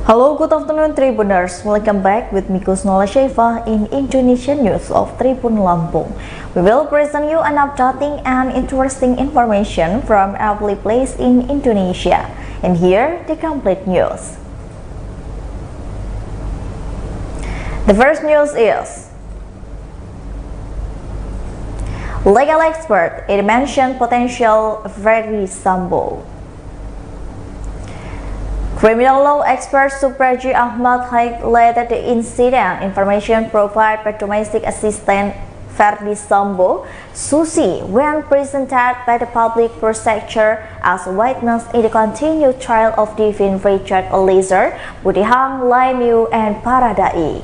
Hello, good afternoon Tribuners. Welcome back with me Kusnola Sheva in Indonesian News of Tribun Lampung. We will present you an updating and interesting information from every place in Indonesia. And here the complete news. The first news is legal expert it mentioned potential Verdi Sambo. Criminal law expert Supraji Ahmad highlighted the incident information provided by domestic assistant Verdi Sambo, Susi, when presented by the public prosecutor as a witness in the continued trial of Divine Richard Eliezer, Budihang, Laimu, and Paradai.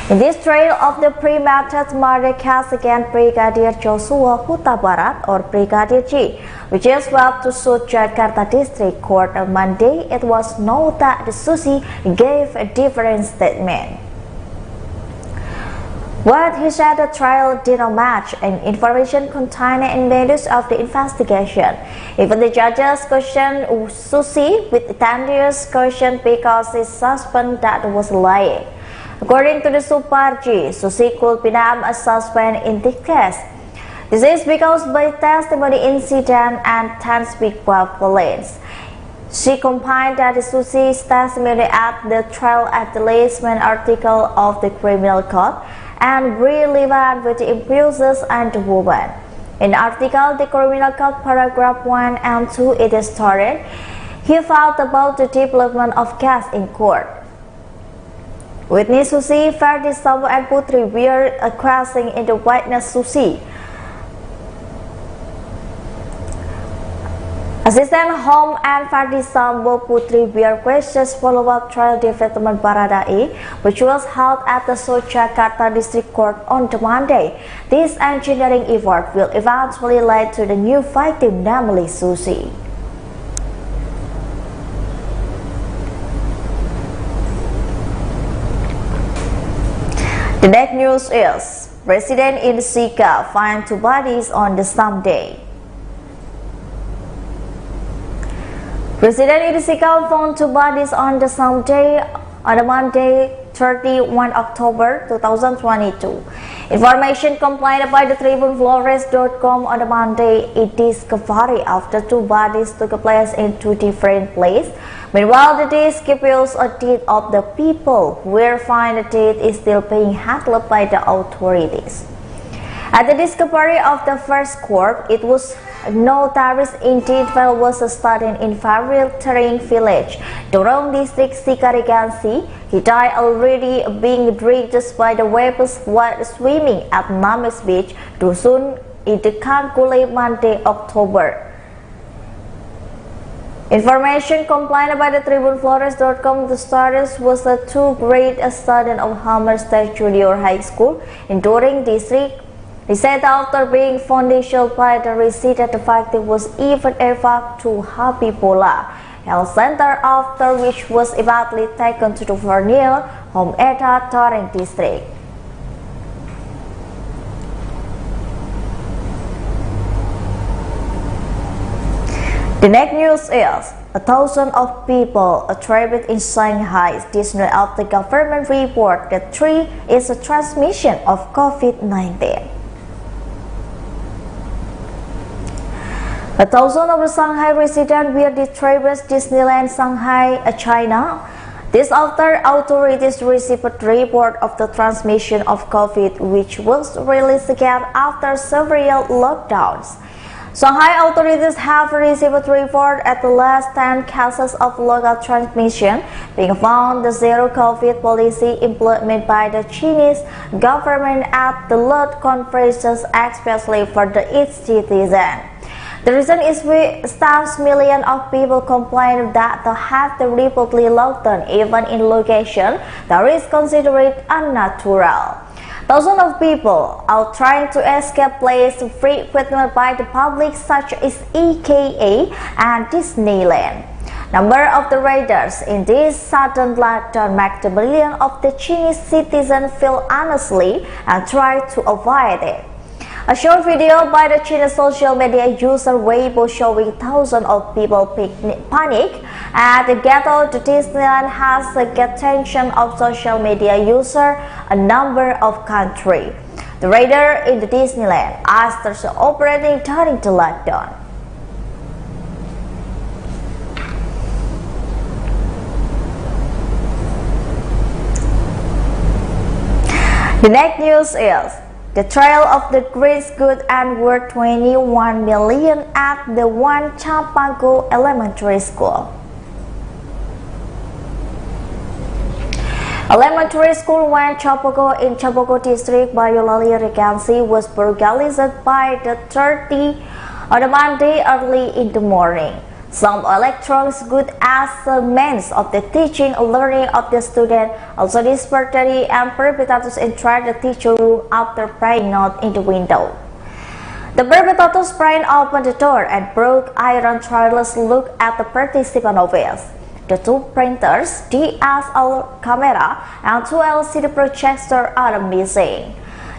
In this trial of the premeditated murder case against Brigadier Joshua Huta Barat or Brigadier J, which is brought to suit Jakarta District Court on Monday, it was noted that Susi gave a different statement. What he said the trial did not match and information contained in minutes of the investigation. Even the judges questioned Susi with tedious question because his suspect that was lying. According to the Suparji, Susi could be named as suspect in this case. This is because by testimony incident and tense speak by police. She combined that Susi's testimony at the trial at the latest article of the criminal code and relevant with the impulses and the woman. In the article, the criminal code paragraph 1 and 2, it is stated, he felt about the development of case in court. Witness Susi, Verdi Sambo, and Putri were crossing in the witness Susi. Assistant Home and Verdi Sambo Putri were questions follow-up trial development Paradai, which was held at the Jakarta District Court on Monday. This engineering effort will eventually lead to the new victim, namely Susi. The next news is, resident in Sika find two bodies on the same day. Resident in Sika found two bodies on the same day on Monday, 31 October 2022. Information complained by the TribunFlores.com on Monday, it discovered after two bodies took place in two different places. Meanwhile, the disputes a deed of the people who were found the deed is still being handled by the authorities. At the discovery of the first corpse, it was noticed indeed was studying in Faril Tering village, Dorong district Sikarigansi. He died already being dragged by the waves while swimming at Names Beach, Dusun, Idekangkule, Monday, October. Information complained by the TribunFlores.com, the students was a two-grade student of Hammerstead Junior High School in Dorong district. He said after being found shot by the receipt that the victim was even evacuated to Habibola Health Center, after which was immediately taken to the Vernil Home at Dorong district. The next news is, 1,000 of people trapped in Shanghai Disney after the government report that 3 is a transmission of COVID-19. 1,000 of the Shanghai residents were trapped Disneyland Shanghai, China. This after authorities received a report of the transmission of COVID, which was released again after several lockdowns. Shanghai authorities have received a report at the last 10 cases of local transmission, being found the zero COVID policy implemented by the Chinese government at the load conferences, especially for its citizens. The reason is stands millions of people complain that they have the repeatedly locked down even in location that is considered unnatural. Thousands of people are trying to escape places frequented by the public such as EKA and Disneyland. Number of the raiders in this sudden lockdown make the millions of the Chinese citizens feel honestly and try to avoid it. A short video by the Chinese social media user Weibo showing thousands of people panic at the ghetto to Disneyland has the attention of social media users a number of countries. The raider in the Disneyland after operating during the lockdown. The next news is the trial of the great good and worth 21 million at the One Champago Elementary School. Elementary School One Champago in Champago District, Bayolali Regency was burglarized by the 30 on a Monday early in the morning. Some electronics goods as a means of the teaching and learning of the student also dispersed and perpetrators entered the teacher room after prying out in the window. The perpetrators prying open the door and broke iron trellis looked at the participant office. The two printers, DSLR camera, and two LCD projectors are missing.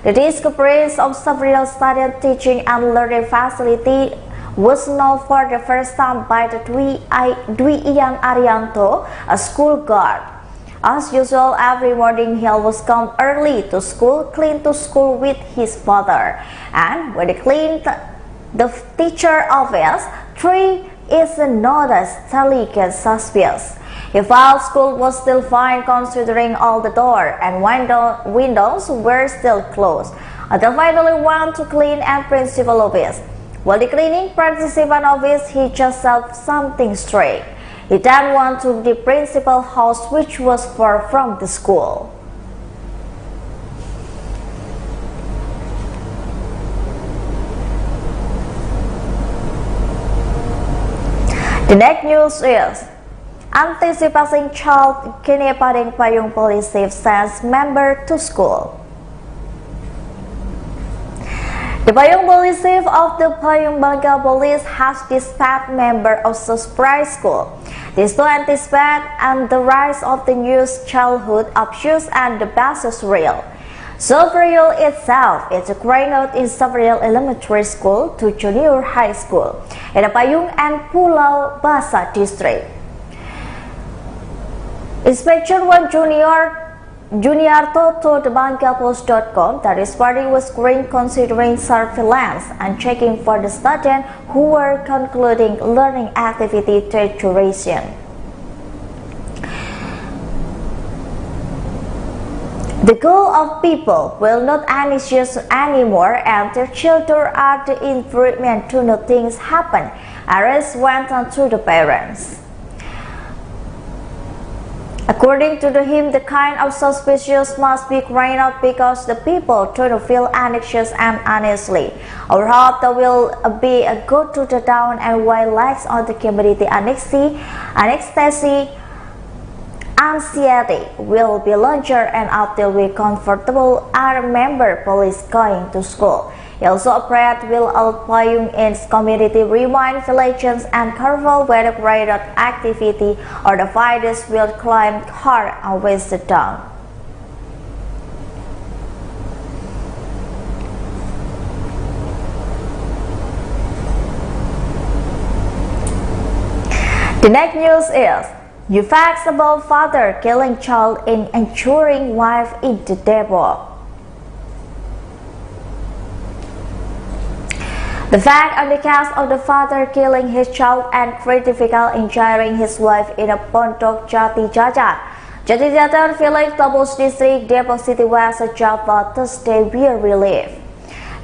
The discoveries of several student teaching and learning facilities was known for the first time by the Dwi Ian Arianto, a school guard. As usual, every morning he always come early to school, clean to school with his father. And when he cleaned the teacher office, three is noticed delicate suspicious. He felt school was still fine considering all the door and windows were still closed. Until finally went to clean and principal office. While the cleaning participant office, he just saw something strange. He then went to the principal house, which was far from the school. The next news is anticipating child kidnapping Payung Police sends member to school. The Payung Police of the Payung Bangka Police has dispatched members of Surprise School. This to anticipate and the rise of the new childhood abuse and the basis real. Surveil itself is carrying out in several elementary school to junior high school in the Payung and Pulau Basa district. Inspection 1 Junior told BangkaPost.com that his party was considering surveillance and checking for the students who were concluding learning activity duration. The goal of people will not anxious anymore and their children are the environment to know things happen. Arrest went on to the parents. According to him, the kind of suspicious must be carried out because the people don't feel anxious and honestly. Our hope that will be a go to the down and while lacks on the community anxiety, anxiety will be larger and until we comfortable our member police going to school. He also appreciated will Payung in community remind vigilant and careful whether carried out activity or the virus will climb hard and waste the down. The next news is new facts about father killing child and injuring wife in the Depok. The fact on the case of the father killing his child and critically injuring his wife in a Pondok Jati Jajar Village, Tabos District, Depok City West, Java, Thursday were relieved.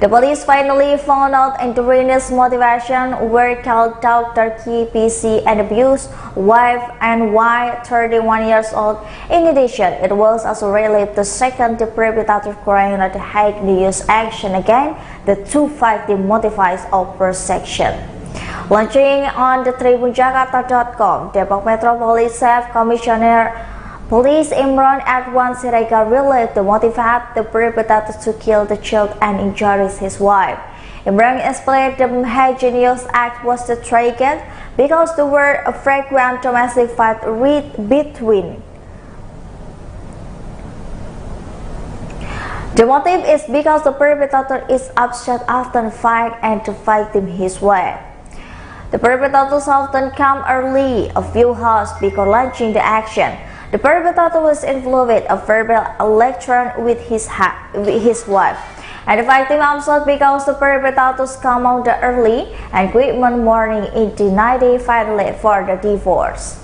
The police finally found out Indri's motivation were killed Dr. KPC and abused wife and Y, 31 years old. In addition, it was also relieved the second perpetrator crying at the Hague News action again, the 250 motives of persecution. Launching on the tribunjakarta.com, Depok Metropolitan Commissioner Police Imran Adwan Siregar relayed the motivated the perpetrator to kill the child and injure his wife. Imran explained the Hagenius Act was the trigger because there were a frequent domestic fight between The motive is because the perpetrator is upset after the fight and to victim his wife. The perpetrators often come early, a few hours before launching the action. The perpetrator was involved a verbal lecture with his wife, and the victim upset because the perpetrators come out early and quit one morning in the 90 finally for the divorce.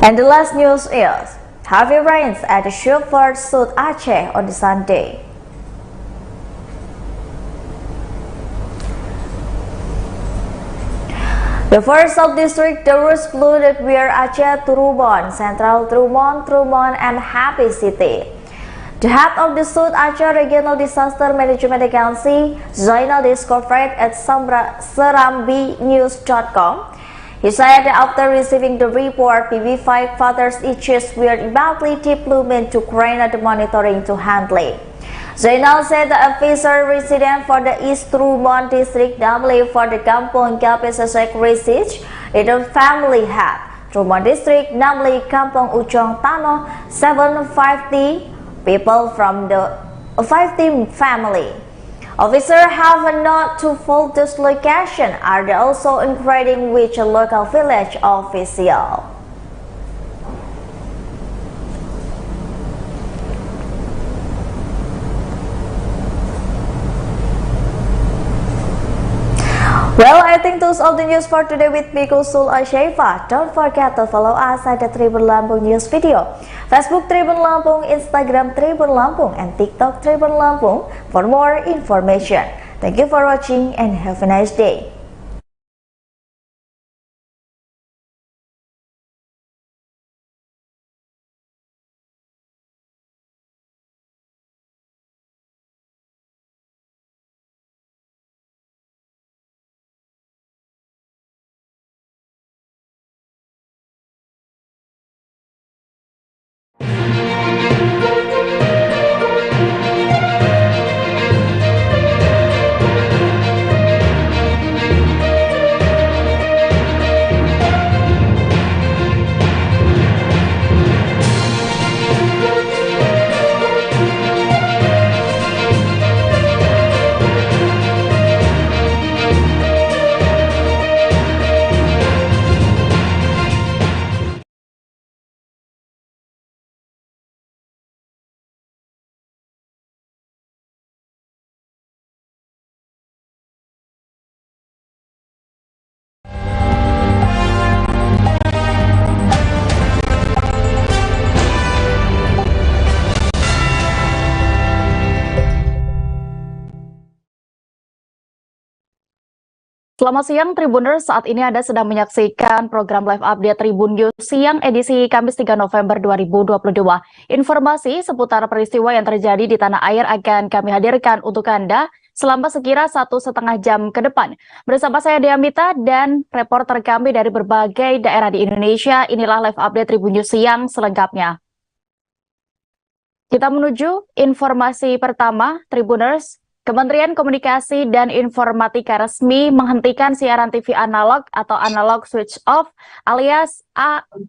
And the last news is heavy rains at the Shuford South Aceh on the Sunday. The first sub-district terus flooded near Aceh, Trubon, Central Trubon, and Happy City. The head of the South Aceh Regional Disaster Management Agency, Zainal, discovered at serambinews.com. He said that after receiving the report, PB firefighters issues were immediately deployed to coordinate the monitoring to handle it. Zainal said the officer resident for the East Trubon district, namely for the Kampung Kapesesek Research, is the family head. Trubon district, namely Kampung Ujong Tano, 750 people from the 50 family. Officers have not to full this location, are they also including which local village official. Well, I think those are the news for today with me, Kusul Ashaifa. Don't forget to follow us at the Tribun Lampung News video, Facebook Tribun Lampung, Instagram Tribun Lampung, and TikTok Tribun Lampung for more information. Thank you for watching and have a nice day. Selamat siang Tribuners, saat ini Anda sedang menyaksikan program live update Tribun News Siang edisi Kamis 3 November 2022. Informasi seputar peristiwa yang terjadi di tanah air akan kami hadirkan untuk Anda selama sekira 1,5 jam ke depan. Bersama saya Diamita dan reporter kami dari berbagai daerah di Indonesia, inilah live update Tribun News Siang selengkapnya. Kita menuju informasi pertama, Tribuners. Kementerian Komunikasi dan Informatika resmi menghentikan siaran TV analog atau analog switch off alias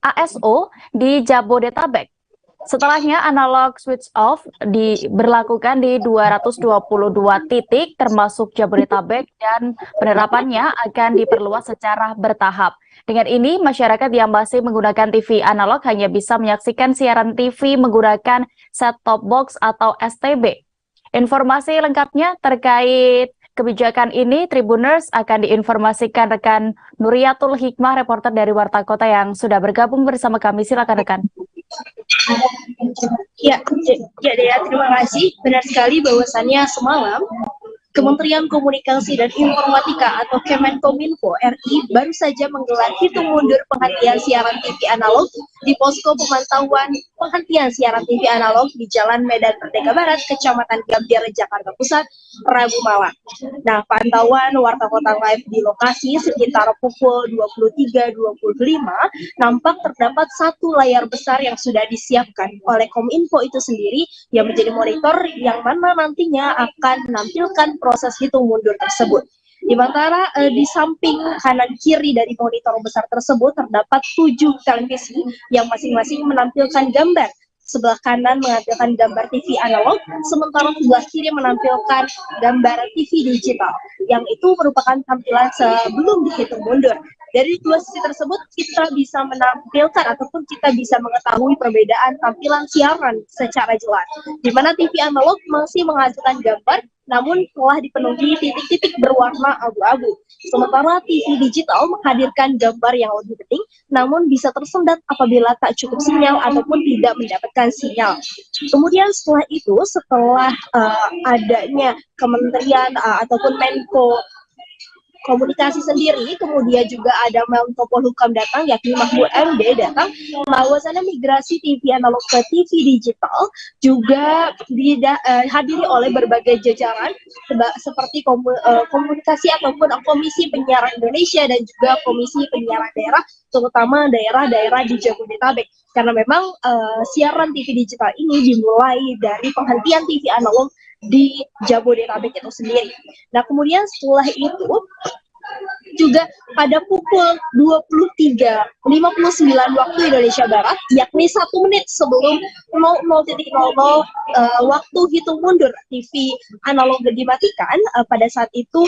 ASO di Jabodetabek. Setelahnya analog switch off diberlakukan di 222 titik termasuk Jabodetabek dan penerapannya akan diperluas secara bertahap. Dengan ini, masyarakat yang masih menggunakan TV analog hanya bisa menyaksikan siaran TV menggunakan set-top box atau STB. Informasi lengkapnya terkait kebijakan ini, Tribuners, akan diinformasikan rekan Nuriatul Hikmah, reporter dari Warta Kota yang sudah bergabung bersama kami. Silakan rekan. Ya, terima kasih. Benar sekali bahwasannya semalam Kementerian Komunikasi dan Informatika atau Kemenkominfo RI baru saja menggelar hitung mundur penghentian siaran TV analog di posko pemantauan penghentian siaran TV analog di Jalan Medan Merdeka Barat, Kecamatan Gambir, Jakarta Pusat, Rabu malam. Nah, pantauan Warta Kota Live di lokasi sekitar pukul 23.25 nampak terdapat satu layar besar yang sudah disiapkan oleh Kominfo itu sendiri yang menjadi monitor yang mana nantinya akan menampilkan proses hitung mundur tersebut. Di samping kanan kiri dari monitor besar tersebut terdapat 7 televisi yang masing-masing menampilkan gambar. Sebelah kanan menampilkan gambar TV analog, sementara sebelah kiri menampilkan gambar TV digital, yang itu merupakan tampilan sebelum dihitung mundur. Dari dua sisi tersebut, kita bisa menampilkan ataupun kita bisa mengetahui perbedaan tampilan siaran secara jelas. Di mana TV analog masih menghasilkan gambar, namun telah dipenuhi titik-titik berwarna abu-abu. Sementara TV digital menghadirkan gambar yang lebih penting, namun bisa tersendat apabila tak cukup sinyal ataupun tidak mendapatkan sinyal. Kemudian setelah adanya Kementerian ataupun Menko Komunikasi sendiri, kemudian juga ada Menko Polhukam datang, yakni Mahfud MD datang, bahwasannya migrasi TV analog ke TV digital juga dihadiri oleh berbagai jajaran seperti komunikasi ataupun Komisi Penyiaran Indonesia dan juga Komisi Penyiaran Daerah, terutama daerah-daerah di Jabodetabek. Karena memang siaran TV digital ini dimulai dari penghentian TV analog di Jabodetabek itu sendiri. Nah, kemudian setelah itu juga pada pukul 23.59 waktu Indonesia Barat, yakni 1 menit sebelum 00.00 waktu hitung mundur TV analog dimatikan, pada saat itu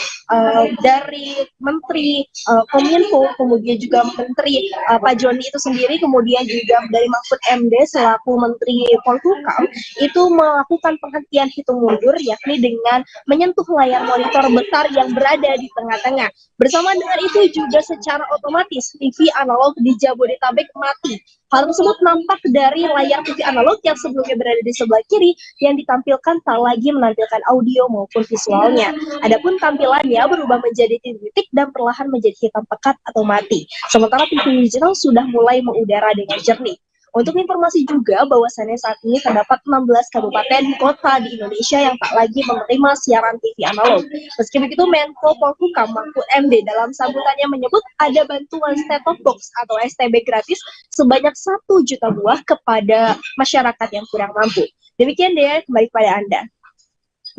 dari Menteri Kominfo, kemudian juga Menteri Pak Joni itu sendiri, kemudian juga dari Mahfud MD selaku Menteri Polhukam itu melakukan penghentian hitung mundur, yakni dengan menyentuh layar monitor besar yang berada di tengah-tengah. Bersamaan dengan itu juga secara otomatis TV analog di Jabodetabek mati. Hal tersebut nampak dari layar TV analog yang sebelumnya berada di sebelah kiri yang ditampilkan tak lagi menampilkan audio maupun visualnya. Adapun tampilannya berubah menjadi titik dan perlahan menjadi hitam pekat atau mati. Sementara TV digital sudah mulai mengudara dengan jernih. Untuk informasi juga bahwasannya saat ini terdapat 16 kabupaten kota di Indonesia yang tak lagi menerima siaran TV analog. Meski begitu, Menko Polhukam Mahfud MD dalam sambutannya menyebut ada bantuan set-top box atau STB gratis sebanyak 1 juta buah kepada masyarakat yang kurang mampu. Demikian deh, kembali pada Anda.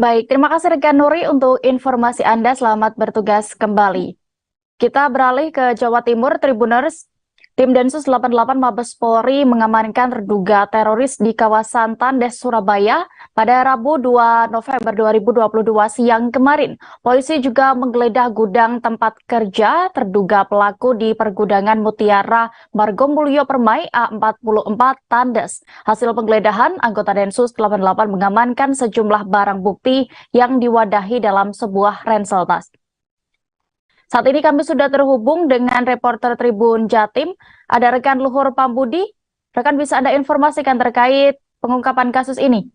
Baik, terima kasih rekan Nuri untuk informasi Anda. Selamat bertugas kembali. Kita beralih ke Jawa Timur, Tribuners. Tim Densus 88 Mabes Polri mengamankan terduga teroris di kawasan Tandes, Surabaya pada Rabu 2 November 2022 siang kemarin. Polisi juga menggeledah gudang tempat kerja terduga pelaku di pergudangan Mutiara Margomulyo Permai A44 Tandes. Hasil penggeledahan, anggota Densus 88 mengamankan sejumlah barang bukti yang diwadahi dalam sebuah ransel tas. Saat ini kami sudah terhubung dengan reporter Tribun Jatim, ada rekan Luhur Pambudi. Rekan, bisa Anda informasikan terkait pengungkapan kasus ini?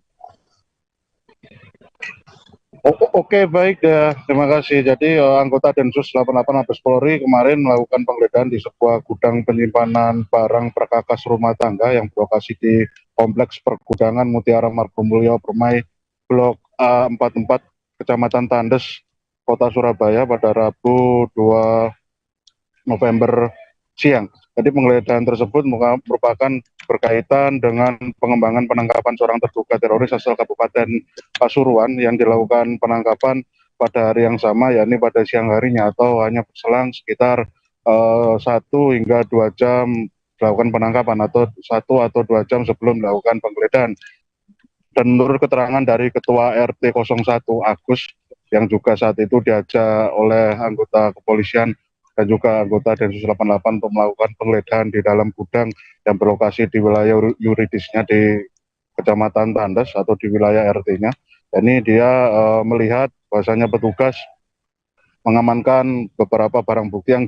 Oke, baik ya, terima kasih. Jadi anggota Densus 88 Mabes Polri kemarin melakukan penggeledahan di sebuah gudang penyimpanan barang perkakas rumah tangga yang berlokasi di Kompleks Pergudangan Mutiara Margomulyo Permai Blok A44 Kecamatan Tandes, Kota Surabaya pada Rabu 2 November siang. Jadi penggeledahan tersebut merupakan berkaitan dengan pengembangan penangkapan seorang terduga teroris asal Kabupaten Pasuruan yang dilakukan penangkapan pada hari yang sama, yakni pada siang harinya atau hanya berselang sekitar 1 hingga 2 jam dilakukan penangkapan atau 1 atau 2 jam sebelum dilakukan penggeledahan. Dan menurut keterangan dari Ketua RT 01 Agus yang juga saat itu diajak oleh anggota kepolisian dan juga anggota Densus 88 untuk melakukan penggeledahan di dalam gudang yang berlokasi di wilayah yuridisnya di Kecamatan Tandes atau di wilayah RT-nya. Ini dia melihat bahwasanya petugas mengamankan beberapa barang bukti yang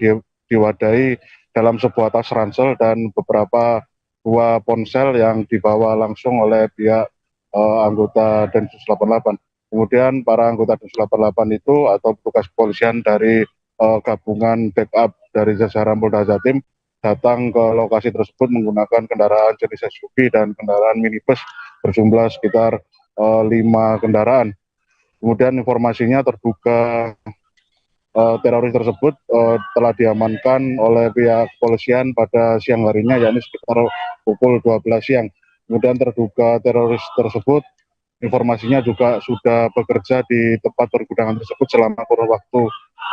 diwadahi dalam sebuah tas ransel dan beberapa buah ponsel yang dibawa langsung oleh pihak anggota Densus 88. Kemudian para anggota Densus 88 itu atau petugas kepolisian dari gabungan backup dari jajaran Polda Jatim datang ke lokasi tersebut menggunakan kendaraan jenis SUV dan kendaraan minibus berjumlah sekitar 5 kendaraan. Kemudian informasinya terduga teroris tersebut telah diamankan oleh pihak kepolisian pada siang harinya, yakni sekitar pukul 12 siang. Kemudian terduga teroris tersebut informasinya juga sudah bekerja di tempat pergudangan tersebut selama kurun waktu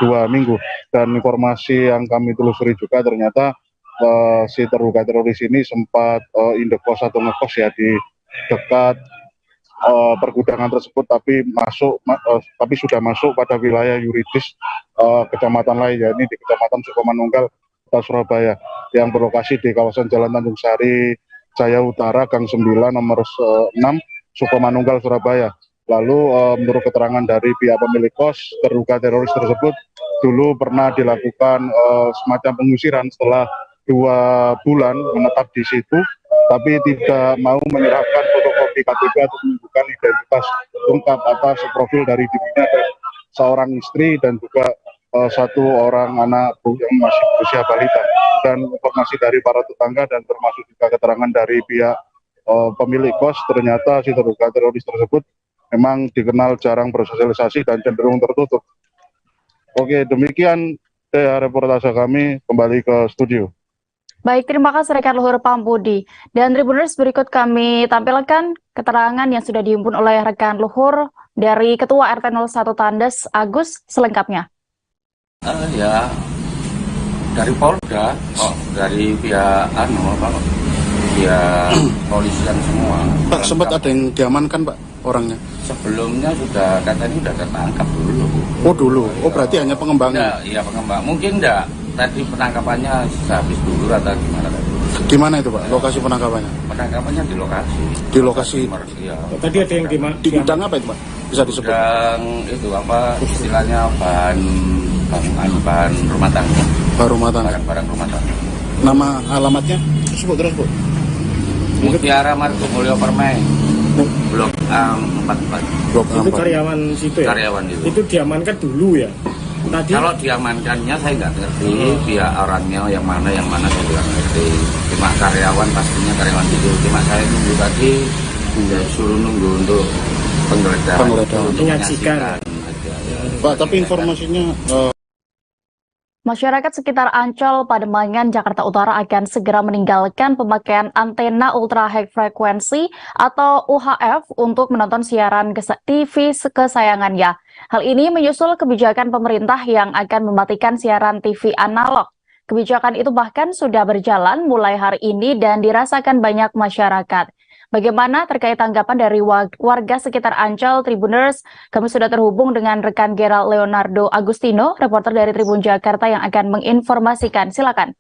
2 minggu. Dan informasi yang kami telusuri juga ternyata si terduga teroris ini sempat indekos atau ngekos ya di dekat pergudangan tersebut, tapi sudah masuk pada wilayah yuridis kecamatan lain, yakni di Kecamatan Sukomanunggal, Kota Surabaya, yang berlokasi di kawasan Jalan Tanjung Sari Jaya Utara, Gang 9, nomor 6, Sukomanunggal, Surabaya. Lalu menurut keterangan dari pihak pemilik kos, terduga teroris tersebut dulu pernah dilakukan semacam pengusiran setelah 2 bulan menetap di situ, tapi tidak mau menyerahkan fotokopi KTP atau menunjukkan identitas lengkap atas profil dari dirinya dan seorang istri dan juga 1 orang anak yang masih berusia balita. Dan informasi dari para tetangga dan termasuk juga keterangan dari pihak pemilik kos, ternyata si terduga teroris tersebut memang dikenal jarang bersosialisasi dan cenderung tertutup. Oke, demikian reportase kami, kembali ke studio. Baik, terima kasih rekan Luhur Pambudi. Dan Tribuners, berikut kami tampilkan keterangan yang sudah dihimpun oleh rekan Luhur dari Ketua RT 01 Tandes, Agus, selengkapnya. Ya, dari Polda, dari pihak pihak polisian semua. Pak, sempat ada yang diamankan Pak orangnya? Sebelumnya sudah katanya sudah tertangkap dulu. Oh dulu, oh berarti hanya pengembangan? Iya pengembang, mungkin enggak. Tadi penangkapannya habis dulu atau gimana tadi? Di mana itu Pak, lokasi penangkapannya? Penangkapannya di lokasi. Di lokasi? Iya. Tadi ada yang di gudang apa itu Pak? Bisa disebut? Gudang itu apa istilahnya bahan rumah tangga. Bahan rumah tangga? Barang-barang rumah tangga. Nama alamatnya? Sebut terus Bu. Mutiara Margomulyo Permai. Blok 44. Blok itu karyawan situ ya? Karyawan itu. Itu diamankan dulu ya? Tadi kalau diamankannya saya nggak ngerti pihak orangnya yang mana saya nggak ngerti. Cuma karyawan pastinya karyawan itu. Cuma saya nunggu tadi suruh nunggu untuk penggeledahan. menyaksikan. Pak, tapi informasinya Masyarakat sekitar Ancol, Pademangan, Jakarta Utara akan segera meninggalkan pemakaian antena ultra high frequency atau UHF untuk menonton siaran TV kesayangannya. Hal ini menyusul kebijakan pemerintah yang akan mematikan siaran TV analog. Kebijakan itu bahkan sudah berjalan mulai hari ini dan dirasakan banyak masyarakat. Bagaimana terkait tanggapan dari warga sekitar Ancol, Tribuners? Kami sudah terhubung dengan rekan Gerald Leonardo Agustino, reporter dari Tribun Jakarta yang akan menginformasikan. Silakan.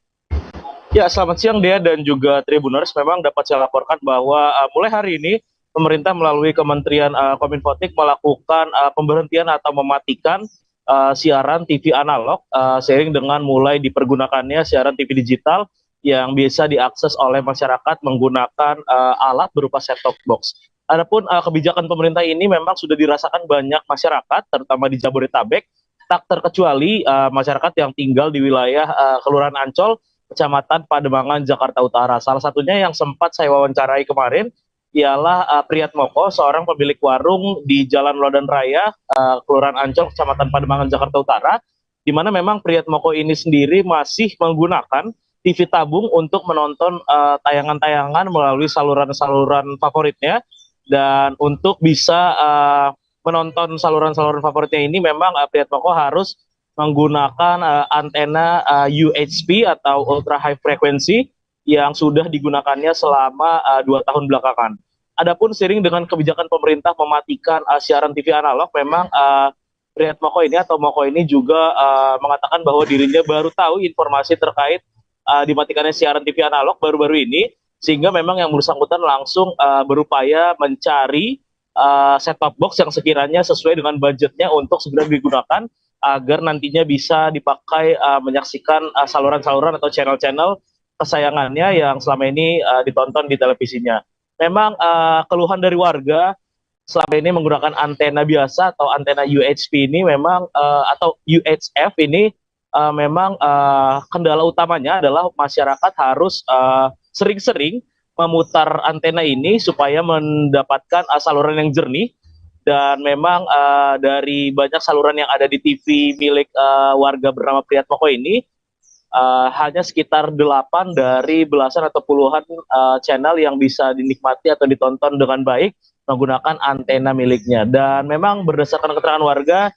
Ya, selamat siang Dea dan juga Tribuners. Memang dapat saya laporkan bahwa mulai hari ini pemerintah melalui Kementerian Kominfotik melakukan pemberhentian atau mematikan siaran TV analog seiring dengan mulai dipergunakannya siaran TV digital yang bisa diakses oleh masyarakat menggunakan alat berupa set-top box. Adapun kebijakan pemerintah ini memang sudah dirasakan banyak masyarakat, terutama di Jabodetabek, tak terkecuali masyarakat yang tinggal di wilayah Kelurahan Ancol, Kecamatan Pademangan, Jakarta Utara. Salah satunya yang sempat saya wawancarai kemarin ialah Priyatmoko, seorang pemilik warung di Jalan Lodan Raya, Kelurahan Ancol, Kecamatan Pademangan, Jakarta Utara, di mana memang Priyatmoko ini sendiri masih menggunakan TV tabung untuk menonton tayangan-tayangan melalui saluran-saluran favoritnya, dan untuk bisa menonton saluran-saluran favoritnya ini memang Priyatmoko harus menggunakan antena UHF atau ultra high frequency yang sudah digunakannya selama 2 tahun belakangan. Adapun seiring dengan kebijakan pemerintah mematikan siaran TV analog, memang Priyatmoko ini atau Moko ini juga mengatakan bahwa dirinya baru tahu informasi terkait dimatikannya siaran TV analog baru-baru ini, sehingga memang yang bersangkutan langsung berupaya mencari set-top box yang sekiranya sesuai dengan budgetnya untuk segera digunakan agar nantinya bisa dipakai menyaksikan saluran-saluran atau channel-channel kesayangannya yang selama ini ditonton di televisinya. Memang keluhan dari warga selama ini menggunakan antena biasa atau antena UHF ini memang atau UHF ini memang kendala utamanya adalah masyarakat harus sering-sering memutar antena ini supaya mendapatkan saluran yang jernih, dan memang dari banyak saluran yang ada di TV milik warga bernama Priyatmoko ini hanya sekitar 8 dari belasan atau puluhan channel yang bisa dinikmati atau ditonton dengan baik menggunakan antena miliknya. Dan memang berdasarkan keterangan warga,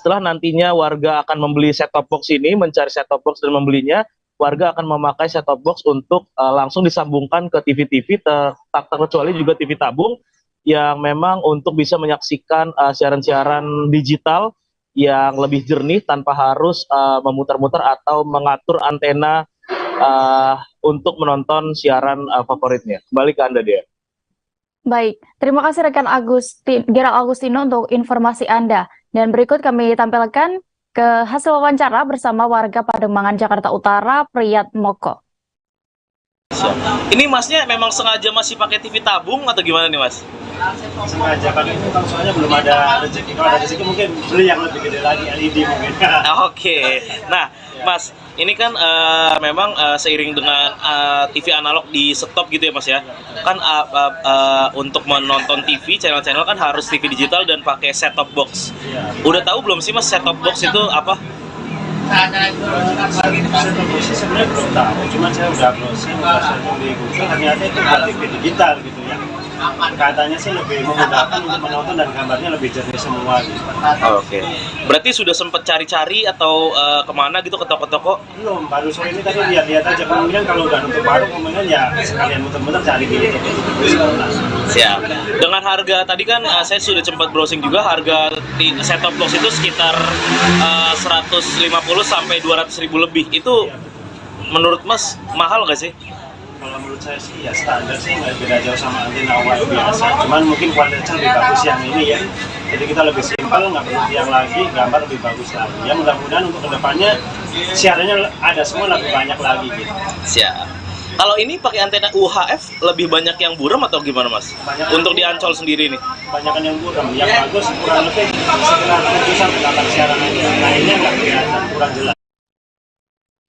setelah nantinya warga akan membeli set-top box ini, mencari set-top box dan membelinya, warga akan memakai set-top box untuk langsung disambungkan ke TV-TV, tak terkecuali juga TV tabung yang memang untuk bisa menyaksikan siaran-siaran digital yang lebih jernih tanpa harus memutar-mutar atau mengatur antena untuk menonton siaran favoritnya. Kembali ke Anda, Dea. Baik, terima kasih rekan Gerald Agustino untuk informasi Anda. Dan berikut kami tampilkan ke hasil wawancara bersama warga Pademangan Jakarta Utara, Priyat Moko. Ini masnya memang sengaja masih pakai TV tabung atau gimana nih, Mas? Sengaja kan itu kan soalnya belum ada rezeki. Kalau ada rezeki mungkin beli yang lebih gede lagi, LED mungkin. Oke. Nah, Mas, ini kan memang seiring dengan TV analog di stop gitu ya, Mas ya. Kan untuk menonton TV channel-channel kan harus TV digital dan pakai set-top box. Udah tahu belum sih, Mas, set-top box itu apa? Sebenarnya belum tahu, cuma saya udah browsing, udah searching di Google, ternyata itu buat TV digital gitu ya. Katanya sih lebih memudahkan untuk menonton dan gambarnya lebih jernih semua gitu. Oke. Berarti sudah sempat cari-cari atau kemana gitu, ke toko-toko? Belum, baru sore ini tadi lihat-lihat aja. Kemudian kalau udah nutup warung, kemudian ya sekalian muter-muter cari di toko. Siap. Dengan harga tadi kan saya sudah sempat browsing juga, harga set-top box itu sekitar 150 sampai 200 ribu lebih. Itu menurut Mas mahal nggak sih? Kalau menurut saya sih ya standar sih, nggak beda jauh sama antena wire biasa. Cuman mungkin kualitasnya lebih bagus yang ini ya. Jadi kita lebih simpel, nggak perlu tiang lagi, gambar lebih bagus lagi. Ya mudah-mudahan untuk kedepannya siarannya ada semua lebih banyak lagi gitu. Siap. Kalau ini pakai antena UHF lebih banyak yang buram atau gimana, Mas? Untuk di Ancol sendiri nih? Banyakan yang buram, yang bagus kurang lebih sekitar 7-8 siaran aja. Lainnya nggak kelihatan, kurang jelas.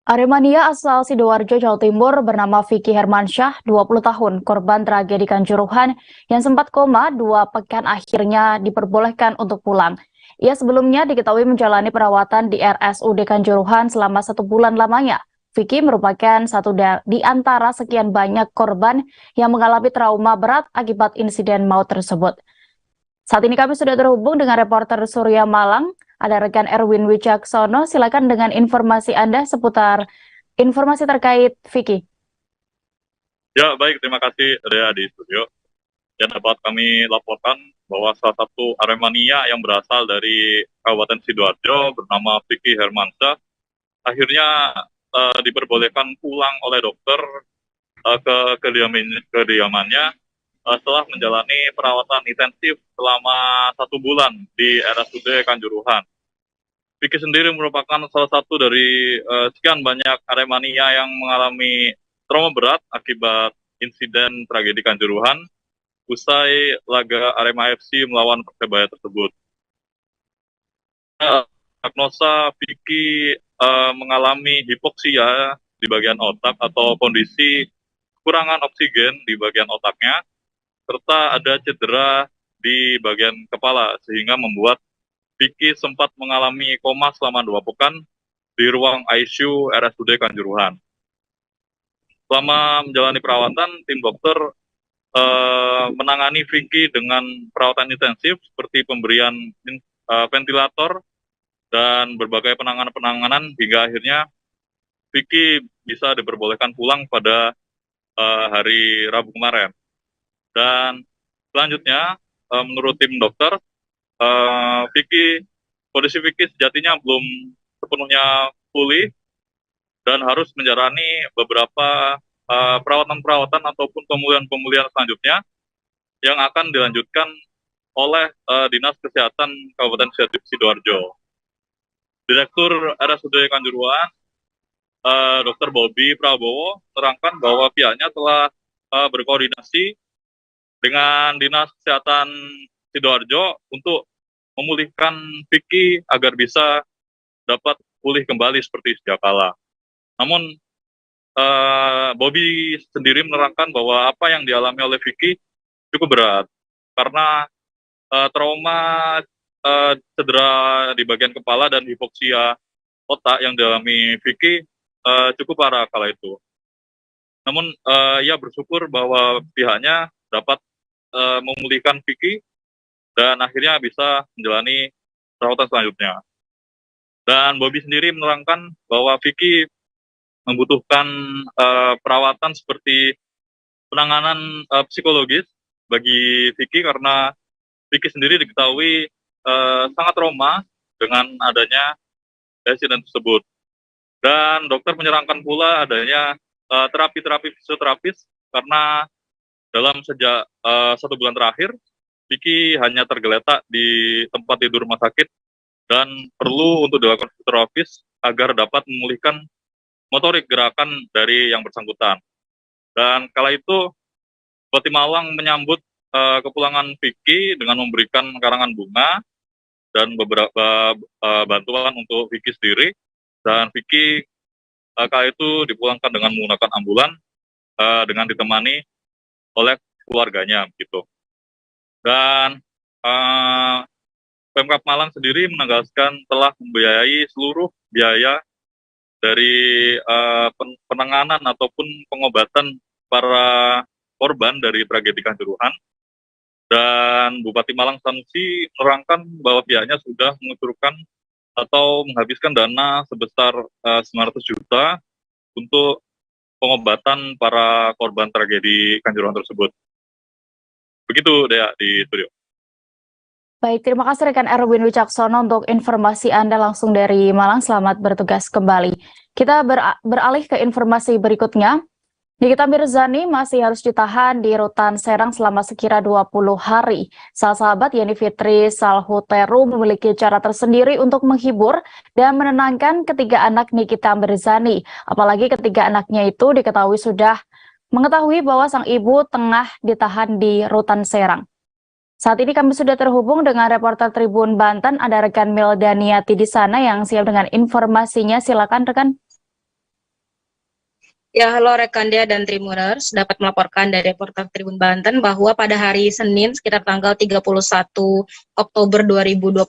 Aremania asal Sidoarjo, Jawa Timur bernama Vicky Hermansyah, 20 tahun, korban tragedi Kanjuruhan yang sempat koma 2 pekan akhirnya diperbolehkan untuk pulang. Ia sebelumnya diketahui menjalani perawatan di RSUD Kanjuruhan selama 1 bulan lamanya. Vicky merupakan satu di antara sekian banyak korban yang mengalami trauma berat akibat insiden maut tersebut. Saat ini kami sudah terhubung dengan reporter Surya Malang. Ada rekan Erwin Wicaksono, silakan dengan informasi Anda seputar informasi terkait Vicky. Ya, baik, terima kasih Dea di studio. Dan dapat kami laporkan bahwa salah satu Aremania yang berasal dari Kabupaten Sidoarjo bernama Vicky Hermansyah akhirnya diperbolehkan pulang oleh dokter ke kediamannya setelah menjalani perawatan intensif selama 1 bulan di RSUD Kanjuruhan. Vicky sendiri merupakan salah satu dari sekian banyak Aremania yang mengalami trauma berat akibat insiden tragedi Kanjuruhan usai laga Arema FC melawan Persebaya tersebut. Diagnosa Vicky mengalami hipoksia di bagian otak atau kondisi kekurangan oksigen di bagian otaknya, serta ada cedera di bagian kepala sehingga membuat Vicky sempat mengalami koma selama 2 pekan di ruang ICU RSUD Kanjuruhan. Selama menjalani perawatan, tim dokter menangani Vicky dengan perawatan intensif seperti pemberian ventilator dan berbagai penanganan hingga akhirnya Vicky bisa diperbolehkan pulang pada hari Rabu kemarin. Dan selanjutnya, menurut tim dokter, kondisi Vicky sejatinya belum sepenuhnya pulih dan harus menjalani beberapa perawatan-perawatan ataupun pemulihan-pemulihan selanjutnya yang akan dilanjutkan oleh Dinas Kesehatan Kabupaten Sidoarjo. Direktur RSUD Kanjuruhan, Dr. Bobby Prabowo, menerangkan bahwa pihaknya telah berkoordinasi dengan Dinas Kesehatan Sidoarjo untuk memulihkan Vicky agar bisa dapat pulih kembali seperti sedia kala. Namun Bobby sendiri menerangkan bahwa apa yang dialami oleh Vicky cukup berat karena trauma cedera di bagian kepala dan hipoksia otak yang dialami Vicky cukup parah kala itu. Namun ia bersyukur bahwa pihaknya dapat memulihkan Vicky dan akhirnya bisa menjalani perawatan selanjutnya. Dan Bobby sendiri menerangkan bahwa Vicky membutuhkan perawatan seperti penanganan psikologis bagi Vicky karena Vicky sendiri diketahui sangat trauma dengan adanya insiden tersebut. Dan dokter menyarankan pula adanya terapi-terapi fisioterapis karena dalam sejak 1 bulan terakhir Vicky hanya tergeletak di tempat tidur rumah sakit dan perlu untuk dilakukan fisioterapis agar dapat memulihkan motorik gerakan dari yang bersangkutan. Dan kala itu Bupati Malang menyambut kepulangan Vicky dengan memberikan karangan bunga dan beberapa bantuan untuk Vicky sendiri. Dan Vicky kala itu dipulangkan dengan menggunakan ambulan dengan ditemani oleh keluarganya gitu. Dan Pemkab Malang sendiri menegaskan telah membiayai seluruh biaya dari penanganan ataupun pengobatan para korban dari tragedi Kanjuruhan. Dan Bupati Malang Sanusi menerangkan bahwa pihaknya sudah mengucurkan atau menghabiskan dana sebesar 900 juta untuk pengobatan para korban tragedi Kanjuruhan tersebut. Begitu, Dea, di studio. Baik, terima kasih rekan Erwin Wicaksono untuk informasi Anda langsung dari Malang. Selamat bertugas kembali. Kita beralih ke informasi berikutnya. Nikita Mirzani masih harus ditahan di Rutan Serang selama sekira 20 hari. Sahabat Yeni Fitri Salhuteru memiliki cara tersendiri untuk menghibur dan menenangkan ketiga anak Nikita Mirzani. Apalagi ketiga anaknya itu diketahui sudah mengetahui bahwa sang ibu tengah ditahan di Rutan Serang. Saat ini kami sudah terhubung dengan reporter Tribun Banten, ada rekan Mildaniati di sana yang siap dengan informasinya. Silakan rekan. Ya, halo rekan Dea dan Tribuners, dapat melaporkan dari reporter Tribun Banten bahwa pada hari Senin sekitar tanggal 31 Oktober 2022,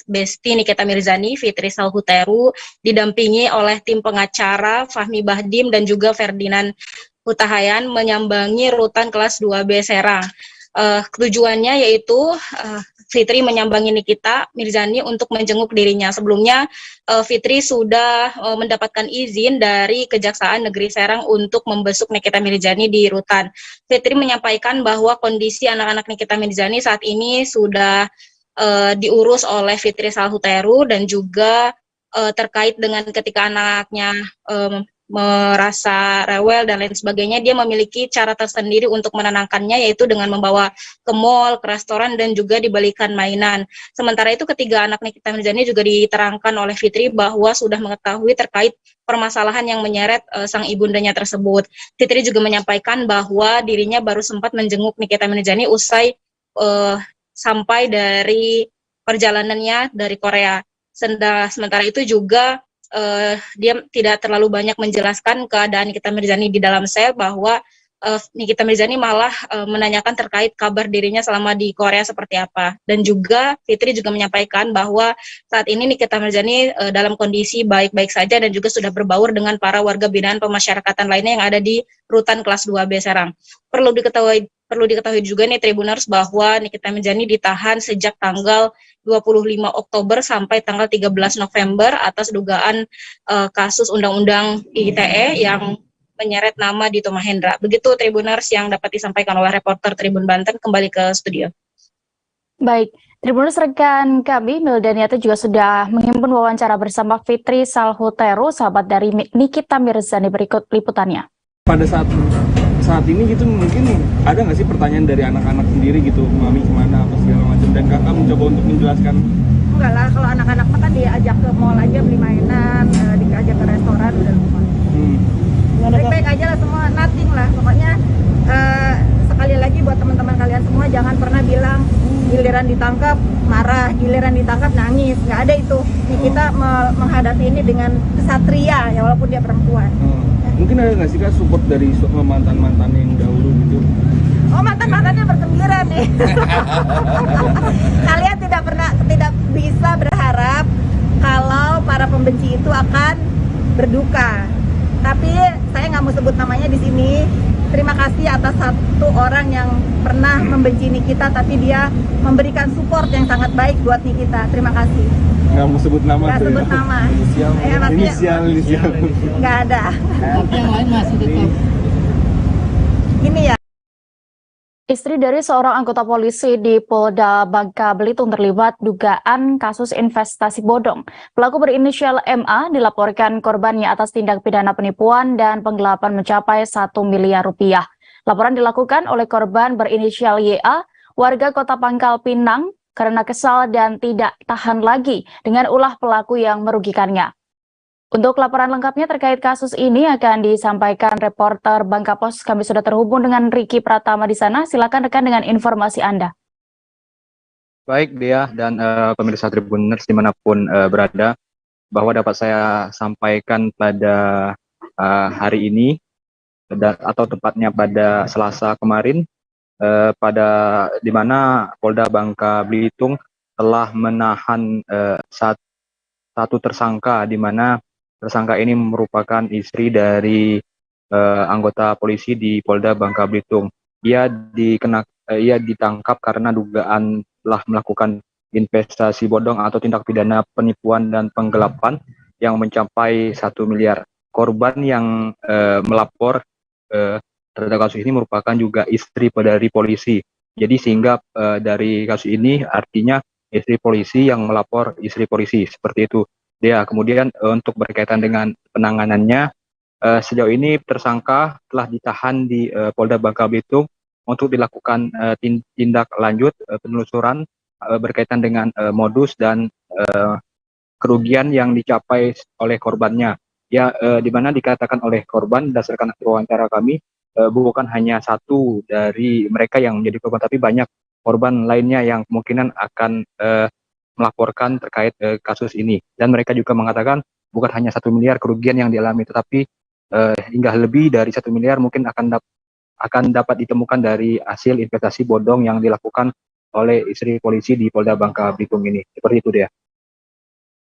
Besti Nikita Mirzani, Fitri Salhuteru didampingi oleh tim pengacara Fahmi Bahdim dan juga Ferdinand Hutahayan menyambangi rutan kelas 2B Serang. Tujuannya yaitu Fitri menyambangi Nikita Mirzani untuk menjenguk dirinya. Sebelumnya Fitri sudah mendapatkan izin dari Kejaksaan Negeri Serang untuk membesuk Nikita Mirzani di rutan. Fitri menyampaikan bahwa kondisi anak-anak Nikita Mirzani saat ini sudah diurus oleh Fitri Salhuteru dan juga terkait dengan ketika anaknya merasa rewel dan lain sebagainya, dia memiliki cara tersendiri untuk menenangkannya, yaitu dengan membawa ke mall, ke restoran, dan juga dibelikan mainan. Sementara itu ketiga anak Nikita Mirzani juga diterangkan oleh Fitri bahwa sudah mengetahui terkait permasalahan yang menyeret sang ibundanya tersebut. Fitri juga menyampaikan bahwa dirinya baru sempat menjenguk Nikita Mirzani usai sampai dari perjalanannya dari Korea. Sementara itu juga dia tidak terlalu banyak menjelaskan keadaan Nikita Mirzani di dalam sel, bahwa Nikita Mirzani malah menanyakan terkait kabar dirinya selama di Korea seperti apa. Dan juga Fitri juga menyampaikan bahwa saat ini Nikita Mirzani dalam kondisi baik-baik saja dan juga sudah berbaur dengan para warga binaan pemasyarakatan lainnya yang ada di rutan kelas 2B Serang. Perlu diketahui juga nih Tribuners bahwa Nikita Mirzani ditahan sejak tanggal 25 Oktober sampai tanggal 13 November atas dugaan kasus Undang-Undang ITE yang menyeret nama Dito Mahendra. Begitu Tribuners yang dapat disampaikan oleh reporter Tribun Banten. Kembali ke studio. Baik, Tribuners rekan kami Mildaniati juga sudah menghimpun wawancara bersama Fitri Salhuteru, sahabat dari Nikita Mirzani. Berikut liputannya. Pada saat ini gitu mungkin ada nggak sih pertanyaan dari anak-anak sendiri gitu, mami kemana apa segala macam, dan kakak mencoba untuk menjelaskan? Enggak lah, kalau anak-anak kan diajak ke mall aja beli mainan, diajak ke restoran udah semua. Baik-baik aja lah semua, nothing lah pokoknya. Sekali lagi buat teman-teman kalian semua, jangan pernah bilang giliran ditangkap marah, giliran ditangkap nangis, nggak ada itu. Kita menghadapi ini dengan kesatria ya, walaupun dia perempuan. Mungkin ada nggak sih Kak support dari mantan-mantan yang dahulu gitu? Oh, mantan-mantannya bergembira nih. Kalian tidak bisa berharap kalau para pembenci itu akan berduka. Tapi saya nggak mau sebut namanya di sini. terima kasih atas satu orang yang pernah membenci Nikita tapi dia memberikan support yang sangat baik buat Nikita. Terima kasih. Nggak mau sebut nama Nggak tuh sebut ya? nama. Inisial. Nggak ada. Tapi yang lain masih tetap. Ini ya. Istri dari seorang anggota polisi di Polda Bangka Belitung terlibat dugaan kasus investasi bodong. Pelaku berinisial MA dilaporkan korbannya atas tindak pidana penipuan dan penggelapan mencapai 1 miliar rupiah. Laporan dilakukan oleh korban berinisial YA, warga Kota Pangkal Pinang, karena kesal dan tidak tahan lagi dengan ulah pelaku yang merugikannya. Untuk laporan lengkapnya terkait kasus ini akan disampaikan reporter Bangka Pos. Kami sudah terhubung dengan Ricky Pratama di sana. Silakan rekan dengan informasi Anda. Baik Dea dan pemirsa Tribuners dimanapun berada, bahwa dapat saya sampaikan pada hari ini atau tepatnya pada Selasa kemarin, di mana Polda Bangka Belitung telah menahan satu tersangka, di mana tersangka ini merupakan istri dari anggota polisi di Polda Bangka Belitung. Ia ditangkap karena dugaan telah melakukan investasi bodong atau tindak pidana penipuan dan penggelapan yang mencapai 1 miliar. Korban yang melapor terhadap kasus ini merupakan juga istri dari polisi. Jadi sehingga dari kasus ini artinya istri polisi yang melapor istri polisi, seperti itu. Ya, kemudian untuk berkaitan dengan penanganannya, sejauh ini tersangka telah ditahan di Polda Bangka Belitung untuk dilakukan tindak lanjut penelusuran berkaitan dengan modus dan kerugian yang dicapai oleh korbannya. Ya, di mana dikatakan oleh korban berdasarkan wawancara kami, bukan hanya satu dari mereka yang menjadi korban, tapi banyak korban lainnya yang kemungkinan akan melaporkan terkait kasus ini. Dan mereka juga mengatakan bukan hanya 1 miliar kerugian yang dialami, tetapi hingga lebih dari 1 miliar mungkin akan dapat ditemukan dari hasil investasi bodong yang dilakukan oleh istri polisi di Polda Bangka Belitung ini. Seperti itu dia.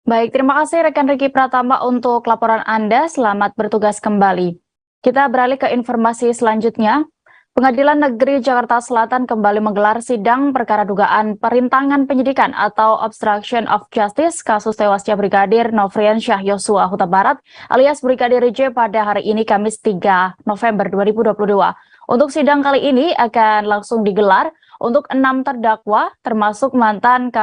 Baik, terima kasih rekan Ricky Pratama untuk laporan Anda. Selamat bertugas kembali. Kita beralih ke informasi selanjutnya. Pengadilan Negeri Jakarta Selatan kembali menggelar sidang perkara dugaan perintangan penyidikan atau obstruction of justice kasus tewasnya Brigadir Nofriansyah Yosua Huta Barat alias Brigadir J pada hari ini Kamis 3 November 2022. Untuk sidang kali ini akan langsung digelar untuk 6 terdakwa termasuk mantan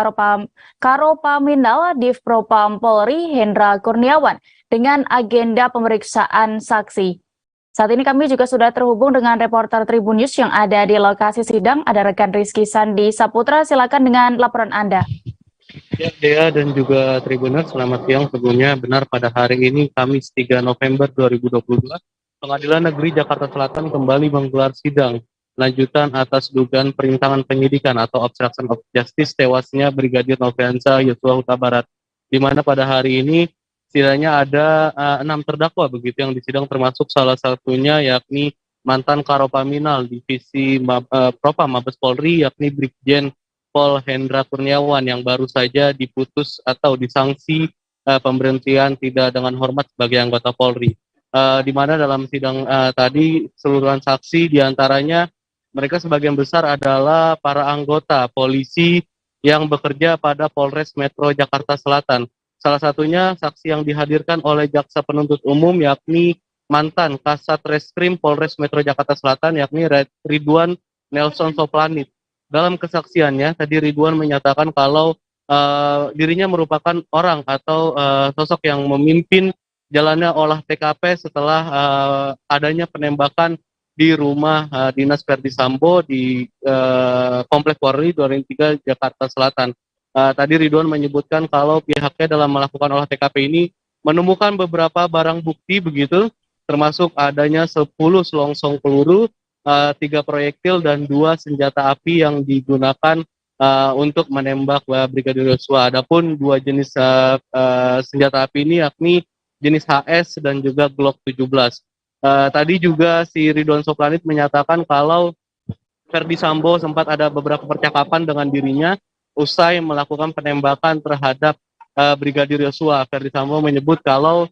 Karopaminal Divpropam Polri Hendra Kurniawan dengan agenda pemeriksaan saksi. Saat ini kami juga sudah terhubung dengan reporter Tribun News yang ada di lokasi sidang. Ada rekan Rizky Sandi Saputra, silakan dengan laporan Anda. Ya, Dea dan juga Tribuners, selamat siang. Sebelumnya benar pada hari ini, Kamis 3 November 2022, Pengadilan Negeri Jakarta Selatan kembali menggelar sidang lanjutan atas dugaan perintangan penyidikan atau obstruction of justice tewasnya Brigadir Nofriansyah Yosua Huta Barat, di mana pada hari ini setidaknya ada 6 terdakwa begitu yang disidang, termasuk salah satunya yakni mantan Karopaminal Divisi Propam Mabes Polri yakni Brigjen Pol Hendra Kurniawan yang baru saja diputus atau disanksi pemberhentian tidak dengan hormat sebagai anggota Polri. Di mana dalam sidang tadi seluruhan saksi diantaranya mereka sebagian besar adalah para anggota polisi yang bekerja pada Polres Metro Jakarta Selatan. Salah satunya saksi yang dihadirkan oleh Jaksa Penuntut Umum yakni mantan Kasat Reskrim Polres Metro Jakarta Selatan yakni Ridwan Nelson Soplanit. Dalam kesaksiannya tadi Ridwan menyatakan kalau dirinya merupakan orang atau sosok yang memimpin jalannya olah TKP setelah adanya penembakan di rumah dinas Verdi Sambo di Komplek Polri Duren 3 Jakarta Selatan. Tadi Ridwan menyebutkan kalau pihaknya dalam melakukan olah TKP ini menemukan beberapa barang bukti begitu, termasuk adanya 10 selongsong peluru, 3 proyektil dan 2 senjata api yang digunakan untuk menembak Brigadir Yosua. Adapun 2 jenis senjata api ini yakni jenis HS dan juga Glock 17. Tadi juga si Ridwan Soplanit menyatakan kalau Verdi Sambo sempat ada beberapa percakapan dengan dirinya usai melakukan penembakan terhadap Brigadir Yosua. Verdi Sambo menyebut kalau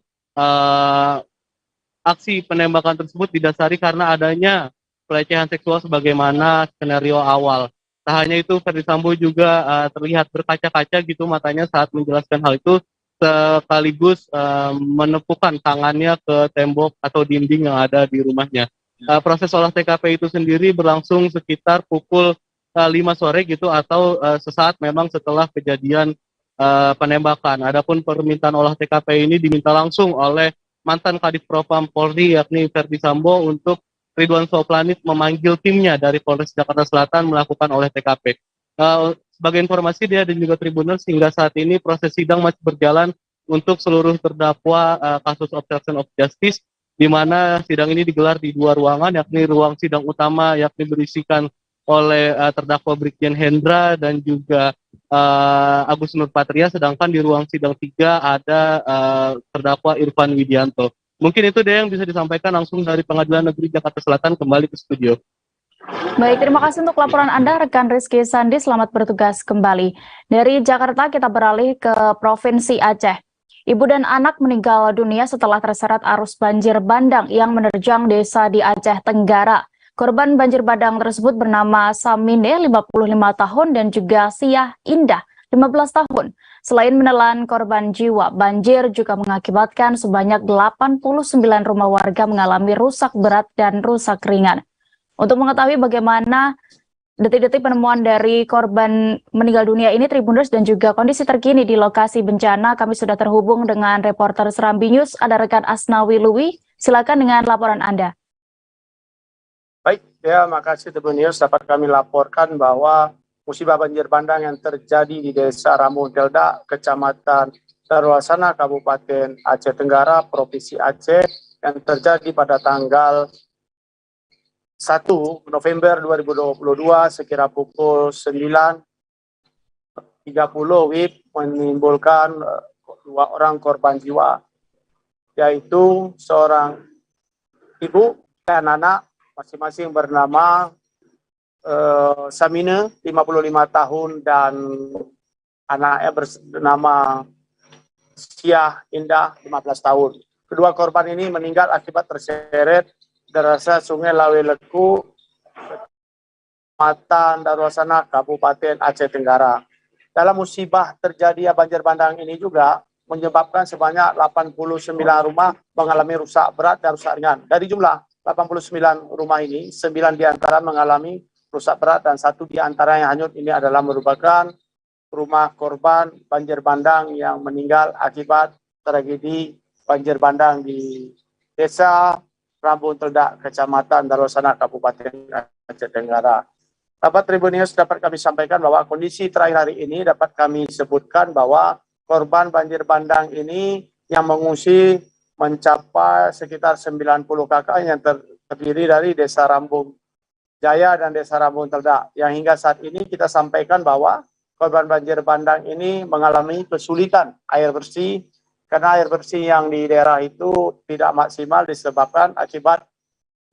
aksi penembakan tersebut didasari karena adanya pelecehan seksual sebagaimana skenario awal. Tak hanya itu, Ferdi Sambo juga terlihat berkaca-kaca gitu matanya saat menjelaskan hal itu, sekaligus menepukkan tangannya ke tembok atau dinding yang ada di rumahnya. Proses olah TKP itu sendiri berlangsung sekitar pukul 5 sore gitu, atau sesaat memang setelah kejadian penembakan. Adapun permintaan olah TKP ini diminta langsung oleh mantan Kadif Propam Polri yakni Ferdi Sambo untuk Ridwan Soplanit memanggil timnya dari Polres Jakarta Selatan melakukan olah TKP. Sebagai informasi dia dan juga Tribuners, hingga saat ini proses sidang masih berjalan untuk seluruh terdakwa kasus obstruction of justice, di mana sidang ini digelar di 2 ruangan, yakni ruang sidang utama yakni berisikan oleh terdakwa Brigjen Hendra dan juga Agus Nurpatria, sedangkan di ruang sidang 3 ada terdakwa Irfan Widianto. Mungkin itu deh yang bisa disampaikan langsung dari Pengadilan Negeri Jakarta Selatan. Kembali ke studio. Baik, terima kasih untuk laporan Anda, rekan Rizky Sandi. Selamat bertugas kembali. Dari Jakarta kita beralih ke Provinsi Aceh. Ibu dan anak meninggal dunia setelah terseret arus banjir bandang yang menerjang desa di Aceh Tenggara. Korban banjir bandang tersebut bernama Samine, 55 tahun, dan juga Siah Indah, 15 tahun. Selain menelan korban jiwa, banjir juga mengakibatkan sebanyak 89 rumah warga mengalami rusak berat dan rusak ringan. Untuk mengetahui bagaimana detik-detik penemuan dari korban meninggal dunia ini, Tribuners, dan juga kondisi terkini di lokasi bencana, kami sudah terhubung dengan reporter Serambi News, ada rekan Asnawi Lui. Silakan dengan laporan Anda. Baik, ya, makasih Tribuners. Dapat kami laporkan bahwa musibah banjir bandang yang terjadi di Desa Rambung Teldak, Kecamatan Darwasana, Kabupaten Aceh Tenggara, Provinsi Aceh, yang terjadi pada tanggal 1 November 2022 sekira pukul 9.30 WIB menimbulkan 2 orang korban jiwa, yaitu seorang ibu dan anak masing-masing bernama Samine, 55 tahun, dan anaknya bernama Siah Indah, 15 tahun. Kedua korban ini meninggal akibat terseret derasnya Sungai Lawe Leku, Kecamatan Darwasana, Kabupaten Aceh Tenggara. Dalam musibah terjadi banjir bandang ini juga menyebabkan sebanyak 89 rumah mengalami rusak berat dan rusak ringan. Dari jumlah 89 rumah ini, 9 diantara mengalami rusak berat dan 1 diantara yang hanyut. Ini adalah merupakan rumah korban banjir bandang yang meninggal akibat tragedi banjir bandang di Desa Rambung Teldak, Kecamatan Darwasana, Kabupaten Aceh Tenggara. Dapat Tribunnews, dapat kami sampaikan bahwa kondisi terakhir hari ini dapat kami sebutkan bahwa korban banjir bandang ini yang mengungsi mencapai sekitar 90 kakak yang terdiri dari Desa Rambung Jaya dan Desa Rambung Teldak, yang hingga saat ini kita sampaikan bahwa korban banjir bandang ini mengalami kesulitan air bersih karena air bersih yang di daerah itu tidak maksimal disebabkan akibat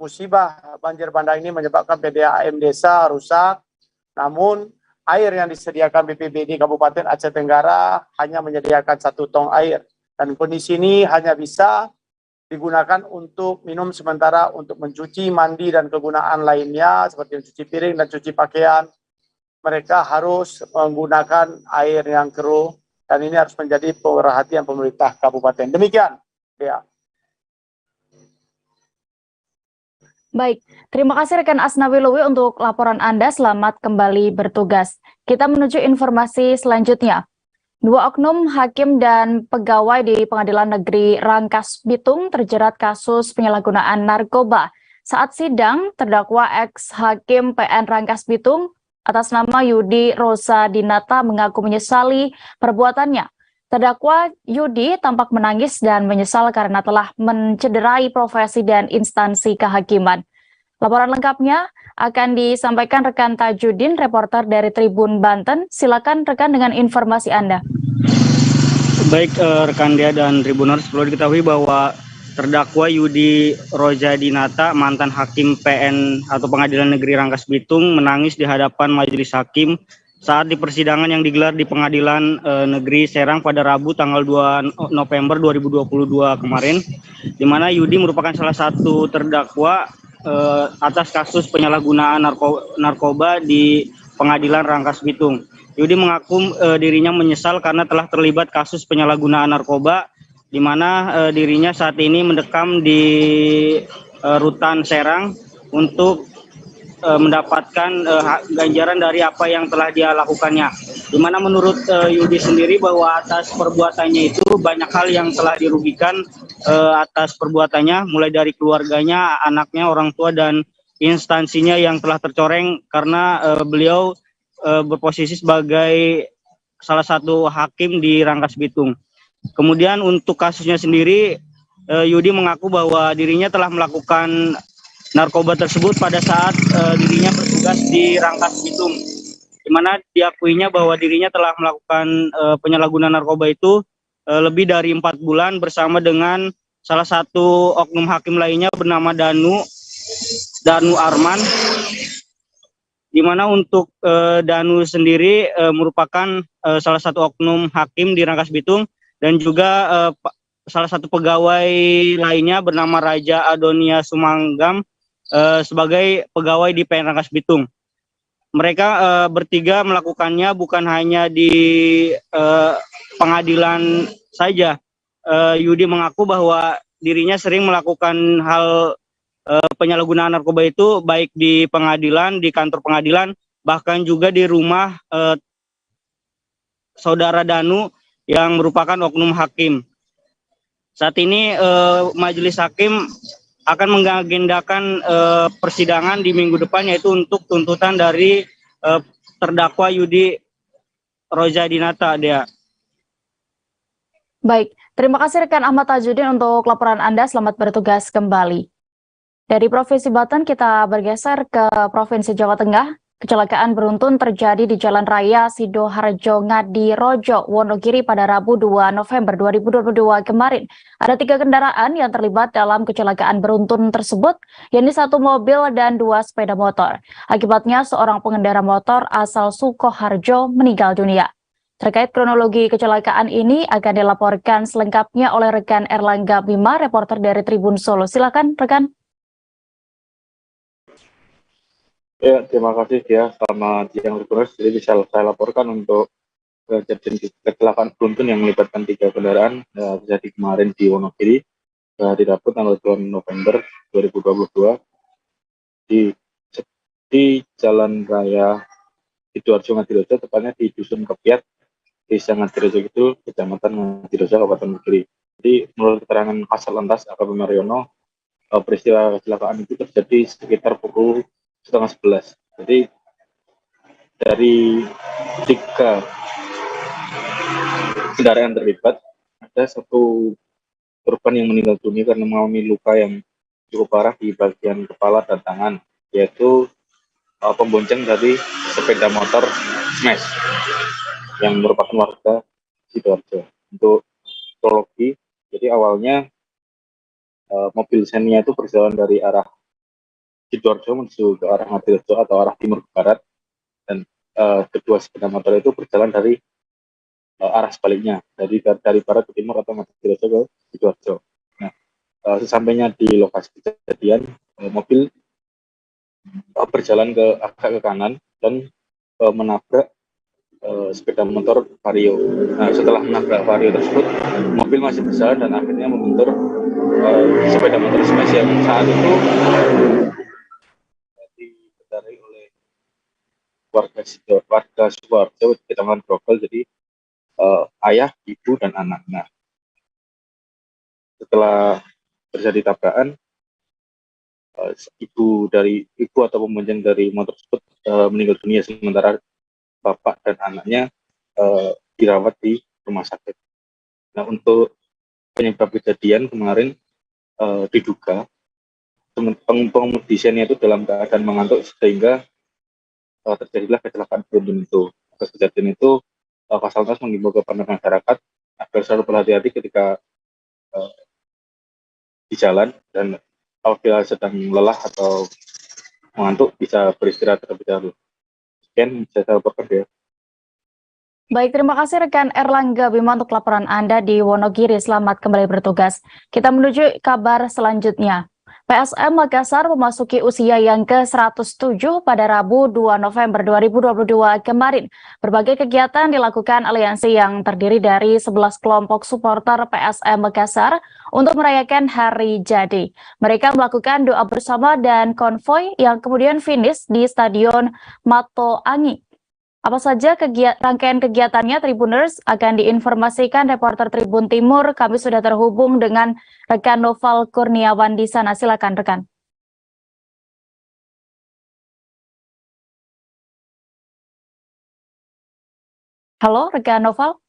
musibah banjir bandang ini menyebabkan PDAM desa rusak. Namun air yang disediakan BPBD Kabupaten Aceh Tenggara hanya menyediakan 1 tong air, dan kondisi ini hanya bisa digunakan untuk minum sementara. Untuk mencuci, mandi, dan kegunaan lainnya seperti mencuci piring dan cuci pakaian, mereka harus menggunakan air yang keruh, dan ini harus menjadi perhatian pemerintah kabupaten. Demikian, ya. Baik, terima kasih rekan Asnawi Lui untuk laporan Anda. Selamat kembali bertugas. Kita menuju informasi selanjutnya. 2 oknum hakim dan pegawai di Pengadilan Negeri Rangkas Bitung terjerat kasus penyalahgunaan narkoba. Saat sidang, terdakwa ex-hakim PN Rangkas Bitung atas nama Yudi Rosa Dinata mengaku menyesali perbuatannya. Terdakwa Yudi tampak menangis dan menyesal karena telah mencederai profesi dan instansi kehakiman. Laporan lengkapnya akan disampaikan rekan Tajudin, reporter dari Tribun Banten. Silakan rekan dengan informasi Anda. Baik, rekan Dea dan Tribuners, perlu diketahui bahwa terdakwa Yudi Rosa Dinata, mantan hakim PN atau Pengadilan Negeri Rangkas Bitung, menangis di hadapan majelis hakim saat di persidangan yang digelar di Pengadilan Negeri Serang pada Rabu tanggal 2 November 2022 kemarin, di mana Yudi merupakan salah satu terdakwa atas kasus penyalahgunaan narkoba di Pengadilan Rangkas Bitung. Yudi mengaku dirinya menyesal karena telah terlibat kasus penyalahgunaan narkoba, di mana dirinya saat ini mendekam di Rutan Serang untuk mendapatkan ganjaran dari apa yang telah dia lakukannya. Di mana menurut Yudi sendiri bahwa atas perbuatannya itu banyak hal yang telah dirugikan atas perbuatannya, mulai dari keluarganya, anaknya, orang tua, dan instansinya yang telah tercoreng karena beliau berposisi sebagai salah satu hakim di Rangkas Bitung. Kemudian untuk kasusnya sendiri, Yudi mengaku bahwa dirinya telah melakukan narkoba tersebut pada saat dirinya bertugas di Rangkas Bitung, di mana diakuinya bahwa dirinya telah melakukan penyalahgunaan narkoba itu lebih dari 4 bulan bersama dengan salah satu oknum hakim lainnya bernama Danu Arman, di mana untuk Danu sendiri merupakan salah satu oknum hakim di Rangkas Bitung, dan juga salah satu pegawai lainnya bernama Raja Adonia Sumanggam sebagai pegawai di PN Rangkas Bitung. Mereka bertiga melakukannya bukan hanya di pengadilan saja. Yudi mengaku bahwa dirinya sering melakukan hal penyalahgunaan narkoba itu baik di pengadilan, di kantor pengadilan, bahkan juga di rumah saudara Danu yang merupakan oknum hakim. Saat ini majelis hakim akan mengagendakan persidangan di minggu depan, yaitu untuk tuntutan dari terdakwa Yudi Rojadinata. Dia. Baik, terima kasih rekan Ahmad Tajudin untuk laporan Anda. Selamat bertugas kembali. Dari Provinsi Banten kita bergeser ke Provinsi Jawa Tengah. Kecelakaan beruntun terjadi di Jalan Raya Sidoharjo Ngadirojo, Wonogiri pada Rabu 2 November 2022 kemarin. Ada 3 kendaraan yang terlibat dalam kecelakaan beruntun tersebut, yakni 1 mobil dan 2 sepeda motor. Akibatnya seorang pengendara motor asal Sukoharjo meninggal dunia. Terkait kronologi kecelakaan ini akan dilaporkan selengkapnya oleh rekan Erlangga Bima, reporter dari Tribun Solo. Silakan rekan. Ya, terima kasih ya. Selamat siang, Tribuners. Jadi bisa saya laporkan untuk kejadian kecelakaan beruntun yang melibatkan 3 kendaraan terjadi kemarin di Wonogiri, di Rabu tanggal 2 November 2022 di Jalan Raya Sidoarjo Ngadirojo, tepatnya di Dusun Kepiat, Desa Ngadirojo itu, Kecamatan Ngadirojo, Kabupaten Wonogiri. Jadi menurut keterangan Kasat Lantas AKP Mariono, peristiwa kecelakaan itu terjadi sekitar pukul 10:30. Jadi dari 3 kendaraan terlibat, ada 1 korban yang meninggal dunia karena mengalami luka yang cukup parah di bagian kepala dan tangan, yaitu pembonceng dari sepeda motor Smash yang merupakan warga Sidoarjo. Untuk kronologi, jadi awalnya mobil Xenia itu berjalan dari arah Sidoarjo menuju ke arah Ngadirojo atau arah timur ke barat, dan kedua sepeda motor itu berjalan dari arah sebaliknya, dari barat ke timur atau Ngadirojo ke Sidoarjo. Nah, sesampainya di lokasi kejadian, mobil berjalan agak ke kanan dan menabrak sepeda motor Vario. Nah, setelah menabrak Vario tersebut, mobil masih berjalan dan akhirnya membentur sepeda motor Smash yang saat itu dikendarai oleh warga Sukoharjo, Kecamatan Grogol, jadi ayah, ibu, dan anak. Nah, setelah terjadi tabrakan, ibu atau pembonceng dari motor tersebut meninggal dunia, sementara bapak dan anaknya dirawat di rumah sakit. Nah, untuk penyebab kejadian kemarin diduga pengemudi Xenia itu dalam keadaan mengantuk sehingga terjadilah kecelakaan beruntun itu. Atas kejadian itu, Kasat Lantas mengimbau kepada masyarakat agar selalu berhati-hati ketika di jalan, dan apabila sedang lelah atau mengantuk bisa beristirahat terlebih dahulu. Sekian bisa saya laporkan ya. Baik, terima kasih rekan Erlangga Bima untuk laporan Anda di Wonogiri. Selamat kembali bertugas. Kita menuju kabar selanjutnya. PSM Makassar memasuki usia yang ke-107 pada Rabu 2 November 2022 kemarin. Berbagai kegiatan dilakukan aliansi yang terdiri dari 11 kelompok supporter PSM Makassar untuk merayakan hari jadi. Mereka melakukan doa bersama dan konvoy yang kemudian finish di Stadion Mato Angi. Apa saja rangkaian kegiatannya, Tribuners, akan diinformasikan reporter Tribun Timur. Kami sudah terhubung dengan rekan Noval Kurniawan di sana. Silakan rekan. Halo, rekan Noval.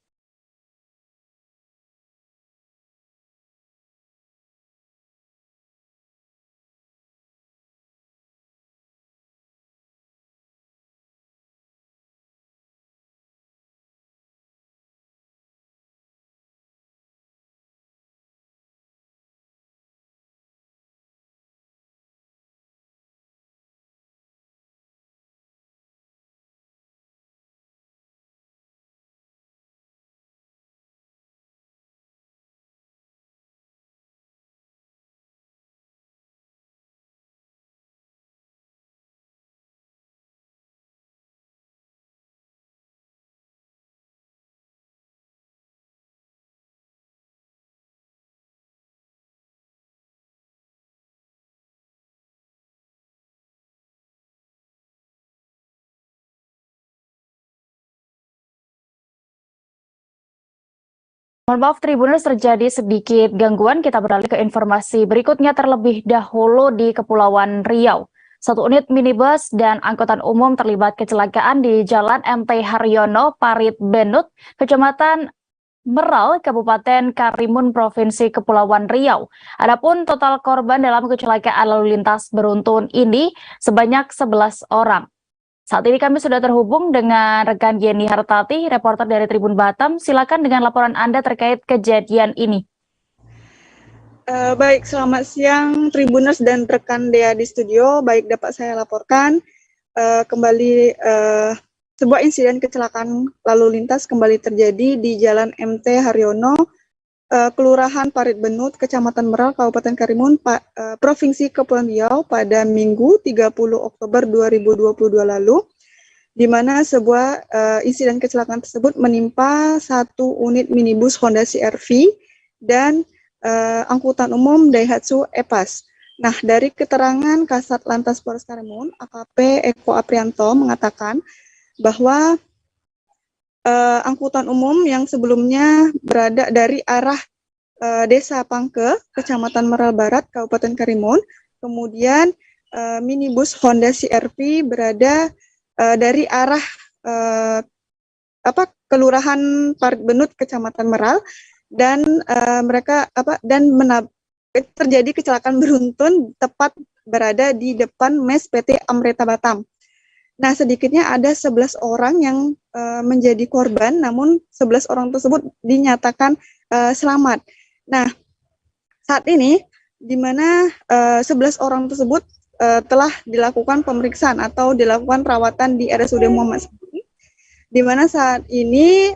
Mohon maaf Tribuners, terjadi sedikit gangguan. Kita beralih ke informasi berikutnya terlebih dahulu di Kepulauan Riau. Satu unit minibus dan angkutan umum terlibat kecelakaan di Jalan MT Haryono, Parit Benut, Kecamatan Meral, Kabupaten Karimun, Provinsi Kepulauan Riau. Adapun total korban dalam kecelakaan lalu lintas beruntun ini sebanyak 11 orang. Saat ini kami sudah terhubung dengan rekan Yeni Hartati, reporter dari Tribun Batam. Silakan dengan laporan Anda terkait kejadian ini. Baik, selamat siang Tribuners dan rekan Dea di studio. Baik, dapat saya laporkan kembali sebuah insiden kecelakaan lalu lintas kembali terjadi di Jalan MT Haryono, Kelurahan Parit Benut, Kecamatan Meral, Kabupaten Karimun, Provinsi Kepulauan Riau pada Minggu 30 Oktober 2022 lalu, di mana sebuah insiden kecelakaan tersebut menimpa satu unit minibus Honda CR-V dan angkutan umum Daihatsu Epas. Nah, dari keterangan Kasat Lantas Polres Karimun, AKP Eko Aprianto mengatakan bahwa angkutan umum yang sebelumnya berada dari arah Desa Pangke, Kecamatan Meral Barat, Kabupaten Karimun, kemudian minibus Honda CR-V berada dari arah Kelurahan Parit Benut, Kecamatan Meral, dan terjadi kecelakaan beruntun tepat berada di depan mes PT Amreta Batam. Nah, sedikitnya ada 11 orang yang menjadi korban, namun 11 orang tersebut dinyatakan selamat. Nah, saat ini di mana 11 orang tersebut telah dilakukan pemeriksaan atau dilakukan perawatan di RSUD Muhammad Sahroni, di mana saat ini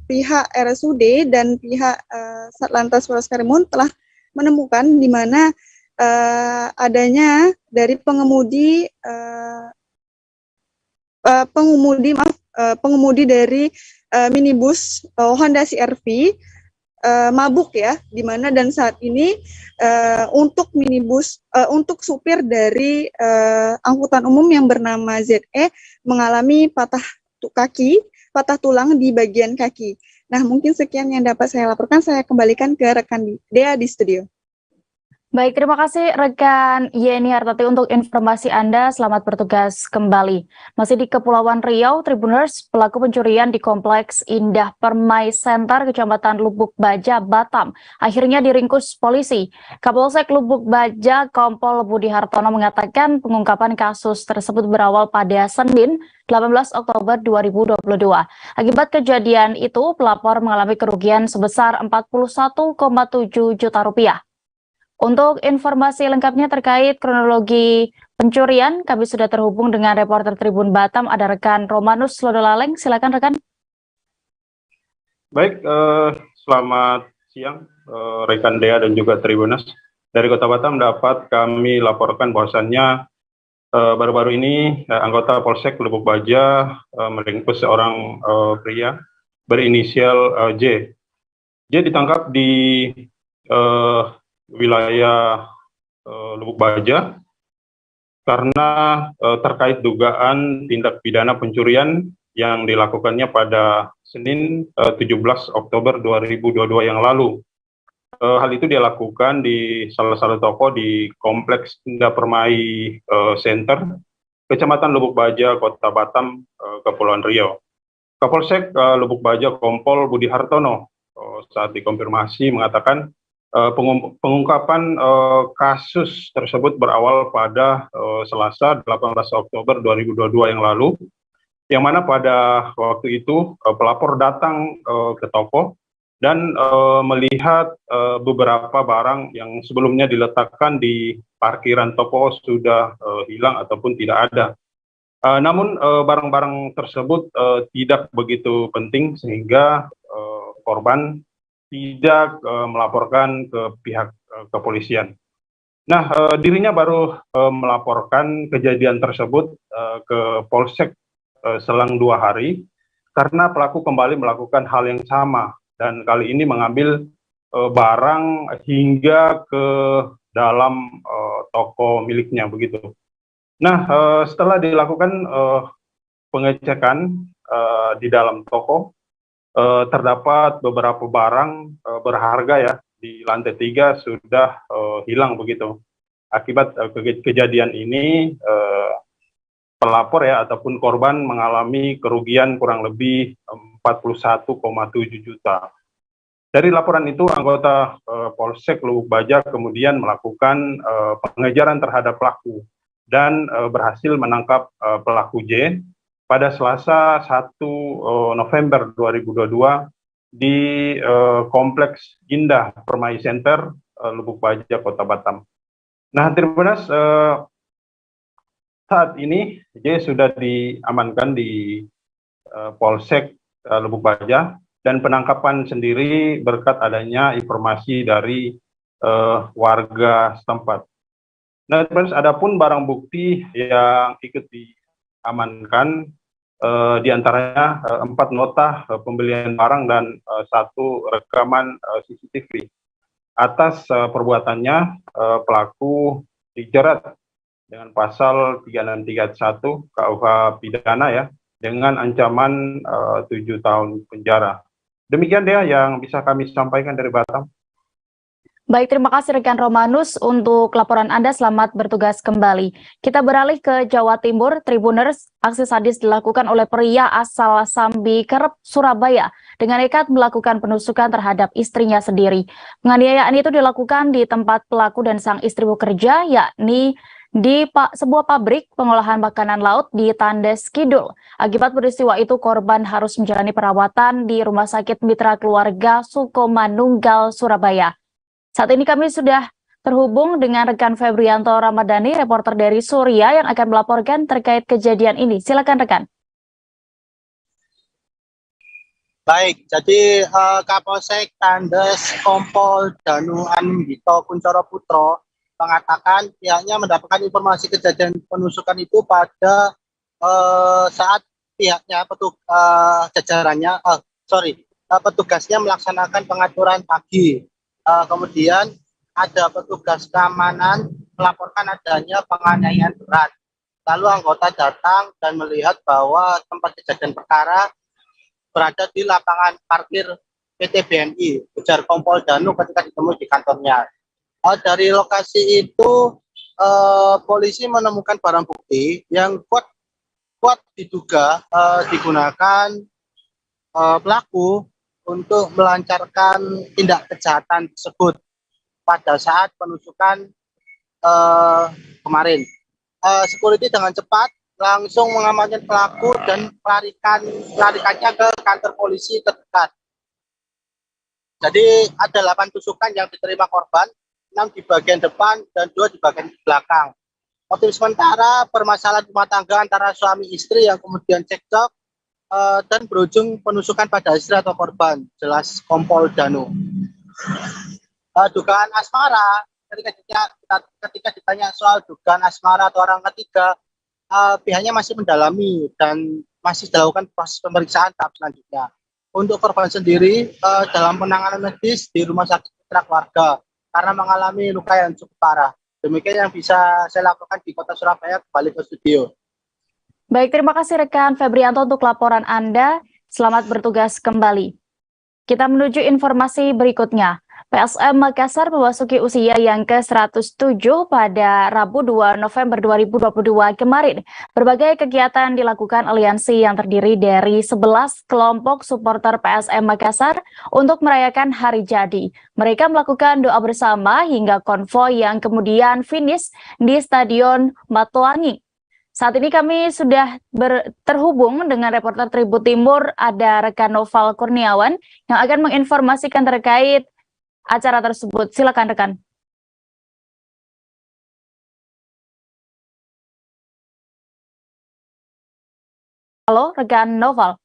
pihak RSUD dan pihak Satlantas Polres Karimun telah menemukan di mana adanya dari pengemudi dari minibus Honda CR-V mabuk ya, di mana dan saat ini untuk untuk supir dari angkutan umum yang bernama ZE mengalami patah tulang di bagian kaki. Nah, mungkin sekian yang dapat saya laporkan. Saya kembalikan ke rekan Dea di studio. Baik, terima kasih rekan Yeni Hartati untuk informasi Anda. Selamat bertugas kembali. Masih di Kepulauan Riau, Tribuners, pelaku pencurian di Kompleks Indah Permai Center, Kecamatan Lubuk Baja, Batam, akhirnya diringkus polisi. Kapolsek Lubuk Baja, Kompol Budi Hartono mengatakan pengungkapan kasus tersebut berawal pada Senin 18 Oktober 2022. Akibat kejadian itu, pelapor mengalami kerugian sebesar 41,7 juta rupiah. Untuk informasi lengkapnya terkait kronologi pencurian, kami sudah terhubung dengan reporter Tribun Batam, ada rekan Romanus Lodolaleng. Silakan rekan. Baik, selamat siang rekan Dea dan juga Tribuners. dari Kota Batam dapat kami laporkan bahwasannya baru-baru ini anggota Polsek Lubuk Baja meringkus seorang pria berinisial J. J ditangkap di wilayah Lubuk Baja karena terkait dugaan tindak pidana pencurian yang dilakukannya pada Senin 17 Oktober 2022 yang lalu. Hal itu dia lakukan di salah satu toko di Kompleks Indah Permai Center, Kecamatan Lubuk Baja, Kota Batam, Kepulauan Riau. Kapolsek Lubuk Baja Kompol Budi Hartono saat dikonfirmasi mengatakan pengungkapan kasus tersebut berawal pada Selasa 18 Oktober 2022 yang lalu, yang mana pada waktu itu pelapor datang ke toko dan melihat beberapa barang yang sebelumnya diletakkan di parkiran toko sudah hilang ataupun tidak ada. Namun barang-barang tersebut tidak begitu penting sehingga korban tidak melaporkan ke pihak kepolisian. Nah, dirinya baru melaporkan kejadian tersebut ke Polsek selang 2 hari karena pelaku kembali melakukan hal yang sama dan kali ini mengambil barang hingga ke dalam toko miliknya begitu. Nah, setelah dilakukan pengecekan di dalam toko, terdapat beberapa barang berharga ya di lantai 3 sudah hilang begitu. Akibat kejadian ini pelapor ya ataupun korban mengalami kerugian kurang lebih 41,7 juta. Dari laporan itu anggota Polsek Lubuk Baja kemudian melakukan pengejaran terhadap pelaku dan berhasil menangkap pelaku J pada Selasa 1 November 2022 di Kompleks Indah Permai Center, Lubuk Baja, Kota Batam. Nah, Tribunas, saat ini J sudah diamankan di Polsek Lubuk Baja dan penangkapan sendiri berkat adanya informasi dari warga setempat. Nah, Tribunas, adapun barang bukti yang ikut diamankan diantaranya 4 nota pembelian barang dan 1 rekaman CCTV. Atas perbuatannya pelaku dijerat dengan pasal 3631 KUH pidana ya dengan ancaman 7 tahun penjara. Demikian dia yang bisa kami sampaikan dari Batam. Baik, terima kasih rekan Romanus untuk laporan Anda. Selamat bertugas kembali. Kita beralih ke Jawa Timur. Tribuners, aksi sadis dilakukan oleh pria asal Sambi Kerep, Surabaya dengan nekat melakukan penusukan terhadap istrinya sendiri. Penganiayaan itu dilakukan di tempat pelaku dan sang istri bekerja, yakni di sebuah pabrik pengolahan makanan laut di Tandes Kidul. Akibat peristiwa itu, korban harus menjalani perawatan di Rumah Sakit Mitra Keluarga Sukomanunggal, Surabaya. Saat ini kami sudah terhubung dengan rekan Febrianto Ramadhani, reporter dari Suria yang akan melaporkan terkait kejadian ini. Silakan rekan. Baik, jadi Kapolsek Tandes Kompol Danu Anindito Kuncoro Putro mengatakan pihaknya mendapatkan informasi kejadian penusukan itu pada saat pihaknya petugasnya melaksanakan pengaturan pagi. Kemudian ada petugas keamanan melaporkan adanya penganiayaan berat. Lalu anggota datang dan melihat bahwa tempat kejadian perkara berada di lapangan parkir PT BNI, ujar Kompol Danu ketika ditemui di kantornya. Dari lokasi itu polisi menemukan barang bukti yang kuat diduga digunakan pelaku untuk melancarkan tindak kejahatan tersebut pada saat penusukan kemarin. Security dengan cepat langsung mengamankan pelaku dan melarikannya ke kantor polisi terdekat. Jadi ada 8 tusukan yang diterima korban, 6 di bagian depan dan 2 di bagian belakang. Motif sementara permasalahan rumah tangga antara suami istri yang kemudian cekcok dan berujung penusukan pada istri atau korban, jelas Kompol Danu. Dugaan asmara ketika ditanya soal dugaan asmara atau orang ketiga, pihaknya masih mendalami dan masih dilakukan proses pemeriksaan tahap selanjutnya. Untuk korban sendiri dalam penanganan medis di Rumah Sakit Mitra Keluarga karena mengalami luka yang cukup parah. Demikian yang bisa saya laporkan di Kota Surabaya. Kembali ke studio. Baik, terima kasih rekan Febrianto untuk laporan Anda. Selamat bertugas kembali. Kita menuju informasi berikutnya. PSM Makassar memasuki usia yang ke-107 pada Rabu 2 November 2022 kemarin. Berbagai kegiatan dilakukan aliansi yang terdiri dari 11 kelompok supporter PSM Makassar untuk merayakan hari jadi. Mereka melakukan doa bersama hingga konvoi yang kemudian finish di Stadion Matuangi. Saat ini kami sudah terhubung dengan reporter Tribun Timur, ada rekan Noval Kurniawan yang akan menginformasikan terkait acara tersebut. Silakan rekan. Halo, rekan Noval.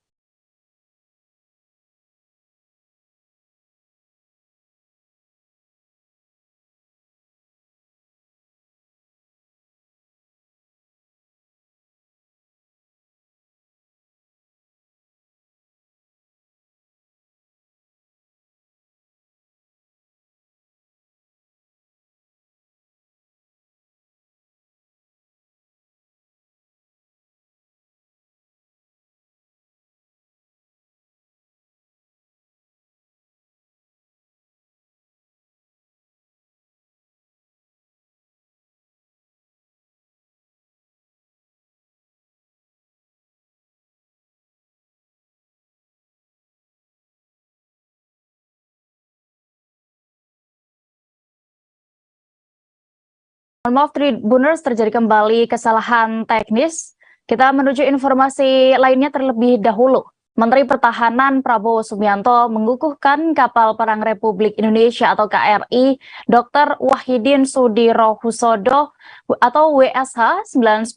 Mohon maaf Tribuners, terjadi kembali kesalahan teknis. Kita menuju informasi lainnya terlebih dahulu. Menteri Pertahanan Prabowo Subianto mengukuhkan kapal perang Republik Indonesia atau KRI Dr. Wahidin Sudirohusodo atau WSH 991.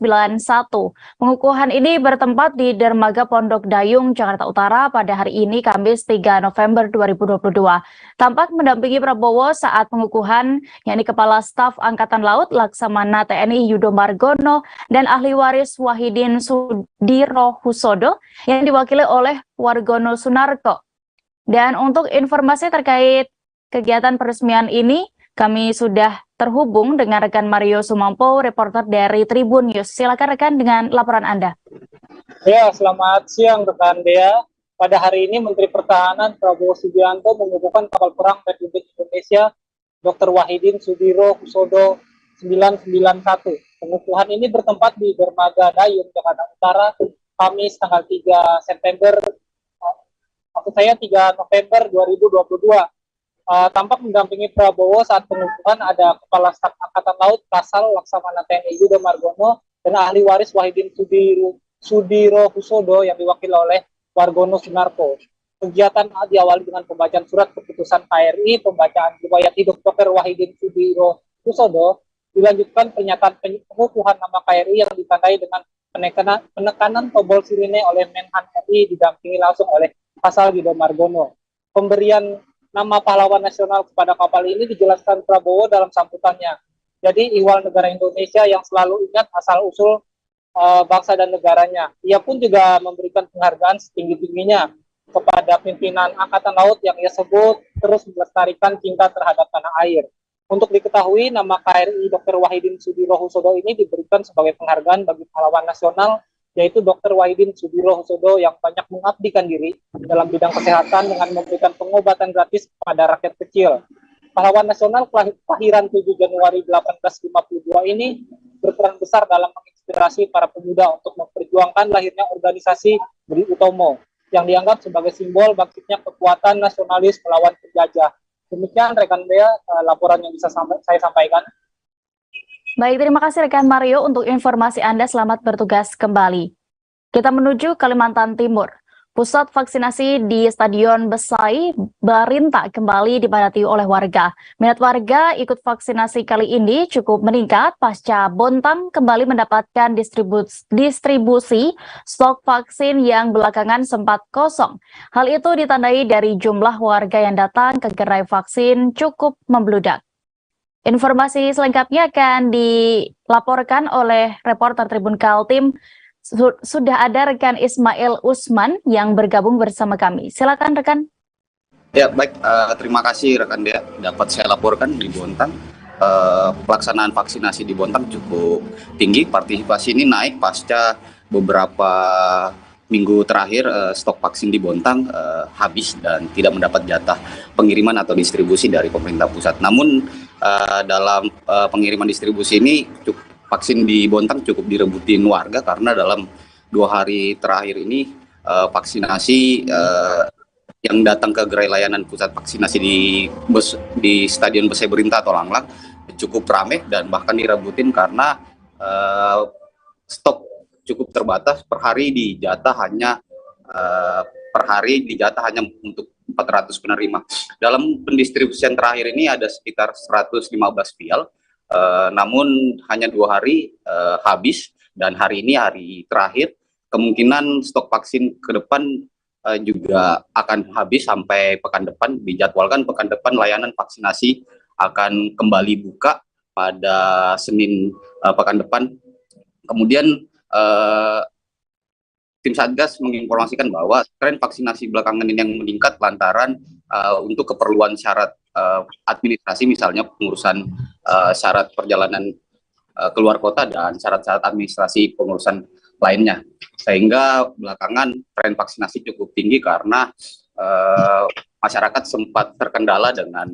Pengukuhan ini bertempat di Dermaga Pondok Dayung, Jakarta Utara pada hari ini Kamis 3 November 2022. Tampak mendampingi Prabowo saat pengukuhan, yakni Kepala Staf Angkatan Laut Laksamana TNI Yudo Margono dan ahli waris Wahidin Sudirohusodo yang diwakili oleh Wargono Sunarko. Dan untuk informasi terkait kegiatan peresmian ini, kami sudah terhubung dengan rekan Mario Sumampo, reporter dari Tribun News. Silakan rekan dengan laporan Anda. Ya, selamat siang rekan Dea. Pada hari ini Menteri Pertahanan Prabowo Subianto mengukuhkan kapal perang Republik Indonesia Dr. Wahidin Sudirohusodo 991. Pengukuhan ini bertempat di Dermaga Dayung, Jakarta Utara, Kamis tanggal 3 September, maksud saya 3 November 2022. Tampak mendampingi Prabowo saat pengukuhan ada Kepala Staf Angkatan Laut Kasal Laksamana TNI Yudo Margono dan ahli waris Wahidin Sudirohusodo yang diwakili oleh Wargono Sunarko. Kegiatan diawali dengan pembacaan surat keputusan KRI, pembacaan riwayat hidup Dr. Wahidin Sudirohusodo, dilanjutkan pernyataan pengukuhan nama KRI yang ditandai dengan penekanan tombol sirine oleh Menhan RI didampingi langsung oleh Kasal Yudo Margono. Pemberian nama pahlawan nasional kepada kapal ini dijelaskan Prabowo dalam sambutannya. Jadi ihwal negara Indonesia yang selalu ingat asal-usul bangsa dan negaranya. Ia pun juga memberikan penghargaan setinggi-tingginya kepada pimpinan Angkatan Laut yang ia sebut terus melestarikan cinta terhadap tanah air. Untuk diketahui, nama KRI Dr. Wahidin Sudirohusodo ini diberikan sebagai penghargaan bagi pahlawan nasional, yaitu Dr. Wahidin Sudirohusodo yang banyak mengabdikan diri dalam bidang kesehatan dengan memberikan pengobatan gratis kepada rakyat kecil. Pahlawan nasional kelahiran 7 Januari 1852 ini berperan besar dalam menginspirasi para pemuda untuk memperjuangkan lahirnya organisasi Budi Utomo yang dianggap sebagai simbol bangkitnya kekuatan nasionalis melawan penjajah. Demikian rekan Dea, laporan yang bisa saya sampaikan. Baik, terima kasih rekan Mario untuk informasi Anda. Selamat bertugas kembali. Kita menuju Kalimantan Timur. Pusat vaksinasi di Stadion Besai Barinta kembali dipadati oleh warga. Minat warga ikut vaksinasi kali ini cukup meningkat pasca Bontang kembali mendapatkan distribusi stok vaksin yang belakangan sempat kosong. Hal itu ditandai dari jumlah warga yang datang ke gerai vaksin cukup membludak. Informasi selengkapnya akan dilaporkan oleh reporter Tribun Kaltim. Sudah ada rekan Ismail Usman yang bergabung bersama kami. Silakan rekan. Ya baik, terima kasih rekan Dea. Dapat saya laporkan di Bontang, pelaksanaan vaksinasi di Bontang cukup tinggi. Partisipasi ini naik pasca beberapa minggu terakhir stok vaksin di Bontang habis dan tidak mendapat jatah pengiriman atau distribusi dari pemerintah pusat. Namun dalam pengiriman distribusi ini vaksin di Bontang cukup direbutin warga karena dalam 2 hari terakhir ini vaksinasi yang datang ke gerai layanan pusat vaksinasi di Stadion Besai Berinta atau Langlang cukup ramai dan bahkan direbutin karena stok cukup terbatas. Per hari dijatah hanya untuk 400 penerima. Dalam pendistribusian terakhir ini ada sekitar 115 vial, namun hanya 2 hari habis, dan hari ini hari terakhir. Kemungkinan stok vaksin ke depan juga akan habis sampai pekan depan. Dijadwalkan pekan depan layanan vaksinasi akan kembali buka pada Senin pekan depan. Kemudian tim Satgas menginformasikan bahwa tren vaksinasi belakangan ini yang meningkat lantaran untuk keperluan syarat administrasi, misalnya pengurusan syarat perjalanan keluar kota dan syarat-syarat administrasi pengurusan lainnya. Sehingga belakangan tren vaksinasi cukup tinggi karena masyarakat sempat terkendala dengan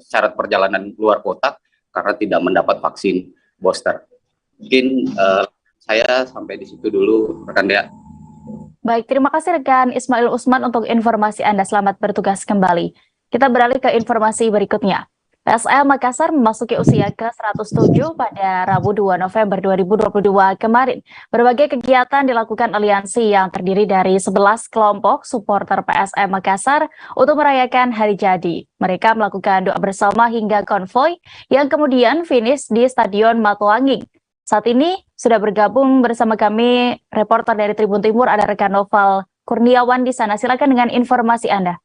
syarat perjalanan keluar kota karena tidak mendapat vaksin booster. Mungkin saya sampai di situ dulu, rekan Dea. Baik, terima kasih rekan Ismail Usman untuk informasi Anda. Selamat bertugas kembali. Kita beralih ke informasi berikutnya. PSM Makassar memasuki usia ke-107 pada Rabu 2 November 2022 kemarin. Berbagai kegiatan dilakukan aliansi yang terdiri dari 11 kelompok supporter PSM Makassar untuk merayakan hari jadi. Mereka melakukan doa bersama hingga konvoi yang kemudian finish di Stadion Matoanging. Saat ini sudah bergabung bersama kami reporter dari Tribun Timur, ada rekan Noval Kurniawan di sana. Silakan dengan informasi Anda.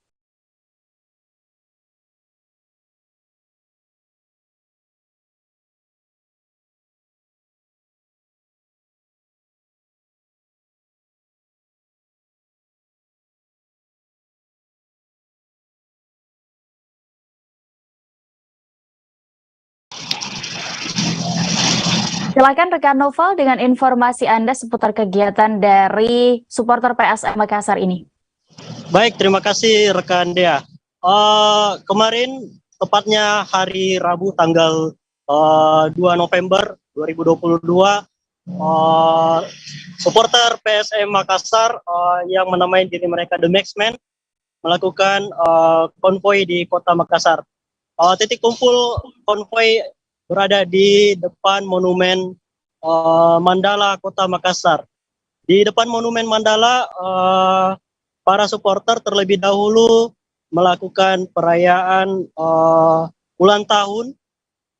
Silakan rekan Noval dengan informasi Anda seputar kegiatan dari supporter PSM Makassar ini. Baik, terima kasih rekan Dea. Kemarin tepatnya hari Rabu tanggal 2 November 2022, supporter PSM Makassar yang menamai diri mereka The Maxmen melakukan konvoi di kota Makassar. Titik kumpul konvoi berada di depan Monumen Mandala Kota Makassar. Di depan Monumen Mandala, para supporter terlebih dahulu melakukan perayaan ulang tahun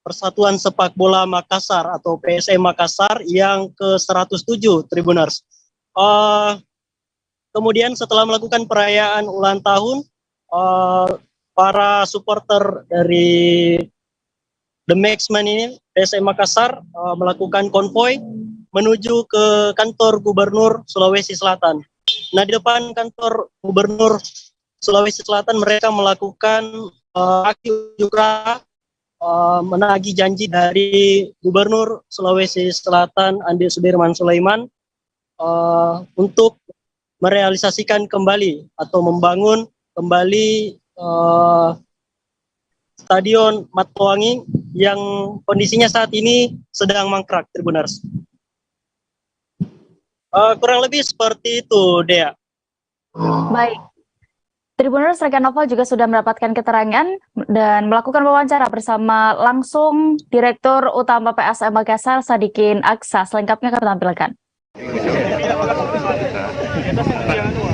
Persatuan Sepak Bola Makassar atau PSM Makassar yang ke-107, Tribuners. Kemudian setelah melakukan perayaan ulang tahun, para supporter dari The Maxmen ini, PSM Makassar, melakukan konvoi menuju ke kantor Gubernur Sulawesi Selatan. Nah, di depan kantor Gubernur Sulawesi Selatan mereka melakukan aksi unjuk rasa menagih janji dari Gubernur Sulawesi Selatan Andi Sudirman Sulaiman untuk merealisasikan kembali atau membangun kembali Stadion Matoanging yang kondisinya saat ini sedang mangkrak, Tribuners. Kurang lebih seperti itu, Dea. Baik. Tribuners, rekan Noval juga sudah mendapatkan keterangan dan melakukan wawancara bersama langsung Direktur Utama PSM Makassar, Sadikin Aksa. Selengkapnya kami tampilkan.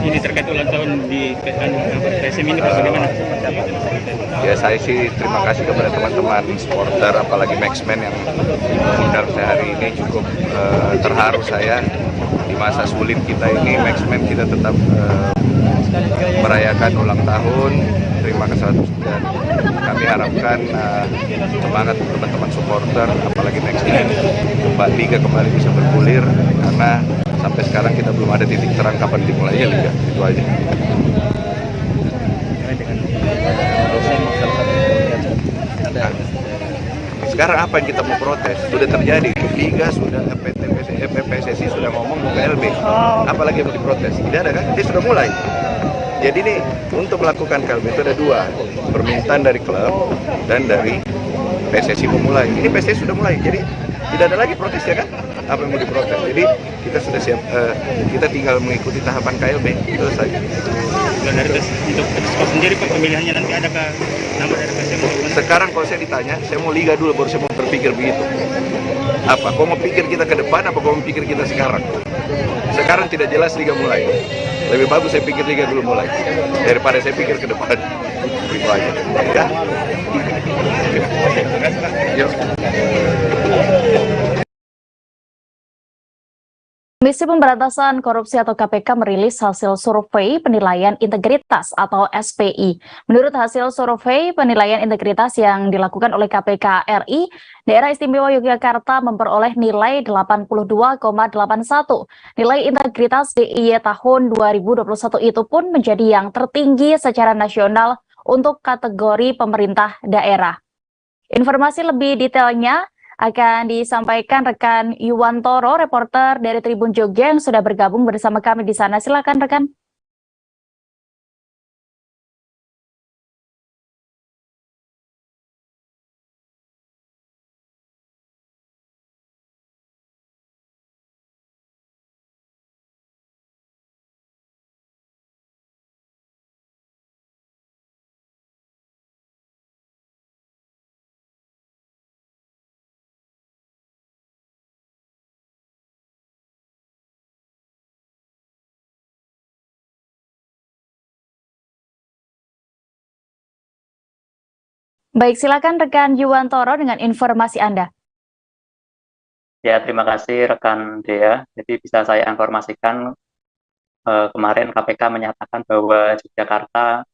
Ini terkait ulang tahun di PSM ini bagaimana? Ya, saya sih terima kasih kepada teman-teman supporter, apalagi Maxmen yang mengundang saya hari ini. Cukup terharu saya di masa sulit kita ini. Maxmen kita tetap merayakan ulang tahun. Terima kasih dan kami harapkan semangat teman-teman supporter, apalagi Maxman, Liga kembali bisa bergulir karena sampai sekarang kita belum ada titik terang kapan dimulainya Liga. Itu aja. Nah, sekarang apa yang kita mau protes? Sudah terjadi, Liga sudah, PSSI sudah ngomong mau KLB. Apalagi yang mau diprotes? Tidak ada kan? Dia sudah mulai. Jadi nih, untuk melakukan KLB itu ada dua, permintaan dari klub dan dari PSSI memulai. Ini PSSI sudah mulai, jadi tidak ada lagi protes ya kan? Apa yang mau diprotes? Jadi kita sudah siap, kita tinggal mengikuti tahapan KLB, itu saja. Dan dari untuk PSSI sendiri pemilihannya nanti adakah nama dari PSSI? Sekarang kalau saya ditanya, saya mau Liga dulu baru saya mau berpikir begitu. Apa? Kau mau pikir kita ke depan, apa kau mau pikir kita sekarang? Sekarang tidak jelas Liga mulai. Lebih bagus saya pikir Liga dulu mulai daripada saya pikir ke depan. Itu aja. Ya. Yuk. Komisi Pemberantasan Korupsi atau KPK merilis hasil survei penilaian integritas atau SPI. Menurut hasil survei penilaian integritas yang dilakukan oleh KPK RI, Daerah Istimewa Yogyakarta memperoleh nilai 82,81. Nilai integritas DIY tahun 2021 itu pun menjadi yang tertinggi secara nasional untuk kategori pemerintah daerah. Informasi lebih detailnya akan disampaikan rekan Yuwantoro, reporter dari Tribun Jogja yang sudah bergabung bersama kami di sana. Silakan rekan. Baik, silakan rekan Yuwantoro dengan informasi Anda. Ya, terima kasih rekan Dea. Jadi bisa saya informasikan kemarin KPK menyatakan bahwa Yogyakarta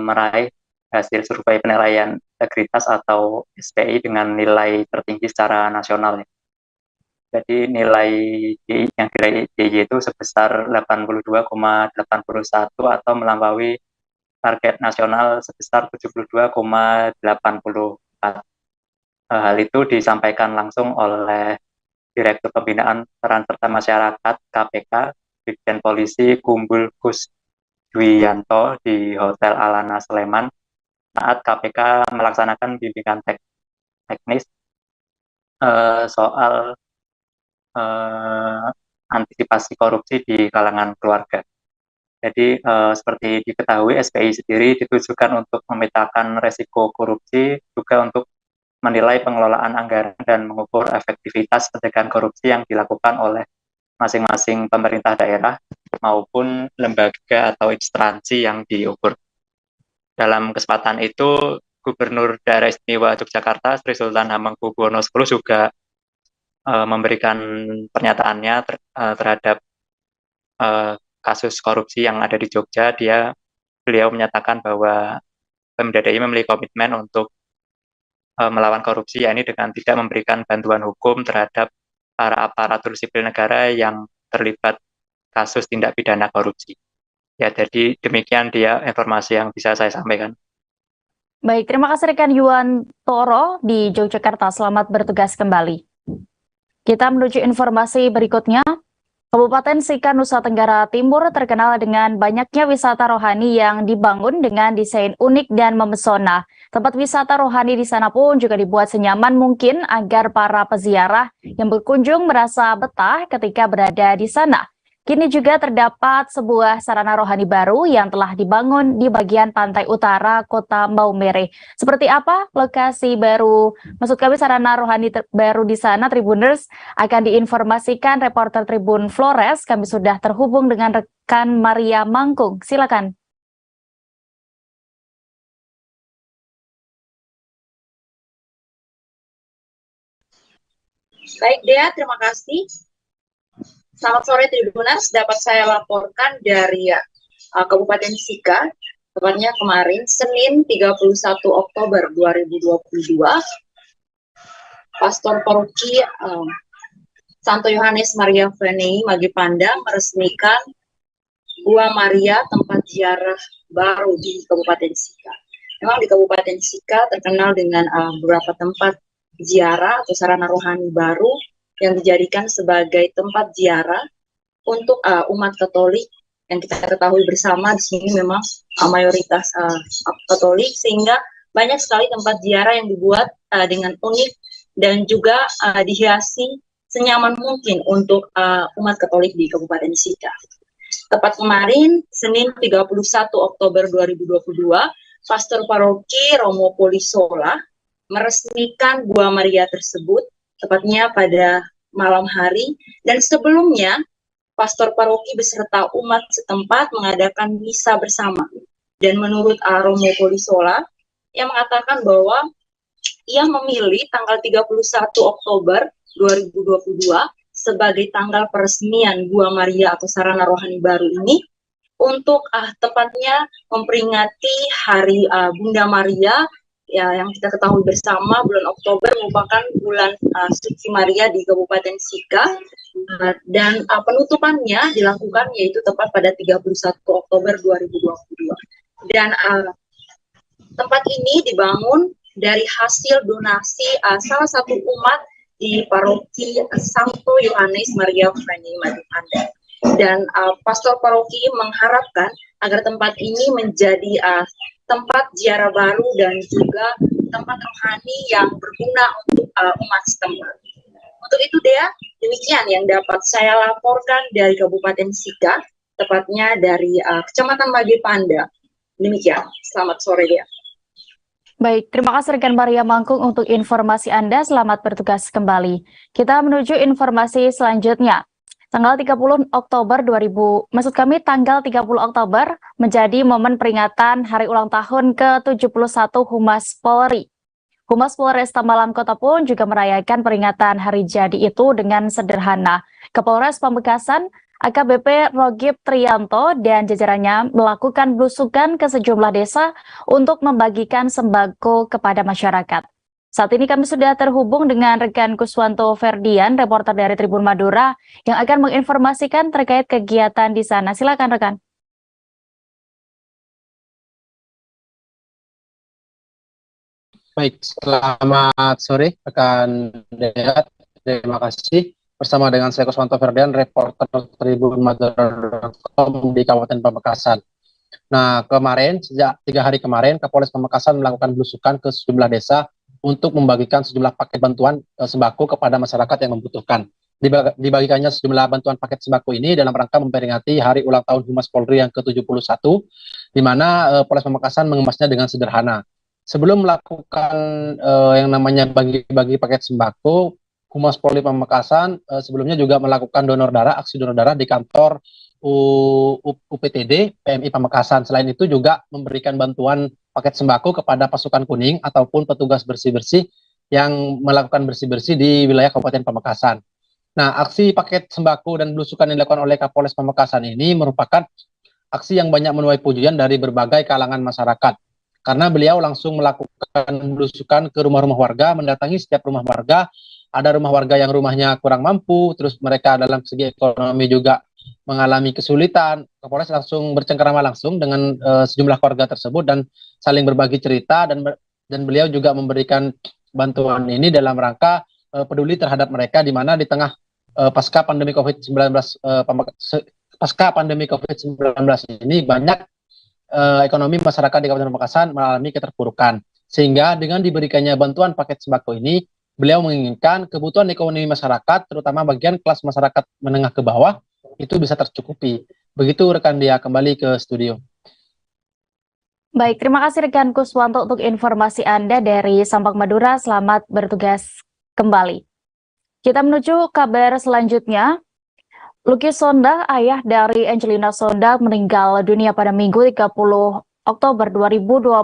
meraih hasil survei penilaian integritas atau SPI dengan nilai tertinggi secara nasional. Jadi nilai yang diraih DIY itu sebesar 82,81 atau melampaui target nasional sebesar 72,84. Hal itu disampaikan langsung oleh Direktur Pembinaan Peran Serta Masyarakat KPK, Brigjen Polisi Kumbul Kusdwiyanto di Hotel Alana Sleman saat KPK melaksanakan bimbingan teknis soal antisipasi korupsi di kalangan keluarga. Jadi seperti diketahui SPI sendiri ditujukan untuk memetakan resiko korupsi, juga untuk menilai pengelolaan anggaran dan mengukur efektivitas pencegahan korupsi yang dilakukan oleh masing-masing pemerintah daerah maupun lembaga atau instansi yang diukur. Dalam kesempatan itu, Gubernur Daerah Istimewa Yogyakarta Sri Sultan Hamengkubuwono X juga memberikan pernyataannya terhadap kasus korupsi yang ada di Jogja. Beliau menyatakan bahwa Pemda DIY memiliki komitmen untuk melawan korupsi, yakni dengan tidak memberikan bantuan hukum terhadap para aparatur sipil negara yang terlibat kasus tindak pidana korupsi. Ya, jadi demikian dia informasi yang bisa saya sampaikan. Baik, terima kasih rekan Yuwantoro di Yogyakarta. Selamat bertugas kembali. Kita menuju informasi berikutnya. Kabupaten Sika, Nusa Tenggara Timur terkenal dengan banyaknya wisata rohani yang dibangun dengan desain unik dan memesona. Tempat wisata rohani di sana pun juga dibuat senyaman mungkin agar para peziarah yang berkunjung merasa betah ketika berada di sana. Kini juga terdapat sebuah sarana rohani baru yang telah dibangun di bagian pantai utara Kota Maumere. Seperti apa lokasi baru, maksud kami sarana rohani baru di sana, Tribuners, akan diinformasikan reporter Tribun Flores. Kami sudah terhubung dengan rekan Maria Mangkung. Silakan. Baik Dea, terima kasih. Selamat sore Tribuners, dapat saya laporkan dari Kabupaten Sika, tepatnya kemarin Senin 31 Oktober 2022, Pastor Paroki Santo Yohanes Maria Vianney Magipanda meresmikan Gua Maria, tempat ziarah baru di Kabupaten Sika. Memang di Kabupaten Sika terkenal dengan beberapa tempat ziarah atau sarana rohani baru yang dijadikan sebagai tempat ziarah untuk umat Katolik. Yang kita ketahui bersama di sini memang mayoritas Katolik, sehingga banyak sekali tempat ziarah yang dibuat dengan unik dan juga dihiasi senyaman mungkin untuk umat Katolik di Kabupaten Sika. Tepat kemarin, Senin 31 Oktober 2022, Pastor Paroki Romo Polisola meresmikan Gua Maria tersebut, tepatnya pada malam hari, dan sebelumnya Pastor Paroki beserta umat setempat mengadakan misa bersama. Dan menurut Romo Polisola, ia mengatakan bahwa ia memilih tanggal 31 Oktober 2022 sebagai tanggal peresmian Gua Maria atau sarana rohani baru ini untuk tepatnya memperingati Hari Bunda Maria, ya, yang kita ketahui bersama bulan Oktober merupakan bulan suci Maria di Kabupaten Sika, dan penutupannya dilakukan yaitu tepat pada 31 Oktober 2022. Dan tempat ini dibangun dari hasil donasi salah satu umat di Paroki Santo Yohanes Maria Vianney Magipanda. Dan Pastor Paroki mengharapkan agar tempat ini menjadi tempat ziarah baru dan juga tempat rohani yang berguna untuk umat setempat. Untuk itu Dea, demikian yang dapat saya laporkan dari Kabupaten Sika, tepatnya dari Kecamatan Magipanda. Demikian, selamat sore Dea. Baik, terima kasih rekan Maria Mangkung untuk informasi Anda. Selamat bertugas kembali. Kita menuju informasi selanjutnya. Tanggal 30 Oktober tanggal 30 Oktober menjadi momen peringatan hari ulang tahun ke-71 Humas Polri. Humas Polresta Malang Kota pun juga merayakan peringatan hari jadi itu dengan sederhana. Kapolres Pamekasan AKBP Rogib Trianto dan jajarannya melakukan belusukan ke sejumlah desa untuk membagikan sembako kepada masyarakat. Saat ini kami sudah terhubung dengan rekan Kuswanto Ferdian, reporter dari Tribun Madura, yang akan menginformasikan terkait kegiatan di sana. Silakan rekan. Baik, selamat sore rekan Dea. Terima kasih. Bersama dengan saya Kuswanto Ferdian, reporter Tribun Madura.com di Kabupaten Pamekasan. Nah, kemarin, sejak 3 hari kemarin, Kapolres Pamekasan melakukan belusukan ke sejumlah desa untuk membagikan sejumlah paket bantuan sembako kepada masyarakat yang membutuhkan. Dibagikannya sejumlah bantuan paket sembako ini dalam rangka memperingati Hari Ulang Tahun Humas Polri yang ke-71, di mana Polres Pamekasan mengemasnya dengan sederhana. Sebelum melakukan yang namanya bagi-bagi paket sembako, Humas Polri Pamekasan sebelumnya juga melakukan aksi donor darah di kantor UPTD PMI Pamekasan. Selain itu juga memberikan bantuan paket sembako kepada pasukan kuning ataupun petugas bersih-bersih yang melakukan bersih-bersih di wilayah Kabupaten Pamekasan. Nah, aksi paket sembako dan belusukan yang dilakukan oleh Kapolres Pamekasan ini merupakan aksi yang banyak menuai pujian dari berbagai kalangan masyarakat. Karena beliau langsung melakukan belusukan ke rumah-rumah warga, mendatangi setiap rumah warga. Ada rumah warga yang rumahnya kurang mampu, terus mereka dalam segi ekonomi juga mengalami kesulitan. Kapolres langsung bercengkerama langsung dengan sejumlah keluarga tersebut dan saling berbagi cerita, dan beliau juga memberikan bantuan ini dalam rangka peduli terhadap mereka, di mana di tengah pasca pandemi COVID-19 ini banyak ekonomi masyarakat di Kabupaten Pamekasan mengalami keterpurukan. Sehingga dengan diberikannya bantuan paket sembako ini, beliau menginginkan kebutuhan ekonomi masyarakat, terutama bagian kelas masyarakat menengah ke bawah, itu bisa tercukupi. Begitu rekan Dia, kembali ke studio. Baik, terima kasih rekan Kuswanto untuk informasi Anda dari Sampang Madura. Selamat bertugas kembali. Kita menuju kabar selanjutnya. Lucky Sondag, ayah dari Angelina Sondag, meninggal dunia pada Minggu 30 Oktober 2022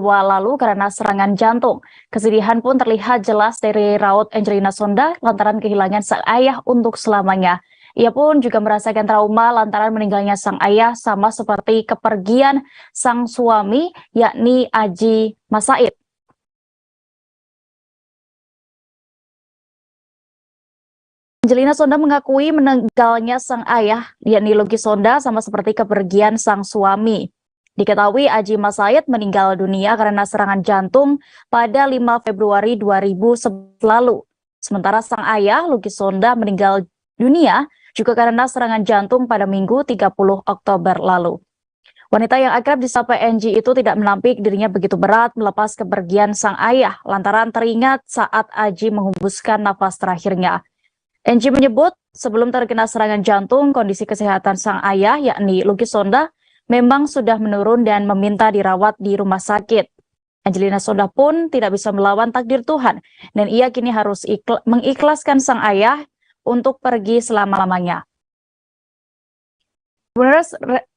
lalu karena serangan jantung. Kesedihan pun terlihat jelas dari raut Angelina Sondag lantaran kehilangan sang ayah untuk selamanya. Ia pun juga merasakan trauma lantaran meninggalnya sang ayah sama seperti kepergian sang suami yakni Aji Masaid. Angelina Sonda mengakui meninggalnya sang ayah yakni Lucky Sonda sama seperti kepergian sang suami. Diketahui Aji Masaid meninggal dunia karena serangan jantung pada 5 Februari 2011 lalu. Sementara sang ayah Lucky Sonda meninggal dunia juga karena serangan jantung pada Minggu 30 Oktober lalu. Wanita yang akrab disapa NG itu tidak menampik dirinya begitu berat melepas kepergian sang ayah lantaran teringat saat Aji menghembuskan nafas terakhirnya. NG menyebut sebelum terkena serangan jantung, kondisi kesehatan sang ayah yakni Lucky Sonda memang sudah menurun dan meminta dirawat di rumah sakit. Angelina Sonda pun tidak bisa melawan takdir Tuhan dan ia kini harus mengikhlaskan sang ayah untuk pergi selama-lamanya. Benar,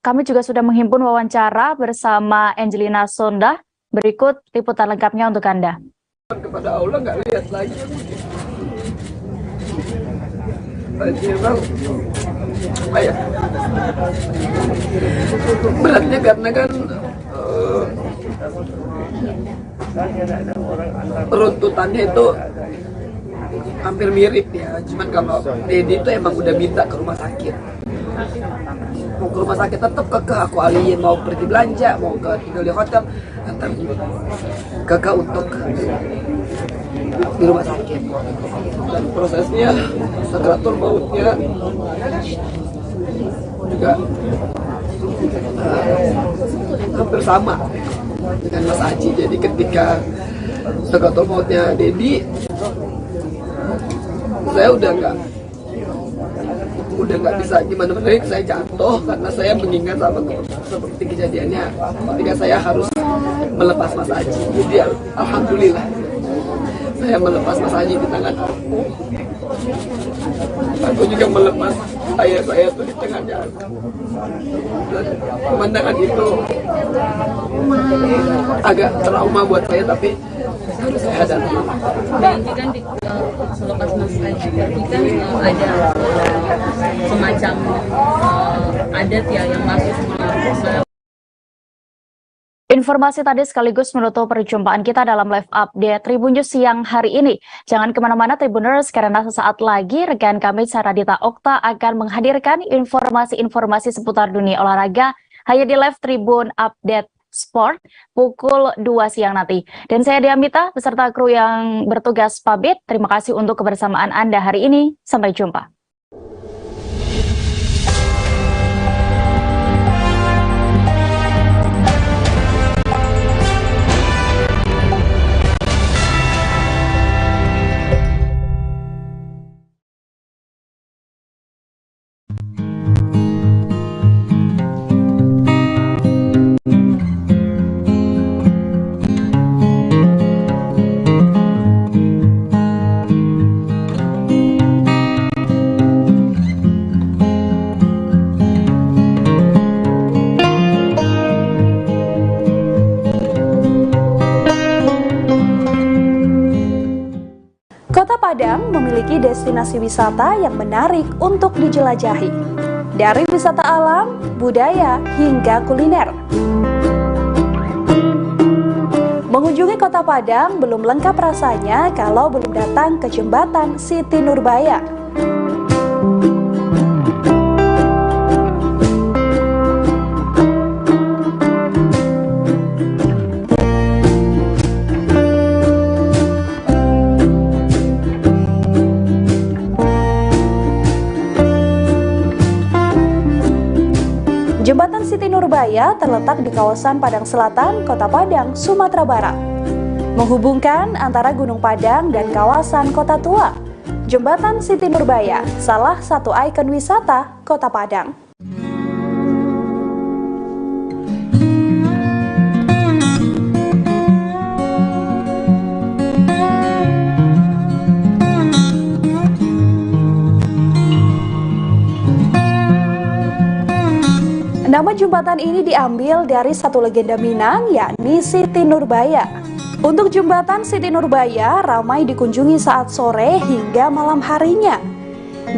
kami juga sudah menghimpun wawancara bersama Angelina Sonda. Berikut liputan lengkapnya untuk Anda. Kepada Allah nggak lihat lagi. Ayah. Beratnya karena kan runtutannya itu hampir mirip ya, cuman kalau Dedi itu emang udah minta ke rumah sakit. Mau ke rumah sakit tetap kekeh, aku alihin mau pergi belanja, mau ke tinggal di hotel, tetap kekeh untuk di rumah sakit. Dan prosesnya sakratul mautnya juga hampir sama dengan Mas Aji. Jadi ketika sakratul mautnya Dedi, saya udah nggak bisa gimana menarik, saya jatuh karena saya mengingat sama seperti kejadiannya ketika saya harus melepas Mas Aji. Jadi alhamdulillah saya melepas Mas Aji di tangan aku. Aku juga melepas ayah saya tuh di tengah jalan. Dan pemandangan itu agak trauma buat saya, tapi harus saya hadapi. Dan kan selepas Mas Aji pergi kan ada semacam adat ya yang masuk Informasi tadi sekaligus menutup perjumpaan kita dalam live update Tribun News siang hari ini. Jangan kemana-mana Tribuners, karena sesaat lagi rekan kami Saradita Okta akan menghadirkan informasi-informasi seputar dunia olahraga hanya di live Tribun Update Sport pukul 2 siang nanti. Dan saya Diamita beserta kru yang bertugas pamit. Terima kasih untuk kebersamaan Anda hari ini. Sampai jumpa. Padang memiliki destinasi wisata yang menarik untuk dijelajahi, dari wisata alam, budaya, hingga kuliner. Mengunjungi Kota Padang belum lengkap rasanya kalau belum datang ke Jembatan Siti Nurbaya. Jembatan Siti Nurbaya terletak di kawasan Padang Selatan, Kota Padang, Sumatera Barat. Menghubungkan antara Gunung Padang dan kawasan Kota Tua. Jembatan Siti Nurbaya, salah satu ikon wisata Kota Padang. Nama jembatan ini diambil dari satu legenda Minang, yakni Siti Nurbaya. Untuk jembatan Siti Nurbaya ramai dikunjungi saat sore hingga malam harinya.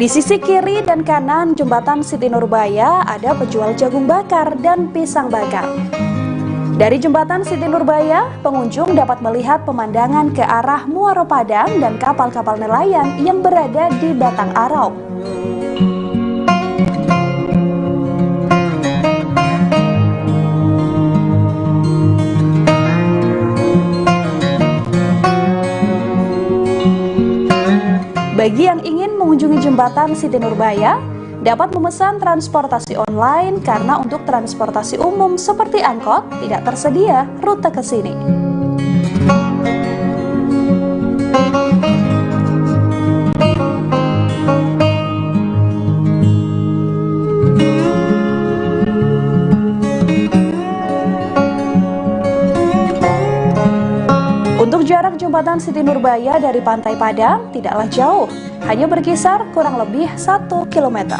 Di sisi kiri dan kanan jembatan Siti Nurbaya ada penjual jagung bakar dan pisang bakar. Dari jembatan Siti Nurbaya, pengunjung dapat melihat pemandangan ke arah Muaro Padang dan kapal-kapal nelayan yang berada di Batang Arau. Bagi yang ingin mengunjungi jembatan Siti Nurbaya, dapat memesan transportasi online karena untuk transportasi umum seperti angkot tidak tersedia rute ke sini. Untuk jarak jembatan Siti Nurbaya dari Pantai Padang tidaklah jauh, hanya berkisar kurang lebih 1 km.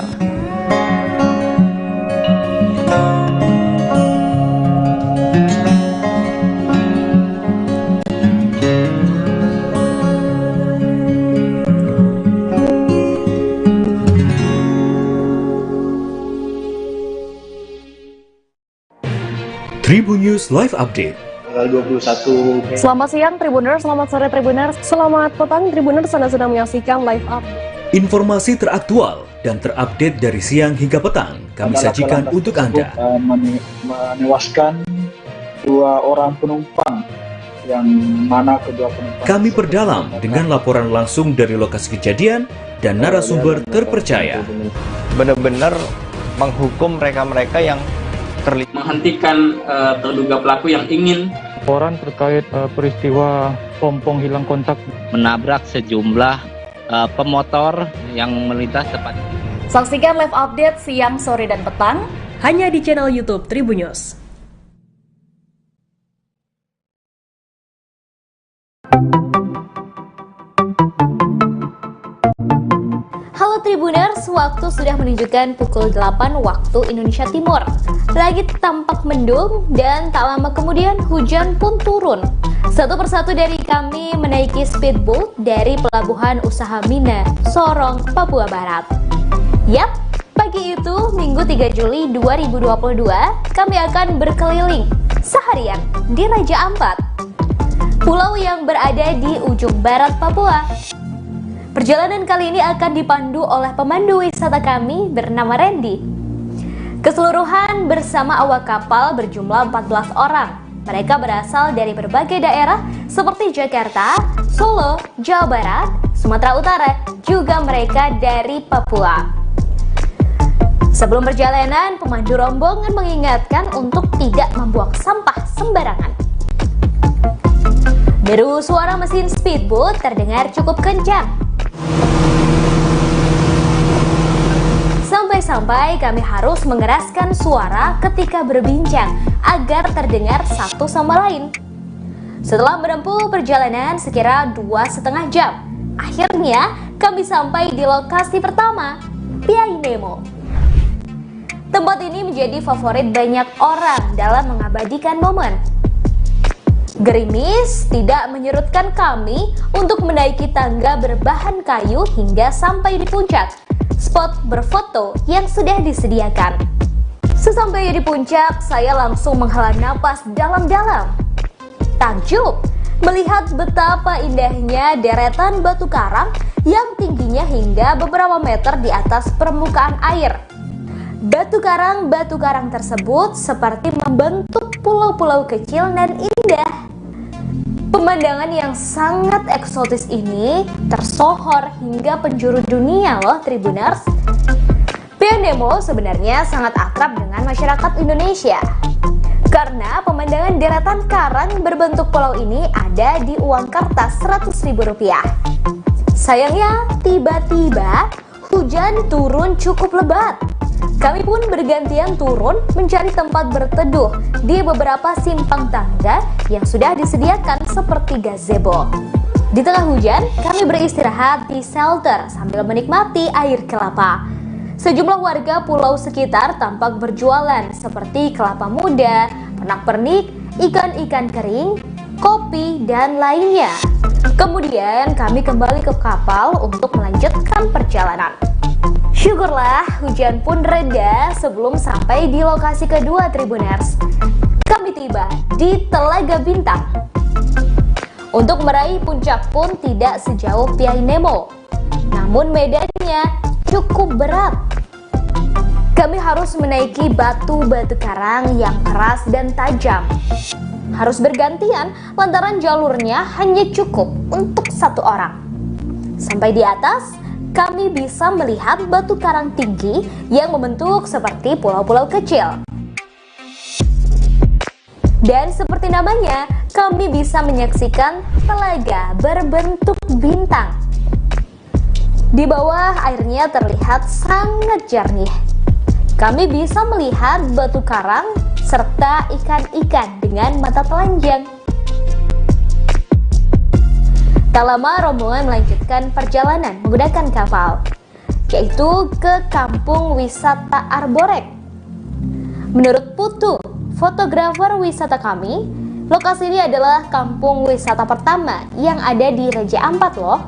Tribun News Live Update. Tanggal 21. Selamat siang Tribuners, selamat sore Tribuners, selamat petang Tribuners, Anda sedang menyaksikan live up. Informasi teraktual dan terupdate dari siang hingga petang kami sajikan untuk Anda. Menewaskan 2 orang penumpang, yang mana kedua penumpang. Kami perdalam dengan laporan langsung dari lokasi kejadian dan narasumber terpercaya. Benar-benar menghukum mereka-mereka yang terlibat, menghentikan terduga pelaku yang ingin laporan terkait peristiwa pompong hilang kontak menabrak sejumlah pemotor yang melintas tepat. Saksikan live update siang, sore, dan petang hanya di channel YouTube Tribun News. Halo Tribuners, waktu sudah menunjukkan pukul 8 waktu Indonesia Timur. Langit tampak mendung dan tak lama kemudian hujan pun turun. Satu persatu dari kami menaiki speedboat dari Pelabuhan Usaha Mina, Sorong, Papua Barat. Yap, pagi itu Minggu 3 Juli 2022, kami akan berkeliling seharian di Raja Ampat, pulau yang berada di ujung barat Papua. Perjalanan kali ini akan dipandu oleh pemandu wisata kami bernama Randy. Keseluruhan bersama awak kapal berjumlah 14 orang. Mereka berasal dari berbagai daerah seperti Jakarta, Solo, Jawa Barat, Sumatera Utara, juga mereka dari Papua. Sebelum perjalanan, pemandu rombongan mengingatkan untuk tidak membuang sampah sembarangan. Deru suara mesin speedboat terdengar cukup kencang. Sampai-sampai kami harus mengeraskan suara ketika berbincang agar terdengar satu sama lain. Setelah menempuh perjalanan sekira 2,5 jam, akhirnya kami sampai di lokasi pertama, Piai Nemo. Tempat ini menjadi favorit banyak orang dalam mengabadikan momen. Gerimis tidak menyurutkan kami untuk menaiki tangga berbahan kayu hingga sampai di puncak spot berfoto yang sudah disediakan. Sesampainya di puncak, saya langsung menghela napas dalam-dalam. Takjub melihat betapa indahnya deretan batu karang yang tingginya hingga beberapa meter di atas permukaan air. Batu karang tersebut seperti membentuk pulau-pulau kecil dan indah. Pemandangan yang sangat eksotis ini tersohor hingga penjuru dunia loh Tribuners. Piai Nemo sebenarnya sangat akrab dengan masyarakat Indonesia karena pemandangan deretan karang berbentuk pulau ini ada di uang kertas Rp100.000. Sayangnya tiba-tiba hujan turun cukup lebat. Kami pun bergantian turun mencari tempat berteduh di beberapa simpang tangga yang sudah disediakan seperti gazebo. Di tengah hujan, kami beristirahat di shelter sambil menikmati air kelapa. Sejumlah warga pulau sekitar tampak berjualan seperti kelapa muda, pernak-pernik, ikan-ikan kering, kopi, dan lainnya. Kemudian kami kembali ke kapal untuk melanjutkan perjalanan. Syukurlah hujan pun reda sebelum sampai di lokasi kedua Tribuners. Kami tiba di Telaga Bintang. Untuk meraih puncak pun tidak sejauh Piai Nemo, namun medannya cukup berat. Kami harus menaiki batu-batu karang yang keras dan tajam. Harus bergantian lantaran jalurnya hanya cukup untuk satu orang. Sampai di atas, kami bisa melihat batu karang tinggi yang membentuk seperti pulau-pulau kecil. Dan seperti namanya, kami bisa menyaksikan telaga berbentuk bintang. Di bawah airnya terlihat sangat jernih. Kami bisa melihat batu karang serta ikan-ikan dengan mata telanjang. Tak lama rombongan melanjutkan perjalanan menggunakan kapal, yaitu ke kampung wisata Arborek. Menurut Putu, fotografer wisata kami, lokasi ini adalah kampung wisata pertama yang ada di Raja Ampat loh.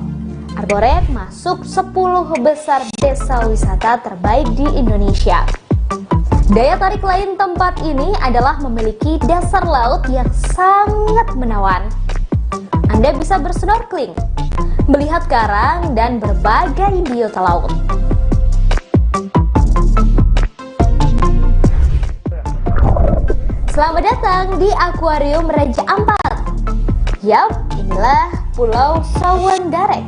Arborek masuk 10 besar desa wisata terbaik di Indonesia. Daya tarik lain tempat ini adalah memiliki dasar laut yang sangat menawan. Anda bisa bersnorkeling, melihat karang dan berbagai biota laut. Selamat datang di Akuarium Raja Ampat. Yap, inilah Pulau Sawandarek.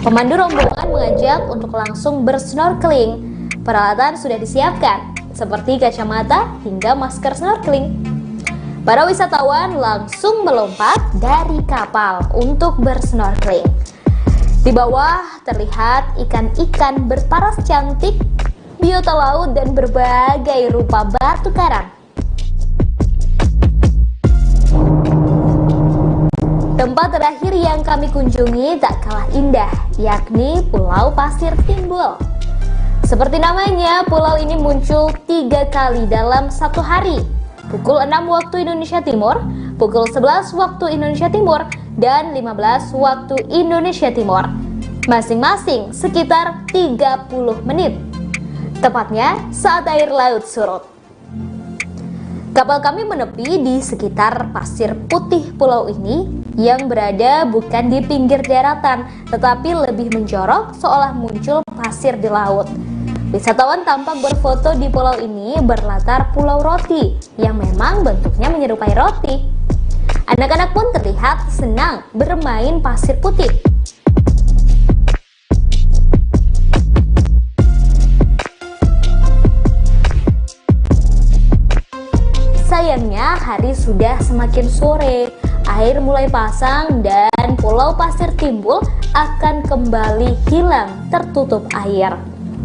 Pemandu rombongan mengajak untuk langsung bersnorkeling. Peralatan sudah disiapkan, seperti kacamata hingga masker snorkeling. Para wisatawan langsung melompat dari kapal untuk bersnorkeling. Di bawah terlihat ikan-ikan berparas cantik, biota laut, dan berbagai rupa batu karang. Tempat terakhir yang kami kunjungi tak kalah indah, yakni Pulau Pasir Timbul. Seperti namanya, pulau ini muncul 3 kali dalam satu hari. Pukul 6 waktu Indonesia Timur, pukul 11 waktu Indonesia Timur, dan 15 waktu Indonesia Timur. Masing-masing sekitar 30 menit. Tepatnya saat air laut surut. Kapal kami menepi di sekitar pasir putih pulau ini yang berada bukan di pinggir daratan, tetapi lebih menjorok seolah muncul pasir di laut. Wisatawan tampak berfoto di pulau ini berlatar pulau roti yang memang bentuknya menyerupai roti. Anak-anak pun terlihat senang bermain pasir putih. Sayangnya hari sudah semakin sore, air mulai pasang dan Pulau Pasir Timbul akan kembali hilang tertutup air.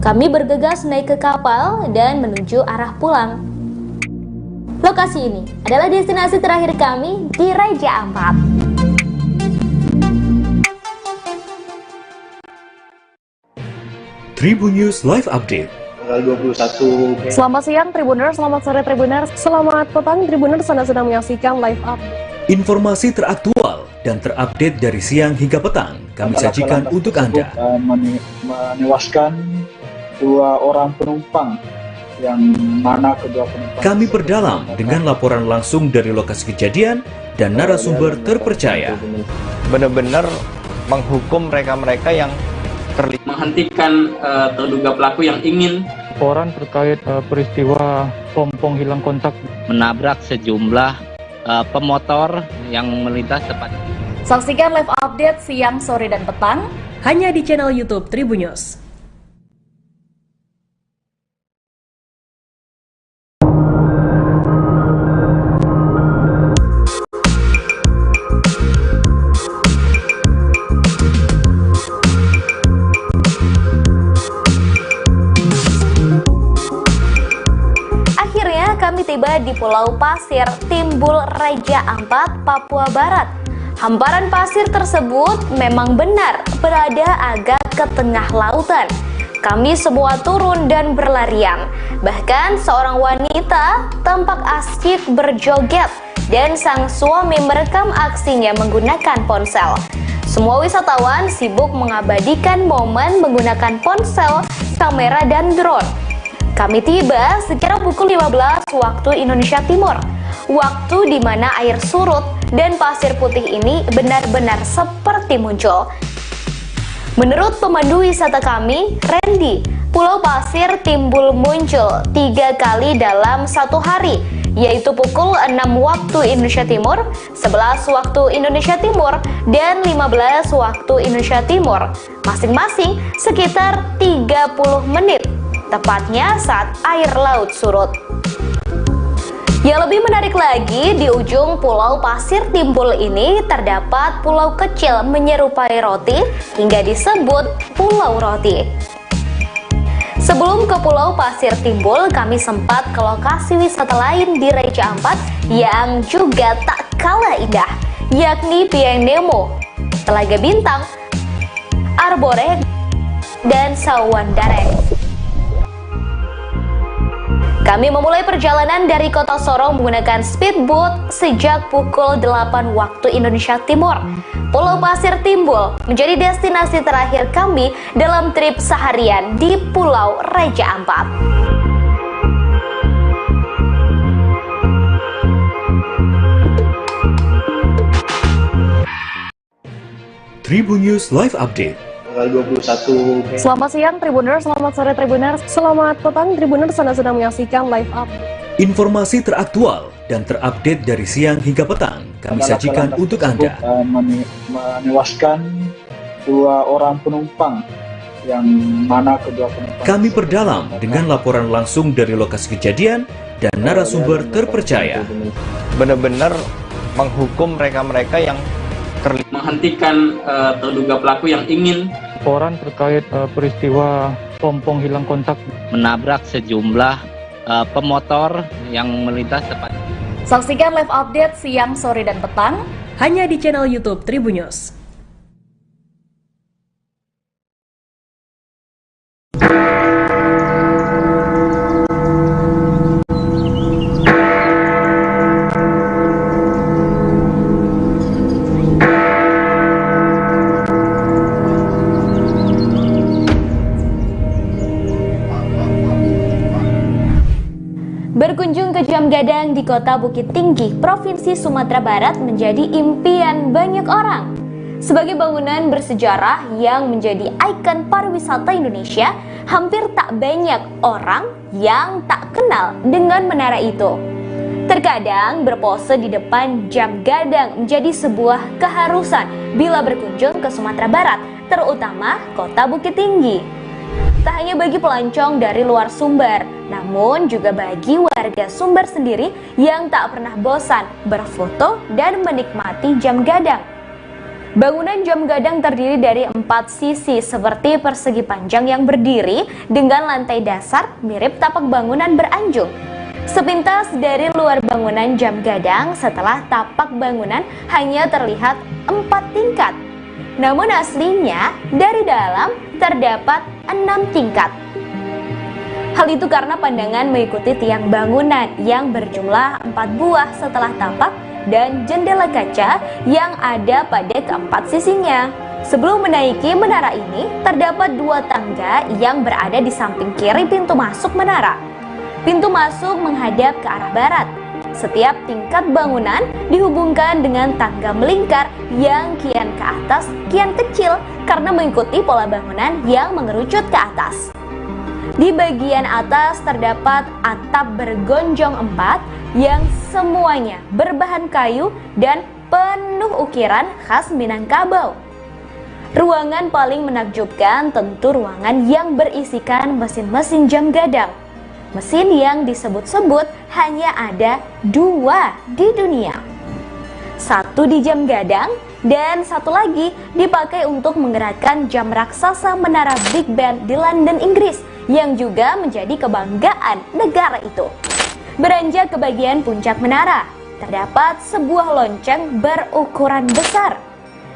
Kami bergegas naik ke kapal dan menuju arah pulang. Lokasi ini adalah destinasi terakhir kami di Raja Ampat. Tribun News Live Update. Tanggal 21. Selamat siang Tribuners, selamat sore Tribuners, selamat petang Tribuners, Anda sedang menyaksikan live update. Informasi teraktual dan terupdate dari siang hingga petang kami sajikan untuk Anda. Menewaskan 2 orang penumpang, yang mana kedua penumpang kami perdalam dengan laporan langsung dari lokasi kejadian dan narasumber terpercaya. Benar-benar menghukum mereka-mereka yang terlibat, menghentikan terduga pelaku yang ingin Laporan terkait peristiwa pompong hilang kontak menabrak sejumlah pemotor yang melintas tepat. Saksikan live update siang, sore, dan petang hanya di channel YouTube Tribun News. Kami tiba di Pulau Pasir Timbul Raja Ampat, Papua Barat. Hamparan pasir tersebut memang benar berada agak ke tengah lautan. Kami semua turun dan berlarian. Bahkan seorang wanita tampak asyik berjoget dan sang suami merekam aksinya menggunakan ponsel. Semua wisatawan sibuk mengabadikan momen menggunakan ponsel, kamera, dan drone. Kami tiba sekitar pukul 15 waktu Indonesia Timur, waktu di mana air surut dan pasir putih ini benar-benar seperti muncul. Menurut pemandu wisata kami, Randy, pulau pasir timbul muncul 3 kali dalam satu hari, yaitu pukul 6 waktu Indonesia Timur, 11 waktu Indonesia Timur, dan 15 waktu Indonesia Timur, masing-masing sekitar 30 menit, tepatnya saat air laut surut. Yang lebih menarik lagi, di ujung pulau pasir timbul ini terdapat pulau kecil menyerupai roti hingga disebut Pulau Roti. Sebelum ke Pulau Pasir Timbul, kami sempat ke lokasi wisata lain di Raja Ampat yang juga tak kalah indah, yakni Pieng Nemo, Telaga Bintang, Arbore, dan Sawandareng. Kami memulai perjalanan dari Kota Sorong menggunakan speedboat sejak pukul 8 waktu Indonesia Timur. Pulau Pasir Timbul menjadi destinasi terakhir kami dalam trip seharian di Pulau Raja Ampat. Tribun News Live Update. Tanggal 21 Mei. Selamat siang Tribuners, selamat sore Tribuners, selamat petang Tribuners, Anda sedang menyaksikan live update. Informasi teraktual dan terupdate dari siang hingga petang kami sajikan untuk Anda. Menewaskan 2 orang penumpang, yang mana kedua penumpang. Kami perdalam dengan laporan langsung dari lokasi kejadian dan narasumber terpercaya. Benar-benar menghukum mereka-mereka yang terlibat, menghentikan terduga pelaku yang ingin laporan terkait peristiwa pompong hilang kontak menabrak sejumlah pemotor yang melintas tepat. Saksikan live update siang, sore, dan petang hanya di channel YouTube Tribun News. Berkunjung ke Jam Gadang di Kota Bukit Tinggi, Provinsi Sumatera Barat menjadi impian banyak orang. Sebagai bangunan bersejarah yang menjadi ikon pariwisata Indonesia, hampir tak banyak orang yang tak kenal dengan menara itu. Terkadang berpose di depan Jam Gadang menjadi sebuah keharusan bila berkunjung ke Sumatera Barat, terutama Kota Bukit Tinggi. Tak hanya bagi pelancong dari luar Sumber, namun juga bagi warga Sumber sendiri yang tak pernah bosan berfoto dan menikmati Jam Gadang. Bangunan Jam Gadang terdiri dari 4 sisi seperti persegi panjang yang berdiri dengan lantai dasar mirip tapak bangunan beranjung. Sepintas dari luar bangunan Jam Gadang, setelah tapak bangunan hanya terlihat 4 tingkat. Namun aslinya dari dalam terdapat 6 tingkat. Hal itu karena pandangan mengikuti tiang bangunan yang berjumlah 4 buah setelah tapak dan jendela kaca yang ada pada keempat sisinya. Sebelum menaiki menara ini, terdapat 2 tangga yang berada di samping kiri pintu masuk menara. Pintu masuk menghadap ke arah barat. Setiap tingkat bangunan dihubungkan dengan tangga melingkar yang kian ke atas, kian kecil karena mengikuti pola bangunan yang mengerucut ke atas. Di bagian atas terdapat atap bergonjong 4 yang semuanya berbahan kayu dan penuh ukiran khas Minangkabau. Ruangan paling menakjubkan tentu ruangan yang berisikan mesin-mesin Jam Gadang. Mesin yang disebut-sebut hanya ada 2 di dunia. 1 di Jam Gadang dan 1 lagi dipakai untuk menggerakkan jam raksasa menara Big Ben di London, Inggris, yang juga menjadi kebanggaan negara itu. Beranjak ke bagian puncak menara, terdapat sebuah lonceng berukuran besar.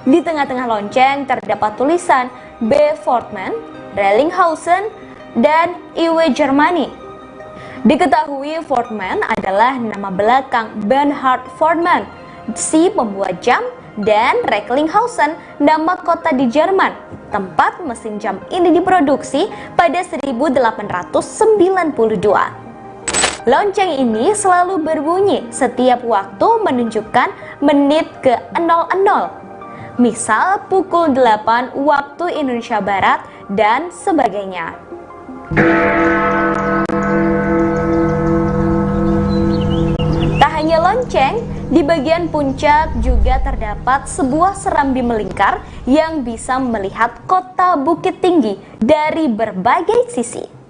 Di tengah-tengah lonceng terdapat tulisan B. Fortman, Rellinghausen, dan IW Germany. Diketahui Fortman adalah nama belakang Bernhard Fortman si pembuat jam, dan Recklinghausen, nama kota di Jerman, tempat mesin jam ini diproduksi pada 1892. Lonceng ini selalu berbunyi setiap waktu menunjukkan menit ke 00. Misal pukul 8 waktu Indonesia Barat dan sebagainya. Tak hanya lonceng, di bagian puncak juga terdapat sebuah serambi melingkar yang bisa melihat kota Bukit Tinggi dari berbagai sisi.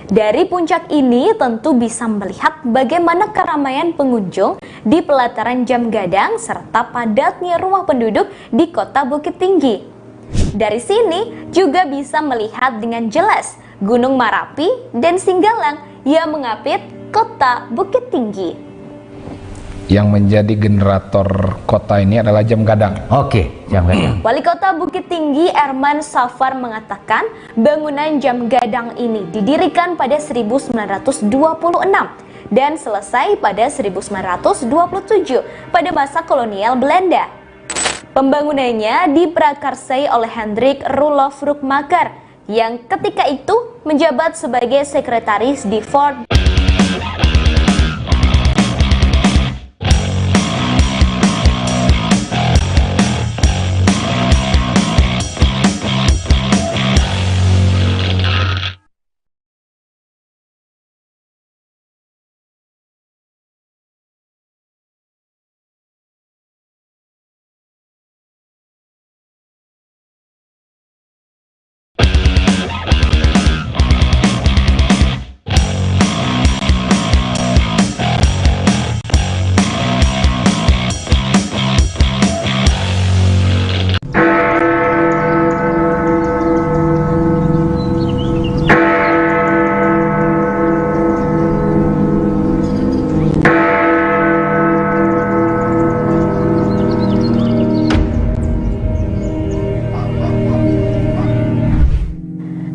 Dari puncak ini tentu bisa melihat bagaimana keramaian pengunjung di pelataran Jam Gadang serta padatnya rumah penduduk di kota Bukit Tinggi. Dari sini juga bisa melihat dengan jelas Gunung Marapi dan Singgalang yang mengapit kota Bukit Tinggi. Yang menjadi generator kota ini adalah Jam Gadang. Oke, Jam Gadang. Wali Kota Bukit Tinggi Erman Safar mengatakan bangunan Jam Gadang ini didirikan pada 1926 dan selesai pada 1927 pada masa kolonial Belanda. Pembangunannya diprakarsai oleh Hendrik Roelof Roekmaker yang ketika itu menjabat sebagai sekretaris di Fort.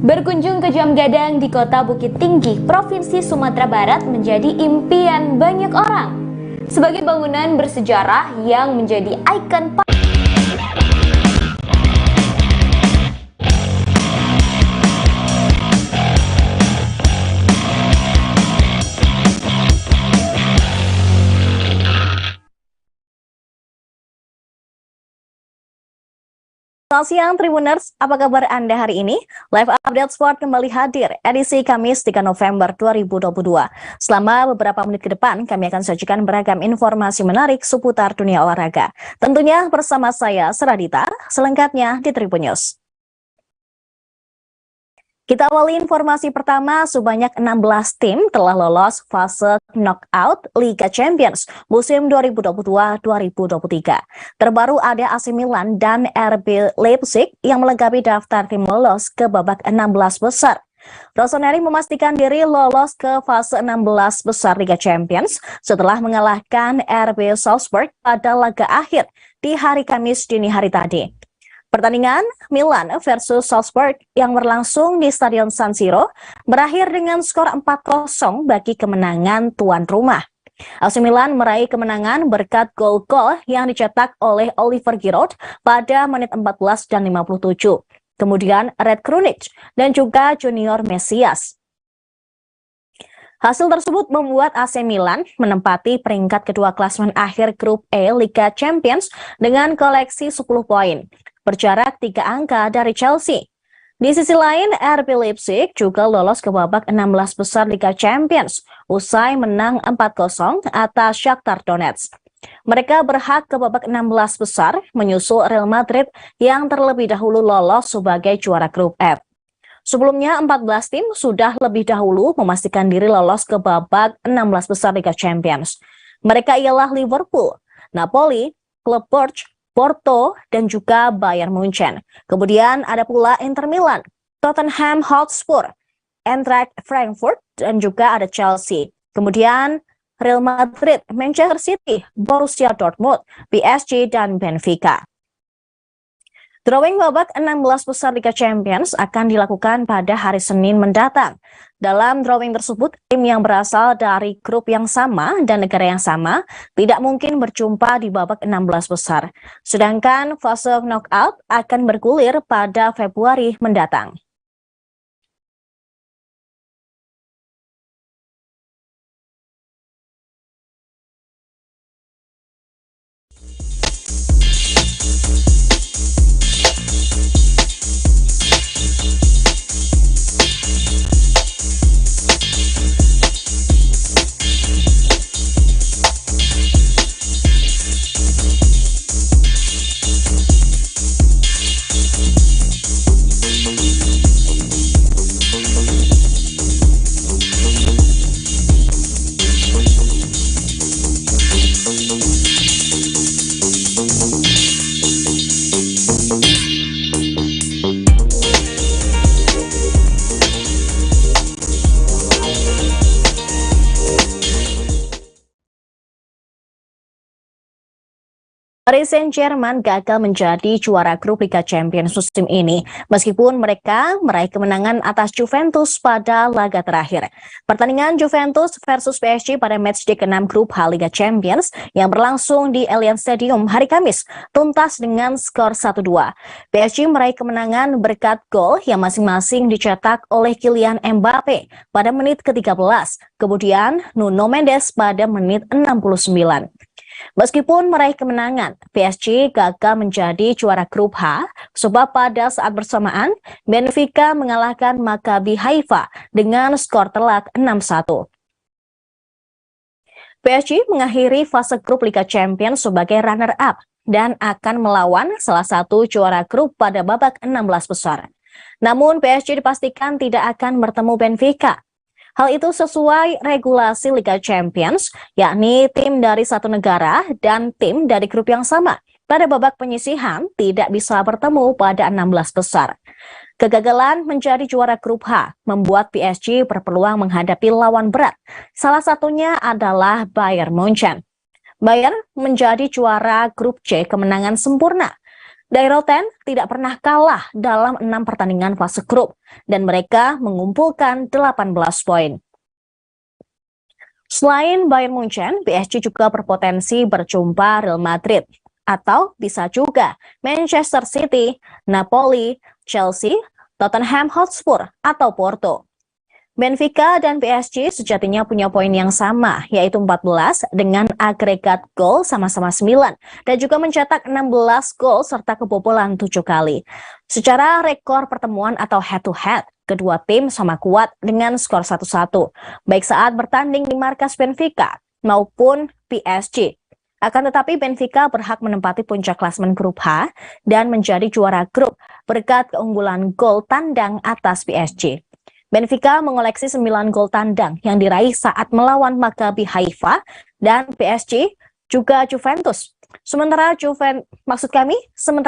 Berkunjung ke Jam Gadang di kota Bukit Tinggi, Provinsi Sumatera Barat menjadi impian banyak orang. Sebagai bangunan bersejarah yang menjadi ikon Selamat siang Tribuners, apa kabar Anda hari ini? Live Update Sport kembali hadir, edisi Kamis 3 November 2022. Selama beberapa menit ke depan, kami akan sajikan beragam informasi menarik seputar dunia olahraga. Tentunya bersama saya, Seradita, selengkapnya di Tribun News. Kita awali informasi pertama, sebanyak 16 tim telah lolos fase knockout Liga Champions musim 2022-2023. Terbaru ada AC Milan dan RB Leipzig yang melengkapi daftar tim lolos ke babak 16 besar. Rossoneri memastikan diri lolos ke fase 16 besar Liga Champions setelah mengalahkan RB Salzburg pada laga akhir di hari Kamis dini hari tadi. Pertandingan Milan versus Salzburg yang berlangsung di Stadion San Siro berakhir dengan skor 4-0 bagi kemenangan tuan rumah. AC Milan meraih kemenangan berkat gol-gol yang dicetak oleh Oliver Giroud pada menit 14 dan 57. Kemudian Red Krunic dan juga Junior Mesias. Hasil tersebut membuat AC Milan menempati peringkat kedua klasemen akhir grup E Liga Champions dengan koleksi 10 poin. Berjarak 3 angka dari Chelsea. Di sisi lain, RB Leipzig juga lolos ke babak 16 besar Liga Champions usai menang 4-0 atas Shakhtar Donetsk. Mereka berhak ke babak 16 besar menyusul Real Madrid yang terlebih dahulu lolos sebagai juara grup F. Sebelumnya 14 tim sudah lebih dahulu memastikan diri lolos ke babak 16 besar Liga Champions. Mereka ialah Liverpool, Napoli, Klub Brugge, Porto, dan juga Bayern Munchen. Kemudian ada pula Inter Milan, Tottenham Hotspur, Eintracht Frankfurt, dan juga ada Chelsea. Kemudian Real Madrid, Manchester City, Borussia Dortmund, PSG, dan Benfica. Drawing babak 16 besar Liga Champions akan dilakukan pada hari Senin mendatang. Dalam drawing tersebut, tim yang berasal dari grup yang sama dan negara yang sama tidak mungkin berjumpa di babak 16 besar. Sedangkan fase knockout akan bergulir pada Februari mendatang. Paris Saint-Germain gagal menjadi juara grup Liga Champions musim ini, meskipun mereka meraih kemenangan atas Juventus pada laga terakhir. Pertandingan Juventus versus PSG pada matchday ke-6 grup H Liga Champions yang berlangsung di Allianz Stadium hari Kamis tuntas dengan skor 1-2. PSG meraih kemenangan berkat gol yang masing-masing dicetak oleh Kylian Mbappe pada menit ke-13, kemudian Nuno Mendes pada menit 69. Meskipun meraih kemenangan, PSG gagal menjadi juara grup H sebab pada saat bersamaan Benfica mengalahkan Maccabi Haifa dengan skor telak 6-1. PSG mengakhiri fase grup Liga Champions sebagai runner-up dan akan melawan salah satu juara grup pada babak 16 besar. Namun PSG dipastikan tidak akan bertemu Benfica. Hal itu sesuai regulasi Liga Champions, yakni tim dari satu negara dan tim dari grup yang sama pada babak penyisihan tidak bisa bertemu pada 16 besar. Kegagalan menjadi juara grup H membuat PSG berpeluang menghadapi lawan berat. Salah satunya adalah Bayern Munchen. Bayern menjadi juara grup C kemenangan sempurna. Dairoten tidak pernah kalah dalam 6 pertandingan fase grup dan mereka mengumpulkan 18 poin. Selain Bayern Munchen, PSG juga berpotensi berjumpa Real Madrid atau bisa juga Manchester City, Napoli, Chelsea, Tottenham Hotspur atau Porto. Benfica dan PSG sejatinya punya poin yang sama, yaitu 14 dengan agregat gol sama-sama 9 dan juga mencetak 16 gol serta kebobolan 7 kali. Secara rekor pertemuan atau head-to-head, kedua tim sama kuat dengan skor 1-1, baik saat bertanding di markas Benfica maupun PSG. Akan tetapi Benfica berhak menempati puncak klasemen grup H dan menjadi juara grup berkat keunggulan gol tandang atas PSG. Benfica mengoleksi 9 gol tandang yang diraih saat melawan Maccabi Haifa dan PSG juga Juventus. Sementara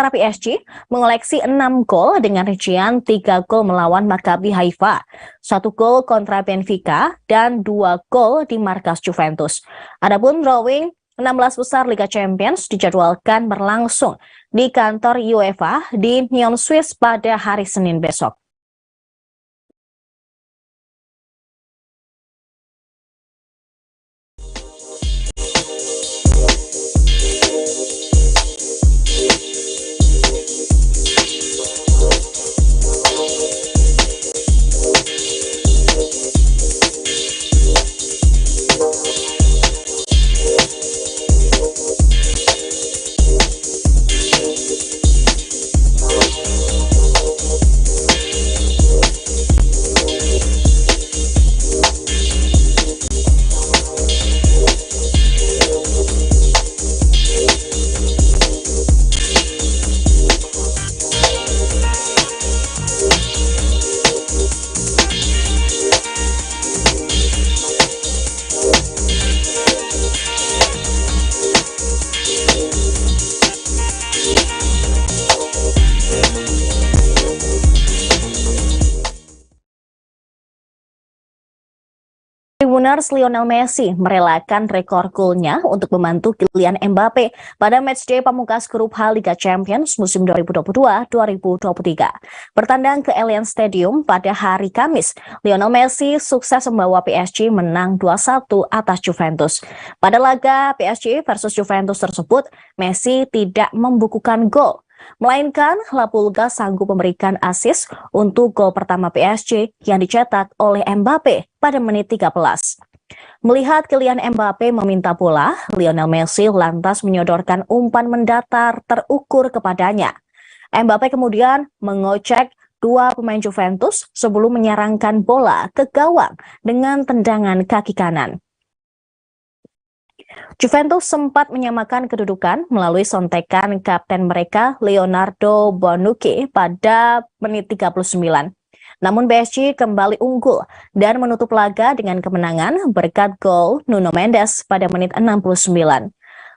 PSG mengoleksi 6 gol dengan rincian 3 gol melawan Maccabi Haifa, 1 gol kontra Benfica dan 2 gol di markas Juventus. Adapun drawing 16 besar Liga Champions dijadwalkan berlangsung di kantor UEFA di Nyon, Swiss pada hari Senin besok. Tribuners, Lionel Messi merelakan rekor golnya untuk membantu Kylian Mbappe pada matchday pamungkas grup H Liga Champions musim 2022-2023. Bertandang ke Allianz Stadium pada hari Kamis, Lionel Messi sukses membawa PSG menang 2-1 atas Juventus. Pada laga PSG versus Juventus tersebut, Messi tidak membukukan gol, melainkan La Pulga sanggup memberikan assist untuk gol pertama PSG yang dicetak oleh Mbappe pada menit 13. Melihat Kylian Mbappe meminta bola, Lionel Messi lantas menyodorkan umpan mendatar terukur kepadanya. Mbappe kemudian mengocek dua pemain Juventus sebelum menyerangkan bola ke gawang dengan tendangan kaki kanan. Juventus sempat menyamakan kedudukan melalui sontekan kapten mereka Leonardo Bonucci pada menit 39. Namun PSG kembali unggul dan menutup laga dengan kemenangan berkat gol Nuno Mendes pada menit 69.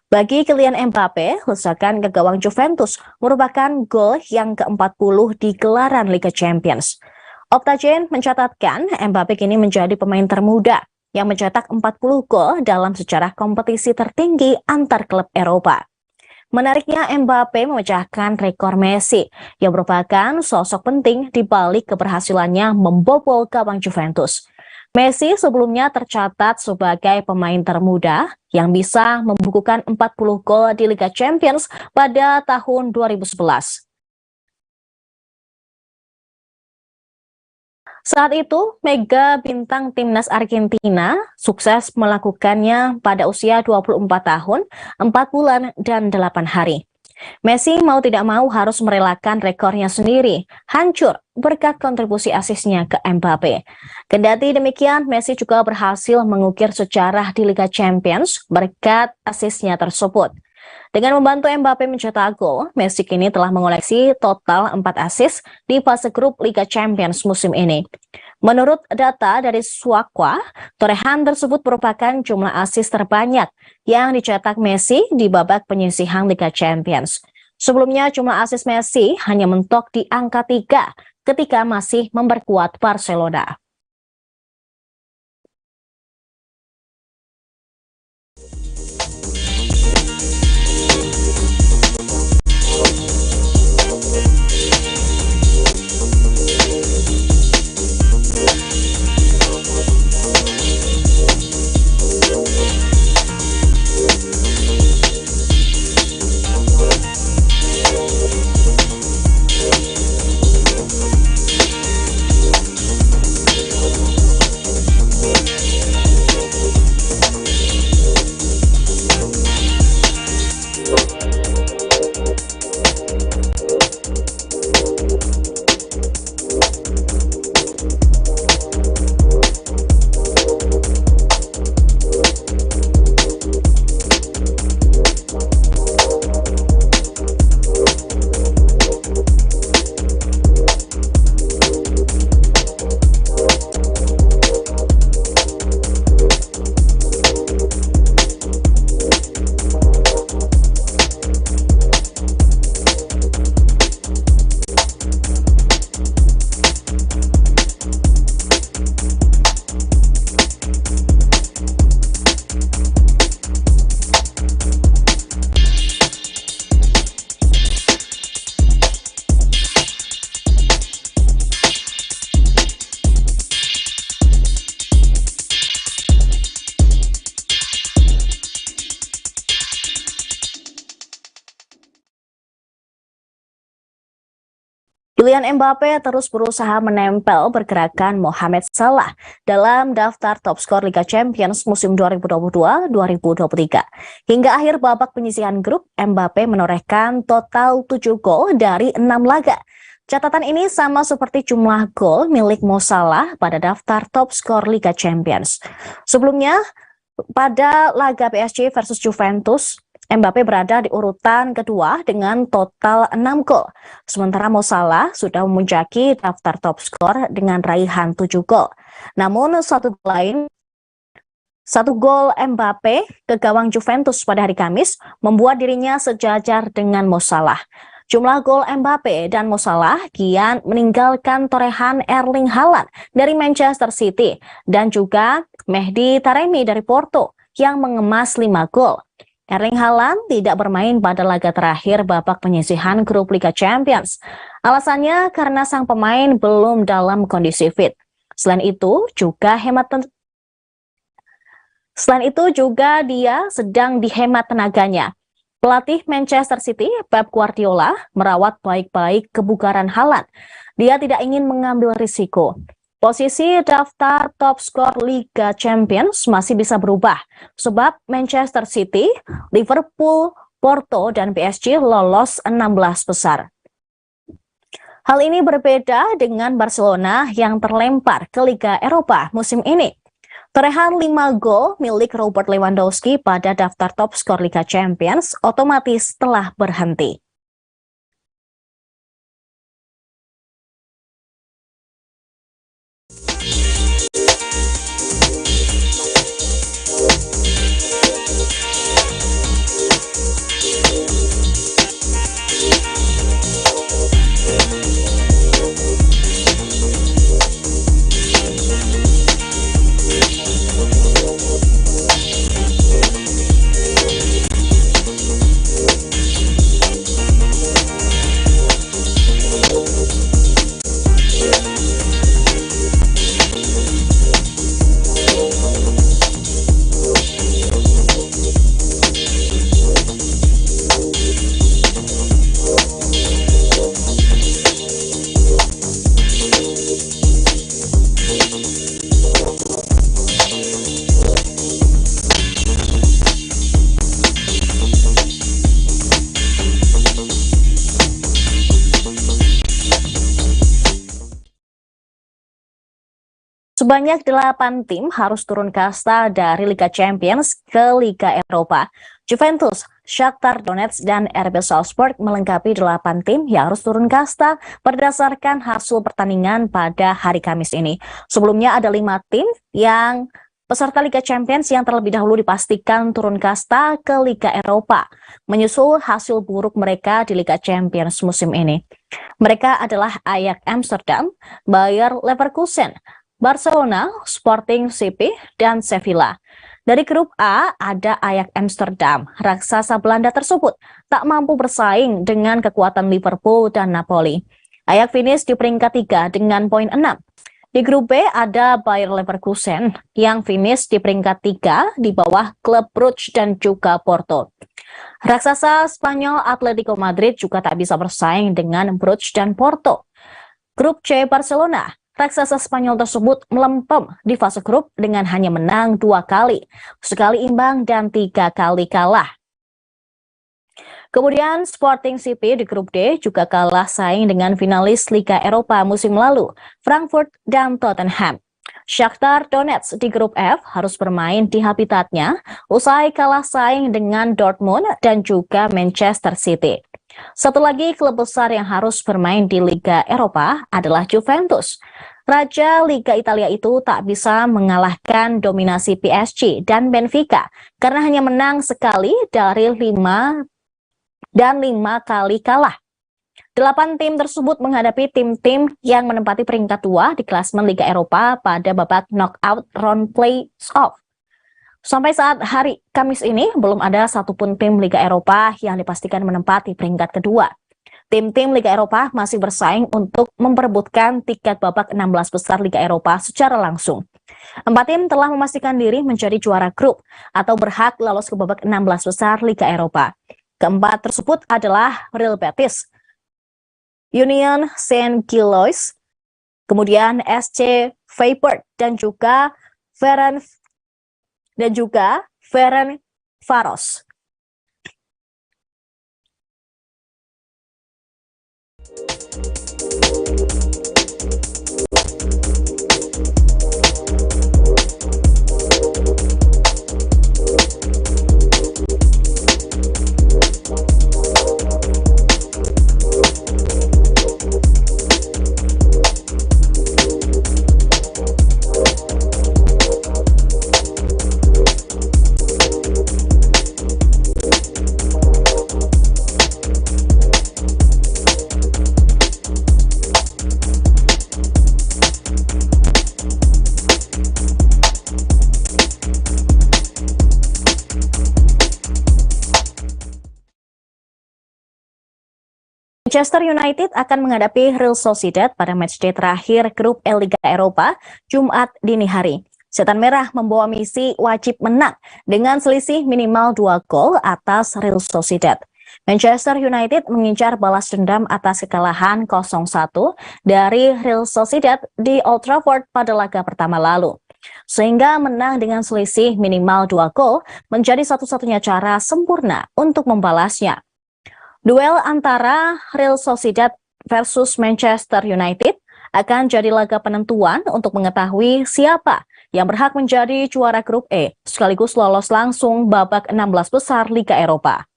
Bagi Kylian Mbappe, lesakan ke gawang Juventus merupakan gol yang ke-40 di gelaran Liga Champions. Optagen mencatatkan Mbappe kini menjadi pemain termuda yang mencetak 40 gol dalam sejarah kompetisi tertinggi antar klub Eropa. Menariknya, Mbappe memecahkan rekor Messi yang merupakan sosok penting di balik keberhasilannya membobol gawang Juventus. Messi sebelumnya tercatat sebagai pemain termuda yang bisa membukukan 40 gol di Liga Champions pada tahun 2011. Saat itu, mega bintang timnas Argentina sukses melakukannya pada usia 24 tahun, 4 bulan, dan 8 hari. Messi mau tidak mau harus merelakan rekornya sendiri, hancur berkat kontribusi asisnya ke Mbappe. Kendati demikian, Messi juga berhasil mengukir sejarah di Liga Champions berkat asisnya tersebut. Dengan membantu Mbappe mencetak gol, Messi kini telah mengoleksi total 4 assist di fase grup Liga Champions musim ini. Menurut data dari Swakwa, torehan tersebut merupakan jumlah assist terbanyak yang dicetak Messi di babak penyisihan Liga Champions. Sebelumnya jumlah assist Messi hanya mentok di angka 3 ketika masih memperkuat Barcelona. Kylian Mbappe terus berusaha menempel pergerakan Mohamed Salah dalam daftar top skor Liga Champions musim 2022-2023. Hingga akhir babak penyisihan grup, Mbappe menorehkan total 7 gol dari 6 laga. Catatan ini sama seperti jumlah gol milik Mo Salah pada daftar top skor Liga Champions. Sebelumnya, pada laga PSG versus Juventus, Mbappe berada di urutan kedua dengan total 6 gol. Sementara Mo Salah sudah memuncaki daftar top skor dengan raihan 7 gol. Namun satu gol Mbappe ke gawang Juventus pada hari Kamis membuat dirinya sejajar dengan Mo Salah. Jumlah gol Mbappe dan Mo Salah kian meninggalkan torehan Erling Haaland dari Manchester City dan juga Mehdi Taremi dari Porto yang mengemas 5 gol. Erling Haaland tidak bermain pada laga terakhir babak penyisihan grup Liga Champions. Alasannya karena sang pemain belum dalam kondisi fit. Selain itu juga dia sedang dihemat tenaganya. Pelatih Manchester City, Pep Guardiola, merawat baik-baik kebugaran Haaland. Dia tidak ingin mengambil risiko. Posisi daftar top skor Liga Champions masih bisa berubah, sebab Manchester City, Liverpool, Porto, dan PSG lolos 16 besar. Hal ini berbeda dengan Barcelona yang terlempar ke Liga Eropa musim ini. Torehan 5 gol milik Robert Lewandowski pada daftar top skor Liga Champions otomatis telah berhenti. Sebanyak 8 tim harus turun kasta dari Liga Champions ke Liga Eropa. Juventus, Shakhtar Donetsk, dan RB Salzburg melengkapi 8 tim yang harus turun kasta berdasarkan hasil pertandingan pada hari Kamis ini. Sebelumnya ada 5 tim yang peserta Liga Champions yang terlebih dahulu dipastikan turun kasta ke Liga Eropa, menyusul hasil buruk mereka di Liga Champions musim ini. Mereka adalah Ajax Amsterdam, Bayer Leverkusen, Barcelona, Sporting CP, dan Sevilla. Dari grup A ada Ajax Amsterdam. Raksasa Belanda tersebut tak mampu bersaing dengan kekuatan Liverpool dan Napoli. Ajax finish di peringkat 3 dengan poin 6. Di grup B ada Bayer Leverkusen yang finish di peringkat 3 di bawah klub Brugge dan juga Porto. Raksasa Spanyol Atletico Madrid juga tak bisa bersaing dengan Brugge dan Porto. Grup C Barcelona. Raksasa Spanyol tersebut melempem di fase grup dengan hanya menang 2 kali, sekali imbang dan 3 kali kalah. Kemudian Sporting CP di grup D juga kalah saing dengan finalis Liga Eropa musim lalu, Frankfurt dan Tottenham. Shakhtar Donetsk di grup F harus bermain di habitatnya, usai kalah saing dengan Dortmund dan juga Manchester City. Satu lagi klub besar yang harus bermain di Liga Eropa adalah Juventus. Raja Liga Italia itu tak bisa mengalahkan dominasi PSG dan Benfica karena hanya menang sekali dari 5 kali kalah. 8 tim tersebut menghadapi tim-tim yang menempati peringkat 2 di klasemen Liga Eropa pada babak knockout round play-off. Sampai saat hari Kamis ini, belum ada satupun tim Liga Eropa yang dipastikan menempati peringkat kedua. Tim-tim Liga Eropa masih bersaing untuk memperebutkan tiket babak 16 besar Liga Eropa secara langsung. 4 tim telah memastikan diri menjadi juara grup atau berhak lolos ke babak 16 besar Liga Eropa. Keempat tersebut adalah Real Betis, Union Saint-Gilloise, kemudian SC Freiburg, dan juga Ferencvaros. Manchester United akan menghadapi Real Sociedad pada matchday terakhir grup E Liga Eropa Jumat dini hari. Setan Merah membawa misi wajib menang dengan selisih minimal 2 gol atas Real Sociedad. Manchester United mengincar balas dendam atas kekalahan 0-1 dari Real Sociedad di Old Trafford pada laga pertama lalu. Sehingga menang dengan selisih minimal 2 gol menjadi satu-satunya cara sempurna untuk membalasnya. Duel antara Real Sociedad versus Manchester United akan jadi laga penentuan untuk mengetahui siapa yang berhak menjadi juara grup E, sekaligus lolos langsung babak 16 besar Liga Eropa.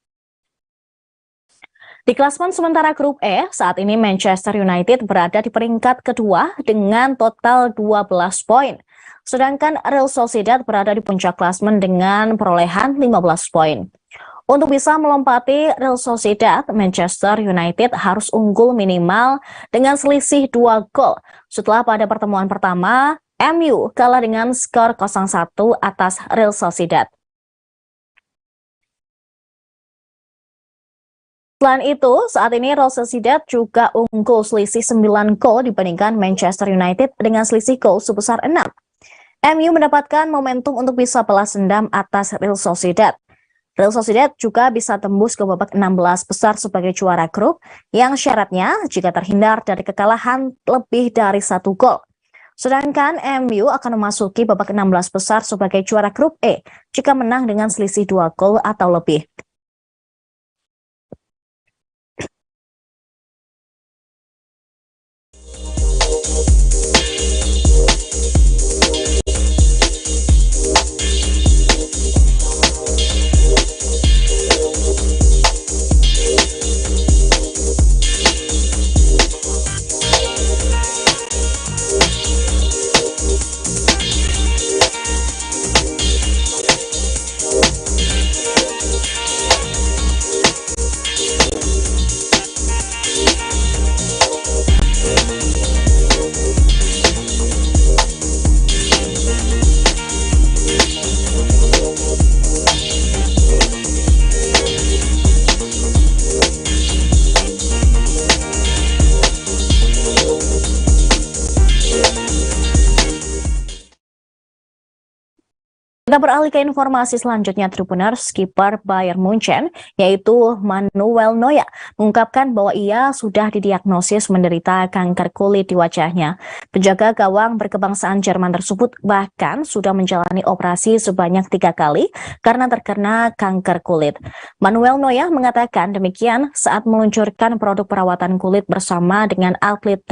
Di klasemen sementara grup E, saat ini Manchester United berada di peringkat kedua dengan total 12 poin. Sedangkan Real Sociedad berada di puncak klasemen dengan perolehan 15 poin. Untuk bisa melompati Real Sociedad, Manchester United harus unggul minimal dengan selisih 2 gol. Setelah pada pertemuan pertama, MU kalah dengan skor 0-1 atas Real Sociedad. Selain itu, saat ini Real Sociedad juga unggul selisih 9 gol dibandingkan Manchester United dengan selisih gol sebesar 6. MU mendapatkan momentum untuk bisa balas dendam atas Real Sociedad. Real Sociedad juga bisa tembus ke babak 16 besar sebagai juara grup yang syaratnya jika terhindar dari kekalahan lebih dari 1 gol. Sedangkan MU akan memasuki babak 16 besar sebagai juara grup E jika menang dengan selisih 2 gol atau lebih. Kita beralih ke informasi selanjutnya, Tribuners. Kiper Bayern Munchen, yaitu Manuel Neuer, mengungkapkan bahwa ia sudah didiagnosis menderita kanker kulit di wajahnya. Penjaga gawang berkebangsaan Jerman tersebut bahkan sudah menjalani operasi sebanyak 3 kali karena terkena kanker kulit. Manuel Neuer mengatakan demikian saat meluncurkan produk perawatan kulit bersama dengan atlet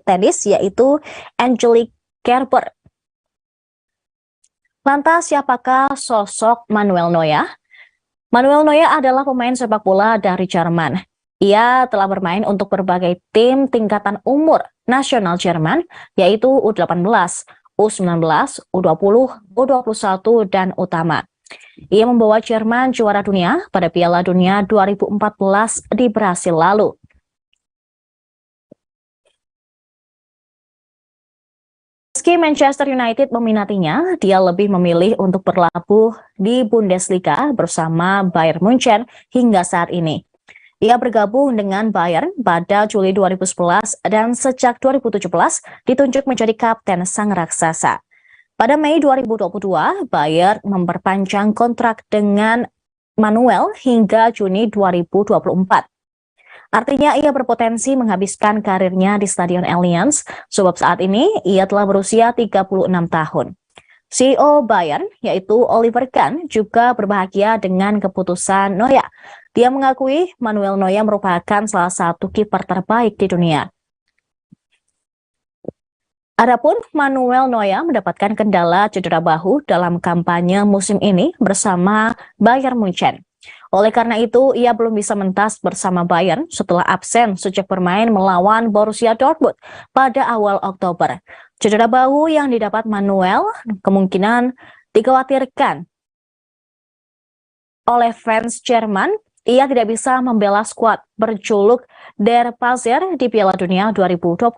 tenis, yaitu Angelique Kerber. Lantas, siapakah sosok Manuel Neuer? Manuel Neuer adalah pemain sepak bola dari Jerman. Ia telah bermain untuk berbagai tim tingkatan umur nasional Jerman, yaitu U18, U19, U20, U21, dan Utama. Ia membawa Jerman juara dunia pada Piala Dunia 2014 di Brasil lalu. Meski Manchester United meminatinya, dia lebih memilih untuk berlabuh di Bundesliga bersama Bayern Munchen hingga saat ini. Ia bergabung dengan Bayern pada Juli 2011 dan sejak 2017 ditunjuk menjadi kapten sang raksasa. Pada Mei 2022, Bayern memperpanjang kontrak dengan Manuel hingga Juni 2024. Artinya ia berpotensi menghabiskan karirnya di Stadion Allianz, sebab saat ini ia telah berusia 36 tahun. CEO Bayern, yaitu Oliver Kahn, juga berbahagia dengan keputusan Neuer. Dia mengakui Manuel Neuer merupakan salah satu kiper terbaik di dunia. Adapun Manuel Neuer mendapatkan kendala cedera bahu dalam kampanye musim ini bersama Bayern Munchen. Oleh karena itu, ia belum bisa mentas bersama Bayern setelah absen sejak bermain melawan Borussia Dortmund pada awal Oktober. Cedera bahu yang didapat Manuel kemungkinan dikhawatirkan oleh fans Jerman. Ia tidak bisa membela skuad berjuluk Der Passer di Piala Dunia 2022.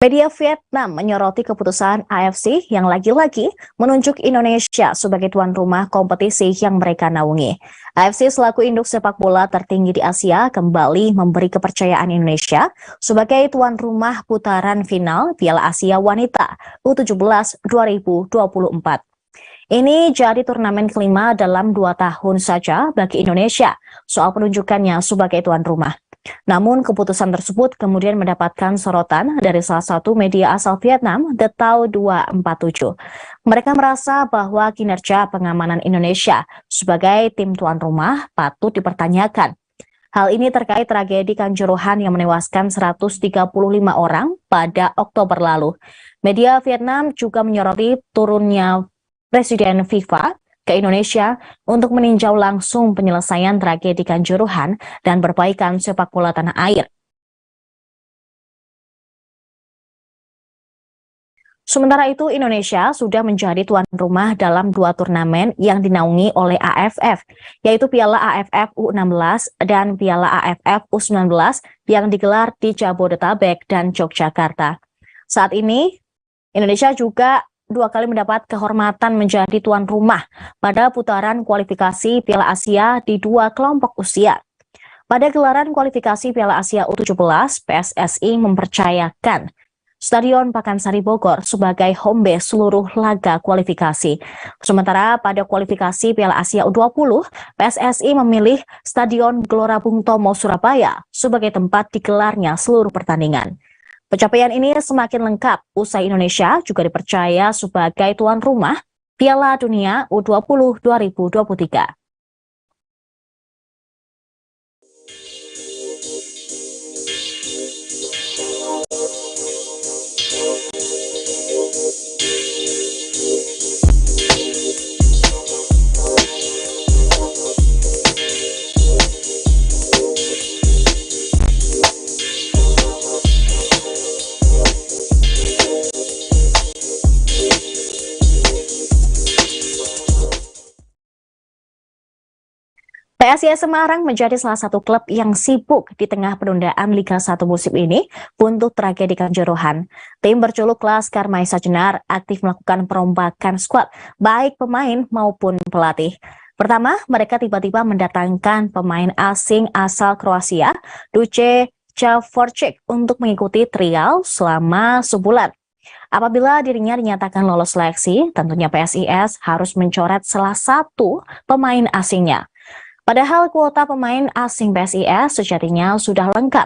Media Vietnam menyoroti keputusan AFC yang lagi-lagi menunjuk Indonesia sebagai tuan rumah kompetisi yang mereka naungi. AFC selaku induk sepak bola tertinggi di Asia kembali memberi kepercayaan Indonesia sebagai tuan rumah putaran final Piala Asia Wanita U17 2024. Ini jadi turnamen kelima dalam 2 tahun saja bagi Indonesia soal penunjukannya sebagai tuan rumah. Namun keputusan tersebut kemudian mendapatkan sorotan dari salah satu media asal Vietnam, The Tao 247. Mereka merasa bahwa kinerja pengamanan Indonesia sebagai tim tuan rumah patut dipertanyakan. Hal ini terkait tragedi Kanjuruhan yang menewaskan 135 orang pada Oktober lalu. Media Vietnam juga menyoroti turunnya Presiden FIFA ke Indonesia untuk meninjau langsung penyelesaian tragedi Kanjuruhan dan perbaikan sepak bola tanah air. Sementara itu, Indonesia sudah menjadi tuan rumah dalam 2 turnamen yang dinaungi oleh AFF, yaitu Piala AFF U16 dan Piala AFF U19 yang digelar di Jabodetabek dan Yogyakarta. Saat ini, Indonesia juga 2 kali mendapat kehormatan menjadi tuan rumah pada putaran kualifikasi Piala Asia di 2 kelompok usia. Pada gelaran kualifikasi Piala Asia U17, PSSI mempercayakan Stadion Pakansari Bogor sebagai home base seluruh laga kualifikasi. Sementara pada kualifikasi Piala Asia U20, PSSI memilih Stadion Gelora Bung Tomo Surabaya sebagai tempat digelarnya seluruh pertandingan. Pencapaian ini semakin lengkap usai Indonesia juga dipercaya sebagai tuan rumah Piala Dunia U20 2023. PSIS Semarang menjadi salah satu klub yang sibuk di tengah penundaan Liga 1 musim ini buntut tragedi Kanjuruhan. Tim berjuluk Laskar Mahesa Jenar aktif melakukan perombakan skuad, baik pemain maupun pelatih. Pertama, mereka tiba-tiba mendatangkan pemain asing asal Kroasia, Duce Javorčić, untuk mengikuti trial selama sebulan. Apabila dirinya dinyatakan lolos seleksi, tentunya PSIS harus mencoret salah satu pemain asingnya. Padahal kuota pemain asing PSIS sejatinya sudah lengkap.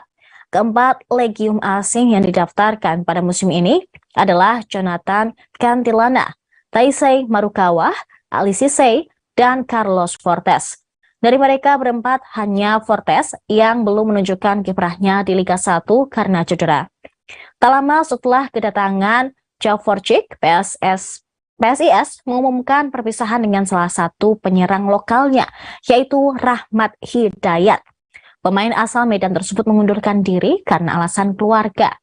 Keempat legium asing yang didaftarkan pada musim ini adalah Jonathan Cantilana, Taisei Marukawa, Ali Sisei, dan Carlos Fortes. Dari mereka berempat, hanya Fortes yang belum menunjukkan kiprahnya di Liga 1 karena cedera. Tak lama setelah kedatangan Javorčić, PSIS mengumumkan perpisahan dengan salah satu penyerang lokalnya, yaitu Rahmat Hidayat. Pemain asal Medan tersebut mengundurkan diri karena alasan keluarga.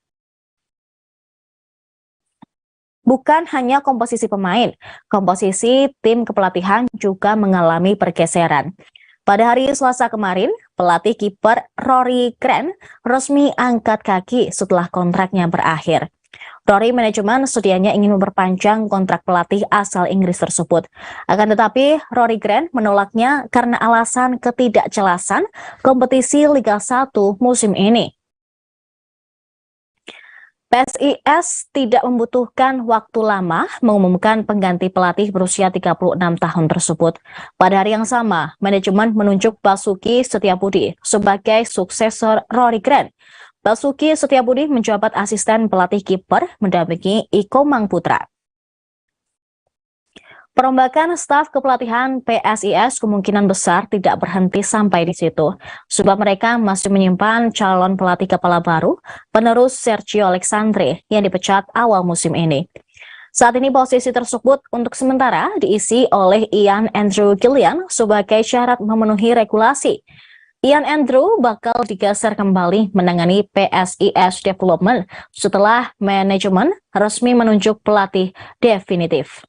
Bukan hanya komposisi pemain, komposisi tim kepelatihan juga mengalami pergeseran. Pada hari Selasa kemarin, pelatih kiper Rory Grant resmi angkat kaki setelah kontraknya berakhir. Rory manajemen sedianya ingin memperpanjang kontrak pelatih asal Inggris tersebut. Akan tetapi, Rory Grant menolaknya karena alasan ketidakjelasan kompetisi Liga 1 musim ini. PSIS tidak membutuhkan waktu lama mengumumkan pengganti pelatih berusia 36 tahun tersebut. Pada hari yang sama, manajemen menunjuk Basuki Setiabudi sebagai suksesor Rory Grant. Basuki Setiabudi menjabat asisten pelatih kiper mendampingi Iko Mangputra. Perombakan staf kepelatihan PSIS kemungkinan besar tidak berhenti sampai di situ, sebab mereka masih menyimpan calon pelatih kepala baru, penerus Sergio Alexandre yang dipecat awal musim ini. Saat ini posisi tersebut untuk sementara diisi oleh Ian Andrew Gillian sebagai syarat memenuhi regulasi. Ian Andrew bakal digeser kembali menangani PSIS Development setelah manajemen resmi menunjuk pelatih definitif.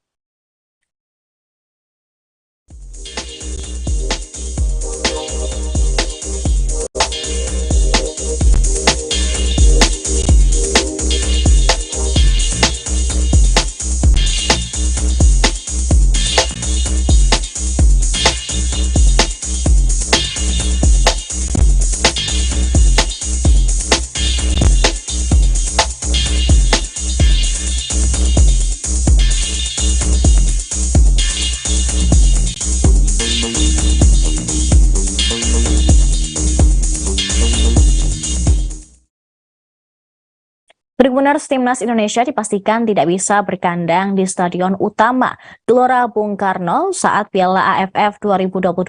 Tribuners Timnas Indonesia dipastikan tidak bisa berkandang di Stadion Utama Gelora Bung Karno saat Piala AFF 2022.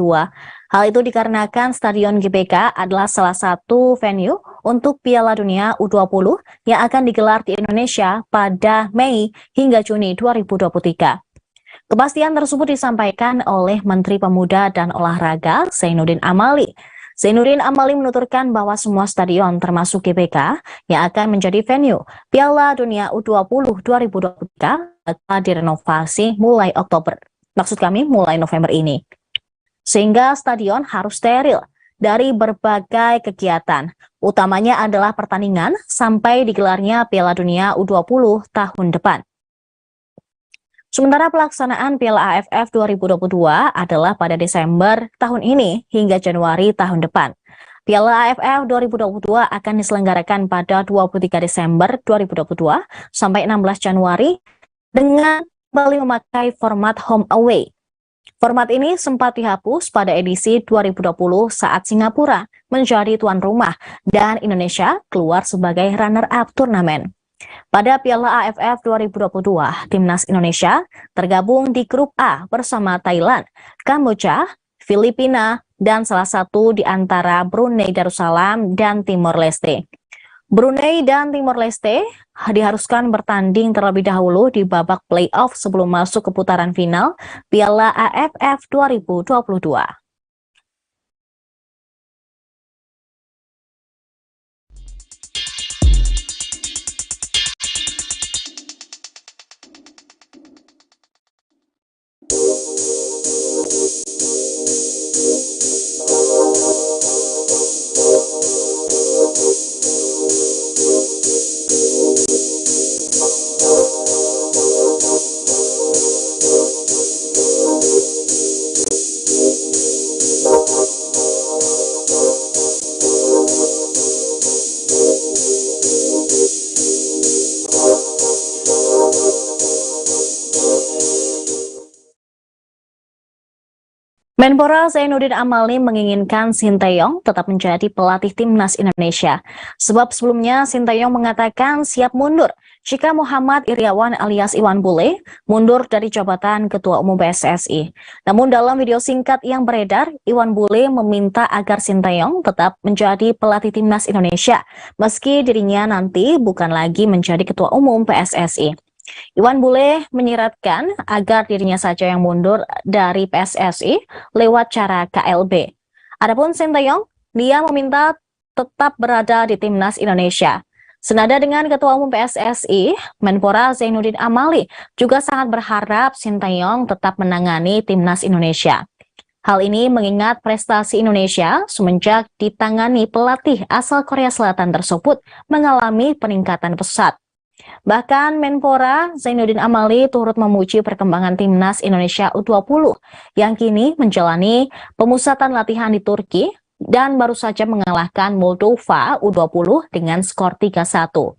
Hal itu dikarenakan Stadion GBK adalah salah satu venue untuk Piala Dunia U20 yang akan digelar di Indonesia pada Mei hingga Juni 2023. Kepastian tersebut disampaikan oleh Menteri Pemuda dan Olahraga Zainuddin Amali. Zainuddin Amali menuturkan bahwa semua stadion termasuk GBK yang akan menjadi venue Piala Dunia U20 2023 akan direnovasi mulai Oktober. Maksud kami mulai November ini. Sehingga stadion harus steril dari berbagai kegiatan. Utamanya adalah pertandingan sampai digelarnya Piala Dunia U20 tahun depan. Sementara pelaksanaan Piala AFF 2022 adalah pada Desember tahun ini hingga Januari tahun depan. Piala AFF 2022 akan diselenggarakan pada 23 Desember 2022 sampai 16 Januari dengan kembali memakai format home away. Format ini sempat dihapus pada edisi 2020 saat Singapura menjadi tuan rumah dan Indonesia keluar sebagai runner-up turnamen. Pada Piala AFF 2022, Timnas Indonesia tergabung di grup A bersama Thailand, Kamboja, Filipina, dan salah satu di antara Brunei Darussalam dan Timor Leste. Brunei dan Timor Leste diharuskan bertanding terlebih dahulu di babak playoff sebelum masuk ke putaran final Piala AFF 2022. Menpora Zainuddin Amali menginginkan Sinteyong tetap menjadi pelatih Timnas Indonesia. Sebab sebelumnya Sinteyong mengatakan siap mundur jika Muhammad Iryawan alias Iwan Bule mundur dari jabatan Ketua Umum PSSI. Namun dalam video singkat yang beredar, Iwan Bule meminta agar Sinteyong tetap menjadi pelatih Timnas Indonesia meski dirinya nanti bukan lagi menjadi Ketua Umum PSSI. Iwan Bule menyiratkan agar dirinya saja yang mundur dari PSSI lewat cara KLB. Adapun Sinteyong, dia meminta tetap berada di Timnas Indonesia. Senada dengan Ketua Umum PSSI, Menpora Zainuddin Amali juga sangat berharap Sinteyong tetap menangani Timnas Indonesia. Hal ini mengingat prestasi Indonesia semenjak ditangani pelatih asal Korea Selatan tersebut mengalami peningkatan pesat. Bahkan Menpora Zainuddin Amali turut memuji perkembangan Timnas Indonesia U20 yang kini menjalani pemusatan latihan di Turki dan baru saja mengalahkan Moldova U20 dengan skor 3-1.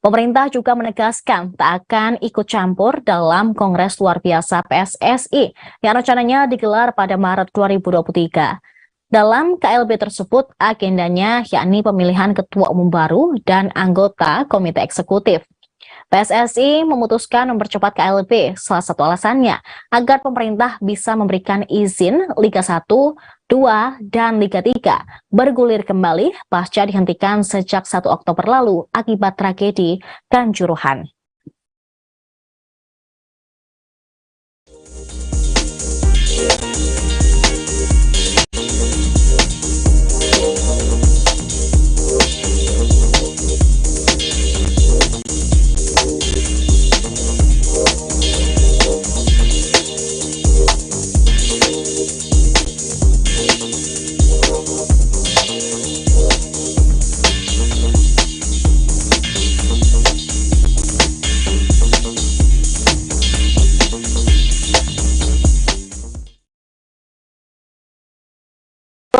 Pemerintah juga menegaskan tak akan ikut campur dalam Kongres Luar Biasa PSSI yang rencananya digelar pada Maret 2023. Dalam KLB tersebut, agendanya yakni pemilihan ketua umum baru dan anggota komite eksekutif. PSSI memutuskan mempercepat KLB, salah satu alasannya agar pemerintah bisa memberikan izin Liga 1, 2, dan Liga 3 bergulir kembali pasca dihentikan sejak 1 Oktober lalu akibat tragedi Kanjuruhan.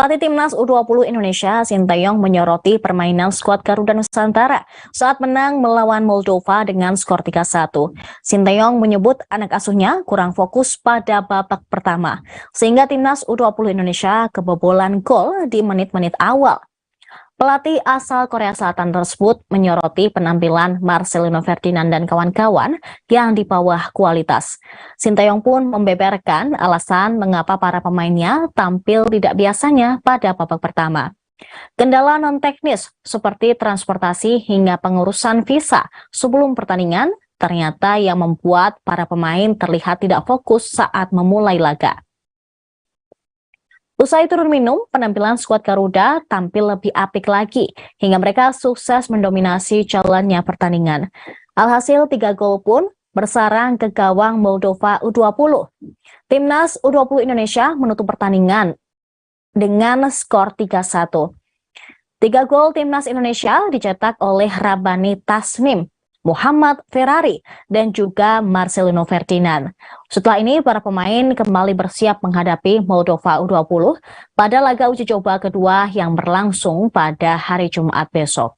Pelatih Timnas U20 Indonesia, Sinteyong menyoroti permainan skuad Garuda Nusantara saat menang melawan Moldova dengan skor 3-1. Sinteyong menyebut anak asuhnya kurang fokus pada babak pertama, sehingga Timnas U20 Indonesia kebobolan gol di menit-menit awal. Pelatih asal Korea Selatan tersebut menyoroti penampilan Marcelino Ferdinand dan kawan-kawan yang di bawah kualitas. Sinteyong pun membeberkan alasan mengapa para pemainnya tampil tidak biasanya pada babak pertama. Kendala non-teknis seperti transportasi hingga pengurusan visa sebelum pertandingan ternyata yang membuat para pemain terlihat tidak fokus saat memulai laga. Usai turun minum, penampilan skuad Garuda tampil lebih apik lagi hingga mereka sukses mendominasi jalannya pertandingan. Alhasil 3 gol pun bersarang ke gawang Moldova U20. Timnas U20 Indonesia menutup pertandingan dengan skor 3-1. 3 gol Timnas Indonesia dicetak oleh Rabani Tasnim, Muhammad Ferrari, dan juga Marcelino Ferdinand. Setelah ini, para pemain kembali bersiap menghadapi Moldova U20 pada laga uji coba kedua yang berlangsung pada hari Jumat besok.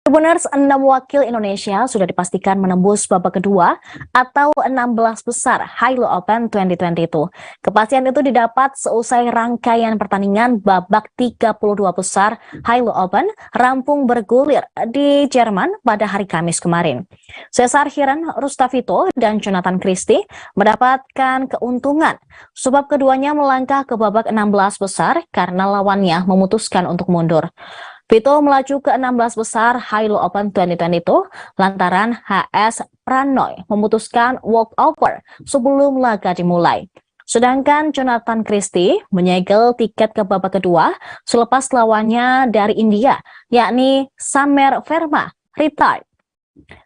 Tribuners, 6 wakil Indonesia sudah dipastikan menembus babak kedua atau 16 besar Hilo Open 2022. Kepastian itu didapat seusai rangkaian pertandingan babak 32 besar Hilo Open rampung bergulir di Jerman pada hari Kamis kemarin. Cesar Hiran Rustavito dan Jonathan Christie mendapatkan keuntungan sebab keduanya melangkah ke babak 16 besar karena lawannya memutuskan untuk mundur. Vito melaju ke 16 besar Hilo Open 2022 lantaran HS Pranoy memutuskan walkover sebelum laga dimulai. Sedangkan Jonathan Christie menyegel tiket ke babak kedua selepas lawannya dari India, yakni Samer Verma, retired.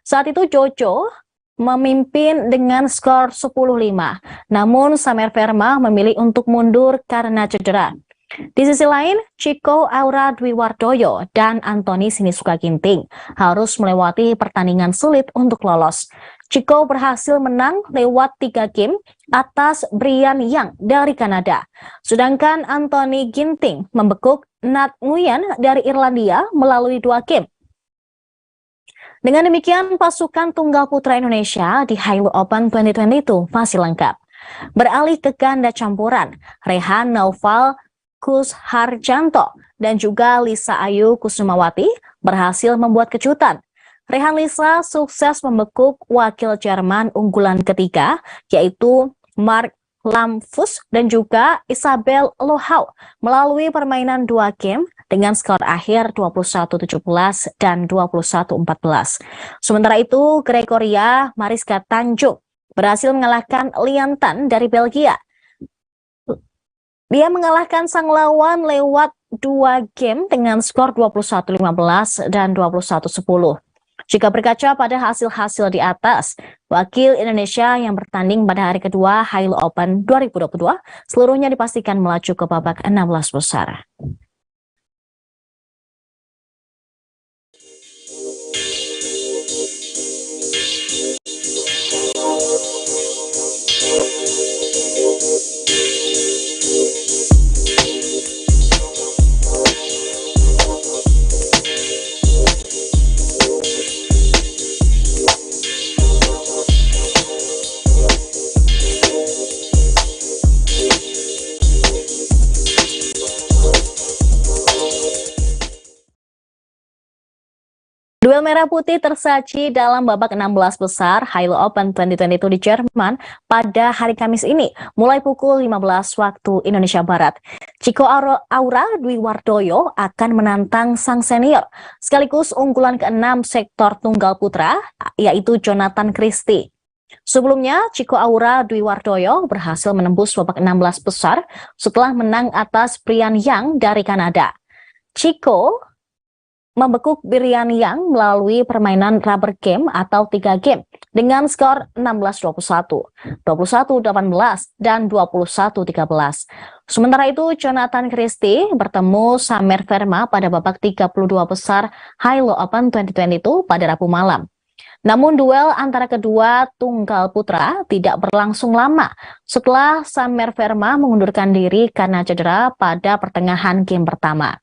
Saat itu Jojo memimpin dengan skor 10-5, namun Samer Verma memilih untuk mundur karena cedera. Di sisi lain, Chico Aura Dwi Wardoyo dan Anthony Sinisuka Ginting harus melewati pertandingan sulit untuk lolos. Chico berhasil menang lewat 3 game atas Brian Yang dari Kanada. Sedangkan Anthony Ginting membekuk Nat Nguyen dari Irlandia melalui 2 game. Dengan demikian, pasukan tunggal putra Indonesia di Hilo Open 2022 masih lengkap. Beralih ke ganda campuran, Rehan Naufal Kus Harjanto dan juga Lisa Ayu Kusumawati berhasil membuat kejutan. Rehan Lisa sukses membekuk wakil Jerman unggulan ketiga, yaitu Mark Lamfus dan juga Isabel Lohau melalui permainan 2 game dengan skor akhir 21-17 dan 21-14. Sementara itu, Gregoria Mariska Tanjung berhasil mengalahkan Liantan dari Belgia. Dia mengalahkan sang lawan lewat 2 game dengan skor 21-15 dan 21-10. Jika berkaca pada hasil-hasil di atas, wakil Indonesia yang bertanding pada hari kedua Hilo Open 2022 seluruhnya dipastikan melaju ke babak 16 besar. Duel merah putih tersaji dalam babak 16 besar Hilo Open 2022 di Jerman pada hari Kamis ini, mulai pukul 15 waktu Indonesia Barat. Chico Aura Dwi Wardoyo akan menantang sang senior, sekaligus unggulan ke-6 sektor tunggal putra, yaitu Jonathan Christie. Sebelumnya, Chico Aura Dwi Wardoyo berhasil menembus babak 16 besar setelah menang atas Brian Yang dari Kanada. Chico membekuk Birian Yang melalui permainan rubber game atau 3 game dengan skor 16-21, 21-18, dan 21-13. Sementara itu, Jonathan Christie bertemu Samer Verma pada babak 32 besar Hilo Open 2022 pada Rabu malam. Namun duel antara kedua tunggal putra tidak berlangsung lama setelah Samer Verma mengundurkan diri karena cedera pada pertengahan game pertama.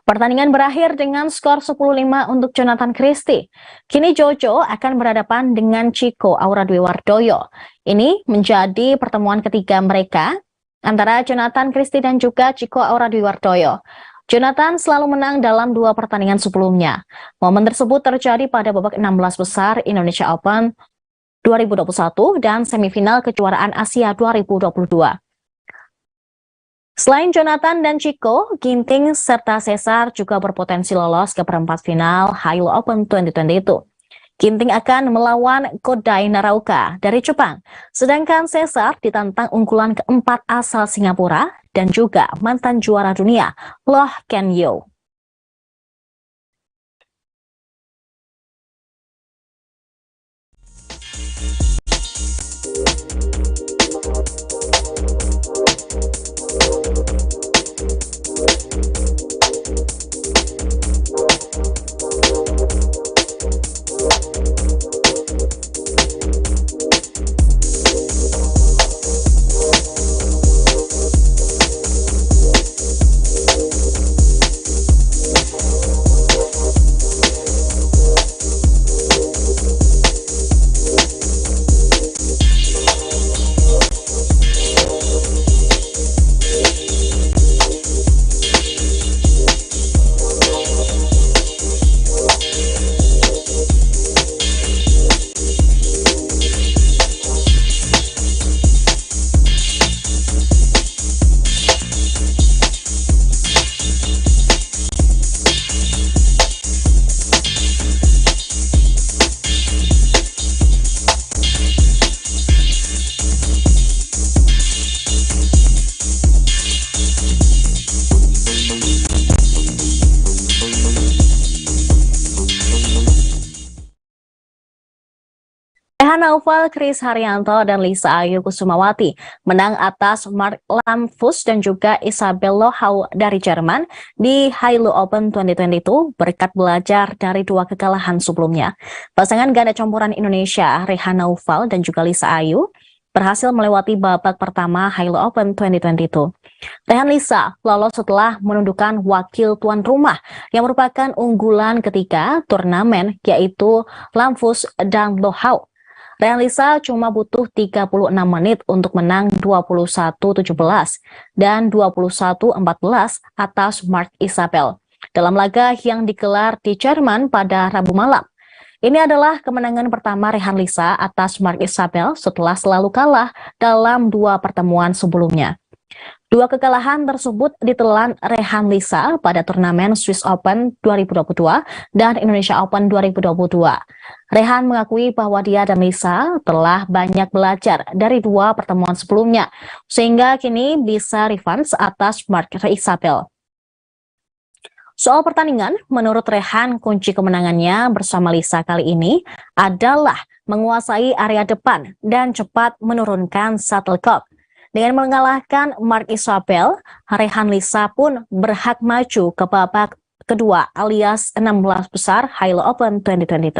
Pertandingan berakhir dengan skor 10-5 untuk Jonathan Christie. Kini Jojo akan berhadapan dengan Chico Aura Dwi Wardoyo. Ini menjadi pertemuan ketiga mereka antara Jonathan Christie dan juga Chico Aura Dwi Wardoyo. Jonathan selalu menang dalam 2 pertandingan sebelumnya. Momen tersebut terjadi pada babak 16 besar Indonesia Open 2021 dan semifinal kejuaraan Asia 2022. Selain Jonathan dan Chico, Ginting serta Cesar juga berpotensi lolos ke perempat final Hilo Open 2022. Ginting akan melawan Kodai Narauka dari Jepang, sedangkan Cesar ditantang unggulan keempat asal Singapura dan juga mantan juara dunia Loh Ken Yew. Rehan Naufal, Chris Haryanto, dan Lisa Ayu Kusumawati menang atas Mark Lamfus dan juga Isabel Lohau dari Jerman di Hilo Open 2022 berkat belajar dari 2 kekalahan sebelumnya. Pasangan ganda campuran Indonesia, Rehan Naufal dan juga Lisa Ayu, berhasil melewati babak pertama Hilo Open 2022. Rehan Lisa lolos setelah menundukkan wakil tuan rumah yang merupakan unggulan ketiga turnamen yaitu Lamfus dan Lohau. Rehan Lisa cuma butuh 36 menit untuk menang 21-17 dan 21-14 atas Mark Isabel dalam laga yang digelar di Jerman pada Rabu malam. Ini adalah kemenangan pertama Rehan Lisa atas Mark Isabel setelah selalu kalah dalam 2 pertemuan sebelumnya. 2 kekalahan tersebut ditelan Rehan Lisa pada turnamen Swiss Open 2022 dan Indonesia Open 2022. Rehan mengakui bahwa dia dan Lisa telah banyak belajar dari 2 pertemuan sebelumnya, sehingga kini bisa revanche atas Mark Isabel. Soal pertandingan, menurut Rehan, kunci kemenangannya bersama Lisa kali ini adalah menguasai area depan dan cepat menurunkan shuttlecock. Dengan mengalahkan Mark Isabel, Rehan Lisa pun berhak maju ke babak kedua alias 16 besar Hilo Open 2022.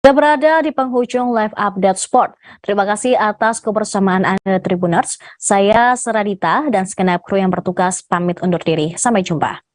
Kita berada di penghujung live update sport. Terima kasih atas kebersamaan Anda Tribuners. Saya Seradita dan segenap kru yang bertugas pamit undur diri. Sampai jumpa.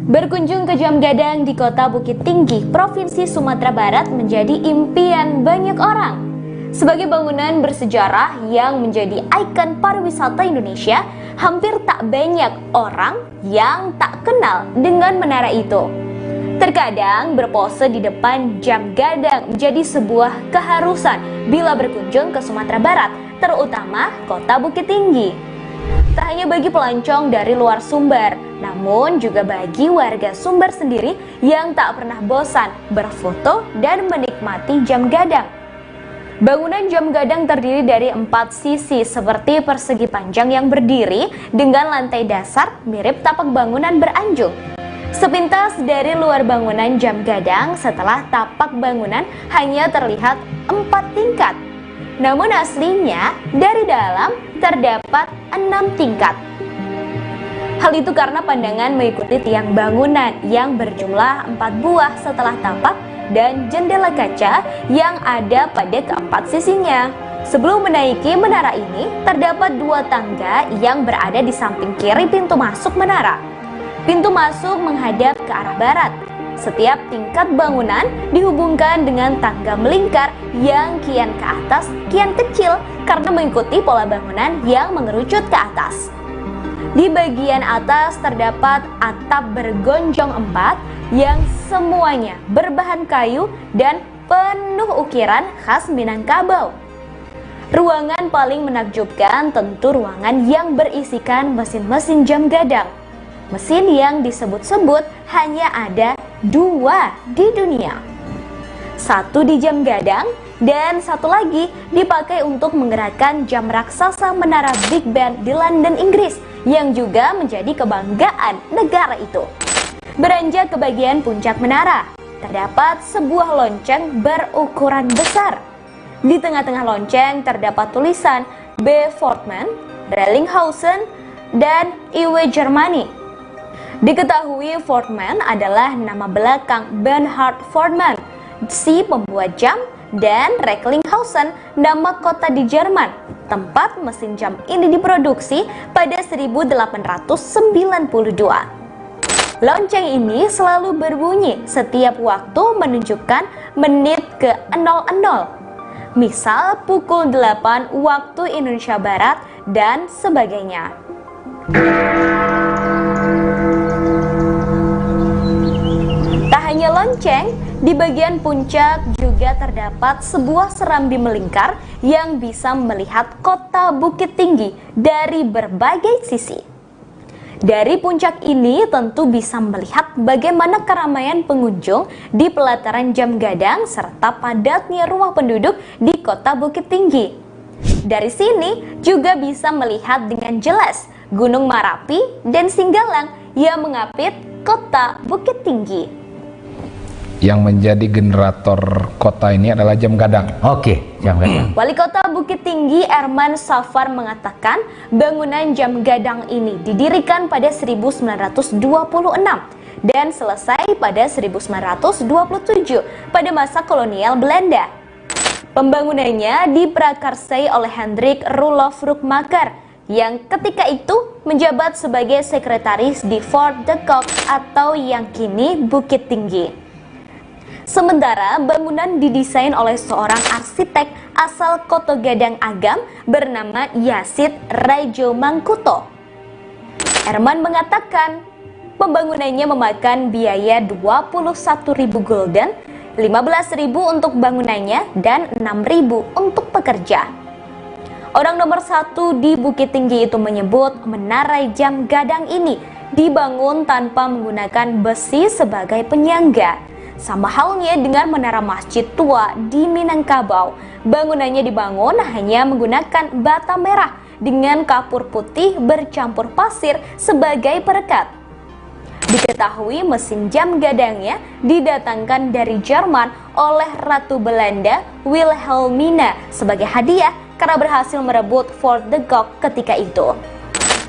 Berkunjung ke Jam Gadang di Kota Bukit Tinggi, Provinsi Sumatera Barat menjadi impian banyak orang. Sebagai bangunan bersejarah yang menjadi ikon pariwisata Indonesia, hampir tak banyak orang yang tak kenal dengan menara itu. Terkadang berpose di depan Jam Gadang menjadi sebuah keharusan bila berkunjung ke Sumatera Barat, terutama Kota Bukit Tinggi. Tak hanya bagi pelancong dari luar Sumber, namun juga bagi warga Sumber sendiri yang tak pernah bosan berfoto dan menikmati Jam Gadang. Bangunan Jam Gadang terdiri dari 4 sisi seperti persegi panjang yang berdiri dengan lantai dasar mirip tapak bangunan beranjung. Sepintas dari luar bangunan Jam Gadang, setelah tapak bangunan hanya terlihat 4 tingkat. Namun aslinya dari dalam terdapat 6 tingkat. Hal itu karena pandangan mengikuti tiang bangunan yang berjumlah 4 buah setelah tapak dan jendela kaca yang ada pada keempat sisinya. Sebelum menaiki menara ini, terdapat 2 tangga yang berada di samping kiri pintu masuk menara. Pintu masuk menghadap ke arah barat. Setiap tingkat bangunan dihubungkan dengan tangga melingkar yang kian ke atas, kian kecil karena mengikuti pola bangunan yang mengerucut ke atas. Di bagian atas terdapat atap bergonjong 4 yang semuanya berbahan kayu dan penuh ukiran khas Minangkabau. Ruangan paling menakjubkan tentu ruangan yang berisikan mesin-mesin Jam Gadang. Mesin yang disebut-sebut hanya ada 2 di dunia. 1 di Jam Gadang dan 1 lagi dipakai untuk menggerakkan jam raksasa menara Big Ben di London, Inggris, yang juga menjadi kebanggaan negara itu. Beranjak ke bagian puncak menara, terdapat sebuah lonceng berukuran besar. Di tengah-tengah lonceng terdapat tulisan B. Fortman, Rellinghausen, dan Iwe Germany. Diketahui Fortman adalah nama belakang Bernhard Fortman, si pembuat jam, dan Recklinghausen nama kota di Jerman, tempat mesin jam ini diproduksi pada 1892. Lonceng ini selalu berbunyi setiap waktu menunjukkan menit ke 00. Misal pukul 8 waktu Indonesia Barat dan sebagainya. Tak hanya lonceng, di bagian puncak juga terdapat sebuah serambi melingkar yang bisa melihat kota Bukit Tinggi dari berbagai sisi. Dari puncak ini tentu bisa melihat bagaimana keramaian pengunjung di pelataran Jam Gadang serta padatnya rumah penduduk di kota Bukit Tinggi. Dari sini juga bisa melihat dengan jelas Gunung Marapi dan Singgalang yang mengapit kota Bukit Tinggi. Yang menjadi generator kota ini adalah Jam Gadang. Oke, Jam Gadang. Wali Kota Bukit Tinggi Erman Safar mengatakan bangunan Jam Gadang ini didirikan pada 1926 dan selesai pada 1927 pada masa kolonial Belanda. Pembangunannya diprakarsai oleh Hendrik Roelof Roekmaker yang ketika itu menjabat sebagai sekretaris di Fort de Kock atau yang kini Bukit Tinggi. Sementara bangunan didesain oleh seorang arsitek asal Koto Gadang Agam bernama Yasid Raijo Mangkuto. Erman mengatakan pembangunannya memakan biaya 21.000 gulden, 15.000 untuk bangunannya dan 6.000 untuk pekerja. Orang nomor 1 di Bukit Tinggi itu menyebut menara Jam Gadang ini dibangun tanpa menggunakan besi sebagai penyangga. Sama halnya dengan menara masjid tua di Minangkabau, bangunannya dibangun hanya menggunakan bata merah dengan kapur putih bercampur pasir sebagai perekat. Diketahui mesin jam gadangnya didatangkan dari Jerman oleh Ratu Belanda Wilhelmina sebagai hadiah karena berhasil merebut Fort de Gogh ketika itu.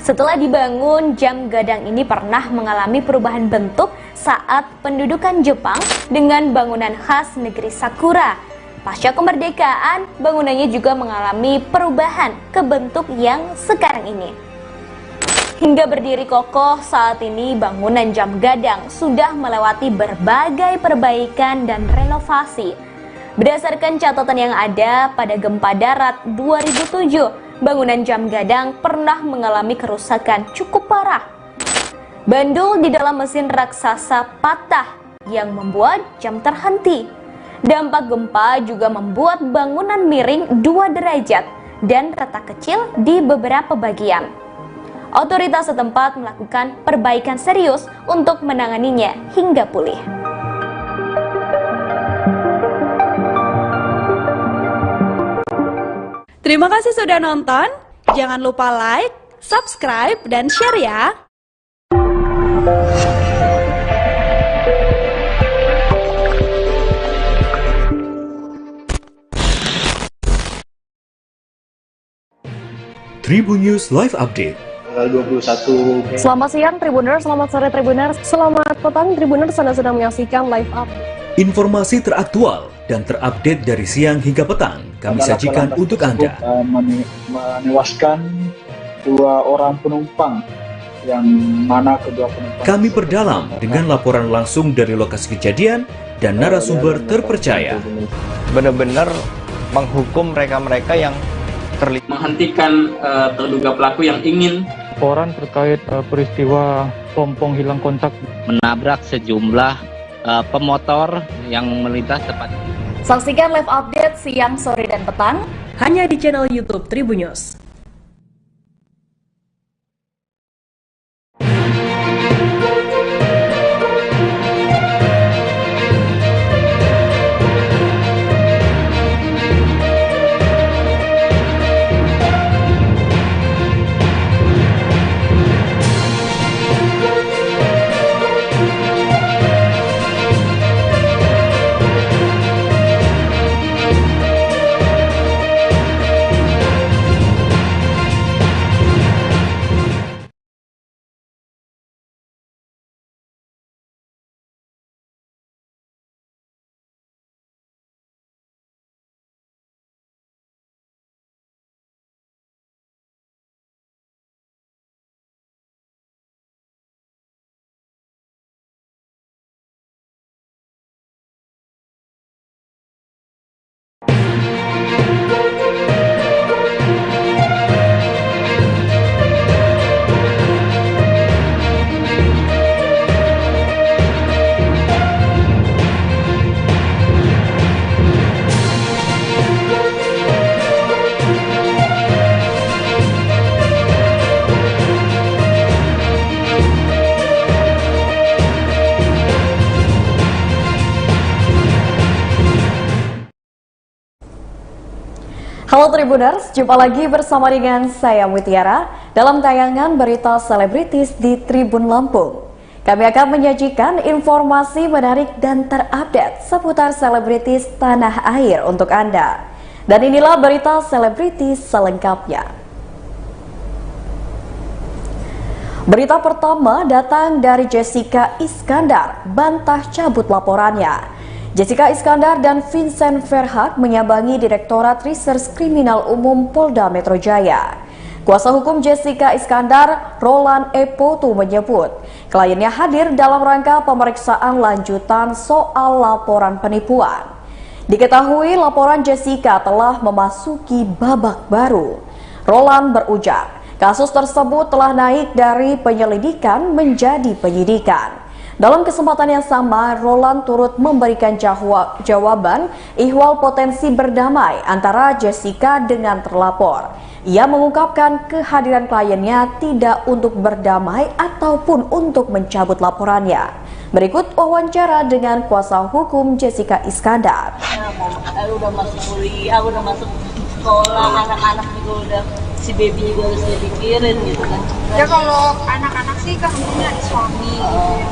Setelah dibangun, jam gadang ini pernah mengalami perubahan bentuk saat pendudukan Jepang dengan bangunan khas negeri Sakura. Pasca kemerdekaan, bangunannya juga mengalami perubahan ke bentuk yang sekarang ini. Hingga berdiri kokoh saat ini, bangunan jam gadang sudah melewati berbagai perbaikan dan renovasi. Berdasarkan catatan yang ada, pada gempa darat 2007, bangunan jam gadang pernah mengalami kerusakan cukup parah. Bandul di dalam mesin raksasa patah yang membuat jam terhenti. Dampak gempa juga membuat bangunan miring 2 derajat dan retak kecil di beberapa bagian. Otoritas setempat melakukan perbaikan serius untuk menanganinya hingga pulih. Terima kasih sudah nonton. Jangan lupa like, subscribe, dan share ya. Tribun News Live Update. Tanggal 21. Selamat siang Tribuners, selamat sore Tribuners, selamat petang Tribuners, Anda sedang menyaksikan live update. Informasi teraktual dan terupdate dari siang hingga petang kami sajikan untuk Anda. Menewaskan 2 orang penumpang, yang mana kedua penumpang Kami perdalam dengan laporan langsung dari lokasi kejadian dan narasumber terpercaya. Benar-benar menghukum mereka-mereka yang terlibat, menghentikan terduga pelaku yang ingin Laporan terkait peristiwa pompong hilang kontak menabrak sejumlah pemotor yang melintas tepat. Saksikan live update siang, sore, dan petang hanya di channel YouTube Tribun News. Halo Tribuners, jumpa lagi bersama dengan saya Mutiara dalam tayangan berita selebritis di Tribun Lampung. Kami akan menyajikan informasi menarik dan terupdate seputar selebritis tanah air untuk Anda. Dan inilah berita selebritis selengkapnya. Berita pertama datang dari Jessica Iskandar, bantah cabut laporannya. Jessica Iskandar dan Vincent Verhaak menyambangi Direktorat Reserse Kriminal Umum Polda Metro Jaya. Kuasa hukum Jessica Iskandar, Roland Epotu, menyebut kliennya hadir dalam rangka pemeriksaan lanjutan soal laporan penipuan. Diketahui laporan Jessica telah memasuki babak baru. Roland berujar, kasus tersebut telah naik dari penyelidikan menjadi penyidikan. Dalam kesempatan yang sama, Roland turut memberikan jawaban ihwal potensi berdamai antara Jessica dengan terlapor. Ia mengungkapkan kehadiran kliennya tidak untuk berdamai ataupun untuk mencabut laporannya. Berikut wawancara dengan kuasa hukum Jessica Iskandar. Udah masuk kuliah, udah masuk sekolah, anak-anak juga udah, si baby juga harus dipikirin gitu kan. Ya kalau anak-anak sih kan tentunya ada suami gitu ya.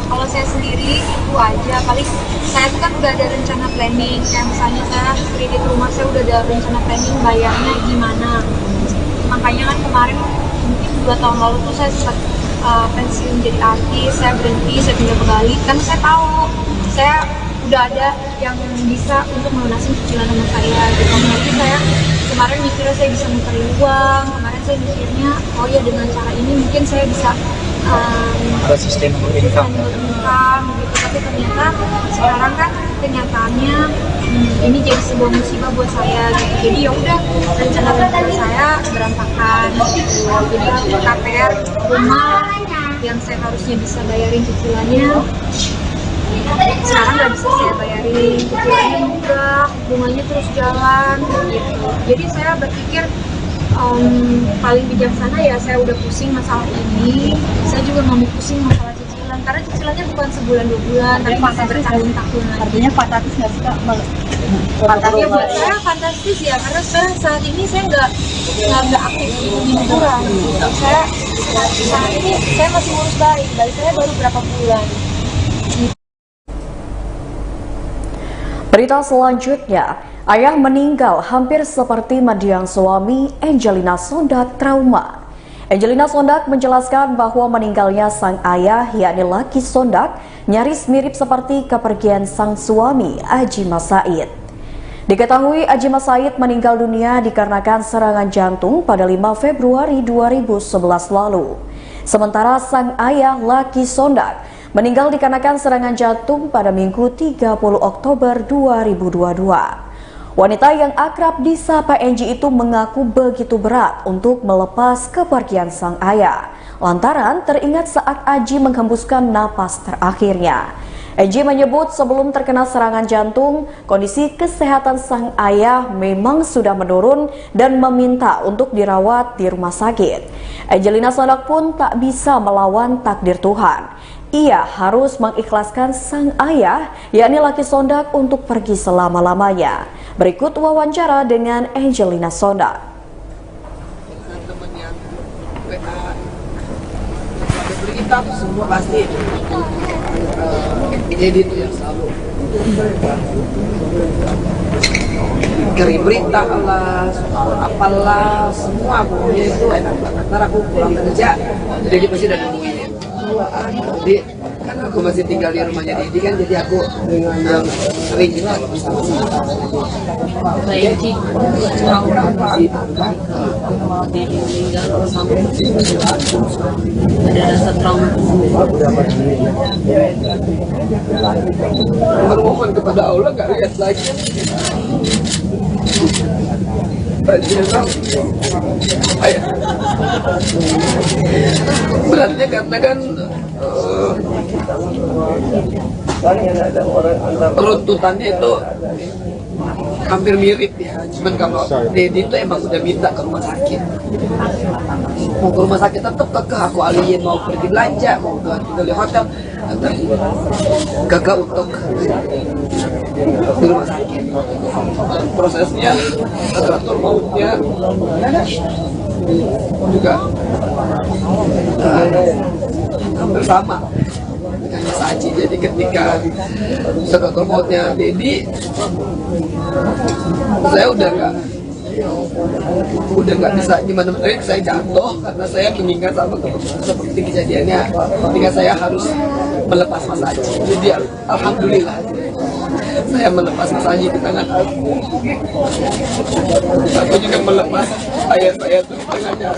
Kalau saya sendiri itu aja, paling saya tuh kan udah ada rencana planning, kayak misalnya saya kredit rumah, saya udah ada rencana planning bayarnya gimana. Makanya kan kemarin mungkin 2 tahun lalu tuh saya sempat pensiun jadi artis, saya berhenti, saya pindah ke Bali, kan saya tahu saya udah ada yang bisa untuk melunasi cicilan sama saya gitu. Jadi saya kemarin mikirnya saya bisa mencari uang, kemarin saya mikirnya oh ya dengan cara ini mungkin saya bisa ada sustainable income gitu, tapi ternyata sekarang kan kenyataannya ini jadi sebuah musibah buat saya gitu. Jadi ya udah rencana saya berantakan gitu. Jadi KPR rumah yang saya harusnya bisa bayarin cicilannya sekarang nggak bisa saya bayarin, cicilannya nunggak, bunganya terus jalan gitu. Jadi saya berpikir paling bijaksana ya saya udah pusing masalah ini, saya juga nggak mau pusing masalah cicilan karena cicilannya bukan sebulan 2 bulan tapi bisa bertahun-tahun. Artinya fantastis nggak sih Kak? Fantastis buat saya fantastis ya, karena saat ini saya nggak aktif di liburan. Saya saat ini saya masih ngurus bayi saya baru berapa bulan. Berita selanjutnya, ayah meninggal hampir seperti mendiang suami. Angelina Sondak trauma. Angelina Sondak menjelaskan bahwa meninggalnya sang ayah, yakni Lucky Sondak, nyaris mirip seperti kepergian sang suami, Adji Mas Said. Diketahui Adji Mas Said meninggal dunia dikarenakan serangan jantung pada 5 Februari 2011 lalu. Sementara sang ayah, Lucky Sondak, meninggal dikarenakan serangan jantung pada Minggu 30 Oktober 2022. Wanita yang akrab disapa Angie itu mengaku begitu berat untuk melepas kepergian sang ayah, lantaran teringat saat Adji menghembuskan napas terakhirnya. Angie menyebut sebelum terkena serangan jantung, kondisi kesehatan sang ayah memang sudah menurun dan meminta untuk dirawat di rumah sakit. Angelina Sondak pun tak bisa melawan takdir Tuhan. Ia harus mengikhlaskan sang ayah, yakni Lucky Sondak, untuk pergi selama-lamanya. Berikut wawancara dengan Angelina Sondak. Berita semua pasti jadi itu yang selalu kirim berita lah, apalah, semua pokoknya itu enak banget. Ntar aku pulang kerja, jadi pasti udah nungguin. Jadi kan aku masih tinggal di rumahnya Didi kan, jadi aku sering juga bersama. Jadi Didi meninggal sampai ada rasa trauma. Bermohon kepada Allah gak lihat lagi. Beratnya karena kan runtutannya itu hampir mirip ya, cuman kalau Dedi itu emang udah minta ke rumah sakit, mau ke rumah sakit tetep kekeh aku alihin, mau pergi belanja, mau tinggal di hotel, gagal untuk di rumah sakit. Prosesnya teratur mautnya juga hampir sama dengan Saji. Jadi ketika teratur mautnya Dedi, saya udah nggak bisa gimana, saya jatuh karena saya mengingat sama seperti kejadiannya ketika saya harus melepas Mas Aji. Jadi alhamdulillah saya melepas Mas Aji di tangan aku. Aku juga melepas ayah saya di tangannya.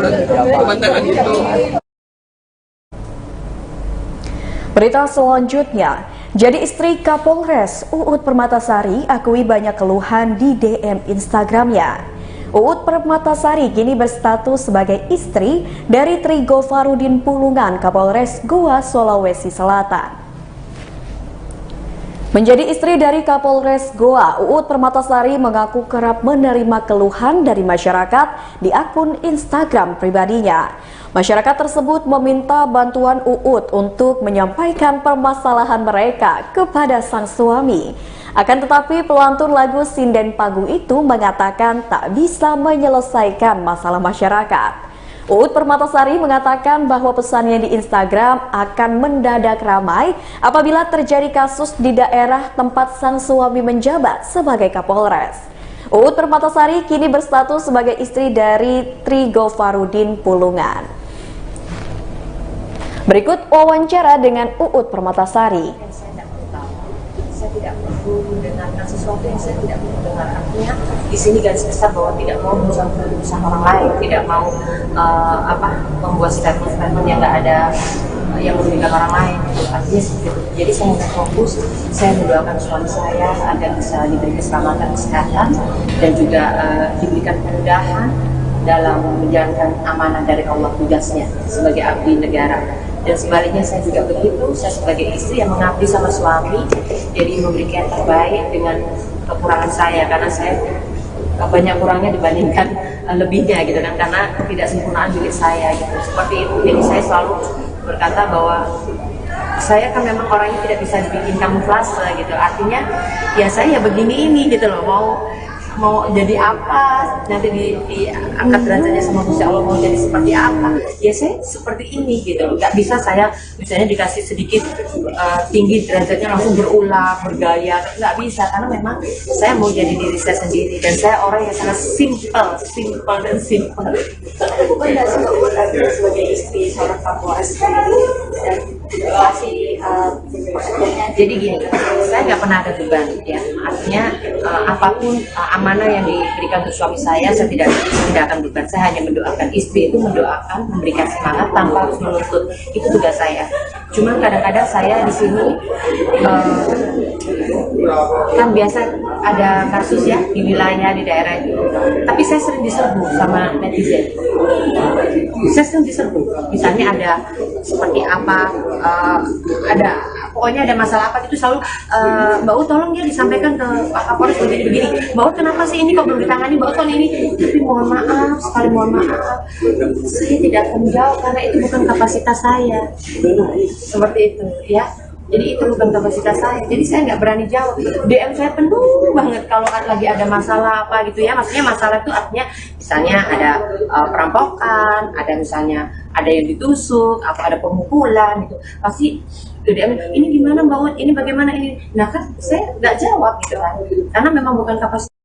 Dan pemandangan itu. Berita selanjutnya, jadi istri Kapolres Uut Permatasari akui banyak keluhan di DM Instagramnya. Uut Permatasari kini berstatus sebagai istri dari Tri Gofarudin Pulungan, Kapolres Goa, Sulawesi Selatan. Menjadi istri dari Kapolres Goa, Uut Permatasari mengaku kerap menerima keluhan dari masyarakat di akun Instagram pribadinya. Masyarakat tersebut meminta bantuan Uut untuk menyampaikan permasalahan mereka kepada sang suami. Akan tetapi pelantun lagu Sinden Pagung itu mengatakan tak bisa menyelesaikan masalah masyarakat. Uut Permatasari mengatakan bahwa pesannya di Instagram akan mendadak ramai apabila terjadi kasus di daerah tempat sang suami menjabat sebagai Kapolres. Uut Permatasari kini berstatus sebagai istri dari Tri Gofarudin Pulungan. Berikut wawancara dengan Uut Permatasari. Saya tidak perlu mendengarkan sesuatu yang saya tidak perlu dengar. Artinya di sini garis besar bahwa tidak mau mencampuri urusan orang lain, tidak mau membuat statement-statement yang nggak ada yang merugikan orang lain. Artinya seperti itu. Jadi saya mau fokus, saya mendoakan suami saya agar bisa diberi keselamatan kesehatan dan juga diberikan kemudahan dalam menjalankan amanah dari Allah tugasnya sebagai abdi negara. Dan sebaliknya saya juga begitu, saya sebagai istri yang mengabdi sama suami, jadi memberikan yang terbaik dengan kekurangan saya, karena saya banyak kurangnya dibandingkan lebihnya gitu kan, karena ketidaksempurnaan milik saya gitu, seperti itu. Jadi saya selalu berkata bahwa saya kan memang orangnya tidak bisa dibikin kamuflase gitu, artinya ya saya ya begini ini gitu loh, mau jadi apa, nanti diangkat derajatnya sama Gusti Allah mau jadi seperti apa, ya saya seperti ini gitu. Nggak bisa saya misalnya dikasih sedikit tinggi derajatnya langsung berulang, bergaya, nggak bisa, karena memang saya mau jadi diri saya sendiri dan saya orang yang sangat simple dan simple. Bunda sebagai istri seorang Kapolres dan masih jadi gini, saya nggak pernah ada beban ya, artinya apapun amanah yang diberikan untuk suami saya tidak akan beban. Saya hanya mendoakan. Istri itu mendoakan, memberikan semangat tanpa harus menuntut, itu tugas saya. Cuman kadang-kadang saya di sini kan biasa ada kasus ya di wilayah, di daerah itu, tapi saya sering diserbu sama netizen. Saya sering diserbu, misalnya ada seperti apa, pokoknya ada masalah apa gitu, selalu Mbak Ut tolong dia disampaikan ke Pak Kapolres begini-begini. Mbak Ut kenapa sih ini kok belum ditangani, Mbak Ut soal ini. Tapi mohon maaf, sekali mohon maaf, saya tidak akan menjawab karena itu bukan kapasitas saya. Seperti itu ya. Jadi itu bukan kapasitas saya, jadi saya nggak berani jawab. DM saya penuh banget kalau lagi ada masalah apa gitu ya. Maksudnya masalah itu artinya misalnya ada perampokan, ada misalnya ada yang ditusuk, apa ada pemukulan gitu. Pasti DM ini gimana Mbak Ut, ini bagaimana ini. Nah kan saya nggak jawab gitu kan, karena memang bukan kapasitas.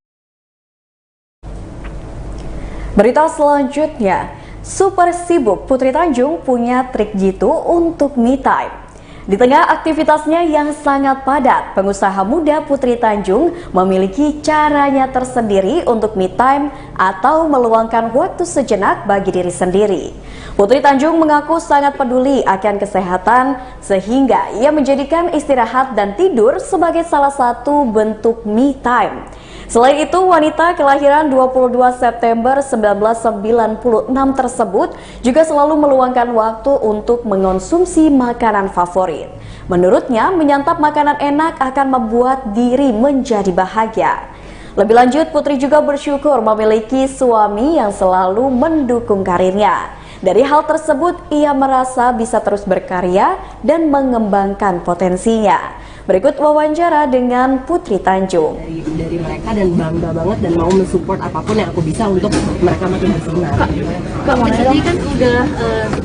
Berita selanjutnya, super sibuk Putri Tanjung punya trik jitu untuk me time. Di tengah aktivitasnya yang sangat padat, pengusaha muda Putri Tanjung memiliki caranya tersendiri untuk me time atau meluangkan waktu sejenak bagi diri sendiri. Putri Tanjung mengaku sangat peduli akan kesehatan sehingga ia menjadikan istirahat dan tidur sebagai salah satu bentuk me time. Selain itu, wanita kelahiran 22 September 1996 tersebut juga selalu meluangkan waktu untuk mengonsumsi makanan favorit. Menurutnya, menyantap makanan enak akan membuat diri menjadi bahagia. Lebih lanjut, Putri juga bersyukur memiliki suami yang selalu mendukung karirnya. Dari hal tersebut, ia merasa bisa terus berkarya dan mengembangkan potensinya. Berikut wawancara dengan Putri Tanjung. Dari mereka dan bangga banget dan mau mensupport apapun yang aku bisa untuk mereka makin bersinar. Kak, jadi kan udah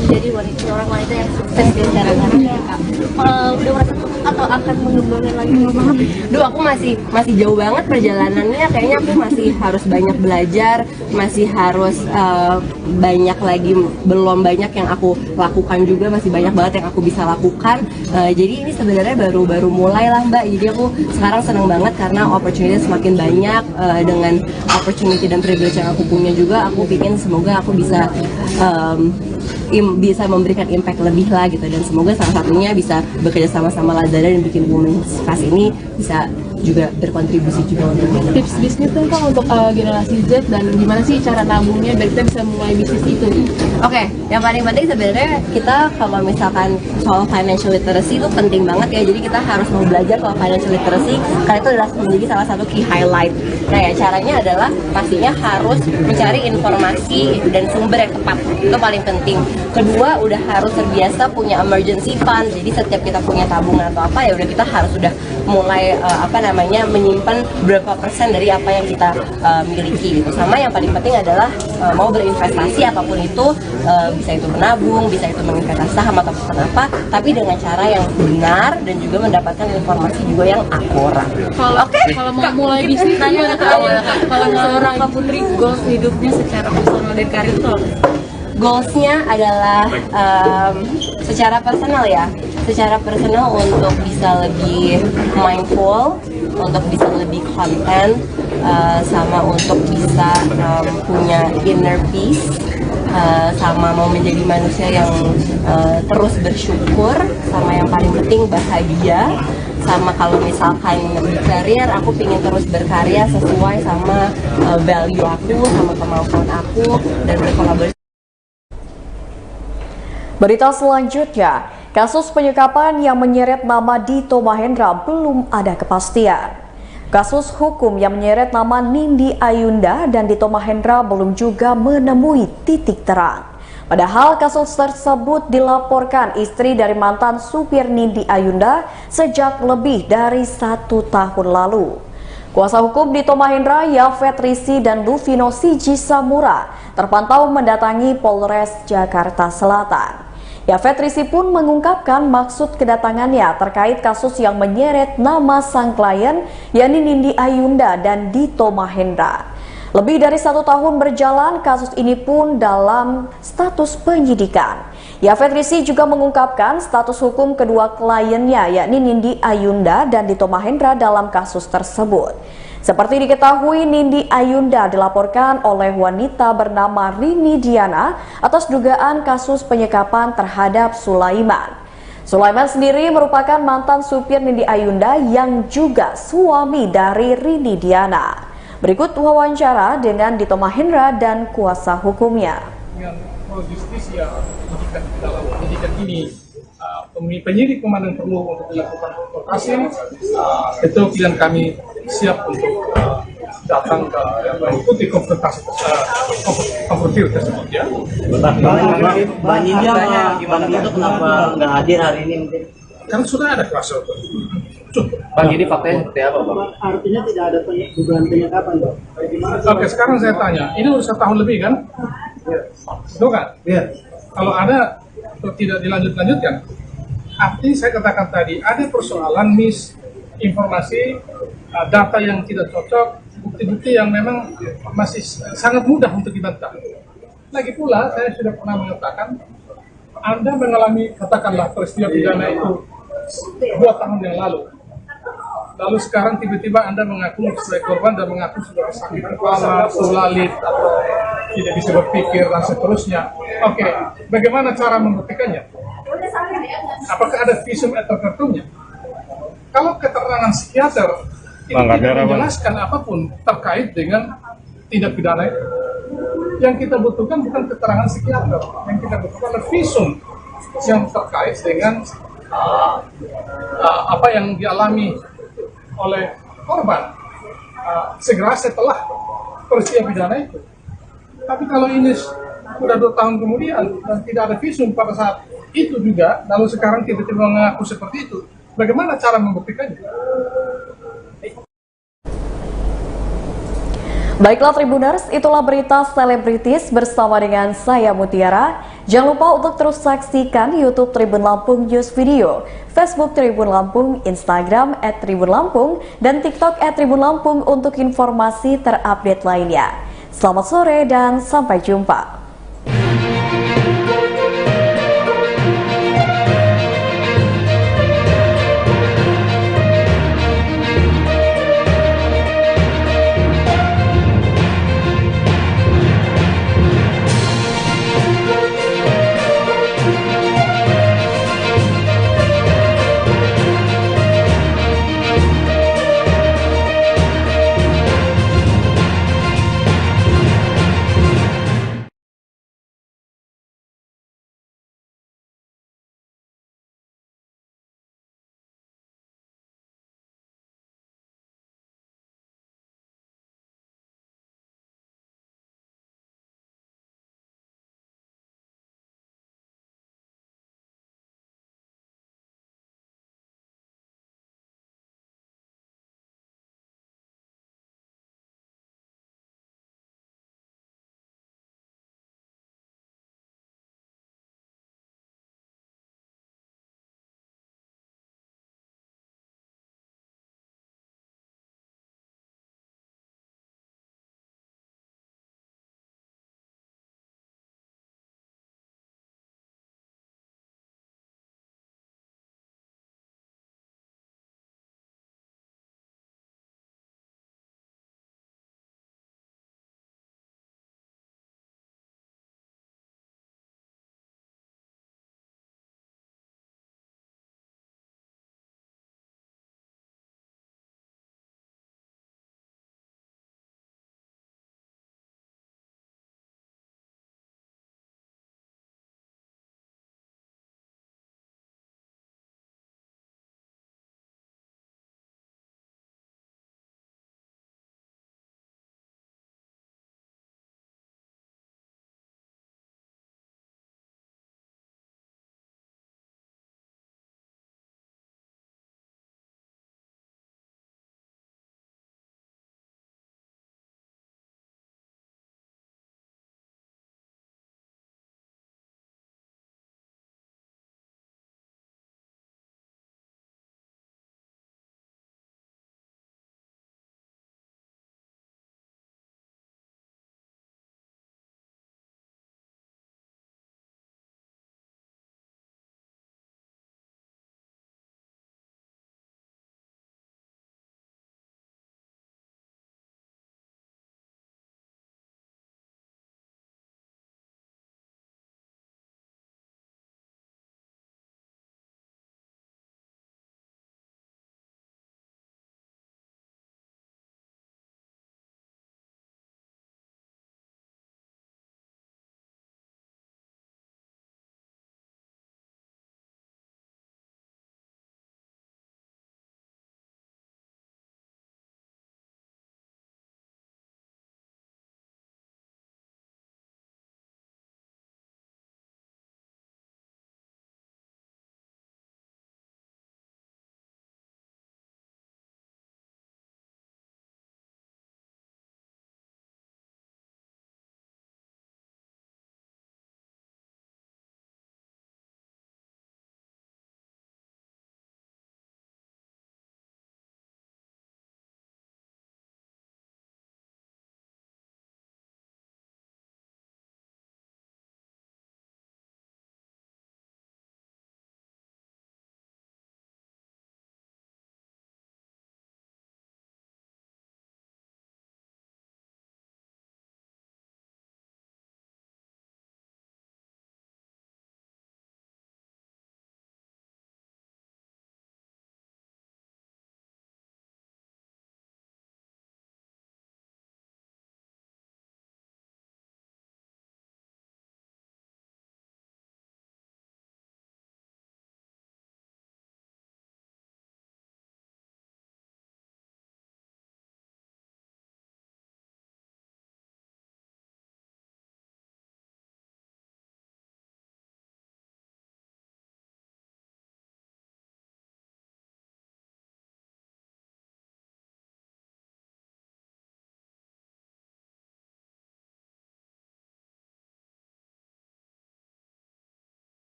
menjadi seorang wanita yang sukses di sekarang ya Kak. Udah merasa atau akan mengembangkan lagi? Duh, aku masih jauh banget perjalanannya. Kayaknya aku masih harus banyak belajar, masih harus banyak lagi, belum banyak yang aku lakukan juga, masih banyak banget yang aku bisa lakukan. Jadi ini sebenarnya baru mulailah Mbak. Jadi aku sekarang senang banget karena opportunity semakin banyak, dengan opportunity dan privilege yang aku punya juga. Aku pikir semoga aku bisa memberikan impact lebih lah gitu, dan semoga salah satunya bisa bekerja sama Lazada dan bikin Women's Class ini bisa juga berkontribusi juga untuk tips bisnis tuh Kang untuk generasi Z dan gimana sih cara nabungnya biar kita bisa mulai bisnis itu? Oke, yang paling penting sebenarnya kita kalau misalkan soal financial literacy itu penting banget ya. Jadi kita harus mau belajar soal financial literacy karena itu adalah menjadi salah satu key highlight. Nah ya caranya adalah pastinya harus mencari informasi dan sumber yang tepat. Itu paling penting. Kedua, udah harus terbiasa punya emergency fund. Jadi setiap kita punya tabungan atau apa ya udah kita harus sudah mulai menyimpan berapa persen dari apa yang kita miliki gitu. Sama yang paling penting adalah mau berinvestasi apapun itu, bisa itu menabung, bisa itu menginvestasi saham ataupun apa, tapi dengan cara yang benar dan juga mendapatkan informasi juga yang akurat. Kalau mau mulai bisnis gimana kalau seorang Kak Putri goals hidupnya secara personal dan karir itu apa? Goalsnya adalah secara personal ya, secara personal untuk bisa lebih mindful, untuk bisa lebih content, sama untuk bisa punya inner peace, sama mau menjadi manusia yang terus bersyukur, sama yang paling penting bahagia, sama kalau misalkan di karir aku pingin terus berkarya sesuai sama value aku, sama kemampuan aku dan berkolaborasi. Berita selanjutnya, kasus penyekapan yang menyeret nama Dito Mahendra belum ada kepastian. Kasus hukum yang menyeret nama Nindi Ayunda dan Dito Mahendra belum juga menemui titik terang. Padahal kasus tersebut dilaporkan istri dari mantan supir Nindi Ayunda sejak lebih dari 1 tahun lalu. Kuasa hukum Dito Mahendra, Yafet Risi dan Luvino Siji Samura terpantau mendatangi Polres Jakarta Selatan. Yafet Risi pun mengungkapkan maksud kedatangannya terkait kasus yang menyeret nama sang klien, yakni Nindi Ayunda dan Dito Mahendra. Lebih dari 1 tahun berjalan, kasus ini pun dalam status penyidikan. Yafet Risi juga mengungkapkan status hukum kedua kliennya, yakni Nindi Ayunda dan Dito Mahendra dalam kasus tersebut. Seperti diketahui, Nindi Ayunda dilaporkan oleh wanita bernama Rini Diana atas dugaan kasus penyekapan terhadap Sulaiman. Sulaiman sendiri merupakan mantan supir Nindi Ayunda yang juga suami dari Rini Diana. Berikut wawancara dengan Dito Mahendra dan kuasa hukumnya. Dengan logistis yang dalam penyidikan ini, penyidik memandang perlu untuk dilakukan konfrontasi, itu klien kami siap untuk datang ke mengikuti konfrontasi tersebut ya. Bang Nindi Bang Dito kenapa nggak hadir hari ini mungkin? Karena sudah ada kuasa hukum. Bang, ini faktanya seperti apa, Bang? Artinya tidak ada dugaan penyekapan, Bang. Oke, sekarang saya tanya, ini udah 1 tahun lebih kan? Betul kan? Iya. Kalau ada tidak dilanjutkan, artinya saya katakan tadi ada persoalan misinformasi, data yang tidak cocok, bukti-bukti yang memang masih sangat mudah untuk dibantah. Lagi pula saya sudah pernah mengatakan, Anda mengalami katakanlah peristiwa pidana itu 2 tahun yang lalu. Lalu sekarang tiba-tiba Anda mengaku sebagai korban dan mengaku sudah sakit kepala, sulalit, atau tidak bisa berpikir dan seterusnya. Oke, bagaimana cara membuktikannya? Apakah ada visum et repertumnya? Kalau keterangan psikiater itu tidak menjelaskan apapun terkait dengan tindak pidana itu, yang kita butuhkan bukan keterangan psikiater, yang kita butuhkan adalah visum yang terkait dengan apa yang dialami oleh korban segera setelah peristiwa pidana itu. Tapi kalau ini sudah 2 tahun kemudian dan tidak ada visum pada saat itu juga, lalu sekarang tiba-tiba mengaku seperti itu, bagaimana cara membuktikannya? Baiklah Tribuners, itulah berita selebritis bersama dengan saya Mutiara. Jangan lupa untuk terus saksikan YouTube Tribun Lampung News Video, Facebook Tribun Lampung, Instagram @tribunlampung, dan TikTok @tribunlampung untuk informasi terupdate lainnya. Selamat sore dan sampai jumpa.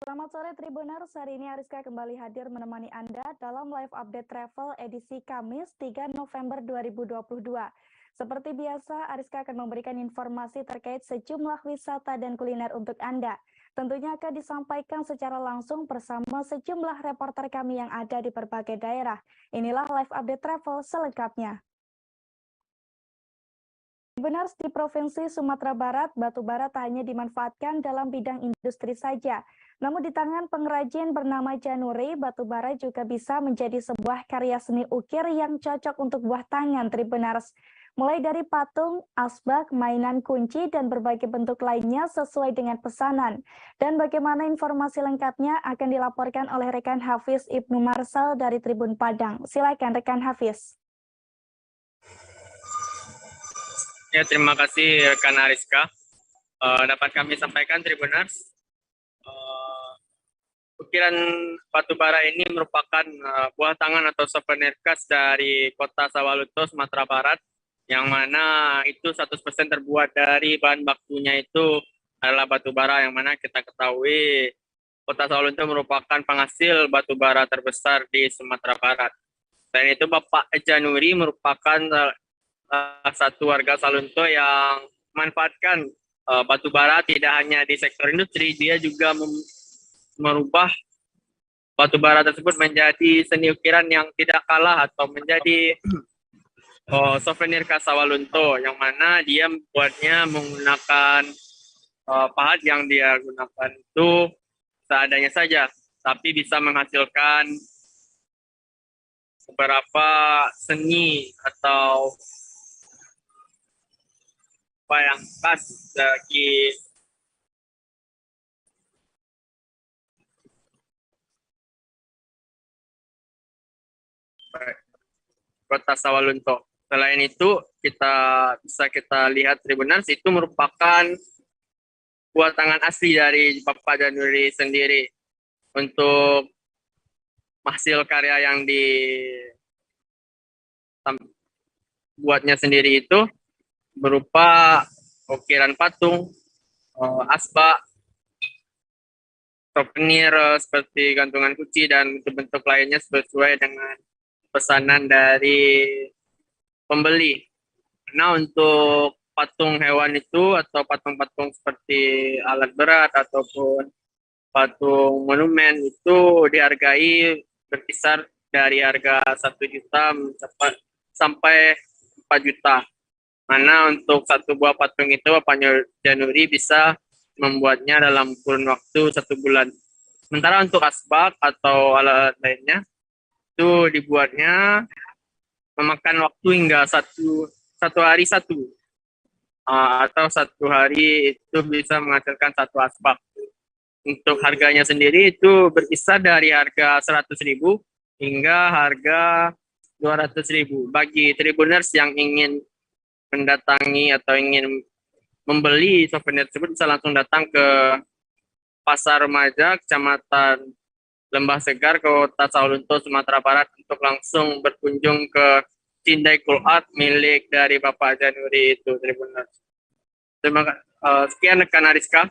Selamat sore Tribuners, hari ini Ariska kembali hadir menemani Anda dalam live update travel edisi Kamis 3 November 2022. Seperti biasa, Ariska akan memberikan informasi terkait sejumlah wisata dan kuliner untuk Anda. Tentunya akan disampaikan secara langsung bersama sejumlah reporter kami yang ada di berbagai daerah. Inilah live update travel selengkapnya. Benar, di Provinsi Sumatera Barat, batu bara tak hanya dimanfaatkan dalam bidang industri saja. Namun di tangan pengrajin bernama Januri, batu bara juga bisa menjadi sebuah karya seni ukir yang cocok untuk buah tangan Tribuners. Mulai dari patung, asbak, mainan kunci, dan berbagai bentuk lainnya sesuai dengan pesanan. Dan bagaimana informasi lengkapnya akan dilaporkan oleh rekan Hafiz Ibnu Marsal dari Tribun Padang. Silakan rekan Hafiz. Ya, terima kasih rekan Ariska. Dapat kami sampaikan Tribuners, ukiran batu bara ini merupakan buah tangan atau souvenir khas dari kota Sawalunto, Sumatera Barat, yang mana itu 100% terbuat dari bahan bakunya itu adalah batu bara, yang mana kita ketahui kota Sawalunto merupakan penghasil batu bara terbesar di Sumatera Barat. Selain itu, Bapak Januri merupakan satu warga Sawalunto yang memanfaatkan batu bara tidak hanya di sektor industri, dia juga merubah batu bara tersebut menjadi seni ukiran yang tidak kalah atau menjadi souvenir khas Sawalunto, yang mana dia membuatnya menggunakan pahat yang dia gunakan itu seadanya saja, tapi bisa menghasilkan beberapa seni atau apa yang khas bagi kota Sawalunto. Selain itu, bisa kita lihat Tribuners, itu merupakan buah tangan asli dari Bapak Januri sendiri. Untuk hasil karya yang dibuatnya sendiri itu berupa ukiran patung, asbak, souvenir seperti gantungan kunci dan bentuk lainnya sesuai dengan pesanan dari pembeli. Nah, untuk patung hewan itu atau patung-patung seperti alat berat ataupun patung monumen itu dihargai berkisar dari harga 1 juta sampai 4 juta. Mana untuk satu buah patung itu Bapak Januri bisa membuatnya dalam kurun waktu 1 bulan. Sementara untuk asbak atau alat lainnya itu dibuatnya memakan waktu hingga satu hari satu, atau 1 hari itu bisa menghasilkan 1 asbak. Untuk harganya sendiri itu berkisar dari harga 100.000 hingga harga 200.000. Bagi Tribuners yang ingin mendatangi atau ingin membeli souvenir tersebut bisa langsung datang ke Pasar Remaja, Kecamatan Lembah Segar, Kota Sawalunto, Sumatera Barat untuk langsung berkunjung ke Cindai Cool Art milik dari Bapak Januri itu, Tribuners. Sekian rekan Ariska.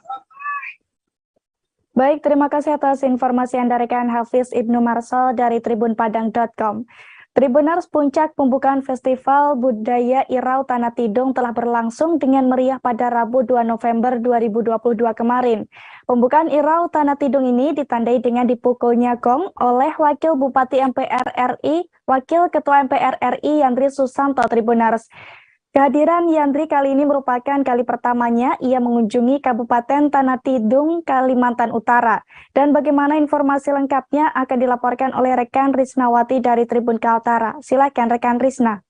Baik, terima kasih atas informasi Anda rekan Hafiz Ibnu Marsal dari tribunpadang.com. Tribuners, puncak pembukaan Festival Budaya Irau Tanah Tidung telah berlangsung dengan meriah pada Rabu 2 November 2022 kemarin. Pembukaan Irau Tanah Tidung ini ditandai dengan dipukulnya gong oleh Wakil Bupati MPR RI, Wakil Ketua MPR RI Yandri Susanto. Tribuners, kehadiran Yandri kali ini merupakan kali pertamanya ia mengunjungi Kabupaten Tanah Tidung, Kalimantan Utara. Dan bagaimana informasi lengkapnya akan dilaporkan oleh rekan Risnawati dari Tribun Kaltara. Silakan rekan Risna.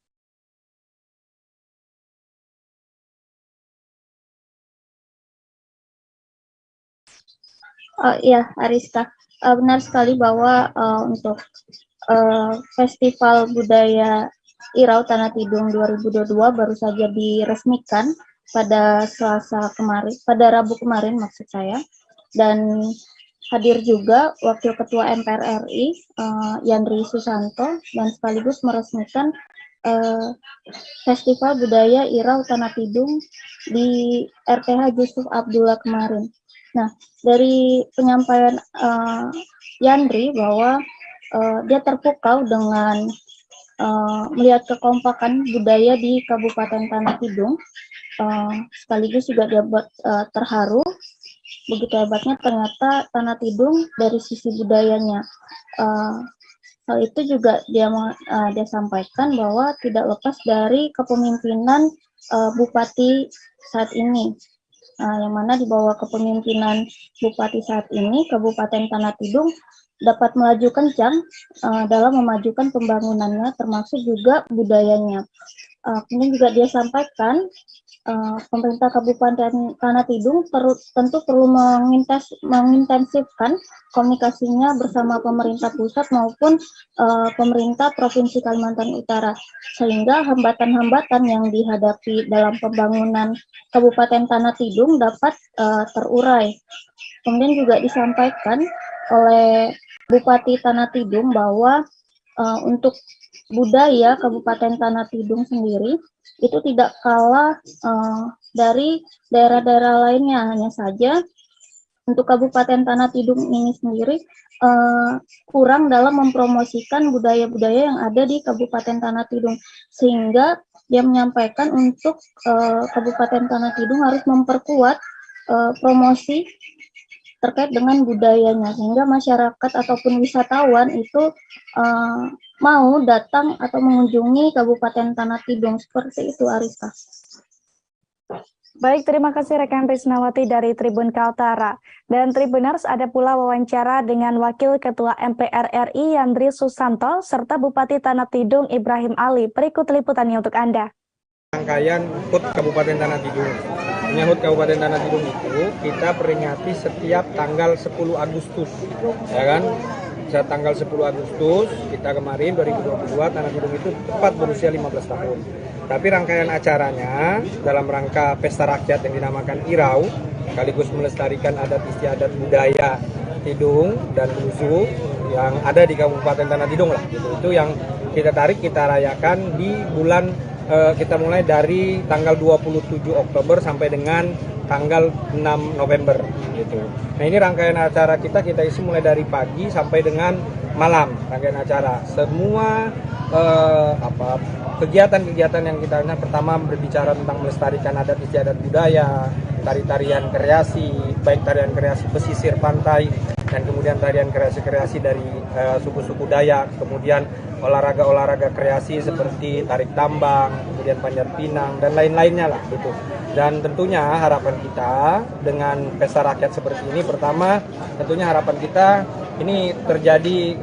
Ya, Ariska, benar sekali bahwa untuk Festival Budaya Irau Tanah Tidung 2022 baru saja diresmikan pada Rabu kemarin maksud saya, dan hadir juga Wakil Ketua MPR RI Yandri Susanto dan sekaligus meresmikan Festival Budaya Irau Tanah Tidung di RTH Yusuf Abdullah kemarin. Nah, dari penyampaian Yandri bahwa dia terpukau dengan melihat kekompakan budaya di Kabupaten Tanah Tidung, sekaligus juga dia terharu begitu hebatnya ternyata Tanah Tidung dari sisi budayanya. Hal itu juga dia sampaikan bahwa tidak lepas dari kepemimpinan Bupati saat ini, yang mana di bawah kepemimpinan Bupati saat ini, Kabupaten Tanah Tidung dapat melaju kencang dalam memajukan pembangunannya, termasuk juga budayanya. Kemudian juga dia sampaikan pemerintah Kabupaten Tanah Tidung tentu perlu mengintensifkan komunikasinya bersama pemerintah pusat maupun pemerintah Provinsi Kalimantan Utara, sehingga hambatan-hambatan yang dihadapi dalam pembangunan Kabupaten Tanah Tidung dapat terurai. Kemudian juga disampaikan oleh Bupati Tanah Tidung bahwa untuk budaya Kabupaten Tanah Tidung sendiri itu tidak kalah dari daerah-daerah lainnya, hanya saja untuk Kabupaten Tanah Tidung ini sendiri kurang dalam mempromosikan budaya-budaya yang ada di Kabupaten Tanah Tidung, sehingga dia menyampaikan untuk Kabupaten Tanah Tidung harus memperkuat promosi terkait dengan budayanya, sehingga masyarakat ataupun wisatawan itu mau datang atau mengunjungi Kabupaten Tanah Tidung. Seperti itu, Arifah. Baik, terima kasih rekan Risnawati dari Tribun Kaltara. Dan Tribuners, ada pula wawancara dengan Wakil Ketua MPR RI Yandri Susanto serta Bupati Tanah Tidung Ibrahim Ali. Berikut liputannya untuk Anda. Rangkaian HUT Kabupaten Tanah Tidung. Menyambut Kabupaten Tanah Tidung itu kita peringati setiap tanggal 10 Agustus, ya kan? Setiap tanggal 10 Agustus kita kemarin 2022 Tanah Tidung itu tepat berusia 15 tahun. Tapi rangkaian acaranya dalam rangka pesta rakyat yang dinamakan IRAU, sekaligus melestarikan adat istiadat budaya Tidung dan Lusu yang ada di Kabupaten Tanah Tidung lah. Itu yang kita tarik, kita rayakan di bulan kita mulai dari tanggal 27 Oktober sampai dengan tanggal 6 November gitu. Nah, ini rangkaian acara kita isi mulai dari pagi sampai dengan malam. Rangkaian acara semua kegiatan-kegiatan yang kita pertama berbicara tentang melestarikan adat istiadat budaya, tari-tarian kreasi, baik tarian kreasi pesisir pantai dan kemudian tarian kreasi-kreasi dari suku-suku Dayak, kemudian olahraga-olahraga kreasi seperti tarik tambang, kemudian panjat pinang dan lain-lainnya lah gitu. Dan tentunya harapan kita dengan pesta rakyat seperti ini, pertama tentunya harapan kita ini terjadi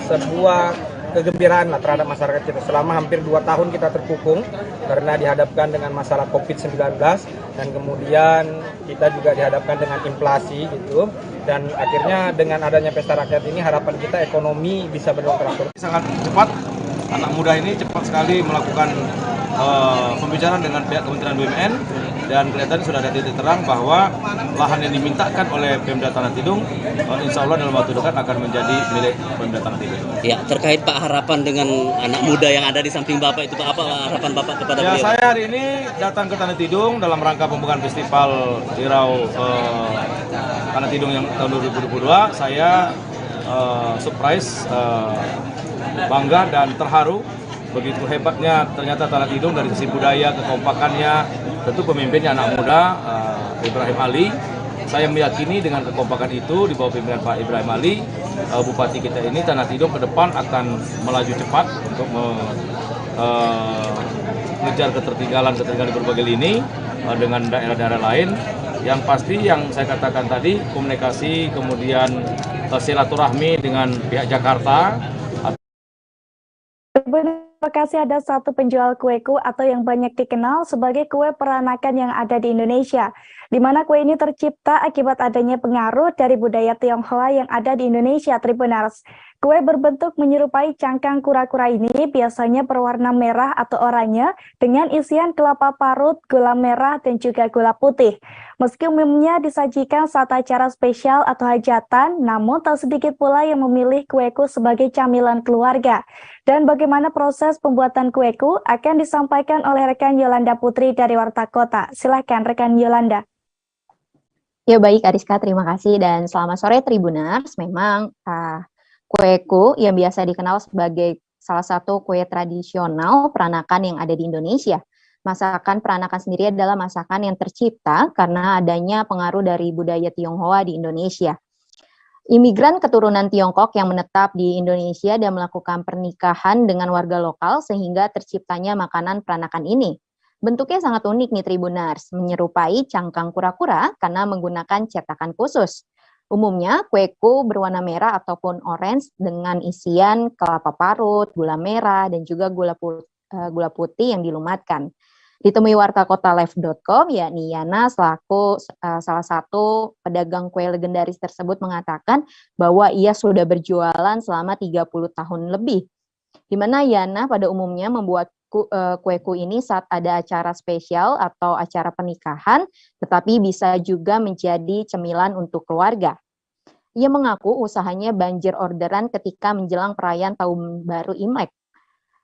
sebuah kegembiraan lah terhadap masyarakat kita. Selama hampir 2 tahun kita terkukung karena dihadapkan dengan masalah COVID-19 dan kemudian kita juga dihadapkan dengan inflasi gitu. Dan akhirnya dengan adanya pesta rakyat ini harapan kita ekonomi bisa berdongkrak. Sangat cepat, anak muda ini cepat sekali melakukan pembicaraan dengan pihak Kementerian BUMN dan kelihatan sudah ada titik terang bahwa lahan yang dimintakan oleh Pemda Tanah Tidung insya Allah dalam waktu dekat akan menjadi milik Pemda Tanah Tidung. Ya, terkait Pak harapan dengan anak muda yang ada di samping Bapak itu Pak, apa harapan Bapak kepada beliau? Saya hari ini datang ke Tanah Tidung dalam rangka pembukaan festival IRAU Tanah Tidung yang tahun 2022. Saya surprise, bangga dan terharu. Begitu hebatnya ternyata Tanah Tidung dari sisi budaya, kekompakannya, tentu pemimpinnya anak muda Ibrahim Ali. Saya meyakini dengan kekompakan itu di bawah pimpinan Pak Ibrahim Ali, Bupati kita ini Tanah Tidung ke depan akan melaju cepat untuk mengejar ketertinggalan di berbagai lini dengan daerah-daerah lain. Yang pasti yang saya katakan tadi, komunikasi, kemudian silaturahmi dengan pihak Jakarta. Terima kasih. Ada satu penjual kueku atau yang banyak dikenal sebagai kue peranakan yang ada di Indonesia, di mana kue ini tercipta akibat adanya pengaruh dari budaya Tionghoa yang ada di Indonesia, Tribuners. Kue berbentuk menyerupai cangkang kura-kura ini biasanya berwarna merah atau oranye dengan isian kelapa parut, gula merah, dan juga gula putih. Meski umumnya disajikan saat acara spesial atau hajatan, namun tak sedikit pula yang memilih kueku sebagai camilan keluarga. Dan bagaimana proses pembuatan kueku akan disampaikan oleh rekan Yolanda Putri dari Warta Kota. Silahkan rekan Yolanda. Ya baik Ariska, terima kasih dan selamat sore Tribuners. Memang kueku yang biasa dikenal sebagai salah satu kue tradisional peranakan yang ada di Indonesia. Masakan peranakan sendiri adalah masakan yang tercipta karena adanya pengaruh dari budaya Tionghoa di Indonesia. Imigran keturunan Tiongkok yang menetap di Indonesia dan melakukan pernikahan dengan warga lokal sehingga terciptanya makanan peranakan ini. Bentuknya sangat unik nih Tribuners, menyerupai cangkang kura-kura karena menggunakan cetakan khusus. Umumnya kueku berwarna merah ataupun orange dengan isian kelapa parut, gula merah, dan juga gula putih yang dilumatkan. Ditemui warta kotalife.com, yakni Yana selaku salah satu pedagang kue legendaris tersebut mengatakan bahwa ia sudah berjualan selama 30 tahun lebih. Di mana Yana pada umumnya membuat kueku ini saat ada acara spesial atau acara pernikahan, tetapi bisa juga menjadi cemilan untuk keluarga. Ia mengaku usahanya banjir orderan ketika menjelang perayaan Tahun Baru Imlek.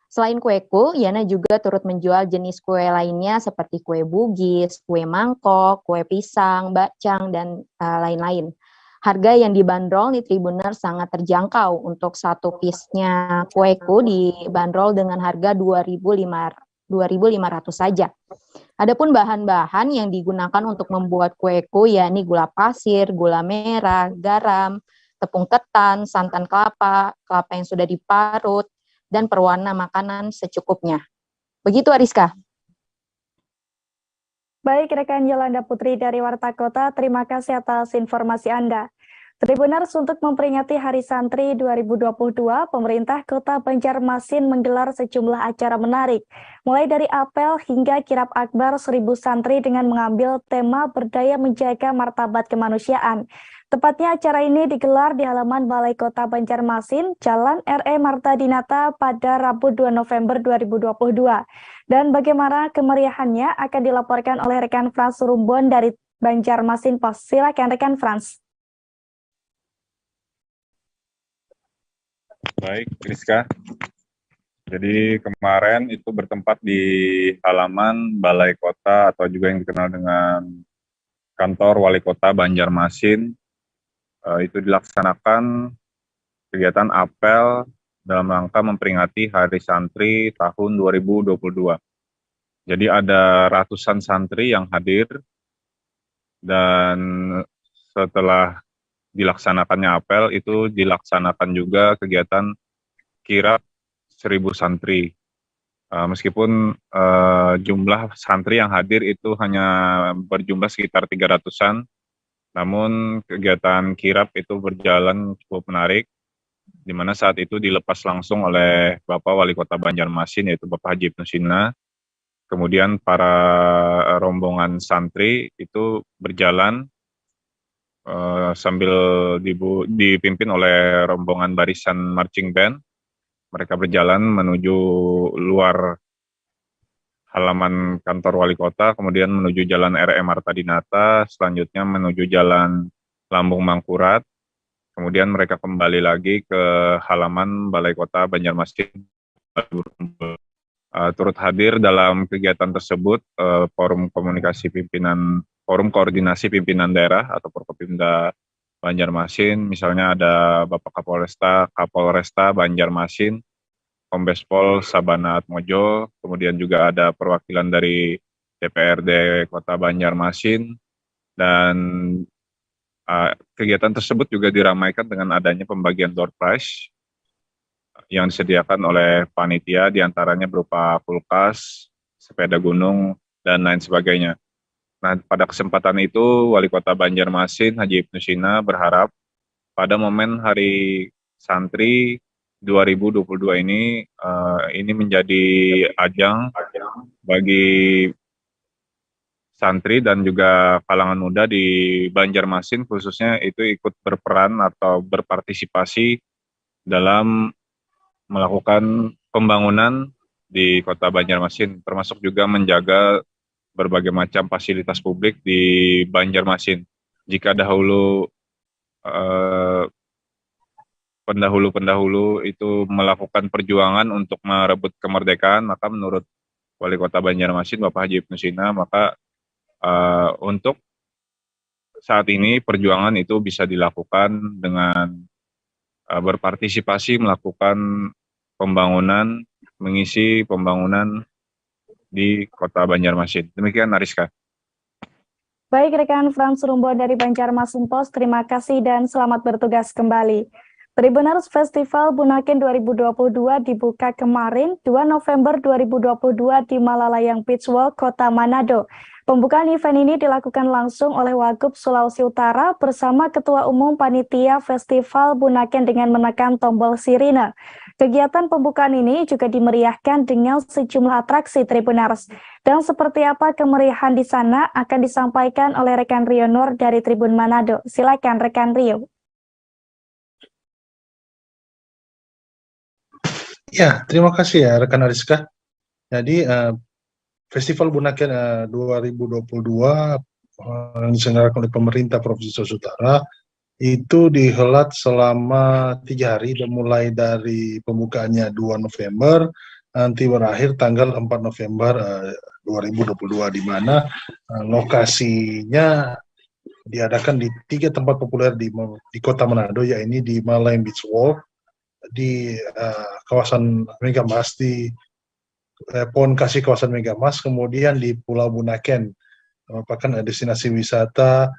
Selain kueku, Yana juga turut menjual jenis kue lainnya seperti kue bugis, kue mangkok, kue pisang, bakcang, dan lain-lain. Harga yang dibanderol di Tribuners sangat terjangkau. Untuk satu piece-nya kueku dibanderol dengan harga 2.500 saja. Adapun bahan-bahan yang digunakan untuk membuat kueku yakni gula pasir, gula merah, garam, tepung ketan, santan kelapa, kelapa yang sudah diparut, dan perwarna makanan secukupnya. Begitu Ariska. Baik, rekan Yolanda Putri dari Warta Kota, terima kasih atas informasi Anda. Tribuners, untuk memperingati Hari Santri 2022, pemerintah Kota Banjarmasin menggelar sejumlah acara menarik, mulai dari apel hingga kirap akbar 1000 santri dengan mengambil tema berdaya menjaga martabat kemanusiaan. Tepatnya acara ini digelar di halaman Balai Kota Banjarmasin, Jalan R.E. Marta Dinata pada Rabu 2 November 2022. Dan bagaimana kemeriahannya akan dilaporkan oleh rekan Frans Rumbon dari Banjarmasin Post. Silakan rekan Frans. Baik, Rizka. Jadi kemarin itu bertempat di halaman Balai Kota atau juga yang dikenal dengan Kantor Wali Kota Banjarmasin. Itu dilaksanakan kegiatan apel dalam rangka memperingati Hari Santri tahun 2022. Jadi ada ratusan santri yang hadir dan setelah dilaksanakannya apel itu dilaksanakan juga kegiatan kirap 1000 santri. Meskipun jumlah santri yang hadir itu hanya berjumlah sekitar 300-an, namun kegiatan kirap itu berjalan cukup menarik, di mana saat itu dilepas langsung oleh Bapak Wali Kota Banjarmasin, yaitu Bapak Haji Ibnu Sina. Kemudian para rombongan santri itu berjalan sambil dipimpin oleh rombongan barisan marching band. Mereka berjalan menuju luar halaman kantor wali kota, kemudian menuju jalan R.E. Marta Dinata, selanjutnya menuju jalan Lambung Mangkurat, kemudian mereka kembali lagi ke halaman Balai Kota Banjarmasin. Turut hadir dalam kegiatan tersebut Forum Koordinasi Pimpinan Daerah atau Forkopimda Banjarmasin, misalnya ada Bapak Kapolresta Banjarmasin, Kombes Pol Sabana Atmojo, kemudian juga ada perwakilan dari DPRD Kota Banjarmasin, dan kegiatan tersebut juga diramaikan dengan adanya pembagian door prize yang disediakan oleh panitia, diantaranya berupa kulkas, sepeda gunung, dan lain sebagainya. Nah, pada kesempatan itu, Wali Kota Banjarmasin, Haji Ibnu Sina, berharap pada momen Hari Santri 2022 ini menjadi ajang bagi santri dan juga kalangan muda di Banjarmasin khususnya itu ikut berperan atau berpartisipasi dalam melakukan pembangunan di Kota Banjarmasin, termasuk juga menjaga berbagai macam fasilitas publik di Banjarmasin. Jika dahulu pendahulu itu melakukan perjuangan untuk merebut kemerdekaan, maka menurut Wali Kota Banjarmasin Bapak Haji Ibnu Sina, maka untuk saat ini perjuangan itu bisa dilakukan dengan berpartisipasi melakukan pembangunan, mengisi pembangunan di Kota Banjarmasin. Demikian Ariska. Baik rekan Frans Rumbon dari Banjarmasin Post, terima kasih dan selamat bertugas kembali. Tribuners Festival Bunaken 2022 dibuka kemarin 2 November 2022 di Malalayang Beach Walk, Kota Manado. Pembukaan event ini dilakukan langsung oleh Wagub Sulawesi Utara bersama Ketua Umum Panitia Festival Bunaken dengan menekan tombol sirine. Kegiatan pembukaan ini juga dimeriahkan dengan sejumlah atraksi Tribuners. Dan seperti apa kemeriahan di sana akan disampaikan oleh rekan Rio Nur dari Tribun Manado. Silakan rekan Rio. Ya, terima kasih ya rekan Ariska. Jadi Festival Bunaken 2022 yang diselenggarakan oleh pemerintah Provinsi Sulawesi Utara itu dihelat selama 3 hari, mulai dari pembukaannya 2 November, nanti berakhir tanggal 4 November 2022, di mana lokasinya diadakan di 3 tempat populer di Kota Manado, yaitu di Malalayang Beach Walk, di kawasan Megamas, di Pohon Kasih kawasan Megamas, kemudian di Pulau Bunaken, merupakan destinasi wisata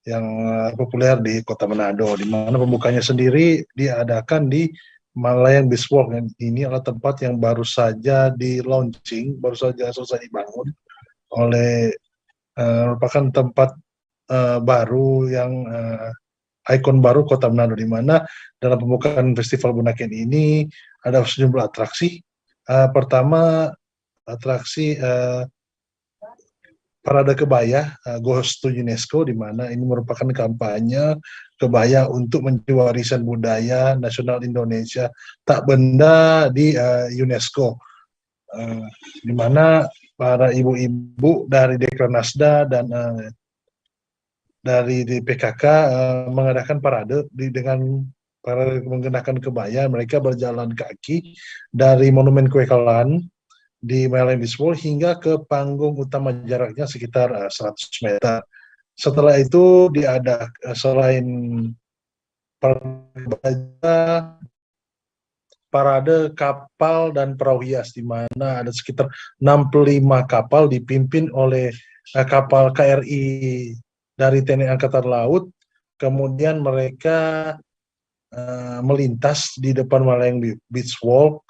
yang populer di Kota Manado, di mana pembukanya sendiri diadakan di Malalayang Beach Walk. Ini adalah tempat yang baru saja di launching, baru saja selesai dibangun oleh merupakan tempat baru yang ikon baru Kota Manado, di mana dalam pembukaan Festival Bunaken ini ada sejumlah atraksi. Pertama, atraksi Parade Kebaya Goes to UNESCO, di mana ini merupakan kampanye kebaya untuk menjadi warisan budaya nasional Indonesia tak benda di UNESCO, di mana para ibu-ibu dari Dekranasda dan dari PKK mengadakan parade dengan mengenakan kebaya. Mereka berjalan kaki dari Monumen Kuekalan di Malalayang Beach Walk hingga ke panggung utama, jaraknya sekitar 100 meter. Setelah itu selain parade kapal dan perahu hias, di mana ada sekitar 65 kapal dipimpin oleh kapal KRI dari TNI Angkatan Laut. Kemudian mereka melintas di depan Malalayang Beach Walk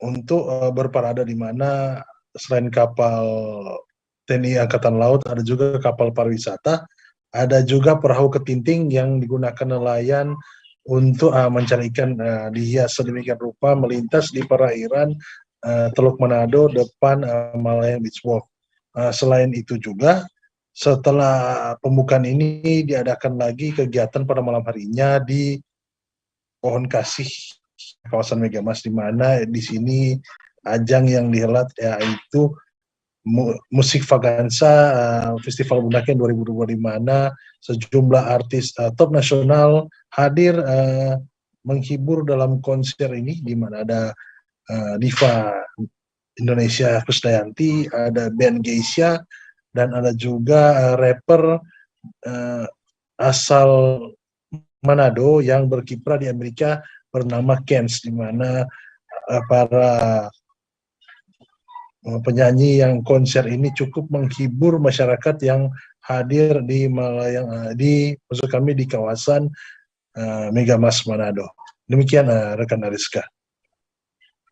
untuk berparade, di mana selain kapal TNI Angkatan Laut ada juga kapal pariwisata, ada juga perahu ketinting yang digunakan nelayan untuk mencari ikan, dihias sedemikian rupa melintas di perairan Teluk Manado depan Malalayang Beach Walk. Selain itu juga, setelah pembukaan ini diadakan lagi kegiatan pada malam harinya di Pohon Kasih kawasan Megamas, di mana di sini ajang yang dihelat yaitu Musik Vagansa Festival Bunaken 2022, di mana sejumlah artis top nasional hadir menghibur dalam konser ini, di mana ada diva Indonesia Kusdayanti, ada band Geisha, dan ada juga rapper asal Manado yang berkiprah di Amerika bernama Kens, di mana para penyanyi yang konser ini cukup menghibur masyarakat yang hadir di Malalayang, maksud kami di kawasan Megamas Manado. Demikian rekan Ariska.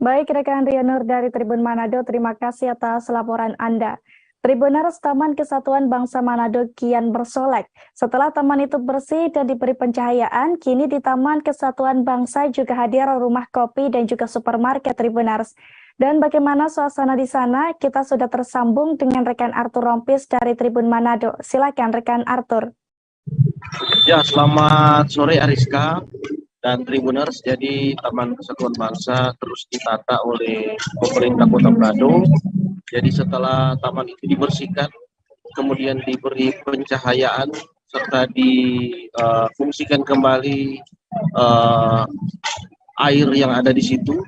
Baik rekan Rio Nur dari Tribun Manado, terima kasih atas laporan Anda. Tribuners, Taman Kesatuan Bangsa Manado kian bersolek. Setelah taman itu bersih dan diberi pencahayaan, kini di Taman Kesatuan Bangsa juga hadir rumah kopi dan juga supermarket Tribuners. Dan bagaimana suasana di sana? Kita sudah tersambung dengan rekan Arthur Rompis dari Tribun Manado. Silakan rekan Arthur. Ya, selamat sore Ariska dan Tribuners. Jadi Taman Kesatuan Bangsa terus ditata oleh pemerintah Kota Manado. Jadi setelah taman itu dibersihkan, kemudian diberi pencahayaan, serta difungsikan kembali air yang ada di situ.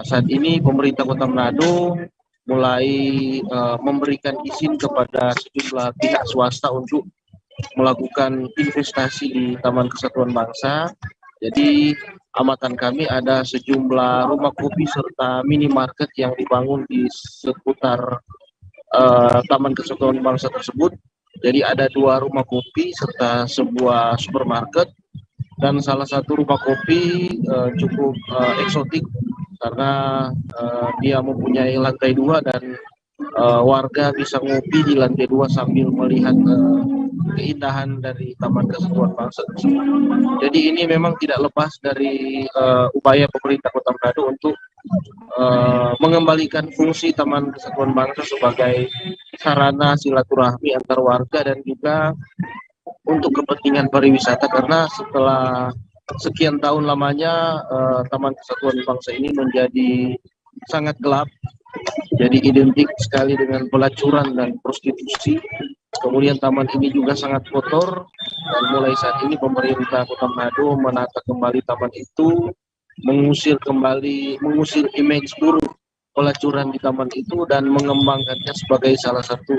Saat ini pemerintah Kota Manado mulai memberikan izin kepada sejumlah pihak swasta untuk melakukan investasi di Taman Kesatuan Bangsa. Jadi amatan kami ada sejumlah rumah kopi serta minimarket yang dibangun di seputar Taman Kesatuan Bangsa tersebut. Jadi ada 2 rumah kopi serta sebuah supermarket, dan salah satu rumah kopi cukup eksotik karena dia mempunyai lantai 2 dan warga bisa ngopi di lantai 2 sambil melihat keindahan dari Taman Kesatuan Bangsa tersebut. Jadi ini memang tidak lepas dari upaya pemerintah Kota Manado untuk mengembalikan fungsi Taman Kesatuan Bangsa sebagai sarana silaturahmi antar warga dan juga untuk kepentingan pariwisata, karena setelah sekian tahun lamanya Taman Kesatuan Bangsa ini menjadi sangat gelap, jadi identik sekali dengan pelacuran dan prostitusi. Kemudian taman ini juga sangat kotor, dan mulai saat ini pemerintah Kota Manado menata kembali taman itu, mengusir image buruk pelacuran di taman itu dan mengembangkannya sebagai salah satu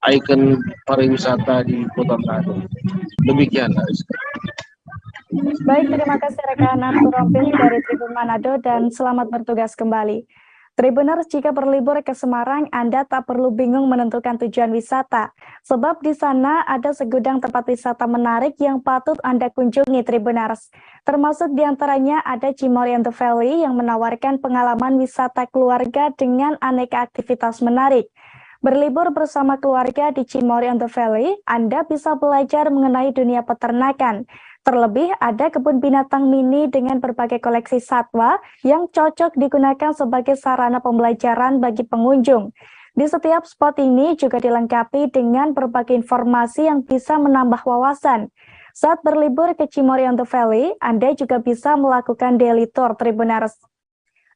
ikon pariwisata di Kota Manado. Demikian. Baik, terima kasih rekan Arthur Rompil dari Tribun Manado dan selamat bertugas kembali. Tribuners, jika berlibur ke Semarang, Anda tak perlu bingung menentukan tujuan wisata, sebab di sana ada segudang tempat wisata menarik yang patut Anda kunjungi, Tribuners. Termasuk diantaranya ada Cimory and the Valley yang menawarkan pengalaman wisata keluarga dengan aneka aktivitas menarik. Berlibur bersama keluarga di Cimory and the Valley, Anda bisa belajar mengenai dunia peternakan. Terlebih ada kebun binatang mini dengan berbagai koleksi satwa yang cocok digunakan sebagai sarana pembelajaran bagi pengunjung. Di setiap spot ini juga dilengkapi dengan berbagai informasi yang bisa menambah wawasan. Saat berlibur ke Cimory and the Valley, Anda juga bisa melakukan daily tour, Tribuners.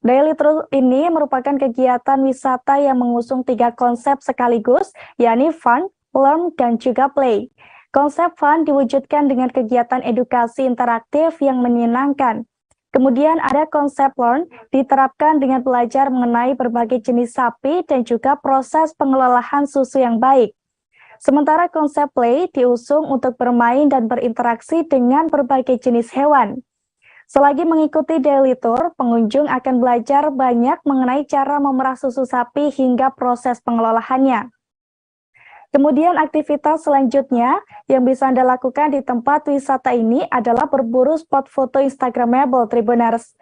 Daily tour ini merupakan kegiatan wisata yang mengusung 3 konsep sekaligus, yakni fun, learn, dan juga play. Konsep fun diwujudkan dengan kegiatan edukasi interaktif yang menyenangkan. Kemudian ada konsep learn diterapkan dengan belajar mengenai berbagai jenis sapi dan juga proses pengelolaan susu yang baik. Sementara konsep play diusung untuk bermain dan berinteraksi dengan berbagai jenis hewan. Selagi mengikuti daily tour, pengunjung akan belajar banyak mengenai cara memerah susu sapi hingga proses pengelolaannya. Kemudian aktivitas selanjutnya yang bisa Anda lakukan di tempat wisata ini adalah berburu spot foto Instagramable, Tribuners.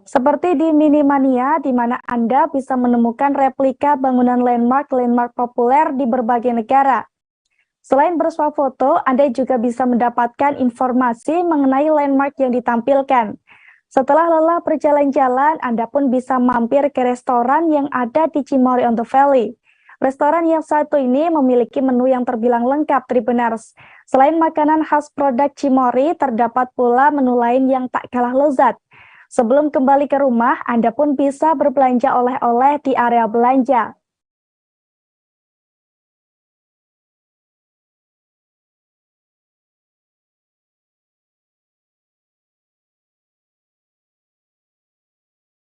Seperti di Minimania, di mana Anda bisa menemukan replika bangunan landmark populer di berbagai negara. Selain bersuah foto, Anda juga bisa mendapatkan informasi mengenai landmark yang ditampilkan. Setelah lelah berjalan-jalan, Anda pun bisa mampir ke restoran yang ada di Cimory and the Valley. Restoran yang satu ini memiliki menu yang terbilang lengkap, Tribuners. Selain makanan khas produk Cimory, terdapat pula menu lain yang tak kalah lezat. Sebelum kembali ke rumah, Anda pun bisa berbelanja oleh-oleh di area belanja.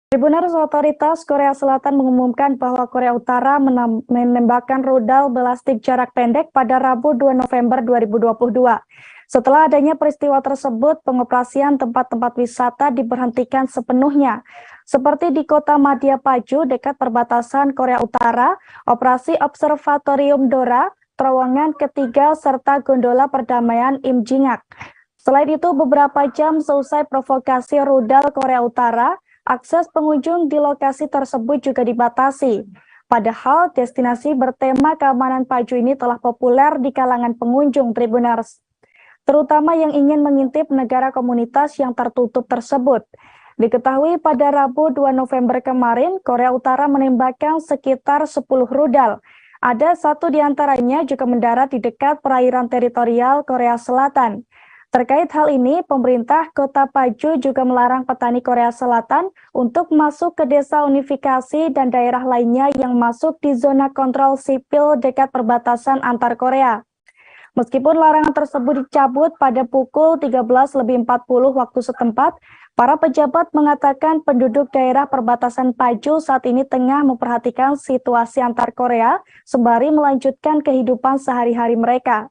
Tribuners, otoritas Korea Selatan mengumumkan bahwa Korea Utara menembakkan rudal balistik jarak pendek pada Rabu 2 November 2022. Setelah adanya peristiwa tersebut, pengoperasian tempat-tempat wisata diberhentikan sepenuhnya. Seperti di kota Madhya Paju dekat perbatasan Korea Utara, operasi Observatorium Dora, terowongan ketiga, serta gondola perdamaian Imjingak. Selain itu, beberapa jam seusai provokasi rudal Korea Utara, akses pengunjung di lokasi tersebut juga dibatasi. Padahal destinasi bertema keamanan Paju ini telah populer di kalangan pengunjung, Tribuners, terutama yang ingin mengintip negara komunitas yang tertutup tersebut. Diketahui pada Rabu 2 November kemarin, Korea Utara menembakkan sekitar 10 rudal. Ada satu di antaranya juga mendarat di dekat perairan teritorial Korea Selatan. Terkait hal ini, pemerintah Kota Paju juga melarang petani Korea Selatan untuk masuk ke desa unifikasi dan daerah lainnya yang masuk di zona kontrol sipil dekat perbatasan antar Korea. Meskipun larangan tersebut dicabut pada pukul 13.40 waktu setempat, para pejabat mengatakan penduduk daerah perbatasan Paju saat ini tengah memperhatikan situasi antar Korea sembari melanjutkan kehidupan sehari-hari mereka.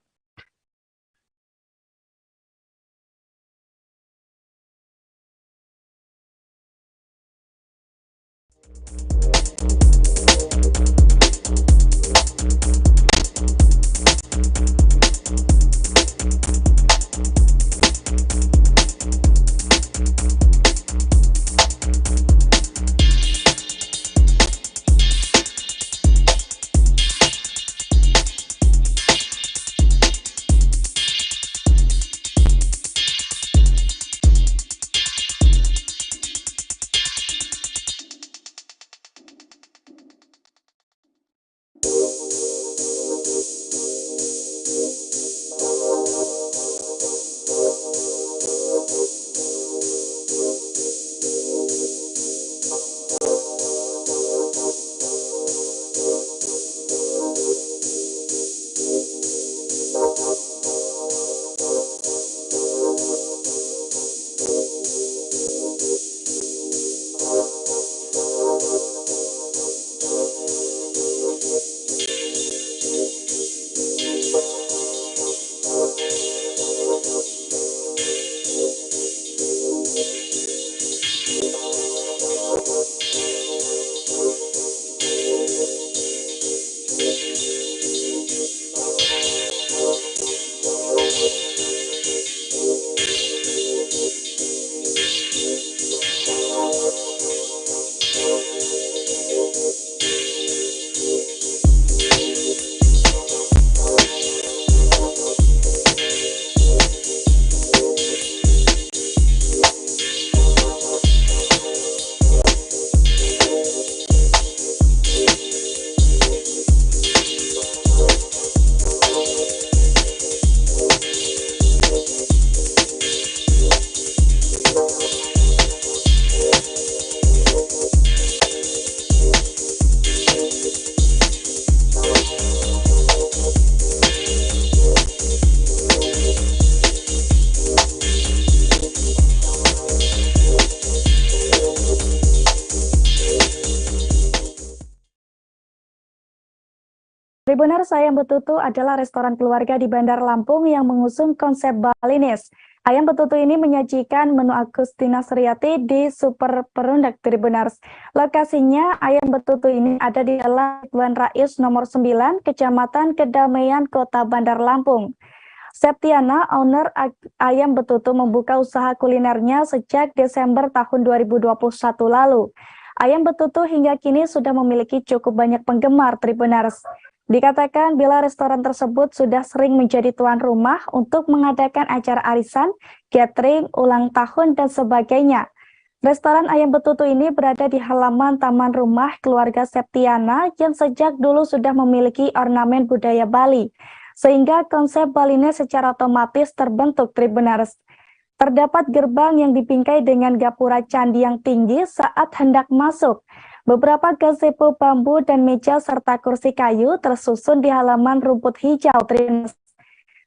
Tribuners, Ayam Betutu adalah restoran keluarga di Bandar Lampung yang mengusung konsep Balinese. Ayam Betutu ini menyajikan menu Agustina Suryati di Super Perundak Tribuners. Lokasinya Ayam Betutu ini ada di Jalan Tuan Rais nomor 9, Kecamatan Kedamaian, Kota Bandar Lampung. Septiana, owner Ayam Betutu, membuka usaha kulinernya sejak Desember tahun 2021 lalu. Ayam Betutu hingga kini sudah memiliki cukup banyak penggemar Tribuners. Dikatakan bila restoran tersebut sudah sering menjadi tuan rumah untuk mengadakan acara arisan, catering, ulang tahun, dan sebagainya. Restoran Ayam Betutu ini berada di halaman taman rumah keluarga Septiana yang sejak dulu sudah memiliki ornamen budaya Bali, sehingga konsep Balinese secara otomatis terbentuk Tribuners. Terdapat gerbang yang dibingkai dengan gapura candi yang tinggi saat hendak masuk. Beberapa gazebo bambu dan meja serta kursi kayu tersusun di halaman rumput hijau Tribuners.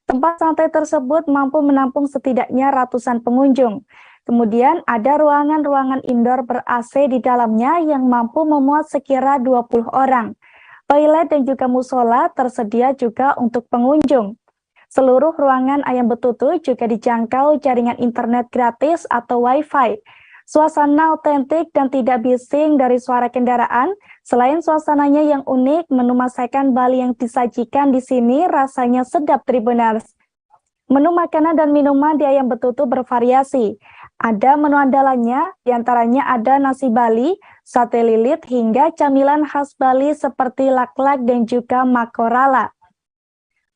Tempat santai tersebut mampu menampung setidaknya ratusan pengunjung. Kemudian ada ruangan-ruangan indoor ber-AC di dalamnya yang mampu memuat sekira 20 orang. Toilet dan juga musola tersedia juga untuk pengunjung. Seluruh ruangan Ayam Betutu juga dijangkau jaringan internet gratis atau Wi-Fi. Suasana otentik dan tidak bising dari suara kendaraan. Selain suasananya yang unik, menu masakan Bali yang disajikan di sini rasanya sedap Tribuners. Menu makanan dan minuman di Ayam Betutu bervariasi. Ada menu andalannya, diantaranya ada nasi Bali, sate lilit, hingga camilan khas Bali seperti laklak dan juga makorala.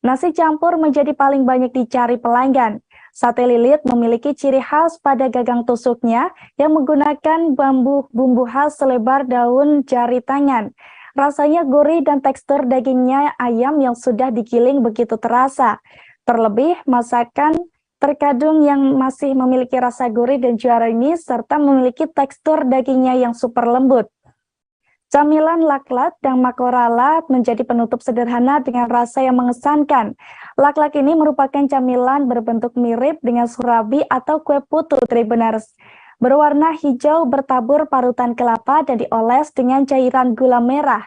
Nasi campur menjadi paling banyak dicari pelanggan. Sate lilit memiliki ciri khas pada gagang tusuknya yang menggunakan bumbu khas selebar daun jari tangan. Rasanya gurih dan tekstur dagingnya ayam yang sudah digiling begitu terasa. Terlebih masakan terkadung yang masih memiliki rasa gurih dan juara ini serta memiliki tekstur dagingnya yang super lembut. Camilan laklak dan makorala menjadi penutup sederhana dengan rasa yang mengesankan. Laklak ini merupakan camilan berbentuk mirip dengan surabi atau kue putu Tribuners. Berwarna hijau bertabur parutan kelapa dan dioles dengan cairan gula merah.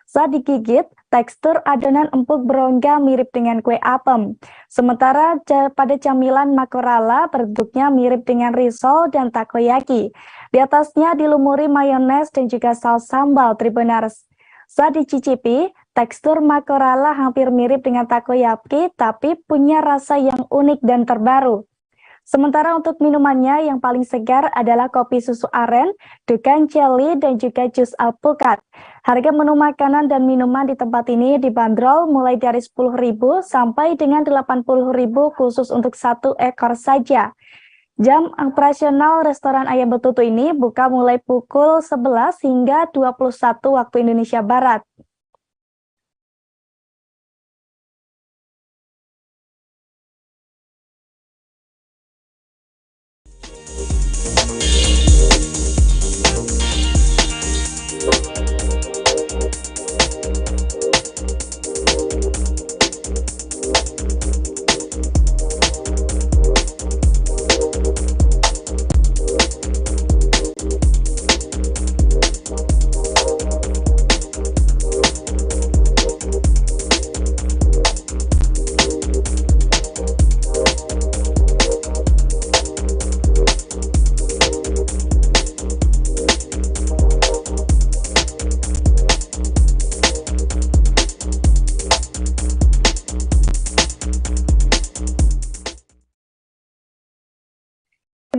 Saat digigit, tekstur adonan empuk berongga mirip dengan kue apem. Sementara pada camilan makorala bentuknya mirip dengan risol dan takoyaki. Di atasnya dilumuri mayones dan juga saus sambal Tribuners. Saat dicicipi, tekstur makorala hampir mirip dengan takoyaki tapi punya rasa yang unik dan terbaru. Sementara untuk minumannya yang paling segar adalah kopi susu aren, dukan jelly, dan juga jus alpukat. Harga menu makanan dan minuman di tempat ini dibanderol mulai dari 10.000 sampai dengan 80.000 khusus untuk 1 ekor saja. Jam operasional restoran Ayam Betutu ini buka mulai pukul 11 hingga 21 waktu Indonesia Barat.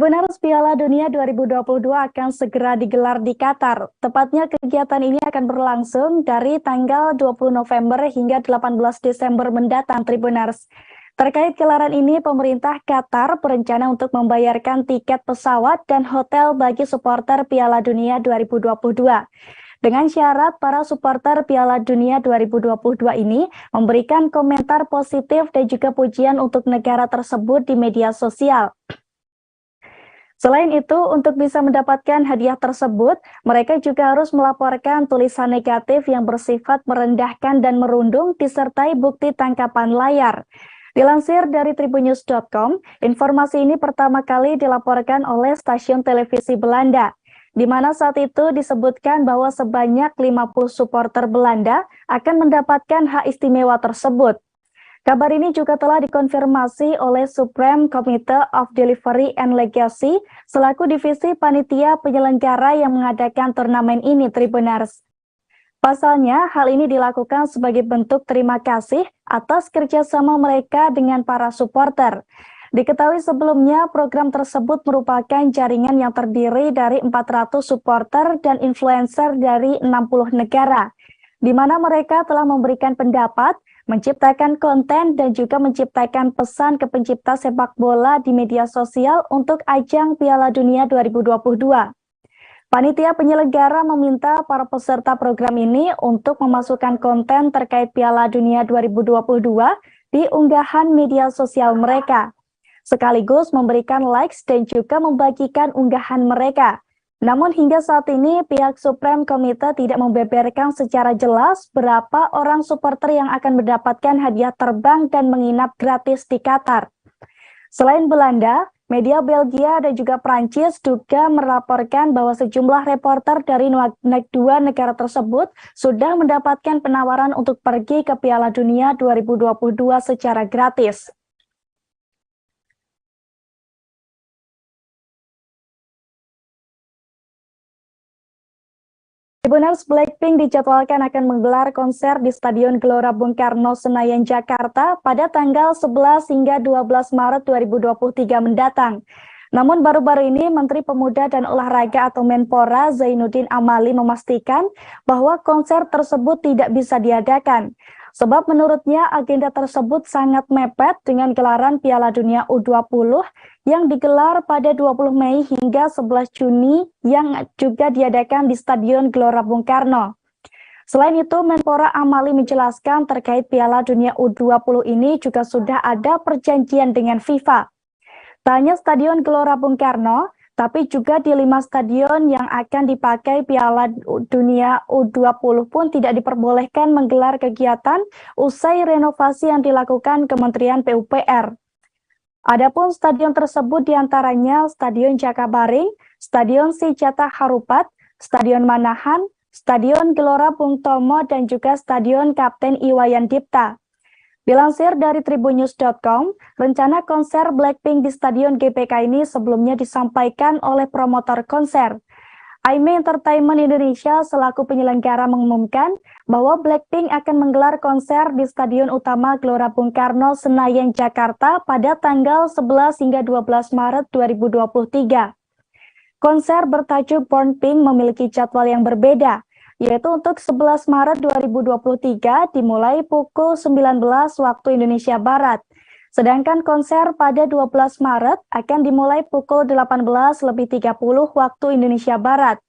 Tribuners, Piala Dunia 2022 akan segera digelar di Qatar. Tepatnya kegiatan ini akan berlangsung dari tanggal 20 November hingga 18 Desember mendatang, Tribuners. Terkait gelaran ini, pemerintah Qatar berencana untuk membayarkan tiket pesawat dan hotel bagi supporter Piala Dunia 2022. Dengan syarat para supporter Piala Dunia 2022 ini memberikan komentar positif dan juga pujian untuk negara tersebut di media sosial. Selain itu, untuk bisa mendapatkan hadiah tersebut, mereka juga harus melaporkan tulisan negatif yang bersifat merendahkan dan merundung disertai bukti tangkapan layar. Dilansir dari tribunnews.com, informasi ini pertama kali dilaporkan oleh stasiun televisi Belanda, di mana saat itu disebutkan bahwa sebanyak 50 supporter Belanda akan mendapatkan hak istimewa tersebut. Kabar ini juga telah dikonfirmasi oleh Supreme Committee of Delivery and Legacy selaku divisi panitia penyelenggara yang mengadakan turnamen ini, Tribuners. Pasalnya, hal ini dilakukan sebagai bentuk terima kasih atas kerjasama mereka dengan para supporter. Diketahui sebelumnya, program tersebut merupakan jaringan yang terdiri dari 400 supporter dan influencer dari 60 negara, di mana mereka telah memberikan pendapat, menciptakan konten, dan juga menciptakan pesan ke pencipta sepak bola di media sosial untuk ajang Piala Dunia 2022. Panitia penyelenggara meminta para peserta program ini untuk memasukkan konten terkait Piala Dunia 2022 di unggahan media sosial mereka, sekaligus memberikan likes dan juga membagikan unggahan mereka. Namun hingga saat ini pihak Supreme Committee tidak membeberkan secara jelas berapa orang supporter yang akan mendapatkan hadiah terbang dan menginap gratis di Qatar. Selain Belanda, media Belgia dan juga Prancis juga melaporkan bahwa sejumlah reporter dari dua negara tersebut sudah mendapatkan penawaran untuk pergi ke Piala Dunia 2022 secara gratis. Tribuners, Blackpink dijadwalkan akan menggelar konser di Stadion Gelora Bung Karno, Senayan, Jakarta pada tanggal 11 hingga 12 Maret 2023 mendatang. Namun baru-baru ini Menteri Pemuda dan Olahraga atau Menpora Zainuddin Amali memastikan bahwa konser tersebut tidak bisa diadakan. Sebab menurutnya agenda tersebut sangat mepet dengan gelaran Piala Dunia U20 yang digelar pada 20 Mei hingga 11 Juni yang juga diadakan di Stadion Gelora Bung Karno. Selain itu, Menpora Amali menjelaskan terkait Piala Dunia U20 ini juga sudah ada perjanjian dengan FIFA. Tak hanya Stadion Gelora Bung Karno, tapi juga di 5 stadion yang akan dipakai Piala Dunia U20 pun tidak diperbolehkan menggelar kegiatan usai renovasi yang dilakukan Kementerian PUPR. Adapun stadion tersebut diantaranya Stadion Jakabaring, Stadion Sijata Harupat, Stadion Manahan, Stadion Gelora Bung Tomo, dan juga Stadion Kapten Iwayan Dipta. Dilansir dari tribunnews.com, rencana konser Blackpink di Stadion GBK ini sebelumnya disampaikan oleh promotor konser. Aimee Entertainment Indonesia selaku penyelenggara mengumumkan bahwa Blackpink akan menggelar konser di Stadion Utama Gelora Bung Karno, Senayan, Jakarta pada tanggal 11 hingga 12 Maret 2023. Konser bertajuk Born Pink memiliki jadwal yang berbeda, yaitu untuk 11 Maret 2023 dimulai pukul 19 waktu Indonesia Barat. Sedangkan konser pada 12 Maret akan dimulai pukul 18.30 waktu Indonesia Barat.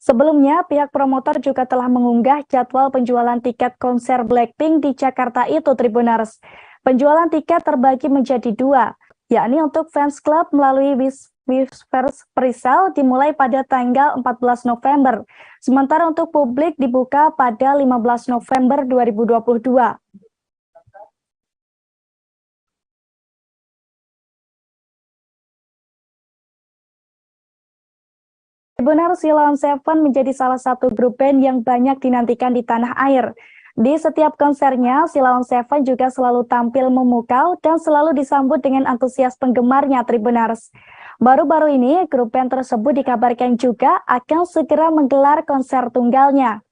Sebelumnya, pihak promotor juga telah mengunggah jadwal penjualan tiket konser Blackpink di Jakarta itu, Tribuners. Penjualan tiket terbagi menjadi 2, yakni untuk fans club melalui First Presale dimulai pada tanggal 14 November, sementara untuk publik dibuka pada 15 November 2022. Benar, Sheila on 7 menjadi salah satu grup band yang banyak dinantikan di tanah air. Di setiap konsernya, Sheila on 7 juga selalu tampil memukau dan selalu disambut dengan antusias penggemarnya, Tribuners. Baru-baru ini, grup band tersebut dikabarkan juga akan segera menggelar konser tunggalnya.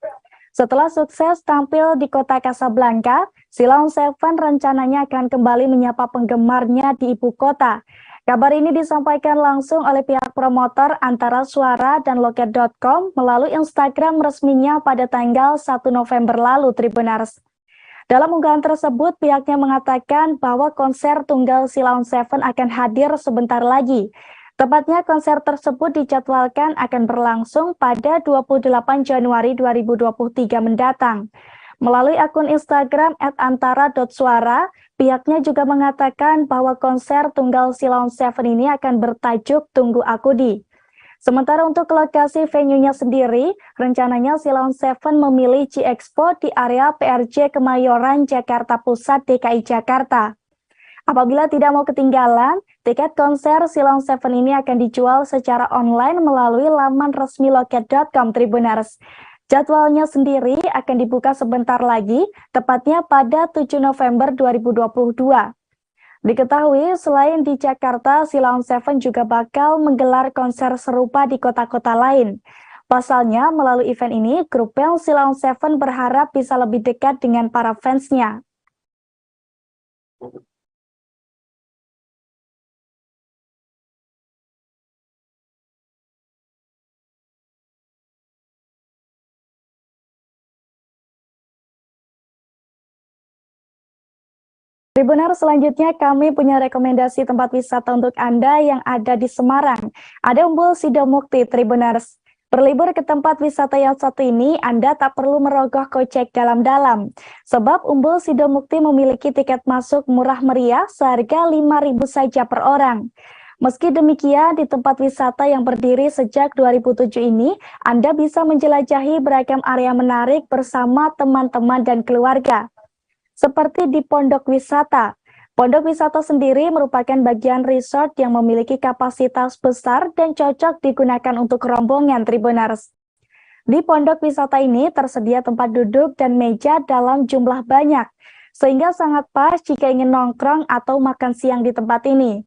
Setelah sukses tampil di kota Casablanca, Sheila on 7 rencananya akan kembali menyapa penggemarnya di ibu kota. Kabar ini disampaikan langsung oleh pihak promotor Antara Suara dan Loket.com melalui Instagram resminya pada tanggal 1 November lalu, Tribuners. Dalam unggahan tersebut, pihaknya mengatakan bahwa konser tunggal Sheila on 7 akan hadir sebentar lagi. Tepatnya konser tersebut dijadwalkan akan berlangsung pada 28 Januari 2023 mendatang. Melalui akun Instagram @antara.suara, pihaknya juga mengatakan bahwa konser tunggal Sheila on 7 ini akan bertajuk Tunggu Aku Di. Sementara untuk lokasi venue-nya sendiri, rencananya Sheila on 7 memilih G-Expo di area PRJ Kemayoran, Jakarta Pusat, DKI Jakarta. Apabila tidak mau ketinggalan, tiket konser Sheila on 7 ini akan dijual secara online melalui laman resmi Loket.com, Tribuners. Jadwalnya sendiri akan dibuka sebentar lagi, tepatnya pada 7 November 2022. Diketahui selain di Jakarta, Sheila on 7 juga bakal menggelar konser serupa di kota-kota lain. Pasalnya, melalui event ini, grup band Sheila on 7 berharap bisa lebih dekat dengan para fansnya. Tribuners, selanjutnya kami punya rekomendasi tempat wisata untuk Anda yang ada di Semarang. Ada Umbul Sidomukti, Tribuners. Berlibur ke tempat wisata yang satu ini, Anda tak perlu merogoh kocek dalam-dalam. Sebab Umbul Sidomukti memiliki tiket masuk murah meriah seharga 5.000 saja per orang. Meski demikian, di tempat wisata yang berdiri sejak 2007 ini, Anda bisa menjelajahi beragam area menarik bersama teman-teman dan keluarga. Seperti di Pondok Wisata. Pondok Wisata sendiri merupakan bagian resort yang memiliki kapasitas besar dan cocok digunakan untuk rombongan, Tribuners. Di Pondok Wisata ini tersedia tempat duduk dan meja dalam jumlah banyak, sehingga sangat pas jika ingin nongkrong atau makan siang di tempat ini.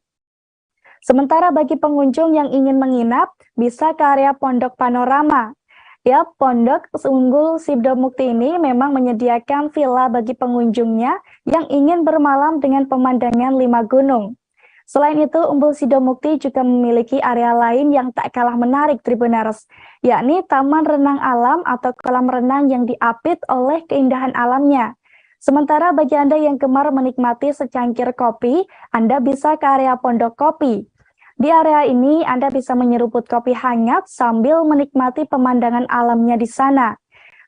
Sementara bagi pengunjung yang ingin menginap, bisa ke area Pondok Panorama. Ya, Pondok Unggul Sidomukti ini memang menyediakan villa bagi pengunjungnya yang ingin bermalam dengan pemandangan 5 gunung. Selain itu, Umbul Sidomukti juga memiliki area lain yang tak kalah menarik, Tribuners, yakni Taman Renang Alam atau kolam renang yang diapit oleh keindahan alamnya. Sementara bagi Anda yang gemar menikmati secangkir kopi, Anda bisa ke area Pondok Kopi. Di area ini, Anda bisa menyeruput kopi hangat sambil menikmati pemandangan alamnya di sana.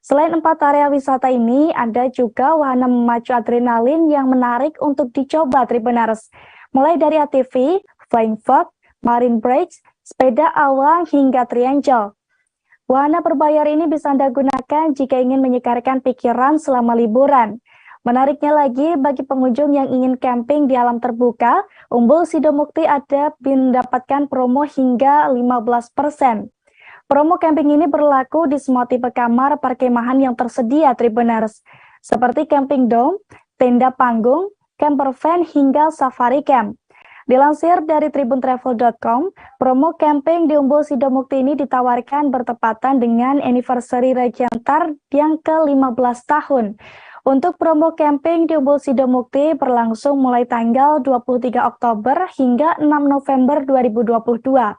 Selain 4 area wisata ini, ada juga wahana memacu adrenalin yang menarik untuk dicoba, Tribuners. Mulai dari ATV, Flying Fox, Marine Bridge, sepeda awang hingga triangle. Wahana berbayar ini bisa Anda gunakan jika ingin menyegarkan pikiran selama liburan. Menariknya lagi, bagi pengunjung yang ingin camping di alam terbuka, Umbul Sidomukti ada mendapatkan promo hingga 15%. Promo camping ini berlaku di semua tipe kamar perkemahan yang tersedia, Tribuners, seperti camping dome, tenda panggung, camper van, hingga safari camp. Dilansir dari tribuntravel.com, promo camping di Umbul Sidomukti ini ditawarkan bertepatan dengan anniversary Raja Amtar yang ke-15 tahun. Untuk promo camping di Umbul Sidomukti berlangsung mulai tanggal 23 Oktober hingga 6 November 2022.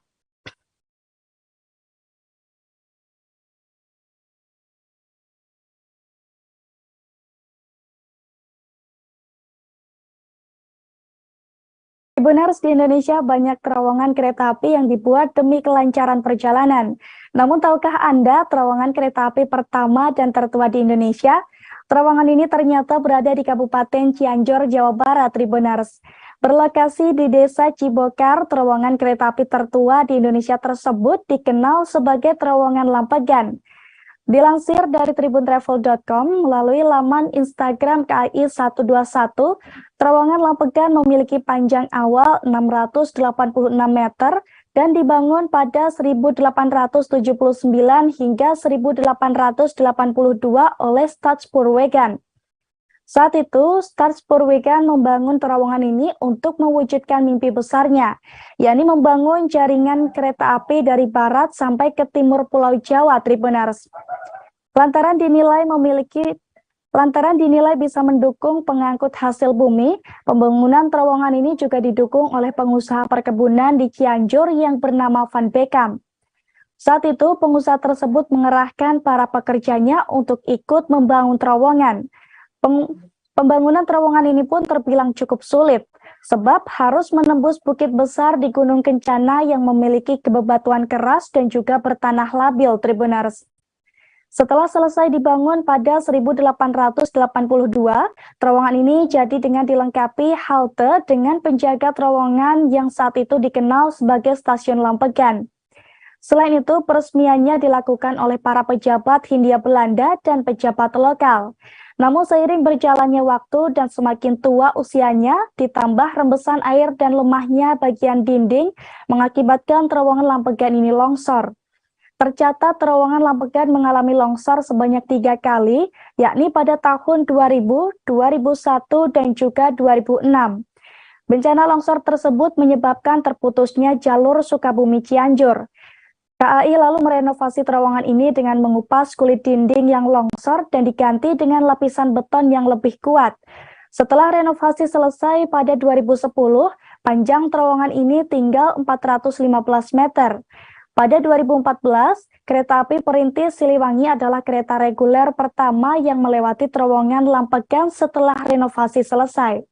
Tribuners, di Indonesia banyak terowongan kereta api yang dibuat demi kelancaran perjalanan. Namun tahukah Anda terowongan kereta api pertama dan tertua di Indonesia? Terowongan ini ternyata berada di Kabupaten Cianjur, Jawa Barat, Tribuners. Berlokasi di Desa Cibokar, terowongan kereta api tertua di Indonesia tersebut dikenal sebagai terowongan Lampegan. Dilansir dari tribuntravel.com melalui laman Instagram KAI 121, terowongan Lampegan memiliki panjang awal 686 meter dan dibangun pada 1879 hingga 1882 oleh Stadspoorwegan. Saat itu, Stadspoorwegan membangun terowongan ini untuk mewujudkan mimpi besarnya, yakni membangun jaringan kereta api dari barat sampai ke timur Pulau Jawa, Tribuners. Lantaran dinilai bisa mendukung pengangkut hasil bumi, pembangunan terowongan ini juga didukung oleh pengusaha perkebunan di Cianjur yang bernama Van Beckham. Saat itu, pengusaha tersebut mengerahkan para pekerjanya untuk ikut membangun terowongan. Pembangunan terowongan ini pun terbilang cukup sulit, sebab harus menembus bukit besar di Gunung Kencana yang memiliki bebatuan keras dan juga bertanah labil, Tribuners. Setelah selesai dibangun pada 1882, terowongan ini jadi dengan dilengkapi halte dengan penjaga terowongan yang saat itu dikenal sebagai Stasiun Lampegan. Selain itu, peresmiannya dilakukan oleh para pejabat Hindia Belanda dan pejabat lokal. Namun seiring berjalannya waktu dan semakin tua usianya, ditambah rembesan air dan lemahnya bagian dinding, mengakibatkan terowongan Lampegan ini longsor. Tercatat terowongan Lampegan mengalami longsor sebanyak 3 kali, yakni pada tahun 2000, 2001, dan juga 2006. Bencana longsor tersebut menyebabkan terputusnya jalur Sukabumi Cianjur. KAI lalu merenovasi terowongan ini dengan mengupas kulit dinding yang longsor dan diganti dengan lapisan beton yang lebih kuat. Setelah renovasi selesai pada 2010, panjang terowongan ini tinggal 415 meter. Pada 2014, kereta api Perintis Siliwangi adalah kereta reguler pertama yang melewati terowongan Lampegan setelah renovasi selesai.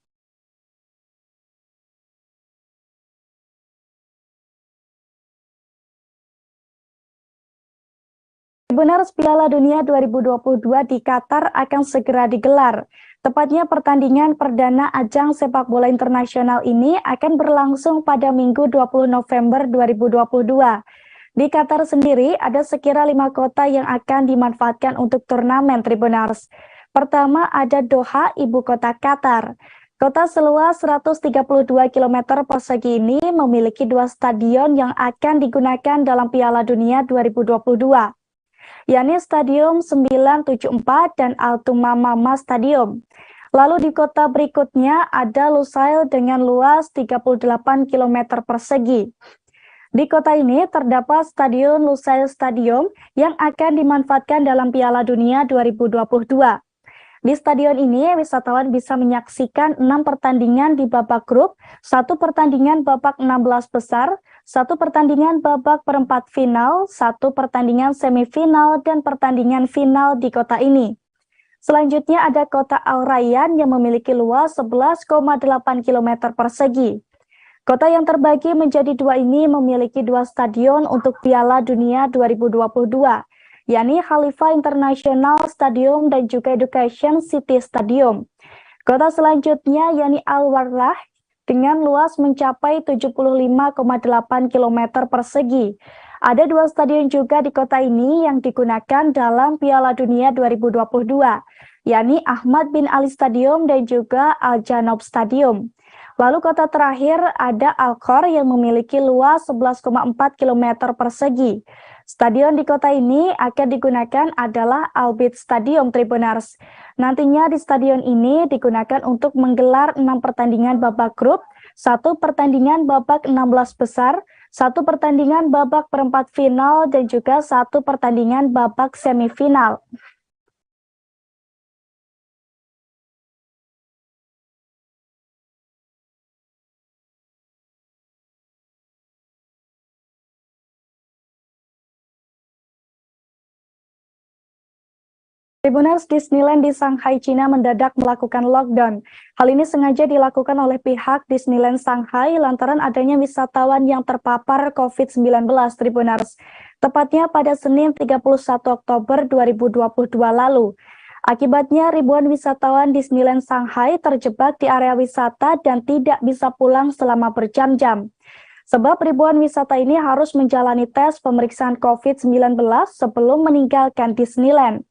Benar, Piala Dunia 2022 di Qatar akan segera digelar. Tepatnya pertandingan perdana ajang sepak bola internasional ini akan berlangsung pada Minggu 20 November 2022. Di Qatar sendiri, ada sekira 5 kota yang akan dimanfaatkan untuk turnamen, Tribuners. Pertama ada Doha, ibu kota Qatar. Kota seluas 132 km persegi ini memiliki 2 stadion yang akan digunakan dalam Piala Dunia 2022, yakni Stadium 974 dan Al-Tumamama Stadium. Lalu di kota berikutnya ada Lusail dengan luas 38 km persegi. Di kota ini terdapat Stadion Lusail Stadium yang akan dimanfaatkan dalam Piala Dunia 2022. Di stadion ini, wisatawan bisa menyaksikan 6 pertandingan di babak grup, 1 pertandingan babak 16 besar, 1 pertandingan babak perempat final, 1 pertandingan semifinal, dan pertandingan final di kota ini. Selanjutnya ada kota Al Rayyan yang memiliki luas 11,8 km persegi. Kota yang terbagi menjadi 2 ini memiliki 2 stadion untuk Piala Dunia 2022, yakni Khalifa International Stadium dan juga Education City Stadium. Kota selanjutnya yakni Al Warrah dengan luas mencapai 75,8 km persegi. Ada 2 stadion juga di kota ini yang digunakan dalam Piala Dunia 2022, yakni Ahmad bin Ali Stadium dan juga Al Janoub Stadium. Lalu kota terakhir ada Al-Khor yang memiliki luas 11,4 km persegi. Stadion di kota ini akan digunakan adalah Al Bayt Stadium Tribuners. Nantinya di stadion ini digunakan untuk menggelar 6 pertandingan babak grup, 1 pertandingan babak 16 besar, 1 pertandingan babak perempat final, dan juga 1 pertandingan babak semifinal. Tribuners, Disneyland di Shanghai, China mendadak melakukan lockdown. Hal ini sengaja dilakukan oleh pihak Disneyland Shanghai lantaran adanya wisatawan yang terpapar COVID-19, Tribuners. Tepatnya pada Senin 31 Oktober 2022 lalu. Akibatnya ribuan wisatawan Disneyland Shanghai terjebak di area wisata dan tidak bisa pulang selama berjam-jam. Sebab ribuan wisata ini harus menjalani tes pemeriksaan COVID-19 sebelum meninggalkan Disneyland.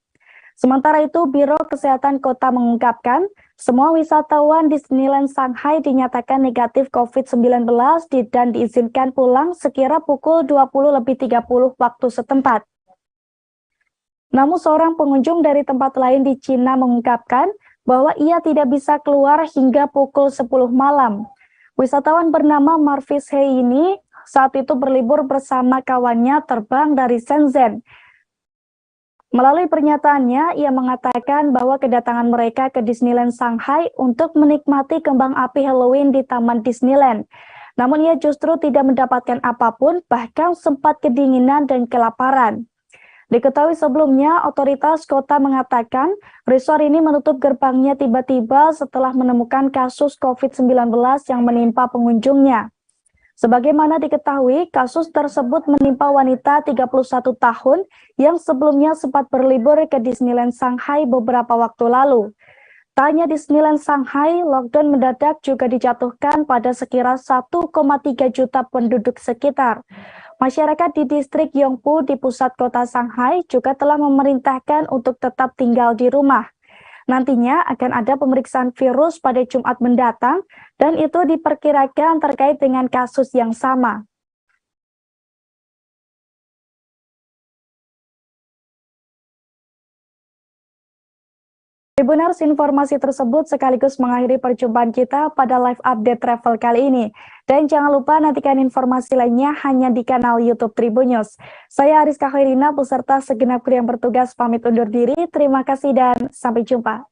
Sementara itu, Biro Kesehatan Kota mengungkapkan, semua wisatawan Disneyland Shanghai dinyatakan negatif COVID-19 dan diizinkan pulang sekira pukul 20:30 waktu setempat. Namun seorang pengunjung dari tempat lain di Cina mengungkapkan bahwa ia tidak bisa keluar hingga pukul 10 malam. Wisatawan bernama Marvis He ini saat itu berlibur bersama kawannya terbang dari Shenzhen. Melalui pernyataannya, ia mengatakan bahwa kedatangan mereka ke Disneyland Shanghai untuk menikmati kembang api Halloween di Taman Disneyland. Namun ia justru tidak mendapatkan apapun, bahkan sempat kedinginan dan kelaparan. Diketahui sebelumnya, otoritas kota mengatakan resort ini menutup gerbangnya tiba-tiba setelah menemukan kasus COVID-19 yang menimpa pengunjungnya. Sebagaimana diketahui, kasus tersebut menimpa wanita 31 tahun yang sebelumnya sempat berlibur ke Disneyland Shanghai beberapa waktu lalu. Tak hanya Disneyland Shanghai, lockdown mendadak juga dijatuhkan pada sekira 1,3 juta penduduk sekitar. Masyarakat di distrik Yongpu di pusat kota Shanghai juga telah memerintahkan untuk tetap tinggal di rumah. Nantinya akan ada pemeriksaan virus pada Jumat mendatang dan itu diperkirakan terkait dengan kasus yang sama. Tribuners, informasi tersebut sekaligus mengakhiri perjumpaan kita pada live update travel kali ini. Dan jangan lupa nantikan informasi lainnya hanya di kanal YouTube Tribun News. Saya Ariska Khairina beserta segenap kru yang bertugas pamit undur diri. Terima kasih dan sampai jumpa.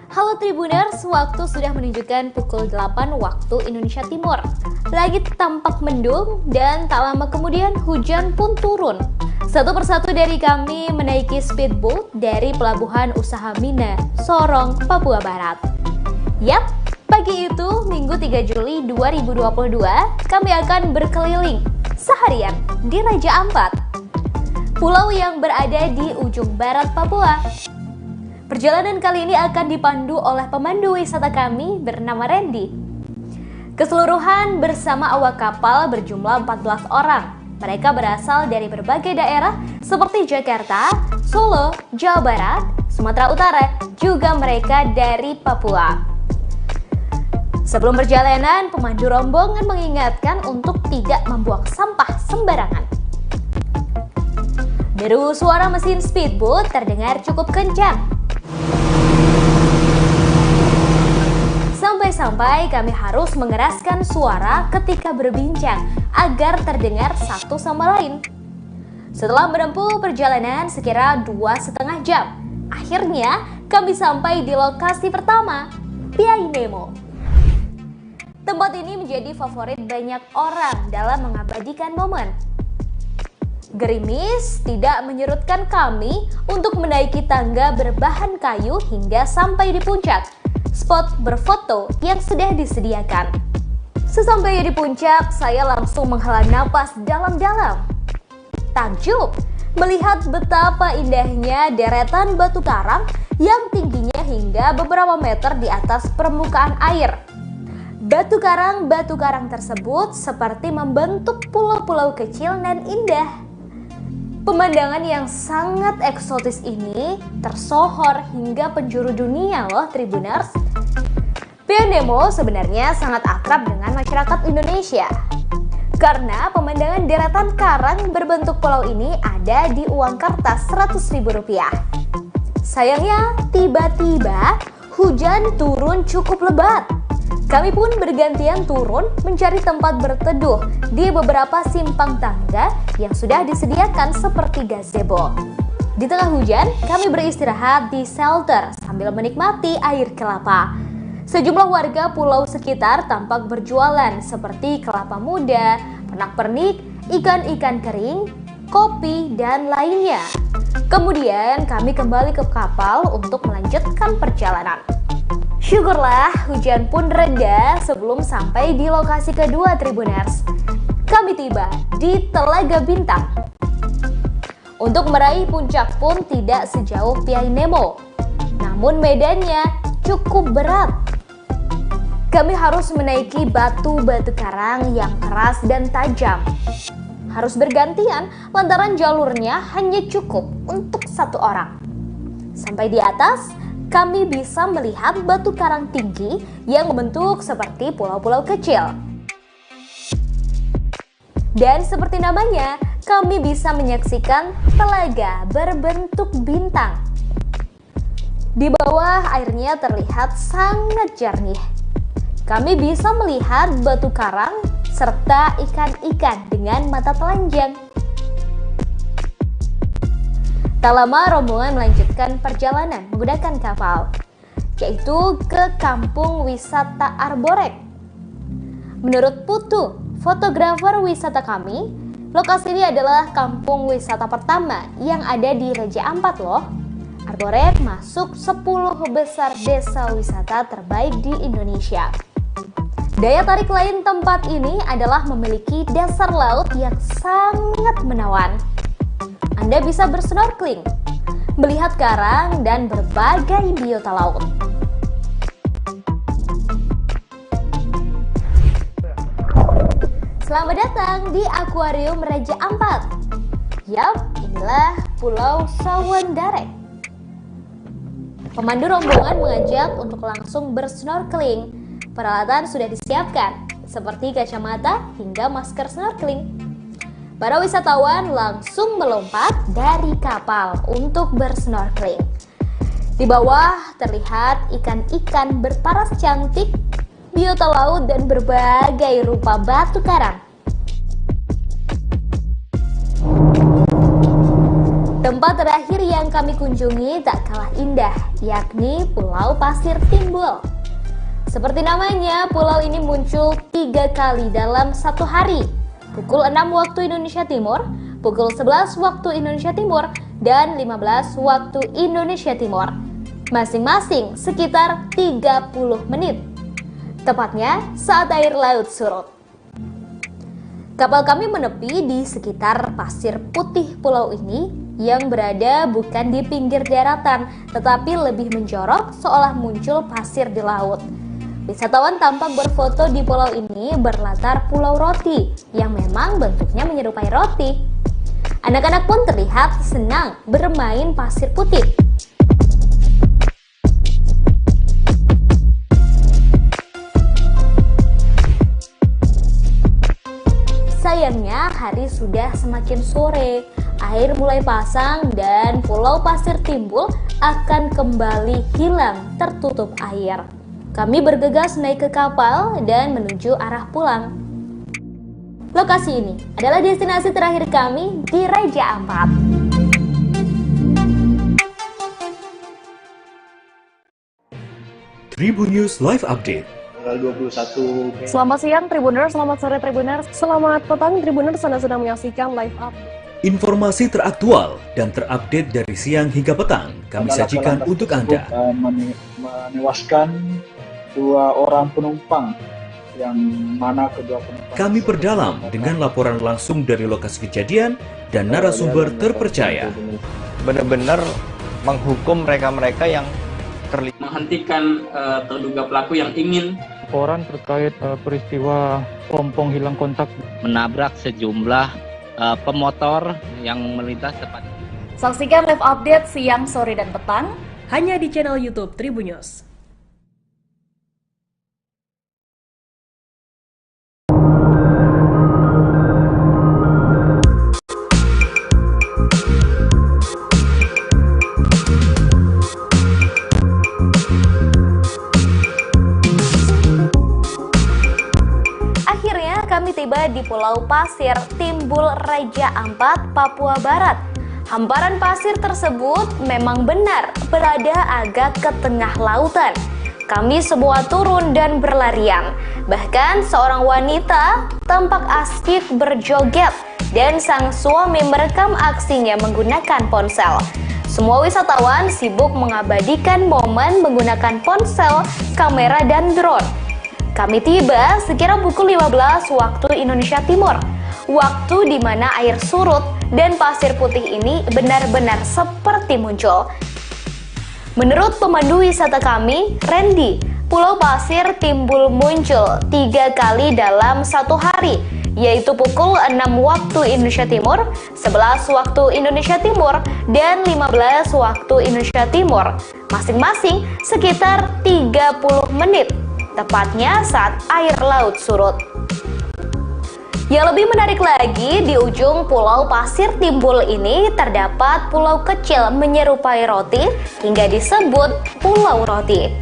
Halo Tribuners, waktu sudah menunjukkan pukul 8 waktu Indonesia Timur. Langit tampak mendung dan tak lama kemudian hujan pun turun. Satu persatu dari kami menaiki speedboat dari Pelabuhan Usaha Mina, Sorong, Papua Barat. Yap, pagi itu Minggu 3 Juli 2022, kami akan berkeliling seharian di Raja Ampat, pulau yang berada di ujung barat Papua. Perjalanan kali ini akan dipandu oleh pemandu wisata kami bernama Randy. Keseluruhan bersama awak kapal berjumlah 14 orang. Mereka berasal dari berbagai daerah seperti Jakarta, Solo, Jawa Barat, Sumatera Utara, juga mereka dari Papua. Sebelum perjalanan, pemandu rombongan mengingatkan untuk tidak membuang sampah sembarangan. Deru suara mesin speedboat terdengar cukup kencang. Sampai-sampai kami harus mengeraskan suara ketika berbincang agar terdengar satu sama lain. Setelah menempuh perjalanan sekira 2,5 jam, akhirnya kami sampai di lokasi pertama, Piai Nemo. Tempat ini menjadi favorit banyak orang dalam mengabadikan momen. Gerimis tidak menyurutkan kami untuk menaiki tangga berbahan kayu hingga sampai di puncak, spot berfoto yang sudah disediakan. Sesampainya di puncak, saya langsung menghela napas dalam-dalam. Takjub melihat betapa indahnya deretan batu karang yang tingginya hingga beberapa meter di atas permukaan air. Batu karang tersebut seperti membentuk pulau-pulau kecil dan indah. Pemandangan yang sangat eksotis ini tersohor hingga penjuru dunia loh Tribuners. Pian Nemo sebenarnya sangat akrab dengan masyarakat Indonesia. Karena pemandangan deretan karang berbentuk pulau ini ada di uang kertas Rp100.000. Sayangnya tiba-tiba hujan turun cukup lebat. Kami pun bergantian turun mencari tempat berteduh di beberapa simpang tangga yang sudah disediakan seperti gazebo. Di tengah hujan, kami beristirahat di shelter sambil menikmati air kelapa. Sejumlah warga pulau sekitar tampak berjualan seperti kelapa muda, pernak-pernik, ikan-ikan kering, kopi, dan lainnya. Kemudian kami kembali ke kapal untuk melanjutkan perjalanan. Syukurlah hujan pun reda sebelum sampai di lokasi kedua Tribuners. Kami tiba di Telaga Bintang. Untuk meraih puncak pun tidak sejauh Piai Nemo, namun medannya cukup berat. Kami harus menaiki batu-batu karang yang keras dan tajam. Harus bergantian lantaran jalurnya hanya cukup untuk satu orang. Sampai di atas, kami bisa melihat batu karang tinggi yang membentuk seperti pulau-pulau kecil. Dan seperti namanya, kami bisa menyaksikan telaga berbentuk bintang. Di bawah airnya terlihat sangat jernih. Kami bisa melihat batu karang serta ikan-ikan dengan mata telanjang. Tak lama rombongan melanjutkan perjalanan menggunakan kapal, yaitu ke kampung wisata Arborek. Menurut Putu, fotografer wisata kami, lokasi ini adalah kampung wisata pertama yang ada di Raja Ampat loh. Arborek masuk 10 besar desa wisata terbaik di Indonesia. Daya tarik lain tempat ini adalah memiliki dasar laut yang sangat menawan. Anda bisa bersnorkeling, melihat karang, dan berbagai biota laut. Selamat datang di Akuarium Raja Ampat. Yap, inilah Pulau Sawandarek. Pemandu rombongan mengajak untuk langsung bersnorkeling. Peralatan sudah disiapkan, seperti kacamata hingga masker snorkeling. Para wisatawan langsung melompat dari kapal untuk bersnorkeling. Di bawah terlihat ikan-ikan berparas cantik, biota laut, dan berbagai rupa batu karang. Tempat terakhir yang kami kunjungi tak kalah indah, yakni Pulau Pasir Timbul. Seperti namanya, pulau ini muncul 3 kali dalam satu hari. Pukul 6 waktu Indonesia Timur, pukul 11 waktu Indonesia Timur, dan 15 waktu Indonesia Timur. Masing-masing sekitar 30 menit. Tepatnya saat air laut surut. Kapal kami menepi di sekitar pasir putih pulau ini yang berada bukan di pinggir daratan, tetapi lebih menjorok seolah muncul pasir di laut. Wisatawan tampak berfoto di pulau ini berlatar pulau roti yang memang bentuknya menyerupai roti. Anak-anak pun terlihat senang bermain pasir putih. Sayangnya hari sudah semakin sore, air mulai pasang dan Pulau Pasir Timbul akan kembali hilang tertutup air. Kami bergegas naik ke kapal dan menuju arah pulang. Lokasi ini adalah destinasi terakhir kami di Raja Ampat. Tribun News Live Update. Tanggal 21. Selamat siang Tribuners, selamat sore Tribuners, selamat petang Tribuners, Anda sedang menyaksikan live update. Informasi teraktual dan terupdate dari siang hingga petang kami sajikan untuk Anda. Menewaskan 2 orang penumpang yang mana kedua penumpang. Kami perdalam dengan laporan langsung dari lokasi kejadian dan narasumber terpercaya. Benar-benar menghukum mereka-mereka yang terlibat. Menghentikan terduga pelaku yang ingin laporan terkait peristiwa pompong hilang kontak menabrak sejumlah pemotor yang melintas tepat. Saksikan live update siang, sore, dan petang hanya di channel YouTube Tribunnews. Akhirnya kami tiba di Pulau Pasir, Timbul, Raja Ampat, Papua Barat. Hamparan pasir tersebut memang benar berada agak ke tengah lautan. Kami semua turun dan berlarian. Bahkan seorang wanita tampak asyik berjoget dan sang suami merekam aksinya menggunakan ponsel. Semua wisatawan sibuk mengabadikan momen menggunakan ponsel, kamera, dan drone. Kami tiba sekira pukul 15 waktu Indonesia Timur. Waktu di mana air surut dan pasir putih ini benar-benar seperti muncul. Menurut pemandu wisata kami, Randy, Pulau Pasir Timbul muncul 3 kali dalam satu hari, yaitu pukul 6 waktu Indonesia Timur, 11 waktu Indonesia Timur, dan 15 waktu Indonesia Timur, masing-masing sekitar 30 menit, tepatnya saat air laut surut. Yang lebih menarik lagi, di ujung Pulau Pasir Timbul ini terdapat pulau kecil menyerupai roti hingga disebut Pulau Roti.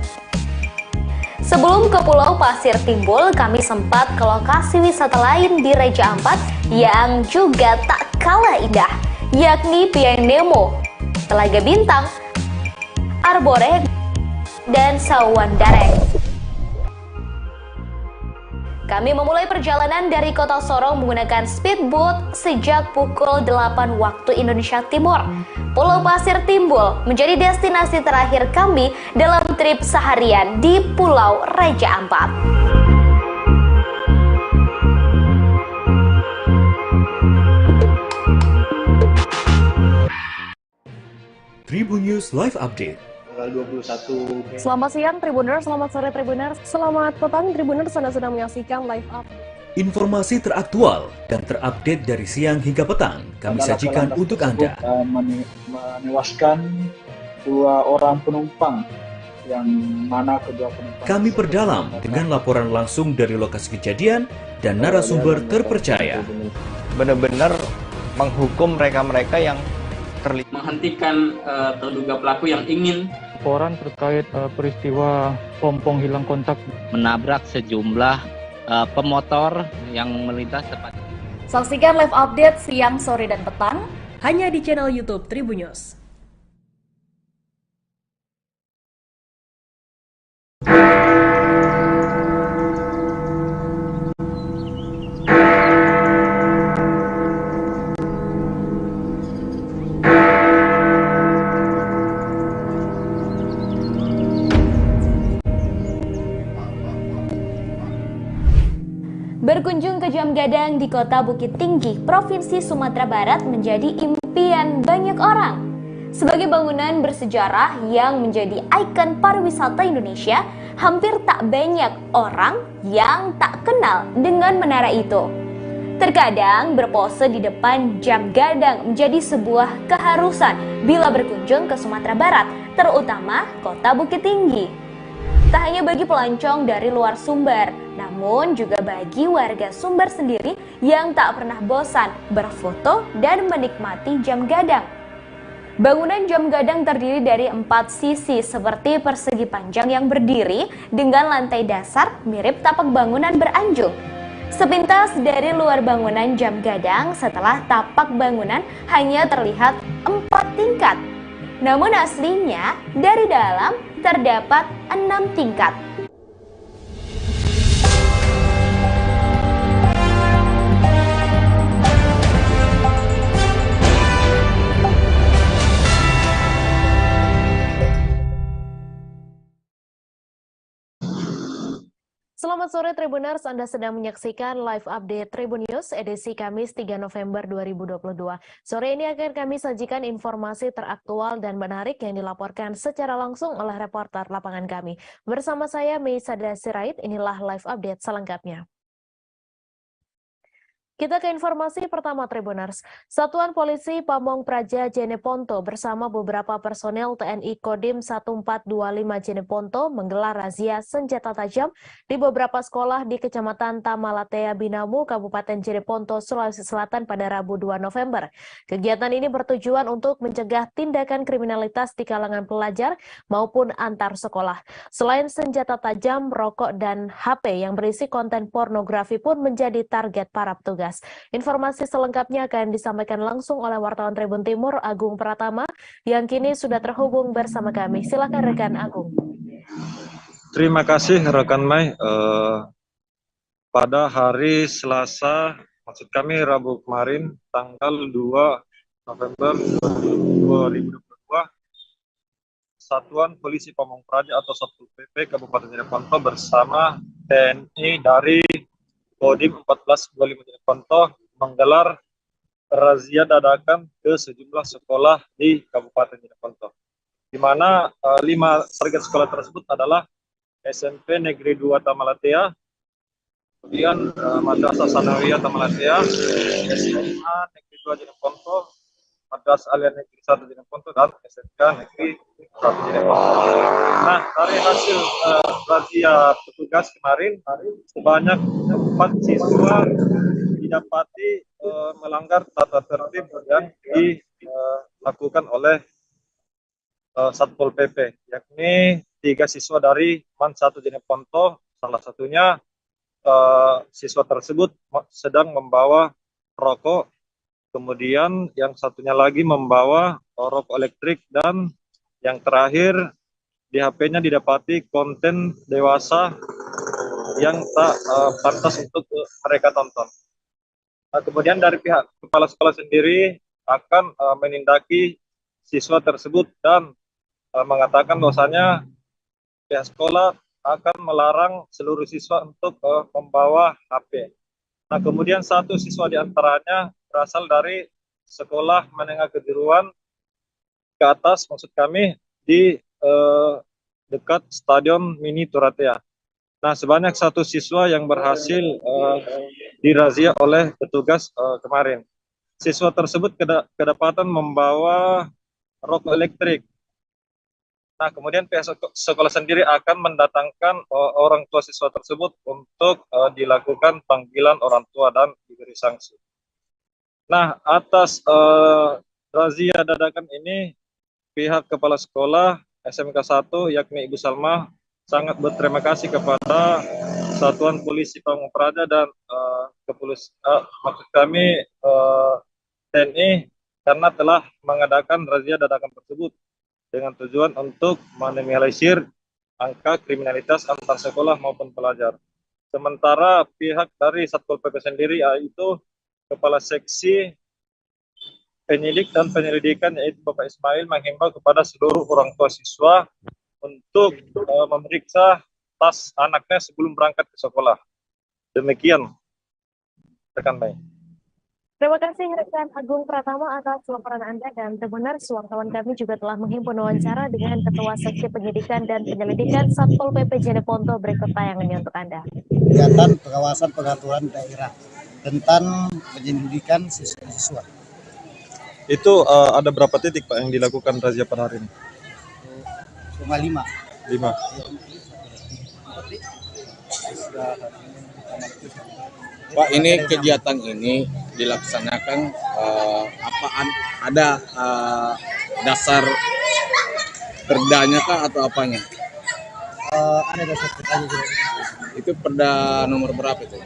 Sebelum ke Pulau Pasir Timbul, kami sempat ke lokasi wisata lain di Raja Ampat yang juga tak kalah indah, yakni Piai Nemo, Telaga Bintang, Arbore, dan Sawandareng. Kami memulai perjalanan dari Kota Sorong menggunakan speedboat sejak pukul 8 waktu Indonesia Timur. Pulau Pasir Timbul menjadi destinasi terakhir kami dalam trip seharian di Pulau Raja Ampat. Tribunnews Live Update. Tanggal 21. Selamat siang Tribuners, selamat sore Tribuners, selamat petang Tribuners, Anda sedang menyaksikan live up. Informasi teraktual dan terupdate dari siang hingga petang kami sajikan untuk Anda. Menewaskan 2 orang penumpang yang mana kedua penumpang. Kami perdalam dengan laporan langsung dari lokasi kejadian dan narasumber terpercaya. Benar-benar menghukum mereka-mereka yang terlibat. menghentikan terduga pelaku yang ingin laporan terkait peristiwa pompong hilang kontak menabrak sejumlah pemotor yang melintas tepat. Saksikan live update siang, sore, dan petang hanya di channel YouTube Tribunnews. Berkunjung ke Jam Gadang di Kota Bukit Tinggi, Provinsi Sumatera Barat menjadi impian banyak orang. Sebagai bangunan bersejarah yang menjadi ikon pariwisata Indonesia, hampir tak banyak orang yang tak kenal dengan menara itu. Terkadang berpose di depan Jam Gadang menjadi sebuah keharusan bila berkunjung ke Sumatera Barat, terutama Kota Bukit Tinggi. Tak hanya bagi pelancong dari luar Sumber, namun juga bagi warga Sumber sendiri yang tak pernah bosan berfoto dan menikmati Jam Gadang. Bangunan Jam Gadang terdiri dari 4 sisi seperti persegi panjang yang berdiri dengan lantai dasar mirip tapak bangunan beranjung. Sepintas dari luar bangunan Jam Gadang, setelah tapak bangunan hanya terlihat 4 tingkat. Namun aslinya dari dalam terdapat 6 tingkat. Selamat Selamat sore Tribuners, Anda sedang menyaksikan live update Tribun News edisi Kamis 3 November 2022. Sore ini akan kami sajikan informasi teraktual dan menarik yang dilaporkan secara langsung oleh reporter lapangan kami. Bersama saya Meisada Sirait, inilah live update selengkapnya. Kita ke informasi pertama Tribuners. Satuan Polisi Pamong Praja Jeneponto bersama beberapa personel TNI Kodim 1425 Jeneponto menggelar razia senjata tajam di beberapa sekolah di Kecamatan Tamalatea Binamu, Kabupaten Jeneponto, Sulawesi Selatan pada Rabu 2 November. Kegiatan ini bertujuan untuk mencegah tindakan kriminalitas di kalangan pelajar maupun antar sekolah. Selain senjata tajam, rokok dan HP yang berisi konten pornografi pun menjadi target para petugas. Informasi selengkapnya akan disampaikan langsung oleh wartawan Tribun Timur Agung Pratama yang kini sudah terhubung bersama kami. Silakan rekan Agung. Terima kasih rekan Mai. Pada hari Selasa, maksud kami Rabu kemarin, tanggal 2 November 2022, Satuan Polisi Pamong Praja atau Satpol PP Kabupaten Jeneponto bersama TNI dari Kodim 1425 Jeneponto menggelar razia dadakan ke sejumlah sekolah di Kabupaten Jeneponto, di mana 5 target sekolah tersebut adalah SMP Negeri 2 Tamalatea, kemudian Madrasah Sanawiyah Tamalatea, SMA Negeri 2 Jeneponto, Madrasah Alia Negeri 1 Jeneponto, dan SMK Negeri 1 Jeneponto. Nah, dari hasil razia petugas kemarin, sebanyak 4 siswa didapati melanggar tata tertib yang dilakukan oleh Satpol PP, yakni 3 siswa dari MAN 1 Jeneponto. Salah satunya siswa tersebut sedang membawa rokok, kemudian yang satunya lagi membawa rokok elektrik, dan yang terakhir di HP-nya didapati konten dewasa yang tak pantas untuk mereka tonton. Nah, kemudian dari pihak kepala sekolah sendiri akan menindaki siswa tersebut dan mengatakan bahwasanya pihak sekolah akan melarang seluruh siswa untuk membawa HP. Nah, kemudian 1 siswa diantaranya berasal dari sekolah menengah kejuruan ke atas, maksud kami di dekat Stadion Mini Turatea. Nah, sebanyak 1 siswa yang berhasil dirazia oleh petugas kemarin. Siswa tersebut kedapatan membawa rokok elektrik. Nah, kemudian pihak sekolah sendiri akan mendatangkan orang tua siswa tersebut untuk dilakukan panggilan orang tua dan diberi sanksi. Nah, atas razia dadakan ini, pihak kepala sekolah SMK 1 yakni Ibu Salma sangat berterima kasih kepada Satuan Polisi Pamong Praja dan maksud kami TNI karena telah mengadakan razia dadakan tersebut dengan tujuan untuk meminimalisir angka kriminalitas antar sekolah maupun pelajar. Sementara pihak dari Satpol PP sendiri yaitu Kepala Seksi Penyidik dan Penyelidikan yaitu Bapak Ismail menghimbau kepada seluruh orang tua siswa untuk memeriksa tas anaknya sebelum berangkat ke sekolah. Demikian rekan Mai. Terima kasih rekan Agung Pratama atas laporan Anda, dan Tribuners, wartawan kami juga telah menghimpun wawancara dengan Ketua Seksi Penyidikan dan Penyelidikan Satpol PP Jeneponto. Berikut tayangannya untuk Anda. Kegiatan pengawasan pengaturan daerah tentang penyelidikan siswa. Itu ada berapa titik Pak yang dilakukan razia per hari ini? Cuma 5. 5. Pak, ini kegiatan ini dilaksanakan ada dasar perdanya kah atau apanya? Ada dasar perdanya juga. Itu perda nomor berapa itu?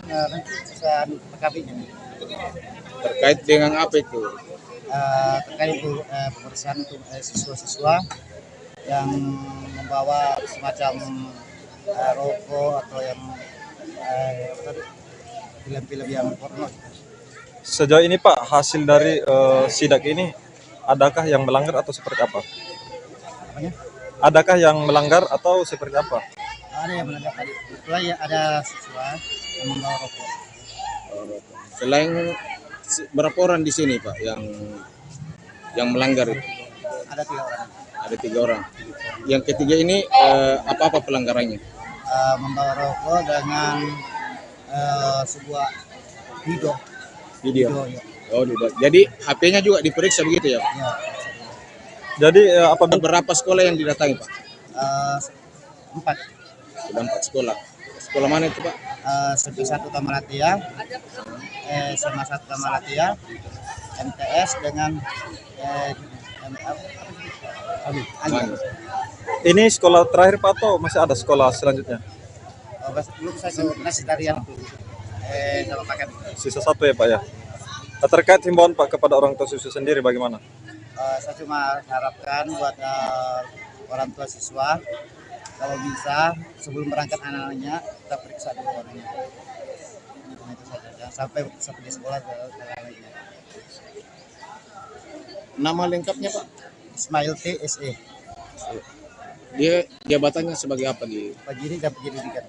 Nanti bisa PKB-nya. Terkait dengan apa itu? Terkait pemeriksaan untuk siswa-siswa yang membawa semacam rokok atau yang film-film yang porno. Sejauh ini Pak, hasil dari sidak ini adakah yang melanggar atau seperti apa? Apanya? Adakah yang melanggar atau seperti apa? Ada yang menangkap itulah ya, ada siswa yang membawa rokok. Selain berapa orang di sini Pak yang melanggar itu? Ada 3 orang. Ada 3 orang. Yang ketiga ini apa pelanggarannya? Membawa rokok dengan sebuah video. Video. Ya. Oh, jadi HP-nya juga diperiksa begitu ya? Ya. Jadi berapa sekolah yang didatangi Pak? 4. Sudah 4 sekolah. Sekolah mana itu Pak? SMP 1 Tamaratia, SMA 1 Tamaratia, MTS dengan Ini sekolah terakhir Pak atau masih ada sekolah selanjutnya? Belum, saya masih dari yang sama paket. Sisa 1 ya Pak ya. Terkait himbauan Pak kepada orang tua siswa sendiri bagaimana? Saya cuma harapkan buat orang tua siswa, kalau bisa sebelum berangkat anak-anaknya kita periksa dulu orangnya. Itu saja. Jangan sampai di sekolah lainnya. Nama lengkapnya Pak? Ismail T. SE. Dia jabatannya sebagai apa di? Penyidik dan penyelidikan.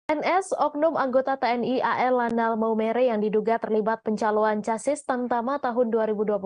NS oknum anggota TNI AL Lanal Maumere yang diduga terlibat pencaloan chassis Tamtama tahun 2021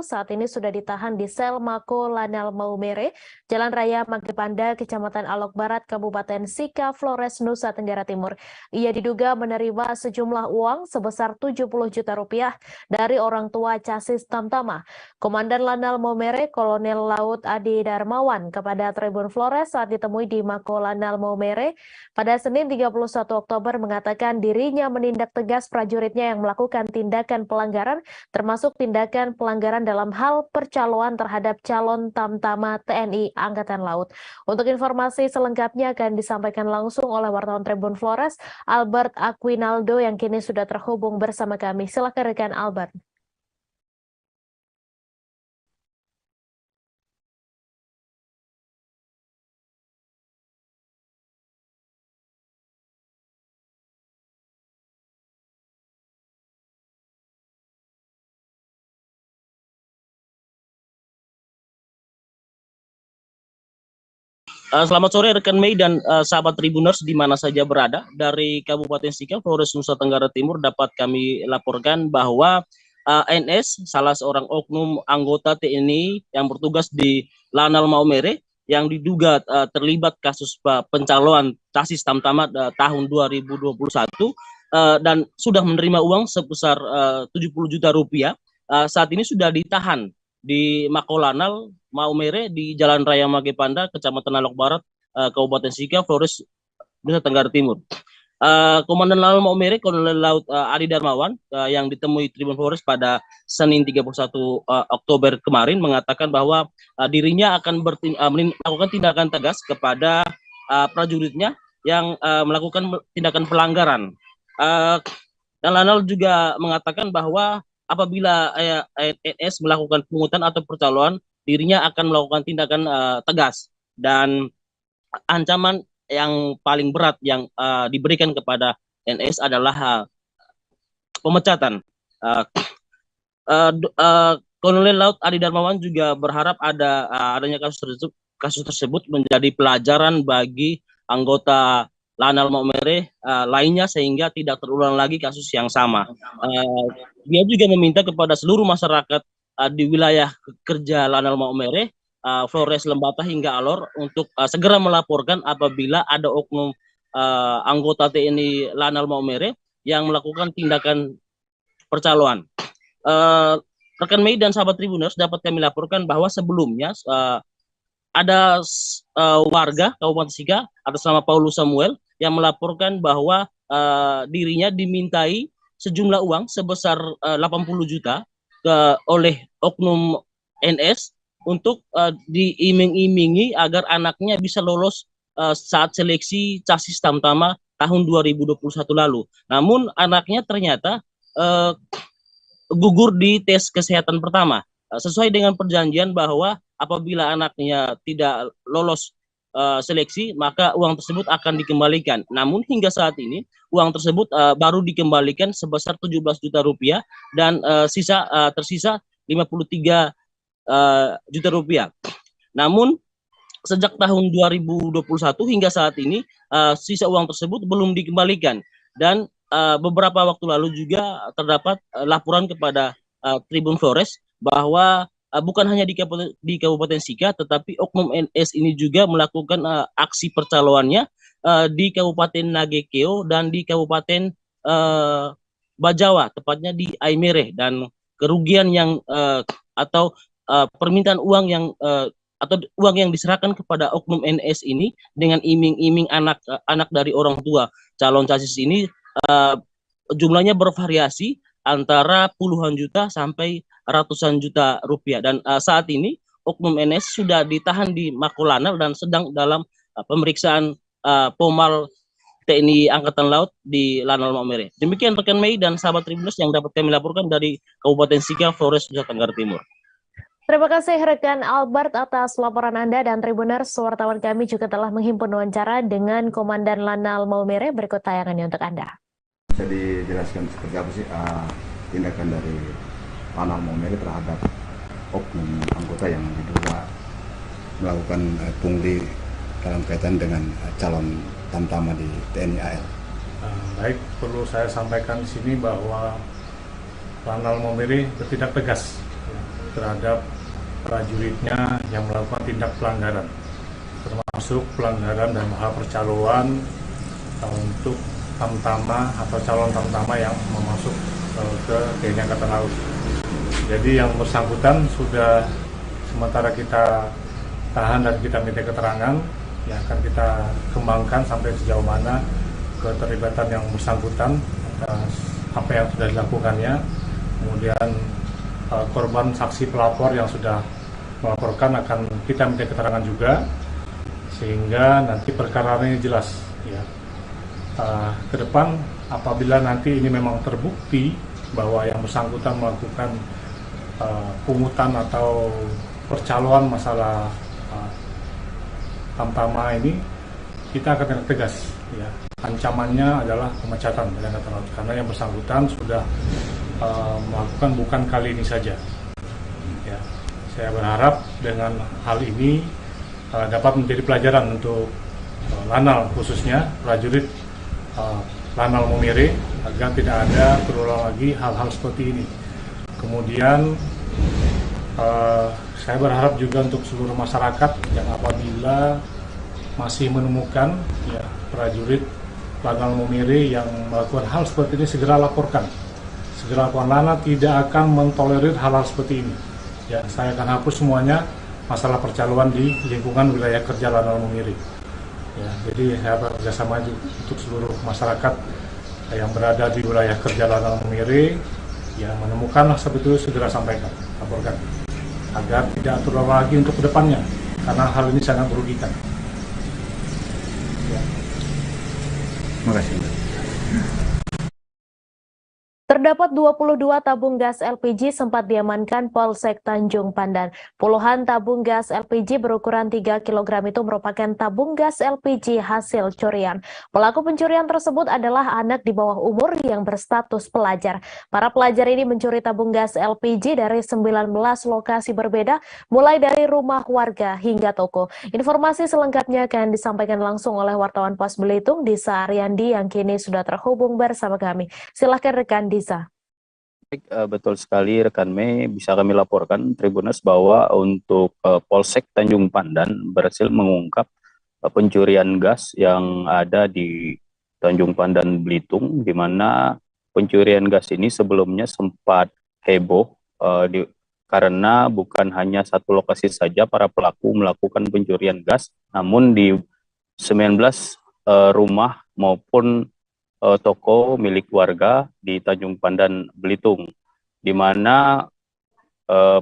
saat ini sudah ditahan di sel Mako Lanal Maumere, Jalan Raya Magepanda, Kecamatan Alok Barat, Kabupaten Sika, Flores, Nusa Tenggara Timur. Ia diduga menerima sejumlah uang sebesar 70 juta rupiah dari orang tua chassis Tamtama. Komandan Lanal Maumere, Kolonel Laut Adi Darmawan, kepada Tribun Flores saat ditemui di Mako Lanal Maumere pada Senin 31 Oktober mengatakan dirinya menindak tegas prajuritnya yang melakukan tindakan pelanggaran, termasuk tindakan pelanggaran dalam hal percaloan terhadap calon Tamtama TNI Angkatan Laut. Untuk informasi selengkapnya akan disampaikan langsung oleh wartawan Tribun Flores, Albert Aquinaldo yang kini sudah terhubung bersama kami. Silakan rekan Albert. Selamat sore rekan Mei dan sahabat Tribuners di mana saja berada. Dari Kabupaten Sika, Flores, Nusa Tenggara Timur dapat kami laporkan bahwa NS, salah seorang oknum anggota TNI yang bertugas di Lanal Maumere yang diduga terlibat kasus pencaloan chassis Tamtama tahun 2021 dan sudah menerima uang sebesar 70 juta rupiah, saat ini sudah ditahan di Mako Lanal Maumere di Jalan Raya Magepanda, Kecamatan Alok Barat, Kabupaten Sika, Flores, Nusa Tenggara Timur. Komandan Lanal Maumere, Kolonel Laut Adi Darmawan, yang ditemui Tribun Flores pada Senin 31 Oktober kemarin mengatakan bahwa dirinya akan melakukan tindakan tegas kepada prajuritnya yang melakukan tindakan pelanggaran. Dan Lanal juga mengatakan bahwa apabila NS melakukan pungutan atau percaloan, dirinya akan melakukan tindakan tegas, dan ancaman yang paling berat yang diberikan kepada NS adalah pemecatan. Kolonel Laut Adi Darmawan juga berharap adanya kasus tersebut menjadi pelajaran bagi anggota Lanal Maumere lainnya sehingga tidak terulang lagi kasus yang sama. Dia juga meminta kepada seluruh masyarakat di wilayah kerja Lanal Maumere, Flores Lembata hingga Alor untuk segera melaporkan apabila ada oknum anggota TNI Lanal Maumere yang melakukan tindakan percaloan. Rekan Mei dan sahabat Tribuners, dapat kami laporkan bahwa sebelumnya ada warga Kabupaten Sika atas nama Paulus Samuel yang melaporkan bahwa dirinya dimintai sejumlah uang sebesar 80 juta oleh oknum NS untuk diiming-imingi agar anaknya bisa lolos saat seleksi chassis Tamtama tahun 2021 lalu. Namun anaknya ternyata gugur di tes kesehatan pertama. Sesuai dengan perjanjian bahwa apabila anaknya tidak lolos seleksi, maka uang tersebut akan dikembalikan. Namun hingga saat ini uang tersebut baru dikembalikan sebesar 17 juta rupiah dan tersisa 53 juta rupiah. Namun sejak tahun 2021 hingga saat ini sisa uang tersebut belum dikembalikan, dan beberapa waktu lalu juga terdapat laporan kepada Tribun Flores bahwa bukan hanya di Kabupaten Sika, tetapi oknum NS ini juga melakukan aksi percaloannya di Kabupaten Nagekeo dan di Kabupaten Bajawa, tepatnya di Aimere, dan kerugian yang atau permintaan uang yang atau uang yang diserahkan kepada oknum NS ini dengan iming-iming anak dari orang tua calon chassis ini jumlahnya bervariasi antara puluhan juta sampai ratusan juta rupiah, dan saat ini oknum NS sudah ditahan di Mako Lanal dan sedang dalam pemeriksaan Pomal TNI Angkatan Laut di Lanal Maumere. Demikian rekan Mei dan sahabat Tribuners yang dapat kami laporkan dari Kabupaten Sika, Flores, Nusa Tenggara Timur. Terima kasih rekan Albert atas laporan Anda, dan Tribuners, wartawan kami juga telah menghimpun wawancara dengan Komandan Lanal Maumere. Berikut tayangannya untuk Anda. Bisa dijelaskan seperti apa sih tindakan dari Lanal Maumere terhadap oknum anggota yang diduga melakukan pungli dalam kaitan dengan calon Tamtama di TNI AL? Baik, perlu saya sampaikan di sini bahwa Lanal Maumere bertindak tegas terhadap prajuritnya yang melakukan tindak pelanggaran, termasuk pelanggaran dalam hal percaloan untuk Tamtama atau calon Tamtama yang memasuk ke TNI Angkatan Laut. Jadi yang bersangkutan sudah sementara kita tahan dan kita minta keterangan, yang akan kita kembangkan sampai sejauh mana keterlibatan yang bersangkutan atas apa yang sudah dilakukannya. Kemudian korban saksi pelapor yang sudah melaporkan akan kita minta keterangan juga, sehingga nanti perkara ini jelas ya. Ke depan apabila nanti ini memang terbukti bahwa yang bersangkutan melakukan pungutan atau percaloan masalah Tamtama ini, kita akan tegas ya. Ancamannya adalah pemecatan dari Angkatan Laut karena yang bersangkutan sudah melakukan bukan kali ini saja ya. Saya berharap dengan hal ini dapat menjadi pelajaran untuk Lanal, khususnya prajurit Lanal Maumere, agar tidak ada berulang lagi hal-hal seperti ini. Kemudian saya berharap juga untuk seluruh masyarakat yang apabila masih menemukan ya prajurit Lanal Maumere yang melakukan hal seperti ini, segera laporkan. Segera laporkan. Lanal tidak akan mentolerir hal-hal seperti ini. Ya, saya akan hapus semuanya masalah percaloan di lingkungan wilayah kerja Lanal Maumere. Ya, jadi saya bekerjasama untuk seluruh masyarakat yang berada di wilayah kerja Lanal Maumere, yang menemukan seperti itu segera sampaikan, laporkan, agar tidak terulang lagi untuk kedepannya, karena hal ini sangat merugikan. Terima kasih. Terdapat 22 tabung gas LPG sempat diamankan Polsek Tanjung Pandan. Puluhan tabung gas LPG berukuran 3 kg itu merupakan tabung gas LPG hasil curian. Pelaku pencurian tersebut adalah anak di bawah umur yang berstatus pelajar. Para pelajar ini mencuri tabung gas LPG dari 19 lokasi berbeda, mulai dari rumah warga hingga toko. Informasi selengkapnya akan disampaikan langsung oleh wartawan Pos Belitung, Disa Ariandi, yang kini sudah terhubung bersama kami. Silakan rekan Disa. Betul sekali rekan Mei, bisa kami laporkan Tribuners bahwa untuk Polsek Tanjung Pandan berhasil mengungkap pencurian gas yang ada di Tanjung Pandan Belitung, di mana pencurian gas ini sebelumnya sempat heboh karena bukan hanya satu lokasi saja para pelaku melakukan pencurian gas, namun di 19 rumah maupun toko milik warga di Tanjung Pandan Belitung, di mana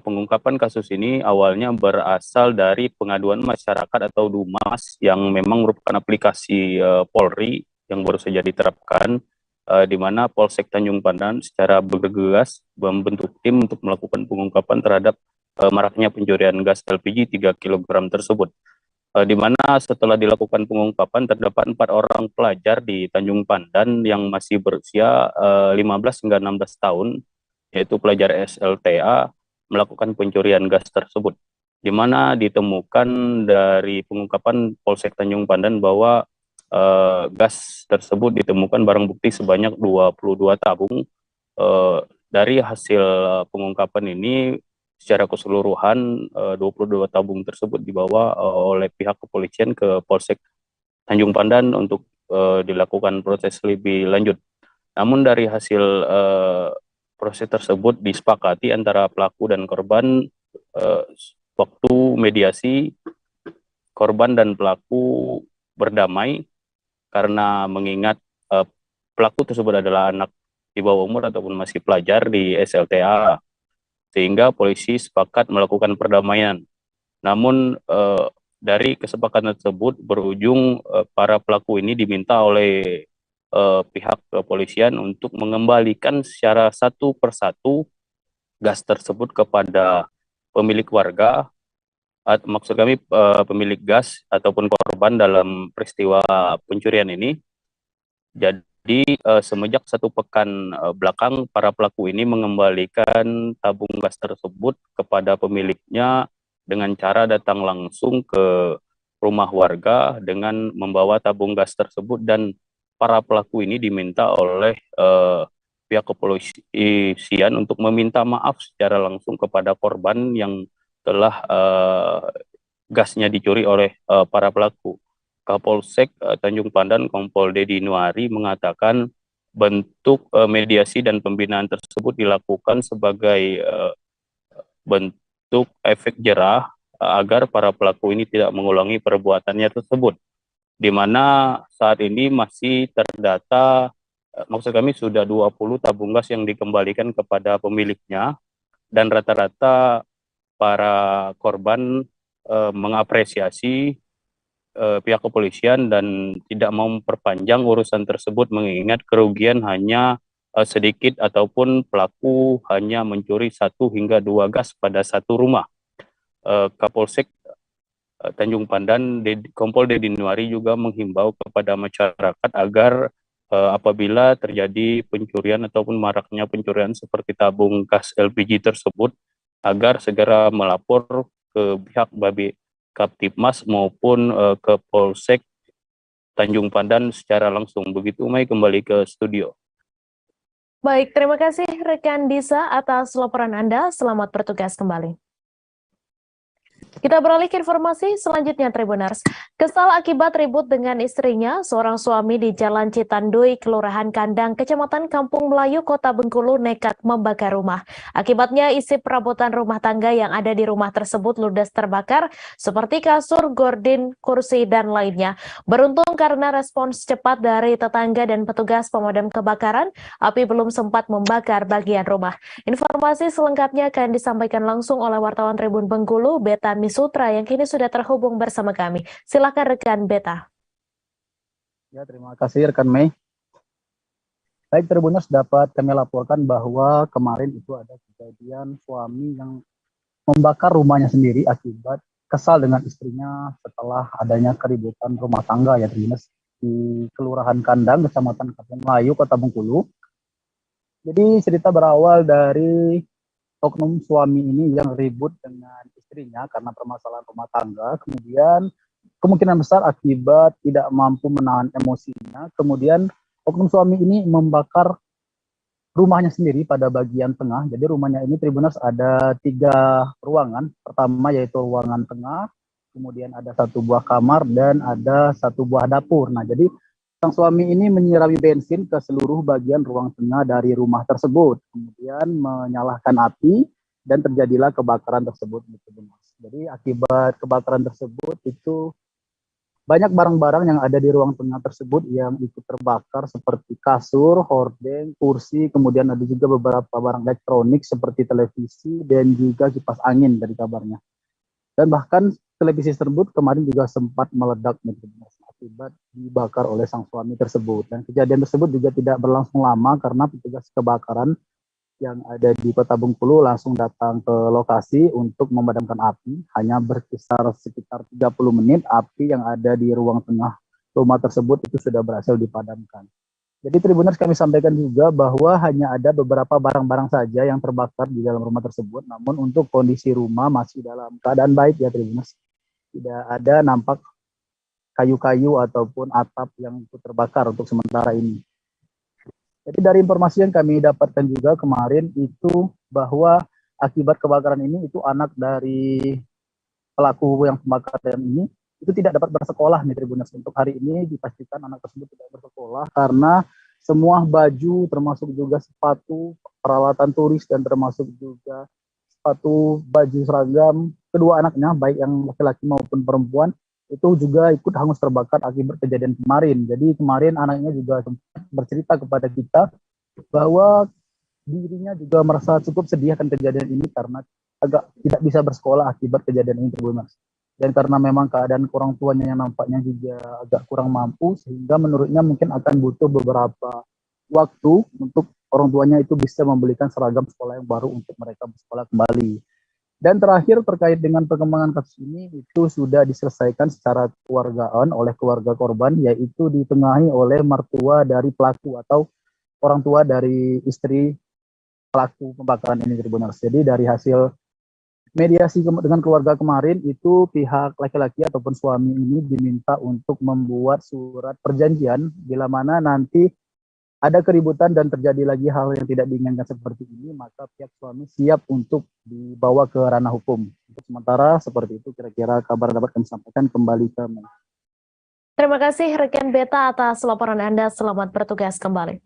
pengungkapan kasus ini awalnya berasal dari pengaduan masyarakat atau DUMAS yang memang merupakan aplikasi Polri yang baru saja diterapkan, di mana Polsek Tanjung Pandan secara bergegas membentuk tim untuk melakukan pengungkapan terhadap maraknya pencurian gas LPG 3 kg tersebut. Di mana setelah dilakukan pengungkapan terdapat 4 orang pelajar di Tanjung Pandan yang masih berusia 15 hingga 16 tahun, yaitu pelajar SLTA, melakukan pencurian gas tersebut. Di mana ditemukan dari pengungkapan Polsek Tanjung Pandan bahwa gas tersebut ditemukan barang bukti sebanyak 22 tabung. Dari hasil pengungkapan ini, secara keseluruhan 22 tabung tersebut dibawa oleh pihak kepolisian ke Polsek Tanjung Pandan untuk dilakukan proses lebih lanjut. Namun dari hasil proses tersebut disepakati antara pelaku dan korban, waktu mediasi korban dan pelaku berdamai karena mengingat pelaku tersebut adalah anak di bawah umur ataupun masih pelajar di SLTA, sehingga polisi sepakat melakukan perdamaian. Namun dari kesepakatan tersebut berujung para pelaku ini diminta oleh pihak kepolisian untuk mengembalikan secara satu persatu gas tersebut kepada pemilik warga, maksud kami pemilik gas ataupun korban dalam peristiwa pencurian ini. Jadi semenjak 1 pekan belakang, para pelaku ini mengembalikan tabung gas tersebut kepada pemiliknya dengan cara datang langsung ke rumah warga dengan membawa tabung gas tersebut, dan para pelaku ini diminta oleh pihak kepolisian untuk meminta maaf secara langsung kepada korban yang telah gasnya dicuri oleh para pelaku. Kapolsek Tanjung Pandan Kompol Dedi Nuari mengatakan bentuk mediasi dan pembinaan tersebut dilakukan sebagai bentuk efek jerah agar para pelaku ini tidak mengulangi perbuatannya tersebut, di mana saat ini masih terdata, maksud kami sudah 20 tabung gas yang dikembalikan kepada pemiliknya, dan rata-rata para korban mengapresiasi pihak kepolisian dan tidak mau memperpanjang urusan tersebut, mengingat kerugian hanya sedikit ataupun pelaku hanya mencuri 1 hingga 2 gas pada satu rumah. Kapolsek Tanjung Pandan Kompol Dedi Nuari juga menghimbau kepada masyarakat agar apabila terjadi pencurian ataupun maraknya pencurian seperti tabung gas LPG tersebut, agar segera melapor ke pihak Kaptipmas maupun ke Polsek Tanjung Pandan secara langsung. Begitu, Mai, kembali ke studio. Baik, terima kasih rekan Disa atas laporan Anda. Selamat bertugas kembali. Kita beralih ke informasi selanjutnya, Tribuners. Kesal akibat ribut dengan istrinya, seorang suami di Jalan Citandui, Kelurahan Kandang, Kecamatan Kampung Melayu, Kota Bengkulu nekat membakar rumah. Akibatnya isi perabotan rumah tangga yang ada di rumah tersebut ludes terbakar, seperti kasur, gordin, kursi, dan lainnya. Beruntung karena respons cepat dari tetangga dan petugas pemadam kebakaran, api belum sempat membakar bagian rumah. Informasi selengkapnya akan disampaikan langsung oleh wartawan Tribun Bengkulu, Beta Misutra, yang kini sudah terhubung bersama kami. Silakan rekan Beta. Ya, terima kasih rekan Mei. Baik, Tribuners, dapat kami laporkan bahwa kemarin itu ada kejadian suami yang membakar rumahnya sendiri akibat kesal dengan istrinya setelah adanya keributan rumah tangga ya, Tribuners, di Kelurahan Kandang, Kecamatan Kampung Melayu, Kota Bengkulu. Jadi cerita berawal dari oknum suami ini yang ribut dengan istrinya karena permasalahan rumah tangga, kemudian kemungkinan besar akibat tidak mampu menahan emosinya, kemudian oknum suami ini membakar rumahnya sendiri pada bagian tengah. Jadi rumahnya ini, Tribuners, ada 3 ruangan. Pertama yaitu ruangan tengah, kemudian ada 1 buah kamar, dan ada 1 buah dapur. Nah, jadi sang suami ini menyirami bensin ke seluruh bagian ruang tengah dari rumah tersebut, kemudian menyalakan api, dan terjadilah kebakaran tersebut. Jadi akibat kebakaran tersebut itu banyak barang-barang yang ada di ruang tengah tersebut yang ikut terbakar seperti kasur, hordeng, kursi, kemudian ada juga beberapa barang elektronik seperti televisi dan juga kipas angin dari kabarnya. Dan bahkan televisi tersebut kemarin juga sempat meledak akibat dibakar oleh sang suami tersebut. Dan kejadian tersebut juga tidak berlangsung lama karena petugas kebakaran yang ada di Kota Bengkulu langsung datang ke lokasi untuk memadamkan api. Hanya berkisar sekitar 30 menit, api yang ada di ruang tengah rumah tersebut itu sudah berhasil dipadamkan. Jadi Tribuners, kami sampaikan juga bahwa hanya ada beberapa barang-barang saja yang terbakar di dalam rumah tersebut, namun untuk kondisi rumah masih dalam keadaan baik ya, Tribuners. Tidak ada nampak kayu-kayu ataupun atap yang ikut terbakar untuk sementara ini. Jadi dari informasi yang kami dapatkan juga kemarin itu bahwa akibat kebakaran ini itu anak dari pelaku yang pembakaran ini itu tidak dapat bersekolah nih, Tribuners. Untuk hari ini dipastikan anak tersebut tidak bersekolah karena semua baju termasuk juga sepatu, peralatan turis, dan termasuk juga sepatu, baju seragam kedua anaknya baik yang laki-laki maupun perempuan itu juga ikut hangus terbakar akibat kejadian kemarin. Jadi kemarin anaknya juga bercerita kepada kita bahwa dirinya juga merasa cukup sedih akan kejadian ini karena agak tidak bisa bersekolah akibat kejadian ini, Tribuners. Dan karena memang keadaan orang tuanya yang nampaknya juga agak kurang mampu, sehingga menurutnya mungkin akan butuh beberapa waktu untuk orang tuanya itu bisa membelikan seragam sekolah yang baru untuk mereka bersekolah kembali. Dan terakhir terkait dengan perkembangan kasus ini itu sudah diselesaikan secara keluargaan oleh keluarga korban, yaitu ditengahi oleh mertua dari pelaku atau orang tua dari istri pelaku pembakaran ini, Tribuners. Jadi dari hasil mediasi dengan keluarga kemarin itu pihak laki-laki ataupun suami ini diminta untuk membuat surat perjanjian bila mana nanti ada keributan dan terjadi lagi hal yang tidak diinginkan seperti ini, maka pihak suami siap untuk dibawa ke ranah hukum. Untuk sementara seperti itu kira-kira kabar dapat kami sampaikan. Kembali ke Mei. Terima kasih rekan Beta atas laporan Anda. Selamat bertugas kembali.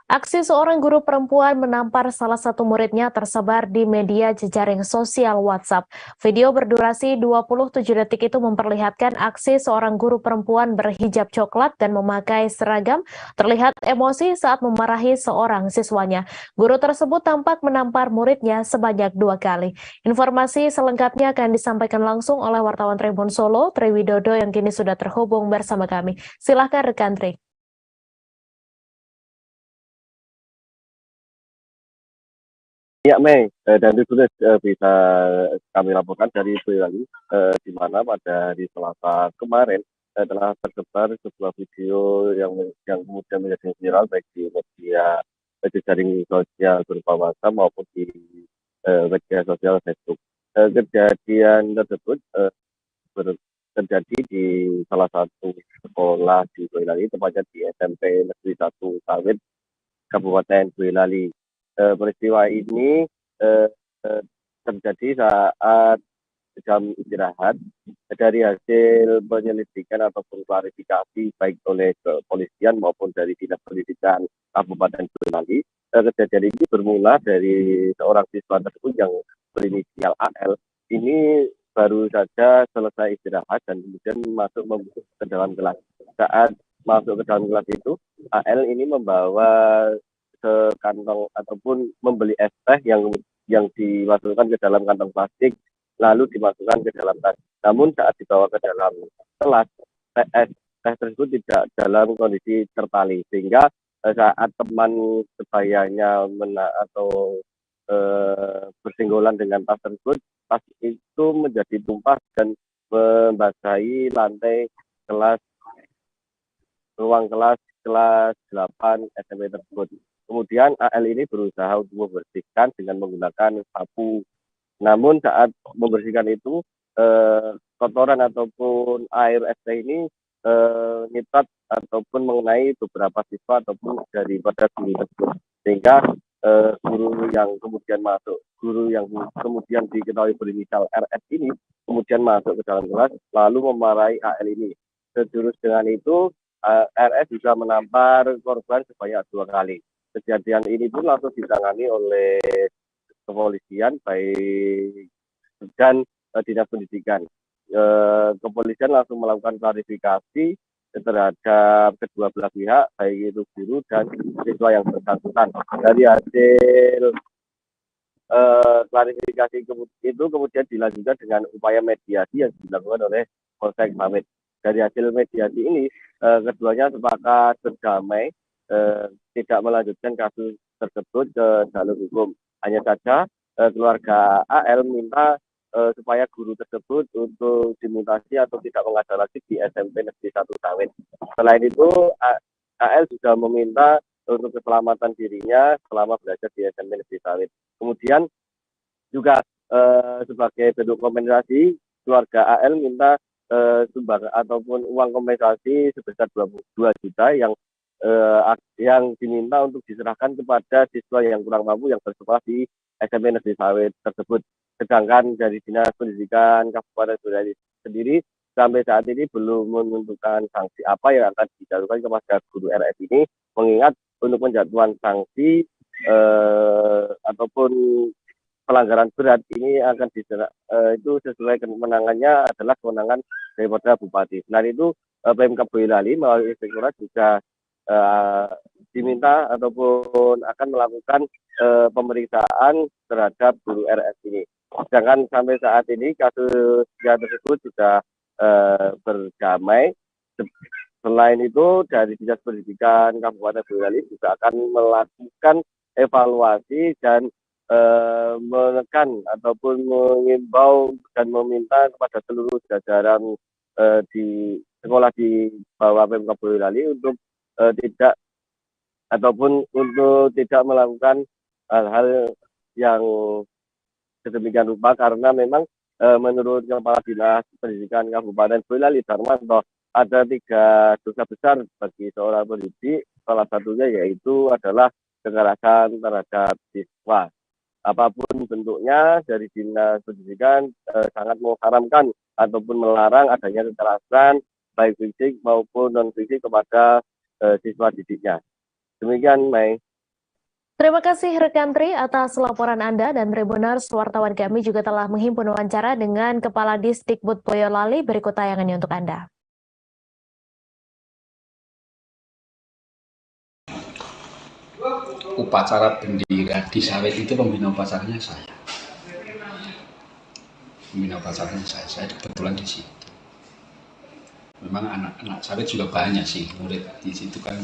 Aksi seorang guru perempuan menampar salah satu muridnya tersebar di media jejaring sosial WhatsApp. Video berdurasi 27 detik itu memperlihatkan aksi seorang guru perempuan berhijab coklat dan memakai seragam terlihat emosi saat memarahi seorang siswanya. Guru tersebut tampak menampar muridnya sebanyak 2 kali. Informasi selengkapnya akan disampaikan langsung oleh wartawan Tribun Solo, Tri Widodo, yang kini sudah terhubung bersama kami. Silahkan rekan Tri. Ya, Mei, dan itu bisa kami laporkan dari Boyolali, di mana pada hari Selasa kemarin telah tersebar sebuah video yang kemudian menjadi viral baik di media jejaring sosial berupa WhatsApp maupun di media sosial Facebook. Kejadian tersebut terjadi di salah satu sekolah di Boyolali, tepatnya di SMP Negeri 1 Sawit, Kabupaten Boyolali. Peristiwa ini terjadi saat jam istirahat. Dari hasil penyelidikan ataupun klarifikasi baik oleh kepolisian maupun dari Dinas Pendidikan Kabupaten Boyolali, kejadian ini bermula dari seorang siswa tersebut yang berinisial AL. Ini baru saja selesai istirahat dan kemudian masuk ke dalam kelas. Saat masuk ke dalam kelas itu, AL ini membawa ke kantong ataupun membeli es teh yang dimasukkan ke dalam kantong plastik lalu dimasukkan ke dalam tas. Namun saat dibawa ke dalam kelas, teh tersebut tidak dalam kondisi tertali sehingga saat teman sebayanya atau bersinggolan dengan tas tersebut, tas itu menjadi tumpah dan membasahi lantai ruang kelas 8 SMP tersebut. Kemudian AL ini berusaha untuk membersihkan dengan menggunakan sapu. Namun saat membersihkan itu kotoran ataupun air es teh ini nyitat ataupun mengenai beberapa siswa ataupun daripada guru tersebut, sehingga guru yang kemudian diketahui berinisial RS ini kemudian masuk ke dalam kelas lalu memarahi AL ini. Sejurus dengan itu RS juga menampar korban sebanyak 2 kali. Kejadian ini pun langsung ditangani oleh kepolisian dan dinas pendidikan. Kepolisian langsung melakukan klarifikasi terhadap kedua belah pihak, baik itu guru dan siswa yang bersangkutan. Dari hasil klarifikasi itu kemudian dilanjutkan dengan upaya mediasi yang dilakukan oleh Polsek Pamit. Dari hasil mediasi ini keduanya sepakat berdamai, tidak melanjutkan kasus tersebut ke jalur hukum. Hanya saja keluarga AL minta supaya guru tersebut untuk dimutasi atau tidak mengajar lagi di SMP Negeri 1 Sawit. Selain itu, AL juga meminta untuk keselamatan dirinya selama belajar di SMP Negeri Sawit. Kemudian juga sebagai bentuk kompensasi, keluarga AL minta sumbangan ataupun uang kompensasi sebesar 22 juta yang diminta untuk diserahkan kepada siswa yang kurang mampu yang bersekolah di SMP Negeri Sawit tersebut. Sedangkan dari Dinas Pendidikan Kabupaten Boyolali sendiri sampai saat ini belum menentukan sanksi apa yang akan dijatuhkan kepada guru RS ini, mengingat untuk penjatuhan sanksi ataupun pelanggaran berat ini akan itu sesuai kewenangannya adalah kewenangan daripada Bupati. Selain itu PMK Boyolali melalui Inspektorat juga diminta ataupun akan melakukan pemeriksaan terhadap guru RS ini. Sedangkan sampai saat ini kasus tersebut sudah berdamai. Selain itu dari Dinas Pendidikan Kabupaten Boyolali juga akan melakukan evaluasi dan menekan ataupun mengimbau dan meminta kepada seluruh jajaran di sekolah di bawah PMK Boyolali untuk tidak melakukan hal-hal yang sedemikian rupa, karena memang menurut Kepala Dinas Pendidikan Kabupaten Boyolali Darmanto ada 3 dosa besar bagi seorang pendidik, salah satunya yaitu adalah kekerasan terhadap siswa. Apapun bentuknya, dari Dinas Pendidikan sangat mengharamkan ataupun melarang adanya kekerasan baik fisik maupun non fisik kepada siswa didiknya. Demikian, Mai. Terima kasih rekan Tri atas laporan Anda, dan Tribuners, wartawan kami juga telah menghimpun wawancara dengan Kepala Disdikbud Boyolali. Berikut tayangannya untuk Anda. Upacara bendera di Sawit itu pembina upacaranya saya. Saya kebetulan di situ. Memang anak-anak Sawit juga banyak sih, murid di situ kan.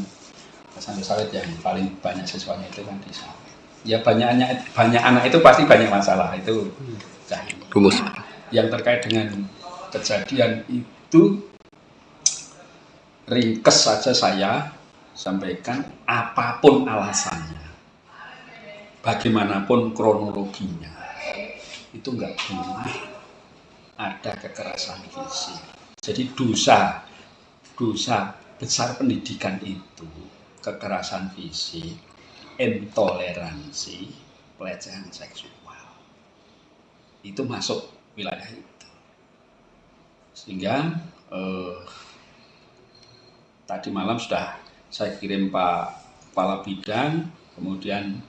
Sampai Sawit yang paling banyak siswanya itu kan di Sawit. Ya banyak anak itu pasti banyak masalah, itu rumus. Yang terkait dengan kejadian itu ringkes saja saya sampaikan, apapun alasannya, bagaimanapun kronologinya, itu enggak boleh ada kekerasan fisik. Jadi dosa besar pendidikan itu kekerasan fisik, intoleransi, pelecehan seksual. Itu masuk wilayah itu. Sehingga tadi malam sudah saya kirim Pak Kepala Bidang, kemudian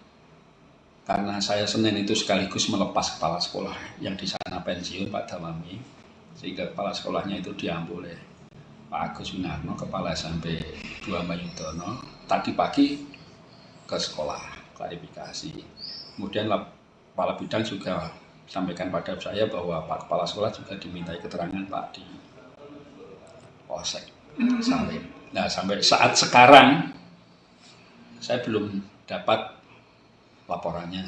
karena saya Senin itu sekaligus melepas kepala sekolah yang di sana pensiun, Pak Dawami, sehingga kepala sekolahnya itu diambil oleh Pak Agus Winarno, Kepala SMP 2 Mayudono, tadi pagi ke sekolah klarifikasi. Kemudian Kepala Bidang juga sampaikan pada saya bahwa Pak Kepala Sekolah juga dimintai keterangan Pak di Polsek Sawit. Nah, sampai saat sekarang saya belum dapat laporannya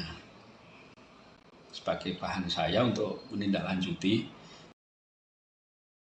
sebagai bahan saya untuk menindaklanjuti.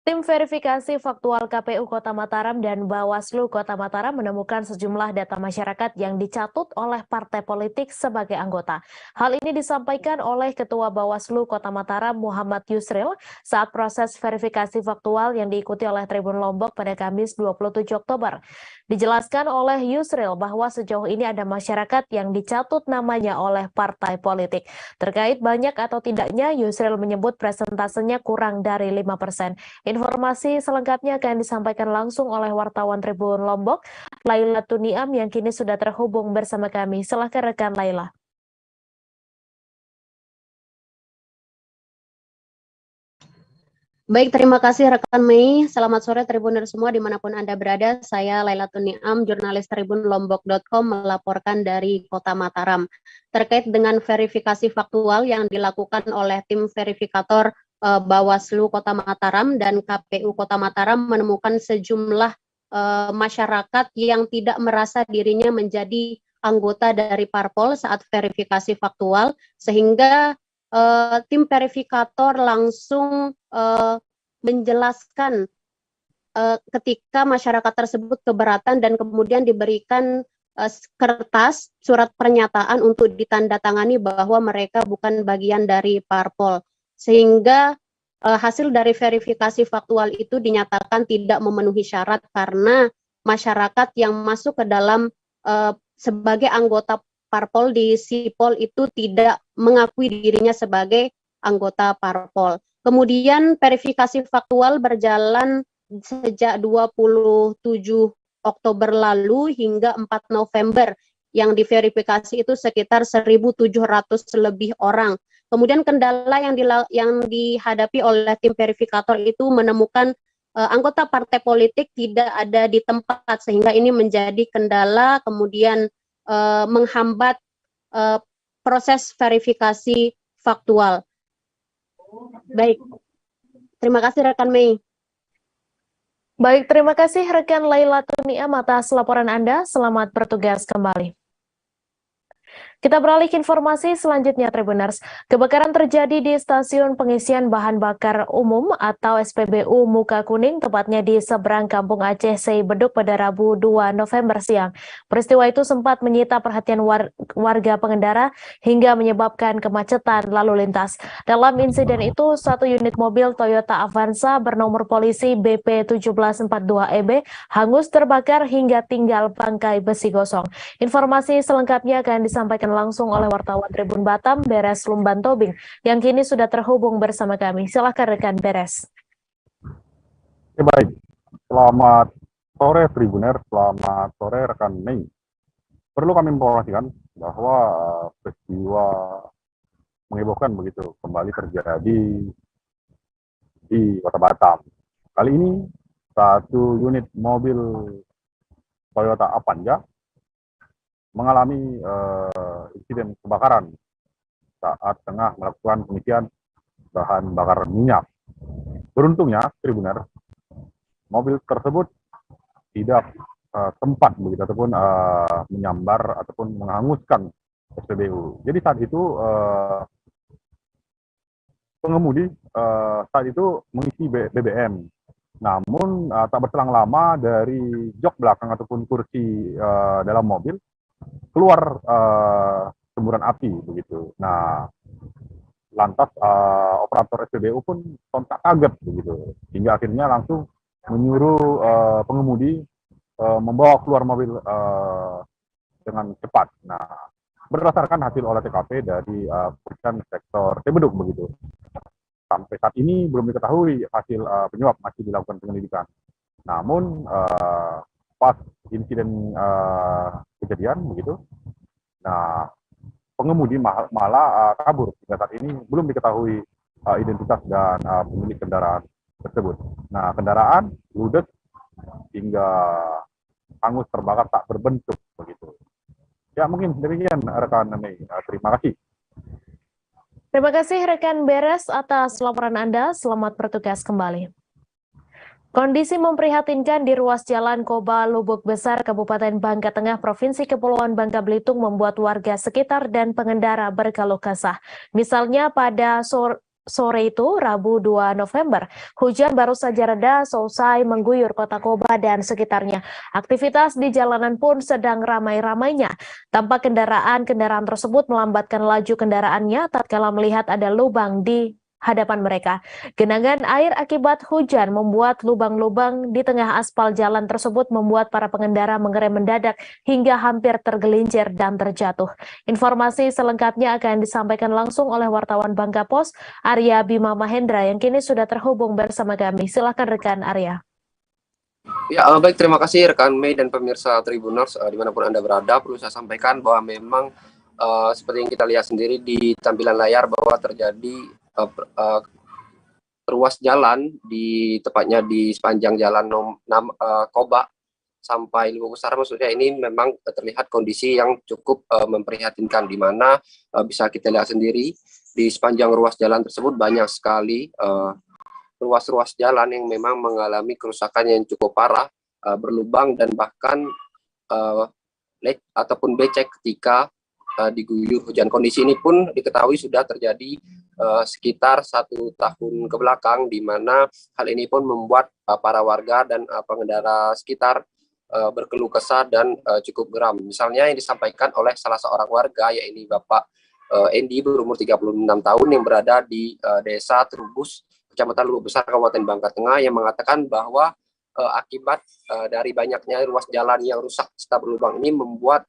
Tim verifikasi faktual KPU Kota Mataram dan Bawaslu Kota Mataram menemukan sejumlah data masyarakat yang dicatut oleh partai politik sebagai anggota. Hal ini disampaikan oleh Ketua Bawaslu Kota Mataram Muhammad Yusril saat proses verifikasi faktual yang diikuti oleh Tribun Lombok pada Kamis 27 Oktober. Dijelaskan oleh Yusril bahwa sejauh ini ada masyarakat yang dicatut namanya oleh partai politik. Terkait banyak atau tidaknya, Yusril menyebut presentasenya kurang dari 5%. Informasi selengkapnya akan disampaikan langsung oleh wartawan Tribun Lombok, Laila Tuniam, yang kini sudah terhubung bersama kami. Silakan rekan Laila. Baik, terima kasih rekan Mei. Selamat sore Tribuners semua dimanapun Anda berada. Saya Laila Tuniam, jurnalis tribunlombok.com melaporkan dari Kota Mataram. Terkait dengan verifikasi faktual yang dilakukan oleh tim verifikator Bawaslu Kota Mataram dan KPU Kota Mataram menemukan sejumlah masyarakat yang tidak merasa dirinya menjadi anggota dari parpol saat verifikasi faktual, sehingga tim verifikator langsung menjelaskan ketika masyarakat tersebut keberatan dan kemudian diberikan kertas surat pernyataan untuk ditandatangani bahwa mereka bukan bagian dari parpol, sehingga hasil dari verifikasi faktual itu dinyatakan tidak memenuhi syarat karena masyarakat yang masuk ke dalam sebagai anggota parpol di Sipol itu tidak mengakui dirinya sebagai anggota parpol. Kemudian verifikasi faktual berjalan sejak 27 Oktober lalu hingga 4 November. Yang diverifikasi itu sekitar 1.700 lebih orang. Kemudian kendala yang dihadapi oleh tim verifikator itu menemukan anggota partai politik tidak ada di tempat, sehingga ini menjadi kendala, kemudian menghambat proses verifikasi faktual. Baik, terima kasih rekan Mei. Baik, terima kasih rekan Laila Tuniam atas laporan Anda. Selamat bertugas kembali. Kita beralih ke informasi selanjutnya, Tribuners. Kebakaran terjadi di stasiun pengisian bahan bakar umum atau SPBU Muka Kuning, tepatnya di seberang Kampung Aceh Sei Beduk pada Rabu 2 November siang. Peristiwa itu sempat menyita perhatian warga pengendara hingga menyebabkan kemacetan lalu lintas. Dalam insiden itu, satu unit mobil Toyota Avanza bernomor polisi BP1742EB hangus terbakar hingga tinggal bangkai besi gosong. Informasi selengkapnya akan disampaikan langsung oleh wartawan Tribun Batam, Beres Lumban Tobing, yang kini sudah terhubung bersama kami. Silakan rekan Beres. Baik, selamat sore Tribuner, selamat sore rekan Mei. Perlu kami informasikan bahwa peristiwa menghebohkan begitu kembali terjadi di Kota Batam. Kali ini satu unit mobil Toyota Avanza mengalami insiden kebakaran saat tengah melakukan pengisian bahan bakar minyak. Beruntungnya, Tribuner, mobil tersebut tidak sempat begitu ataupun menyambar ataupun menghanguskan SPBU. Jadi saat itu pengemudi saat itu mengisi BBM. Namun tak berselang lama dari jok belakang ataupun kursi dalam mobil keluar semburan api begitu. Nah, lantas operator SPBU pun sontak kaget begitu, hingga akhirnya langsung menyuruh pengemudi membawa keluar mobil dengan cepat. Nah, berdasarkan hasil olah TKP dari Kepolisian Sektor Tebeduk begitu. Sampai saat ini belum diketahui hasil penyebab, masih dilakukan penyelidikan. Namun pas insiden kejadian begitu, nah pengemudi malah kabur. Hingga saat ini belum diketahui identitas dan pemilik kendaraan tersebut. Nah, kendaraan ludes hingga hangus terbakar tak berbentuk begitu. Ya, mungkin demikian rekan Mei. Terima kasih. Terima kasih rekan Beres atas laporan Anda. Selamat bertugas kembali. Kondisi memprihatinkan di ruas jalan Koba Lubuk Besar, Kabupaten Bangka Tengah, Provinsi Kepulauan Bangka Belitung membuat warga sekitar dan pengendara berkeluh kesah. Misalnya pada sore itu, Rabu 2 November, hujan baru saja reda selesai mengguyur kota Koba dan sekitarnya. Aktivitas di jalanan pun sedang ramai-ramainya. Tampak kendaraan tersebut melambatkan laju kendaraannya tatkala melihat ada lubang di hadapan mereka. Genangan air akibat hujan membuat lubang-lubang di tengah aspal jalan tersebut membuat para pengendara mengerem mendadak hingga hampir tergelincir dan terjatuh. Informasi selengkapnya akan disampaikan langsung oleh wartawan Bangka Pos, Arya Bima Mahendra, yang kini sudah terhubung bersama kami. Silakan rekan Arya. Ya, baik, terima kasih rekan Mei dan pemirsa Tribuners dimanapun Anda berada. Perlu saya sampaikan bahwa memang seperti yang kita lihat sendiri di tampilan layar bahwa terjadi ruas jalan tepatnya di sepanjang jalan Koba sampai Lubuk Besar, maksudnya ini memang terlihat kondisi yang cukup memprihatinkan, di mana bisa kita lihat sendiri di sepanjang ruas jalan tersebut banyak sekali ruas-ruas jalan yang memang mengalami kerusakan yang cukup parah, berlubang dan bahkan ataupun becek ketika diguyur hujan. Kondisi ini pun diketahui sudah terjadi sekitar 1 tahun ke belakang, di mana hal ini pun membuat para warga dan pengendara sekitar berkeluh kesah dan cukup geram. Misalnya yang disampaikan oleh salah seorang warga, yaitu Bapak Endi berumur 36 tahun yang berada di Desa Trubus, Kecamatan Lubuk Besar, Kabupaten Bangka Tengah, yang mengatakan bahwa akibat dari banyaknya ruas jalan yang rusak serta berlubang ini membuat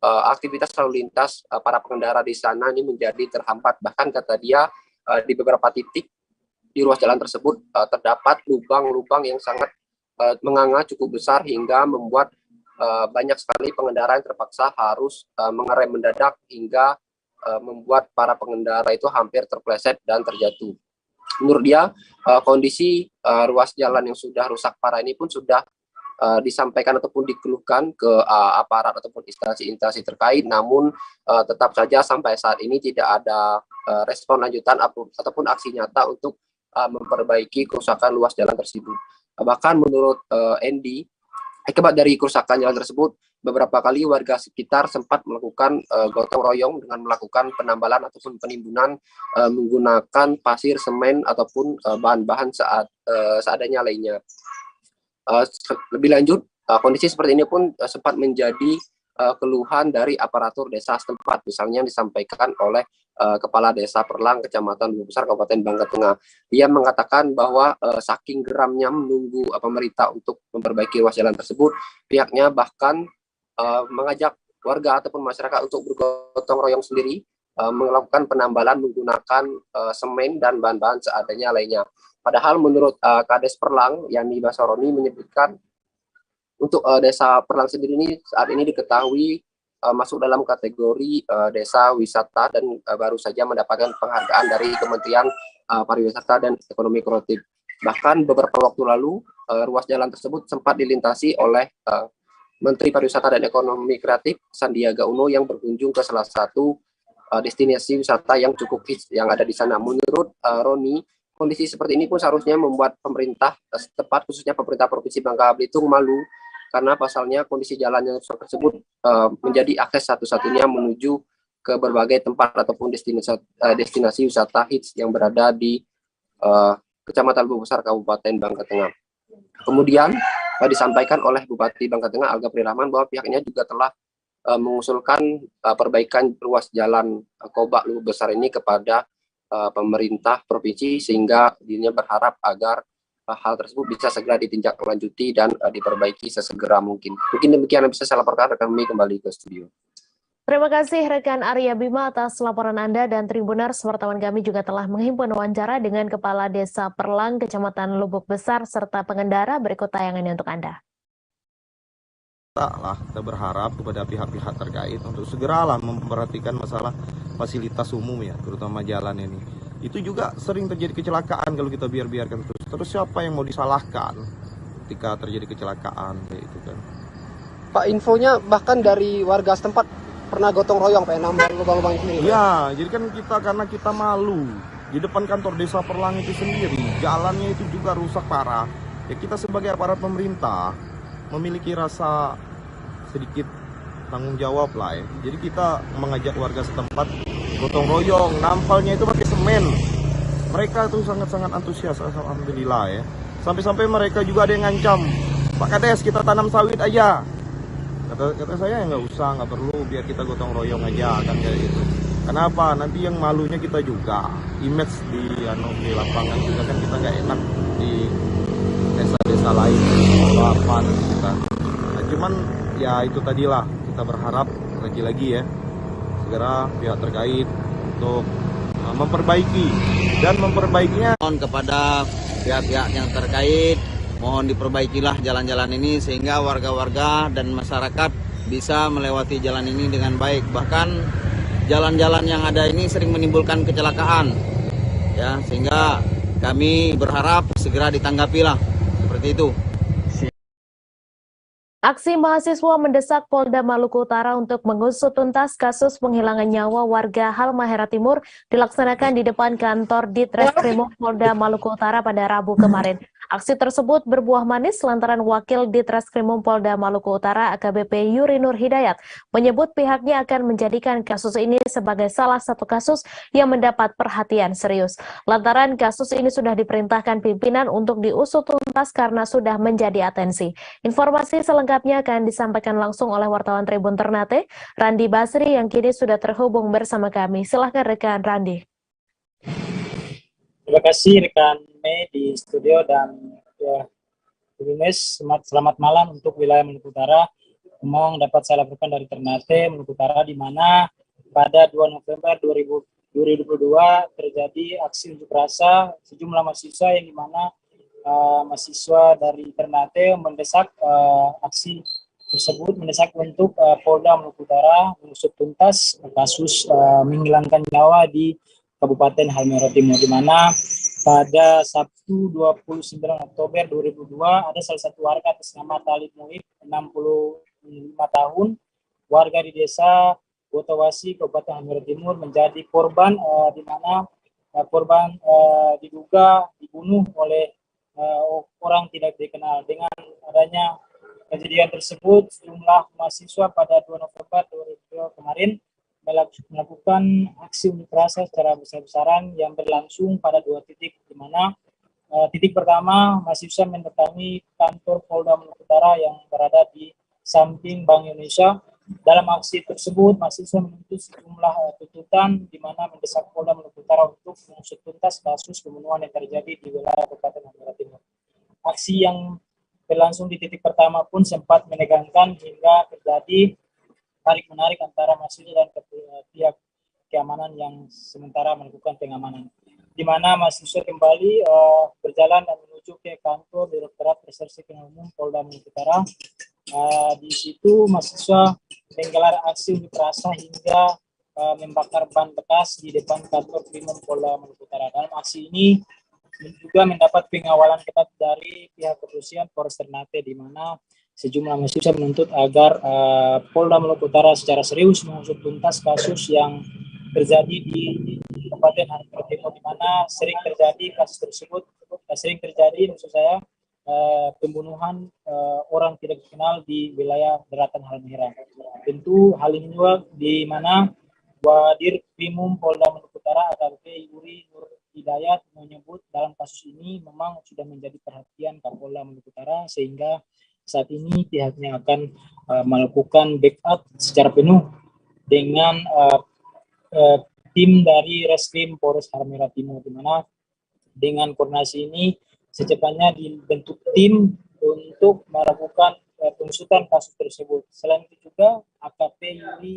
aktivitas lalu lintas para pengendara di sana ini menjadi terhambat. Bahkan kata dia di beberapa titik di ruas jalan tersebut terdapat lubang-lubang yang sangat menganga cukup besar hingga membuat banyak sekali pengendara yang terpaksa harus mengerem mendadak hingga membuat para pengendara itu hampir terpleset dan terjatuh. Menurut dia kondisi ruas jalan yang sudah rusak parah ini pun sudah disampaikan ataupun dikeluhkan ke aparat ataupun instansi terkait, namun tetap saja sampai saat ini tidak ada respon lanjutan ataupun aksi nyata untuk memperbaiki kerusakan luas jalan tersebut. Bahkan menurut Endi, akibat dari kerusakan jalan tersebut, beberapa kali warga sekitar sempat melakukan gotong royong dengan melakukan penambalan ataupun penimbunan menggunakan pasir, semen ataupun bahan-bahan seadanya lainnya. Lebih lanjut, kondisi seperti ini pun sempat menjadi keluhan dari aparatur desa setempat, misalnya yang disampaikan oleh Kepala Desa Perlang, Kecamatan Lubuk Besar, Kabupaten Bangka Tengah. Dia mengatakan bahwa saking geramnya menunggu pemerintah untuk memperbaiki ruas jalan tersebut, pihaknya bahkan mengajak warga ataupun masyarakat untuk bergotong royong sendiri, melakukan penambalan menggunakan semen dan bahan-bahan seadanya lainnya. Padahal menurut Kades Perlang, Yani Basaroni, menyebutkan untuk Desa Perlang sendiri ini saat ini diketahui masuk dalam kategori desa wisata dan baru saja mendapatkan penghargaan dari Kementerian Pariwisata dan Ekonomi Kreatif. Bahkan beberapa waktu lalu ruas jalan tersebut sempat dilintasi oleh Menteri Pariwisata dan Ekonomi Kreatif Sandiaga Uno yang berkunjung ke salah satu destinasi wisata yang cukup hits yang ada di sana. Menurut Roni, kondisi seperti ini pun seharusnya membuat pemerintah setempat, khususnya pemerintah Provinsi Bangka Belitung, malu karena pasalnya kondisi jalan yang tersebut menjadi akses satu-satunya menuju ke berbagai tempat ataupun destinasi wisata hits yang berada di Kecamatan Lubuk Besar, Kabupaten Bangka Tengah. Kemudian disampaikan oleh Bupati Bangka Tengah Alga Priraman bahwa pihaknya juga telah mengusulkan perbaikan ruas jalan Koba Lubuk Besar ini kepada pemerintah provinsi, sehingga dirinya berharap agar hal tersebut bisa segera ditindaklanjuti dan diperbaiki sesegera mungkin. Mungkin demikian yang bisa saya laporkan, rekan kami kembali ke studio. Terima kasih rekan Arya Bima atas laporan Anda, dan Tribuners, wartawan kami juga telah menghimpun wawancara dengan Kepala Desa Perlang, Kecamatan Lubuk Besar, serta pengendara. Berikut tayangannya untuk Anda. Kita berharap kepada pihak-pihak terkait untuk segeralah memperhatikan masalah fasilitas umum ya, terutama jalan ini. Itu juga sering terjadi kecelakaan kalau kita biarkan terus. Terus siapa yang mau disalahkan ketika terjadi kecelakaan kayak itu kan? Pak, infonya bahkan dari warga setempat pernah gotong royong Pak, nambah lubang-lubang sendiri. Iya, jadi kan karena kita malu di depan kantor Desa Perlang itu sendiri, jalannya itu juga rusak parah. Ya kita sebagai aparat pemerintah memiliki rasa sedikit tanggung jawab lah ya. Jadi kita mengajak warga setempat gotong royong, nampalnya itu pakai semen. Mereka tuh sangat-sangat antusias, alhamdulillah ya. Sampai-sampai mereka juga ada yang ngancam, Pak Kades kita tanam sawit aja. Kata saya ya nggak usah, nggak perlu, biar kita gotong royong aja kan kayak gitu. Kenapa? Nanti yang malunya kita juga, image di lapangan juga kan kita nggak enak di desa-desa lain, apa kita. Nah, cuman ya itu tadilah, kita berharap lagi-lagi ya segera pihak terkait untuk memperbaiki dan memperbaikinya. Mohon kepada pihak-pihak yang terkait, mohon diperbaikilah jalan-jalan ini sehingga warga-warga dan masyarakat bisa melewati jalan ini dengan baik. Bahkan jalan-jalan yang ada ini sering menimbulkan kecelakaan, ya, sehingga kami berharap segera ditanggapilah seperti itu. Aksi mahasiswa mendesak Polda Maluku Utara untuk mengusut tuntas kasus penghilangan nyawa warga Halmahera Timur dilaksanakan di depan kantor Ditreskrimum Polda Maluku Utara pada Rabu kemarin. Aksi tersebut berbuah manis lantaran Wakil Ditreskrimum Polda Maluku Utara AKBP Yuri Nur Hidayat menyebut pihaknya akan menjadikan kasus ini sebagai salah satu kasus yang mendapat perhatian serius. Lantaran kasus ini sudah diperintahkan pimpinan untuk diusut tuntas karena sudah menjadi atensi. Informasi selengkapnya akan disampaikan langsung oleh wartawan Tribun Ternate, Randi Basri yang kini sudah terhubung bersama kami. Silahkan rekan Randi. Terima kasih rekan Mei di studio dan ya, selamat malam untuk wilayah Maluku Utara. Memang dapat saya laporkan dari Ternate, Maluku Utara, di mana pada 2 November 2022 terjadi aksi unjuk rasa sejumlah mahasiswa yang dimana mahasiswa dari Ternate mendesak aksi tersebut mendesak untuk Polda Maluku Utara mengusut tuntas kasus menghilangkan nyawa di Kabupaten Halmahera Timur, di mana pada Sabtu 29 Oktober 2002 ada salah satu warga atas nama Talib Muib 65 tahun warga di desa Botowasi Kabupaten Halmahera Timur menjadi korban di mana korban diduga dibunuh oleh orang tidak dikenal. Dengan adanya kejadian tersebut, sejumlah mahasiswa pada 2 November 2002 kemarin melakukan aksi unjuk rasa secara besar-besaran yang berlangsung pada 2 titik, di mana titik pertama mahasiswa mendatangi kantor Polda Maluku Utara yang berada di samping Bank Indonesia. Dalam aksi tersebut mahasiswa menuntut sejumlah tuntutan, di mana mendesak Polda Maluku Utara untuk mengusut tuntas kasus pembunuhan yang terjadi di wilayah Kabupaten Halmahera Timur. Aksi yang berlangsung di titik pertama pun sempat menegangkan hingga terjadi tarik-menarik antara mahasiswa dan pihak keamanan yang sementara melakukan pengamanan, di mana mahasiswa kembali berjalan dan menuju ke kantor Direktorat Reserse Kriminal Umum Polda Maluku Utara. Di situ mahasiswa menggelar aksi unjuk rasa hingga membakar ban bekas di depan kantor Krimum Polda Maluku Utara. Dalam aksi ini juga mendapat pengawalan ketat dari pihak kepolisian Polres Ternate, di mana sejumlah mahasiswa menuntut agar Polda Maluku Utara secara serius mengusut tuntas kasus yang terjadi di Kabupaten Halmahera Timur, di mana sering terjadi kasus tersebut, maksud saya pembunuhan orang tidak dikenal di wilayah daratan Halmahera. Tentu hal ini juga di mana Wadir Krimum Polda Maluku Utara AKBP Yuri Nur Hidayat menyebut dalam kasus ini memang sudah menjadi perhatian Kapolda Maluku Utara, sehingga saat ini pihaknya akan melakukan backup secara penuh dengan tim dari Reskrim Polres Halmahera Timur, di mana dengan koordinasi ini secepatnya dibentuk tim untuk melakukan pengusutan kasus tersebut. Selain itu juga AKP Yuri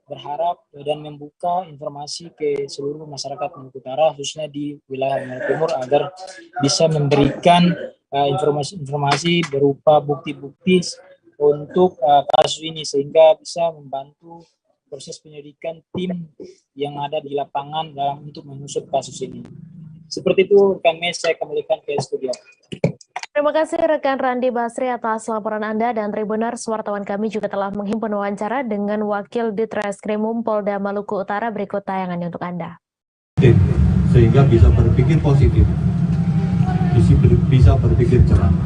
berharap dan membuka informasi ke seluruh masyarakat Maluku Utara, khususnya di wilayah Halmahera Timur, agar bisa memberikan informasi berupa bukti-bukti untuk kasus ini, sehingga bisa membantu proses penyelidikan tim yang ada di lapangan dalam untuk mengusut kasus ini. Seperti itu, rekan Mes, saya kembalikan ke studio. Terima kasih rekan Randi Basri atas laporan Anda, dan Tribuners, wartawan kami juga telah menghimpun wawancara dengan Wakil Ditreskrimum Polda Maluku Utara. Berikut tayangannya untuk Anda. Sehingga bisa berpikir positif. bisa berpikir jernih.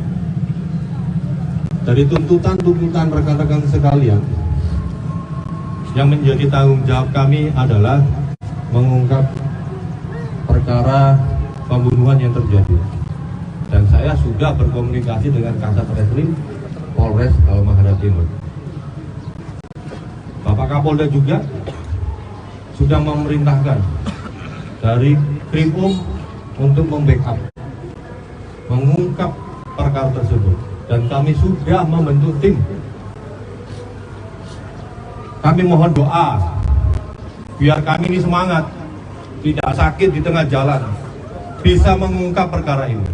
Dari tuntutan-tuntutan rekan-rekan sekalian, yang menjadi tanggung jawab kami adalah mengungkap perkara pembunuhan yang terjadi. Dan saya sudah berkomunikasi dengan Kasat Reskrim Polres Halmahera Timur. Bapak Kapolda juga sudah memerintahkan dari Krimum untuk membackup, mengungkap perkara tersebut. Dan kami sudah membentuk tim. Kami mohon doa, biar kami ini semangat, tidak sakit di tengah jalan, bisa mengungkap perkara ini.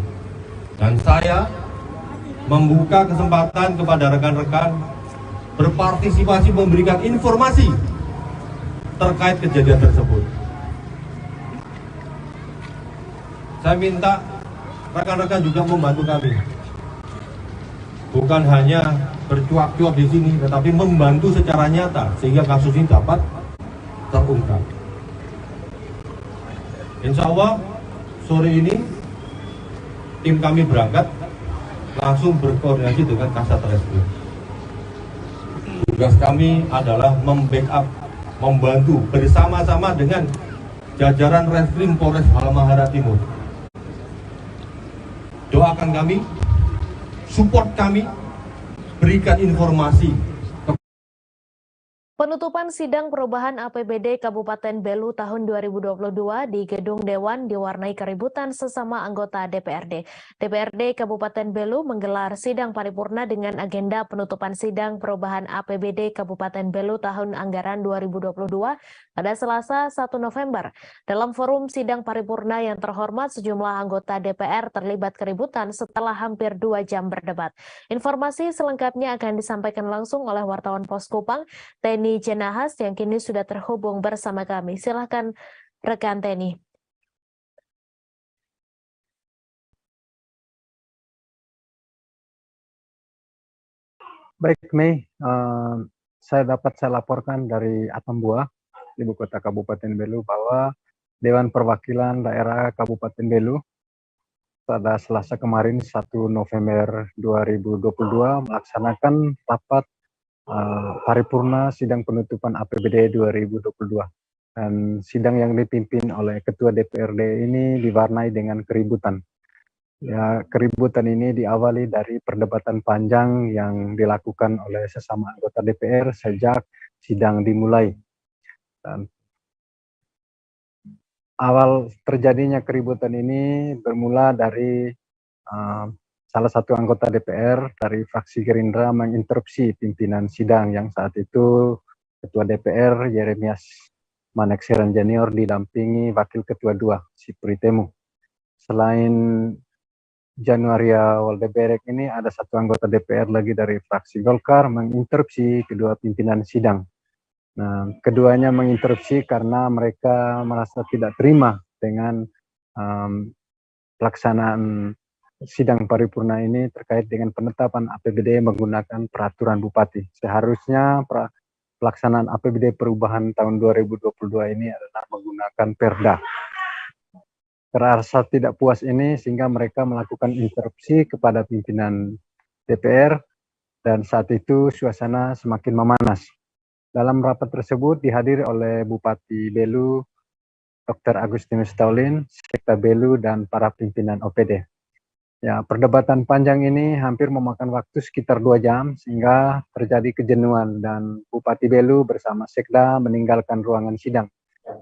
Dan saya membuka kesempatan kepada rekan-rekan berpartisipasi memberikan informasi terkait kejadian tersebut. Saya minta rekan-rekan juga membantu kami. Bukan hanya bercuak-cuak di sini, tetapi membantu secara nyata sehingga kasus ini dapat terungkap. Insya Allah sore ini tim kami berangkat langsung berkoordinasi dengan Kasat Reskrim. Tugas kami adalah membackup, membantu bersama-sama dengan jajaran Reskrim Polres Halmahera Timur. Doakan kami, support kami, berikan informasi. Penutupan sidang perubahan APBD Kabupaten Belu tahun 2022 di Gedung Dewan diwarnai keributan sesama anggota DPRD. DPRD Kabupaten Belu menggelar sidang paripurna dengan agenda penutupan sidang perubahan APBD Kabupaten Belu tahun anggaran 2022 pada Selasa 1 November. Dalam forum sidang paripurna yang terhormat, sejumlah anggota DPR terlibat keributan setelah hampir 2 jam berdebat. Informasi selengkapnya akan disampaikan langsung oleh wartawan Pos Kupang, Teni Jenahas, yang kini sudah terhubung bersama kami. Silahkan rekan Teni. Baik, Mei, saya laporkan dari Atambua, ibu kota Kabupaten Belu, bahwa Dewan Perwakilan Daerah Kabupaten Belu pada Selasa kemarin 1 November 2022 melaksanakan rapat paripurna sidang penutupan APBD 2022. Dan sidang yang dipimpin oleh Ketua DPRD ini diwarnai dengan keributan. Ya, keributan ini diawali dari perdebatan panjang yang dilakukan oleh sesama anggota DPR sejak sidang dimulai. Dan awal terjadinya keributan ini bermula dari salah satu anggota DPR dari fraksi Gerindra menginterupsi pimpinan sidang yang saat itu Ketua DPR Yeremias Manekseran Junior didampingi Wakil Ketua 2 Sipritemu. Selain Januaria Waldeberek ini, ada satu anggota DPR lagi dari fraksi Golkar menginterupsi kedua pimpinan sidang. Nah, keduanya menginterupsi karena mereka merasa tidak terima dengan pelaksanaan sidang paripurna ini terkait dengan penetapan APBD menggunakan peraturan Bupati. Seharusnya pelaksanaan APBD perubahan tahun 2022 ini adalah menggunakan Perda. Terasa tidak puas ini sehingga mereka melakukan interupsi kepada pimpinan DPR dan saat itu suasana semakin memanas. Dalam rapat tersebut dihadiri oleh Bupati Belu, Dr. Agustinus Taulin, Sekda Belu, dan para pimpinan OPD. Ya, perdebatan panjang ini hampir memakan waktu sekitar 2 jam sehingga terjadi kejenuhan dan Bupati Belu bersama Sekda meninggalkan ruangan sidang.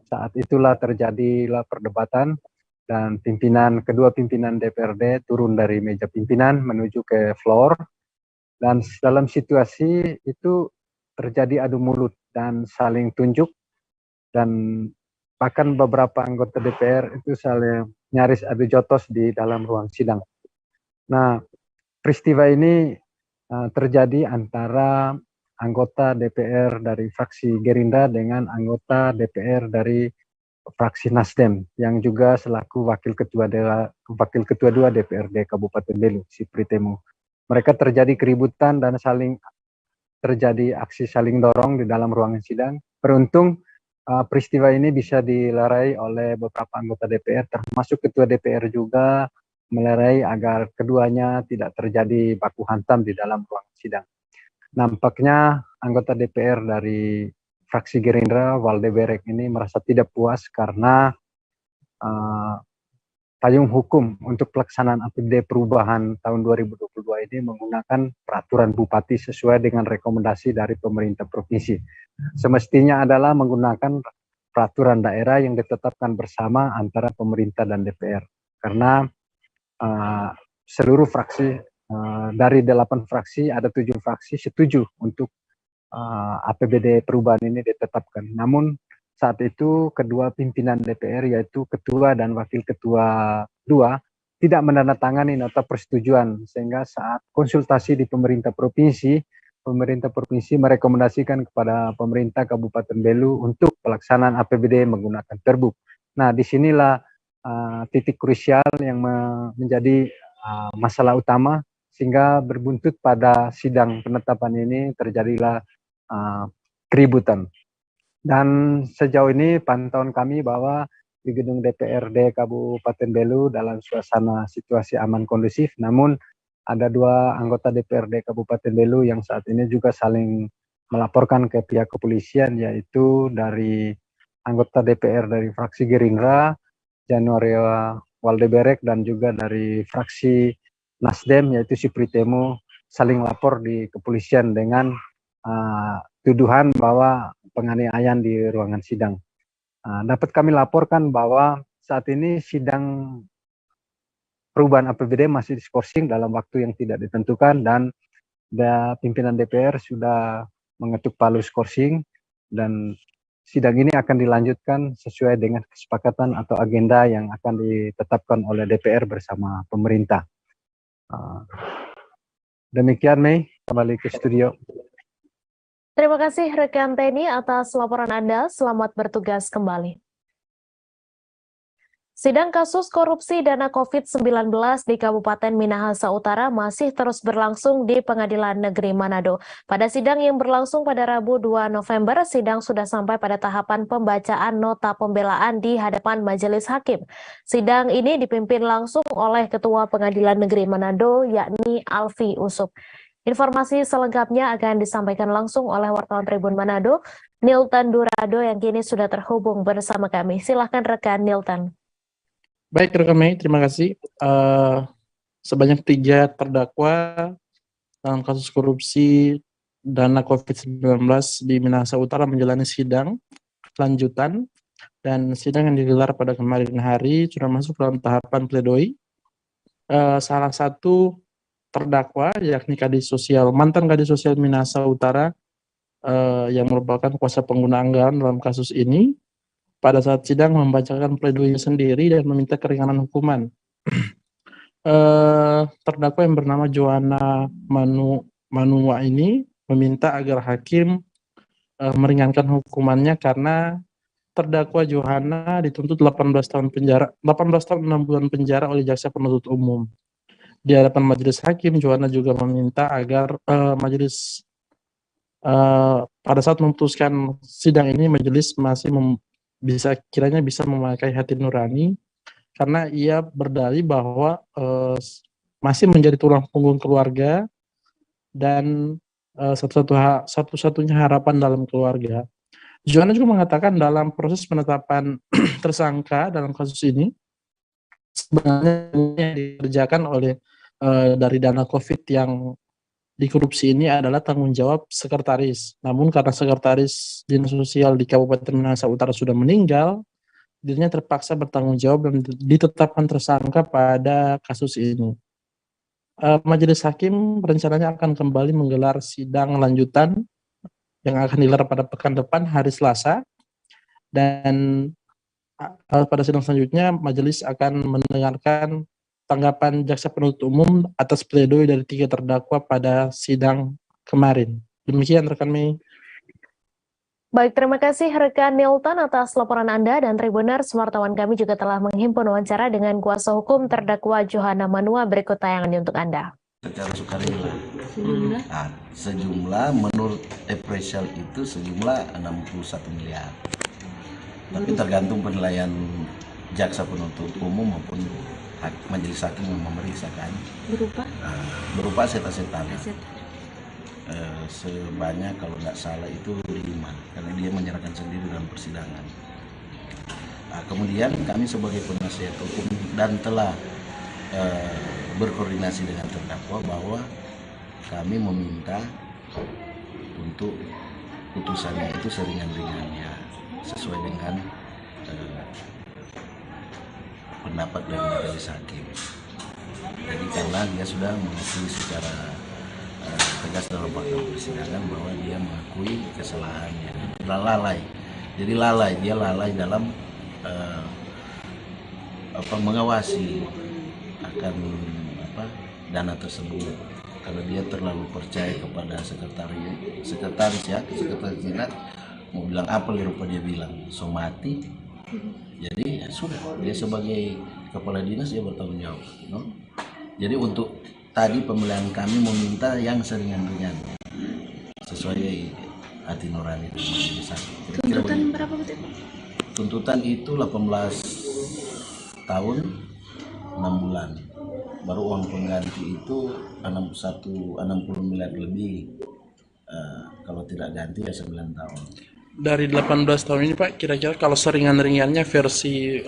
Saat itulah terjadilah perdebatan dan kedua pimpinan DPRD turun dari meja pimpinan menuju ke floor dan dalam situasi itu terjadi adu mulut dan saling tunjuk dan bahkan beberapa anggota DPR itu saling nyaris adu jotos di dalam ruang sidang. Nah, peristiwa ini terjadi antara anggota DPR dari fraksi Gerindra dengan anggota DPR dari fraksi Nasdem yang juga selaku Wakil Ketua 2 DPRD Kabupaten Belu, Sipritemu. Mereka terjadi keributan dan terjadi aksi saling dorong di dalam ruangan sidang. Beruntung peristiwa ini bisa dilarai oleh beberapa anggota DPR, termasuk Ketua DPR juga melerai agar keduanya tidak terjadi baku hantam di dalam ruang sidang. Nampaknya anggota DPR dari fraksi Gerindra, Walde Berek ini merasa tidak puas karena payung hukum untuk pelaksanaan APBD perubahan tahun 2022 ini menggunakan peraturan bupati sesuai dengan rekomendasi dari pemerintah provinsi. Semestinya adalah menggunakan peraturan daerah yang ditetapkan bersama antara pemerintah dan DPR. Karena seluruh fraksi dari 8 fraksi ada 7 fraksi setuju untuk APBD perubahan ini ditetapkan. Namun saat itu kedua pimpinan DPR yaitu ketua dan wakil ketua 2 tidak menandatangani nota persetujuan, sehingga saat konsultasi di pemerintah provinsi merekomendasikan kepada pemerintah Kabupaten Belu untuk pelaksanaan APBD menggunakan Perbuk. Nah, disinilah titik krusial yang menjadi masalah utama, sehingga berbuntut pada sidang penetapan ini terjadilah keributan. Dan sejauh ini pantauan kami bahwa di gedung DPRD Kabupaten Belu dalam suasana situasi aman kondusif, namun ada 2 anggota DPRD Kabupaten Belu yang saat ini juga saling melaporkan ke pihak kepolisian, yaitu dari anggota DPR dari fraksi Gerindra, Januaria Walde Berek, dan juga dari fraksi Nasdem yaitu Sipritemo saling lapor di kepolisian dengan tuduhan bahwa penganiayaan di ruangan sidang. Dapat kami laporkan bahwa saat ini sidang perubahan APBD masih diskorsing dalam waktu yang tidak ditentukan, dan pimpinan DPR sudah mengetuk palu skorsing, dan sidang ini akan dilanjutkan sesuai dengan kesepakatan atau agenda yang akan ditetapkan oleh DPR bersama pemerintah. Demikian, Mei, kembali ke studio. Terima kasih rekan Teni atas laporan Anda. Selamat bertugas kembali. Sidang kasus korupsi dana COVID-19 di Kabupaten Minahasa Utara masih terus berlangsung di Pengadilan Negeri Manado. Pada sidang yang berlangsung pada Rabu 2 November, sidang sudah sampai pada tahapan pembacaan nota pembelaan di hadapan majelis hakim. Sidang ini dipimpin langsung oleh Ketua Pengadilan Negeri Manado, yakni Alfi Usup. Informasi selengkapnya akan disampaikan langsung oleh wartawan Tribun Manado, Nilton Durado, yang kini sudah terhubung bersama kami. Silahkan rekan Nilton. Baik rekan Mei, terima kasih. Sebanyak 3 terdakwa dalam kasus korupsi dana COVID-19 di Minahasa Utara menjalani sidang lanjutan, dan sidang yang digelar pada kemarin hari sudah masuk dalam tahapan pledoi. Salah satu terdakwa yakni mantan Kadis Sosial Minahasa Utara yang merupakan kuasa pengguna anggaran dalam kasus ini, pada saat sidang membacakan pledoinya sendiri dan meminta keringanan hukuman. Terdakwa yang bernama Johanna Manua ini meminta agar hakim meringankan hukumannya karena terdakwa Johanna dituntut 18 tahun 6 bulan penjara oleh jaksa penuntut umum. Di hadapan majelis hakim, Johanna juga meminta agar majelis pada saat memutuskan sidang ini, majelis masih kiranya bisa memakai hati nurani, karena ia berdalih bahwa masih menjadi tulang punggung keluarga dan satu-satunya harapan dalam keluarga. Johanna juga mengatakan dalam proses penetapan tersangka dalam kasus ini, sebenarnya yang dikerjakan oleh dari dana COVID yang dikorupsi ini adalah tanggung jawab sekretaris. Namun karena sekretaris Dinas Sosial di Kabupaten Minahasa Utara sudah meninggal, dirinya terpaksa bertanggung jawab dan ditetapkan tersangka pada kasus ini. Majelis hakim rencananya akan kembali menggelar sidang lanjutan yang akan digelar pada pekan depan hari Selasa, dan pada sidang selanjutnya majelis akan mendengarkan tanggapan jaksa penuntut umum atas pledoi dari 3 terdakwa pada sidang kemarin. Demikian rekan Mei. Baik, terima kasih rekan Nilton atas laporan Anda, dan Tribuners, wartawan kami juga telah menghimpun wawancara dengan kuasa hukum terdakwa Johanna Manua. Berikut tayangannya untuk Anda. Secara sukarela. Sejumlah menurut appraisal itu sejumlah 61 miliar. Tapi tergantung penilaian jaksa penuntut umum maupun majelis hakim yang memeriksakan berupa aset-aset tanah sebanyak kalau nggak salah itu 5 karena dia menyerahkan sendiri dalam persidangan. Kemudian kami sebagai penasihat hukum dan telah berkoordinasi dengan terdakwa bahwa kami meminta untuk putusannya itu seringan-ringannya sesuai dengan pendapat dari majelis hakim. Jadi karena dia sudah mengakui secara tegas dalam fakta persidangan bahwa dia mengakui kesalahannya, lalai. Jadi dia lalai dalam mengawasi akan dana tersebut karena dia terlalu percaya kepada sekretaris senat mau bilang apa lupa dia bilang somati. Jadi ya sudah, dia sebagai kepala dinas dia bertanggung jawab, no? Jadi untuk tadi pemilihan kami meminta yang seringan-ringan sesuai hati nurani. Tuntutan berapa betul? Tuntutan itu 18 tahun 6 bulan. Baru uang pengganti itu 60 miliar lebih. Kalau tidak ganti ya 9 tahun. Dari 18 tahun ini Pak, kira-kira kalau seringan-ringannya versi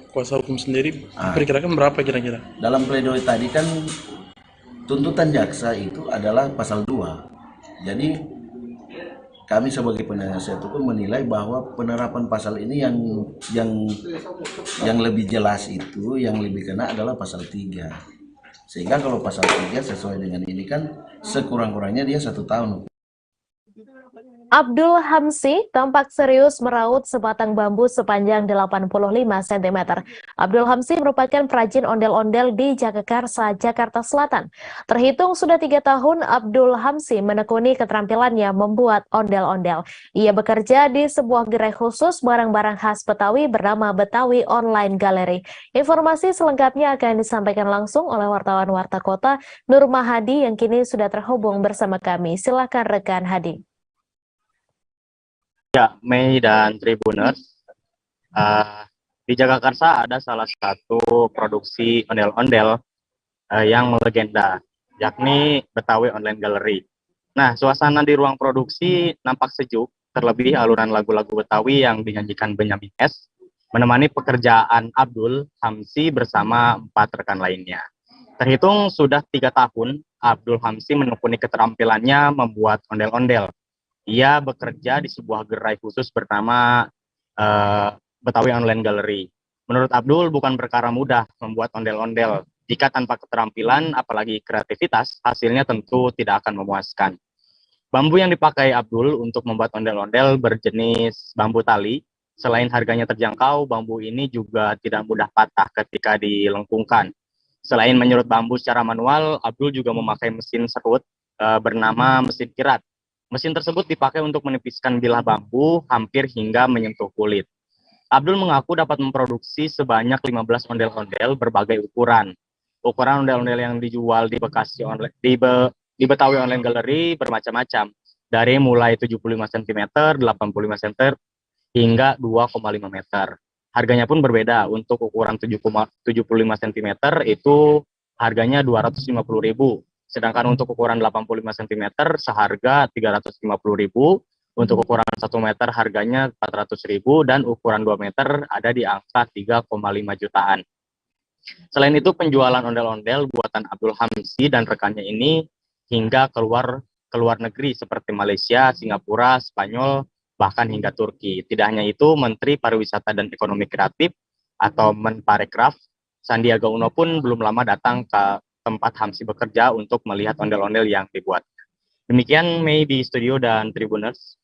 kuasa hukum sendiri, perkirakan berapa kira-kira? Dalam pledoi tadi kan tuntutan jaksa itu adalah pasal 2. Jadi kami sebagai penasihat hukum menilai bahwa penerapan pasal ini yang lebih jelas itu, yang lebih kena adalah pasal 3. Sehingga kalau pasal 3 sesuai dengan ini kan sekurang-kurangnya dia 1 tahun. Abdul Hamsi tampak serius meraut sebatang bambu sepanjang 85 cm. Abdul Hamsi merupakan perajin ondel-ondel di Jagakarsa, Jakarta Selatan. Terhitung sudah 3 tahun Abdul Hamsi menekuni keterampilannya membuat ondel-ondel. Ia bekerja di sebuah gerai khusus barang-barang khas Betawi bernama Betawi Online Gallery. Informasi selengkapnya akan disampaikan langsung oleh wartawan Warta Kota Nur Mahadi yang kini sudah terhubung bersama kami. Silakan rekan Hadi. Ya, Mei dan Tribuners, di Jagakarsa ada salah satu produksi ondel-ondel yang melegenda, yakni Betawi Online Gallery. Nah, suasana di ruang produksi nampak sejuk, terlebih alunan lagu-lagu Betawi yang dinyanyikan Benyamin S. menemani pekerjaan Abdul Hamsi bersama 4 rekan lainnya. Terhitung sudah 3 tahun, Abdul Hamsi menekuni keterampilannya membuat ondel-ondel. Ia bekerja di sebuah gerai khusus bernama Betawi Online Gallery. Menurut Abdul, bukan perkara mudah membuat ondel-ondel. Jika tanpa keterampilan, apalagi kreativitas, hasilnya tentu tidak akan memuaskan. Bambu yang dipakai Abdul untuk membuat ondel-ondel berjenis bambu tali. Selain harganya terjangkau, bambu ini juga tidak mudah patah ketika dilengkungkan. Selain menyerut bambu secara manual, Abdul juga memakai mesin serut bernama mesin kirat. Mesin tersebut dipakai untuk menipiskan bilah bambu hampir hingga menyentuh kulit. Abdul mengaku dapat memproduksi sebanyak 15 ondel-ondel berbagai ukuran. Ukuran ondel-ondel yang dijual di Betawi Online Gallery bermacam-macam, dari mulai 75 cm, 85 cm, hingga 2,5 meter. Harganya pun berbeda. Untuk ukuran 75 cm itu harganya 250.000. Sedangkan untuk ukuran 85 cm seharga 350.000, untuk ukuran 1 meter harganya 400.000, dan ukuran 2 meter ada di angka 3,5 jutaan. Selain itu, penjualan ondel-ondel buatan Abdul Hamsi dan rekannya ini hingga keluar negeri seperti Malaysia, Singapura, Spanyol, bahkan hingga Turki. Tidak hanya itu, Menteri Pariwisata dan Ekonomi Kreatif atau Menparekraf Sandiaga Uno pun belum lama datang ke tempat Hamsi bekerja untuk melihat ondel-ondel yang dibuat. Demikian Mei di studio dan Tribuners.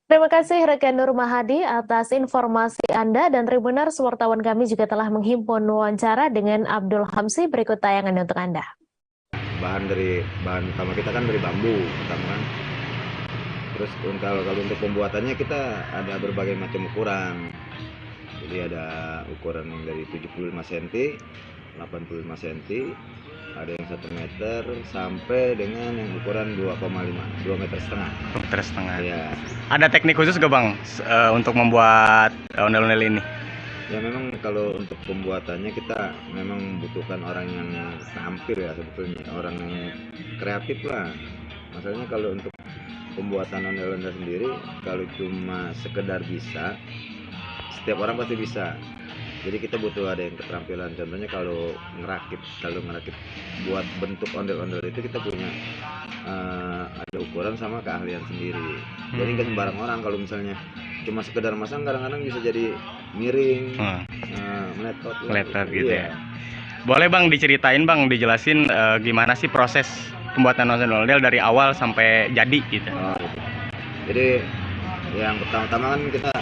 Terima kasih rekan Nur Mahadi atas informasi Anda, dan Tribuners, wartawan kami juga telah menghimpun wawancara dengan Abdul Hamsi. Berikut tayangan untuk Anda. Bahan utama kita kan dari bambu pertama kan. Terus kalau untuk pembuatannya kita ada berbagai macam ukuran. Jadi ada ukuran dari 75 cm, 85 cm, ada yang 1 meter sampai dengan yang ukuran 2,5, 2,5 meter. 2,5 meter. Ya. Ada teknik khusus gak Bang untuk membuat ondel-ondel ini? Ya memang kalau untuk pembuatannya kita memang membutuhkan orang yang tampil ya sebetulnya, orang yang kreatif lah. Masalahnya kalau untuk pembuatan ondel-ondel sendiri, kalau cuma sekedar bisa, setiap orang pasti bisa. Jadi kita butuh ada yang keterampilan. Contohnya kalau ngerakit buat bentuk ondel-ondel itu kita punya ada ukuran sama keahlian sendiri. Jadi nggak sembarang orang kalau misalnya cuma sekedar masang, kadang-kadang bisa jadi miring, meletot gitu ya. Boleh Bang diceritain Bang, dijelasin gimana sih proses pembuatan ondel-ondel dari awal sampai jadi gitu. Gitu. Jadi yang pertama-tama kan kita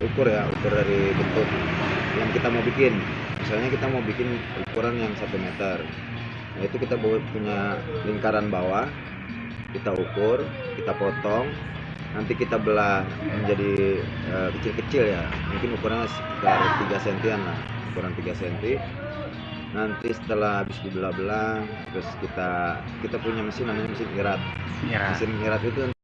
ukur dari bentuk yang kita mau bikin. Misalnya kita mau bikin ukuran yang 1 meter. Nah itu kita punya lingkaran bawah, kita ukur, kita potong, nanti kita belah menjadi kecil-kecil ya, mungkin ukurannya sekitar 3 sentian lah, ukuran 3 senti. Nanti setelah habis dibelah-belah, terus kita punya mesin namanya mesin ngirat. Mesin ngirat itu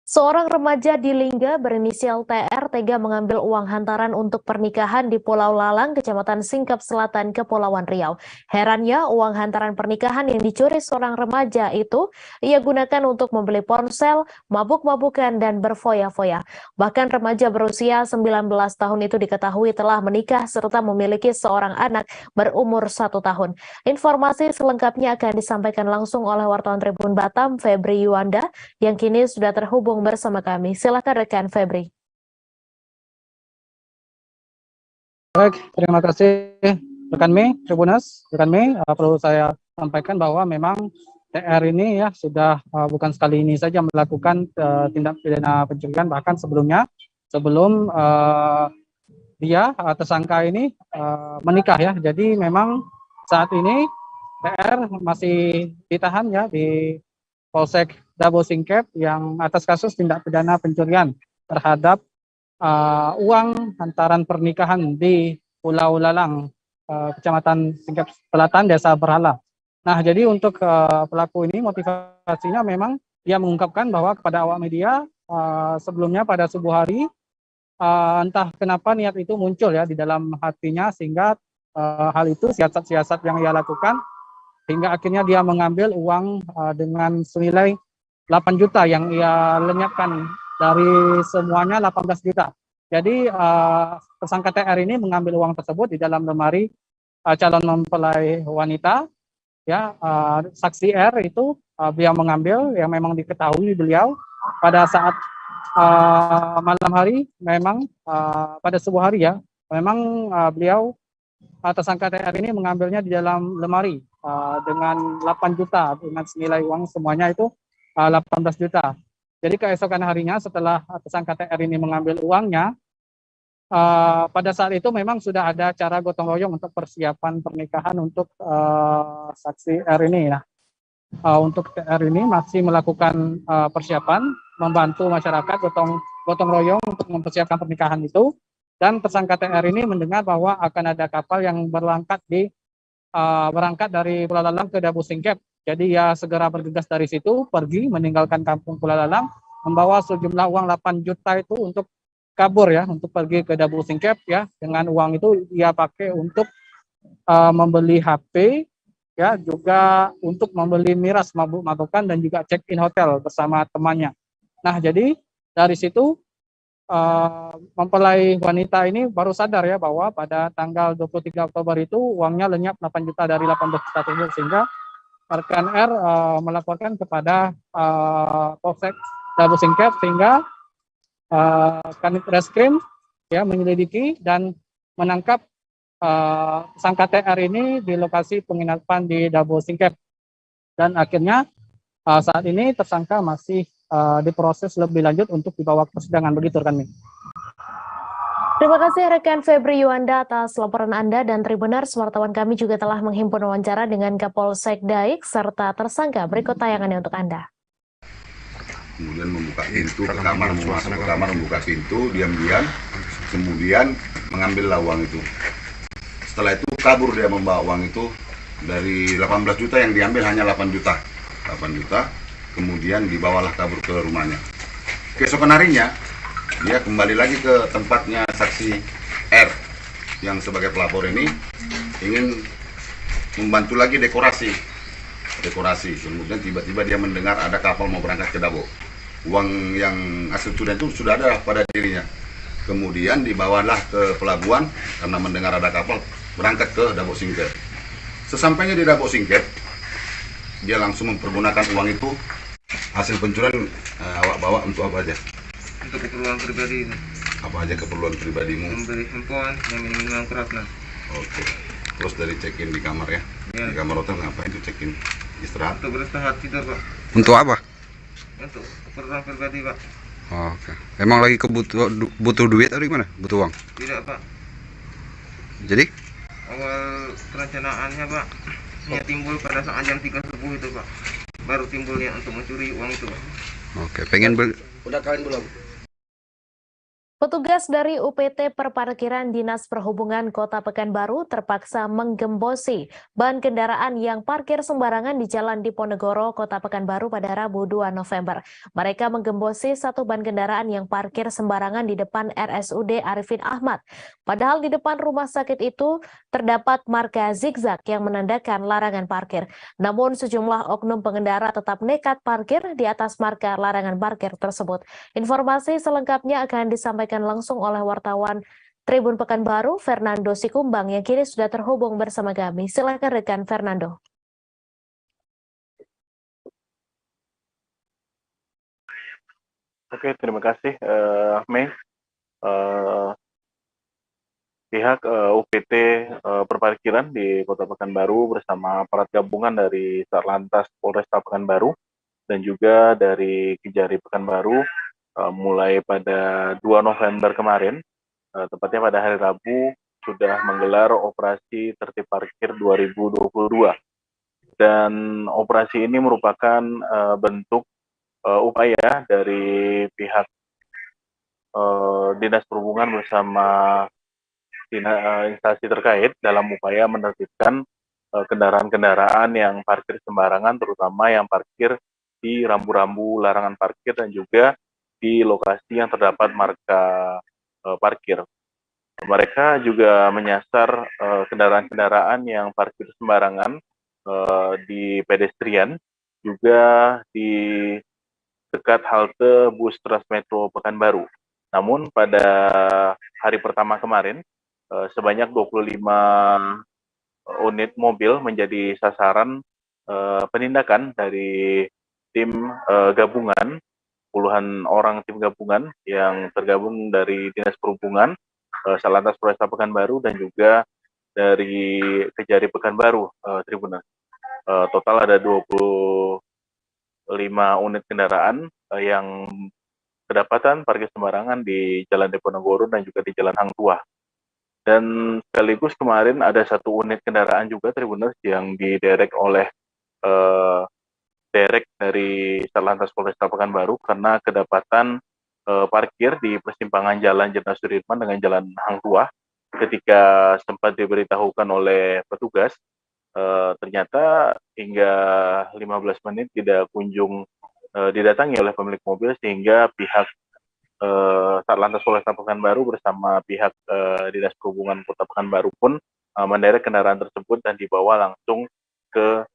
Seorang remaja di Lingga berinisial TR tega mengambil uang hantaran untuk pernikahan di Pulau Lalang, Kecamatan Singkep Selatan, Kepulauan Riau. Herannya, uang hantaran pernikahan yang dicuri seorang remaja itu ia gunakan untuk membeli ponsel, mabuk-mabukan, dan berfoya-foya. Bahkan remaja berusia 19 tahun itu diketahui telah menikah serta memiliki seorang anak berumur 1 tahun. Informasi selengkapnya akan disampaikan langsung oleh wartawan Tribun Batam, Febri Yuanda, yang kini sudah terhubung bersama kami. Silakan rekan Febri. Baik, terima kasih rekan Mei, Tribuners. Rekan Mei, perlu saya sampaikan bahwa memang TR ini ya sudah bukan sekali ini saja melakukan tindak pidana pencurian, bahkan sebelumnya, sebelum dia tersangka ini menikah ya. Jadi memang saat ini TR masih ditahan ya di Polsek Dabo Singkep yang atas kasus tindak pidana pencurian terhadap uang hantaran pernikahan di Pulau Lalang, Kecamatan Singkep Selatan, Desa Berhala. Nah, jadi untuk pelaku ini motivasinya memang dia mengungkapkan bahwa kepada awak media sebelumnya pada subuh hari entah kenapa niat itu muncul ya di dalam hatinya, sehingga hal itu siasat-siasat yang ia lakukan hingga akhirnya dia mengambil uang dengan senilai 8 juta yang ia lenyapkan dari semuanya 18 juta. Jadi tersangka TR ini mengambil uang tersebut di dalam lemari calon mempelai wanita. Ya, saksi R itu beliau mengambil yang memang diketahui beliau pada saat malam hari, memang pada subuh hari ya, memang beliau tersangka TR ini mengambilnya di dalam lemari dengan 8 juta dengan senilai uang semuanya itu 18 juta. Jadi keesokan harinya setelah tersangka TR ini mengambil uangnya, pada saat itu memang sudah ada acara gotong royong untuk persiapan pernikahan untuk saksi R ini. Nah, untuk TR ini masih melakukan persiapan, membantu masyarakat gotong royong untuk mempersiapkan pernikahan itu. Dan tersangka TR ini mendengar bahwa akan ada kapal yang berangkat dari Pulau Lalang ke Dabo Singkep. Jadi ya segera bergegas dari situ, pergi meninggalkan kampung Pulau Lalang, membawa sejumlah uang 8 juta itu untuk kabur ya, untuk pergi ke Dabo Singkep ya. Dengan uang itu ia pakai untuk membeli HP ya, juga untuk membeli miras mabuk-mabukan dan juga check-in hotel bersama temannya. Nah, jadi dari situ mempelai wanita ini baru sadar ya bahwa pada tanggal 23 Oktober itu uangnya lenyap 8 juta dari 18 juta tersebut, sehingga rekan R melaporkan kepada Polsek Dabo Singkep, sehingga Kanit Reskrim ya menyelidiki dan menangkap tersangka TR ini di lokasi penginapan di Dabo Singkep. Dan akhirnya saat ini tersangka masih diproses lebih lanjut untuk dibawa ke persidangan. Begitu rekan Min. Terima kasih rekan Febri Yuanda atas laporan Anda, dan Tribuners, wartawan kami juga telah menghimpun wawancara dengan Kapolsek Daik serta tersangka. Berikut tayangannya untuk Anda. Kemudian membuka pintu ke kamar, masuk ke kamar, membuka pintu, diam-diam, kemudian mengambil uang itu. Setelah itu kabur, dia membawa uang itu. Dari 18 juta yang diambil hanya 8 juta. Kemudian dibawalah kabur ke rumahnya. Keesokan harinya dia kembali lagi ke tempatnya saksi R yang sebagai pelapor ini ingin membantu lagi dekorasi. Kemudian tiba-tiba dia mendengar ada kapal mau berangkat ke Dabo. Uang yang hasil curian itu sudah ada pada dirinya. Kemudian dibawalah ke pelabuhan karena mendengar ada kapal berangkat ke Dabo Singkep. Sesampainya di Dabo Singkep, dia langsung mempergunakan uang itu hasil pencurian. Awak bawa untuk apa aja? Untuk keperluan pribadi. Apa aja keperluan pribadimu? Membeli handphone, minum kerapna. Oke. Terus dari check-in di kamar ya? Di kamar hotel ngapain tuh check-in? Istirahat? Untuk beristirahat tidur, Pak. Untuk apa? Untuk keperluan pribadi, Pak. Oh, oke. Emang lagi butuh duit atau gimana? Butuh uang? Tidak, Pak. Jadi? Awal perencanaannya, Pak, niat timbul pada saat jam 3 subuh itu, Pak. Baru timbul niat untuk mencuri uang itu, Pak. Oke, pengen Udah kalian belum? Petugas dari UPT Perparkiran Dinas Perhubungan Kota Pekanbaru terpaksa menggembosi ban kendaraan yang parkir sembarangan di Jalan Diponegoro, Kota Pekanbaru pada Rabu 2 November. Mereka menggembosi satu ban kendaraan yang parkir sembarangan di depan RSUD Arifin Ahmad. Padahal di depan rumah sakit itu terdapat marka zigzag yang menandakan larangan parkir. Namun sejumlah oknum pengendara tetap nekat parkir di atas marka larangan parkir tersebut. Informasi selengkapnya akan disampaikan langsung oleh wartawan Tribun Pekanbaru, Fernando Sikumbang, yang kini sudah terhubung bersama kami. Silakan rekan Fernando. Oke, terima kasih, Mei. Pihak UPT Perparkiran di Kota Pekanbaru bersama aparat gabungan dari Satlantas Polresta Pekanbaru dan juga dari Kejari Pekanbaru mulai pada 2 November kemarin, tepatnya pada hari Rabu, sudah menggelar operasi tertib parkir 2022. Dan operasi ini merupakan bentuk upaya dari pihak Dinas Perhubungan bersama instansi terkait dalam upaya menertibkan kendaraan-kendaraan yang parkir sembarangan, terutama yang parkir di rambu-rambu larangan parkir dan juga di lokasi yang terdapat marka parkir. Mereka juga menyasar kendaraan-kendaraan yang parkir sembarangan di pedestrian, juga di dekat halte bus Transmetro Pekanbaru. Namun pada hari pertama kemarin, sebanyak 25 unit mobil menjadi sasaran penindakan dari tim gabungan, puluhan orang tim gabungan yang tergabung dari Dinas Perhubungan, Satlantas Polresta Pekanbaru, dan juga dari Kejari Pekanbaru, Tribunas. Total ada 25 unit kendaraan yang kedapatan parkir sembarangan di Jalan Diponegoro dan juga di Jalan Hang Tuah. Dan sekaligus kemarin ada satu unit kendaraan juga, Tribunas, yang diderek oleh derek dari Satlantas Polresta Pekanbaru karena kedapatan parkir di persimpangan Jalan Jenderal Sudirman dengan Jalan Hang Tuah. Ketika sempat diberitahukan oleh petugas, ternyata hingga 15 menit tidak kunjung didatangi oleh pemilik mobil, sehingga pihak Satlantas Polresta Pekanbaru bersama pihak Dinas Perhubungan Kota Pekanbaru pun menderek kendaraan tersebut dan dibawa langsung ke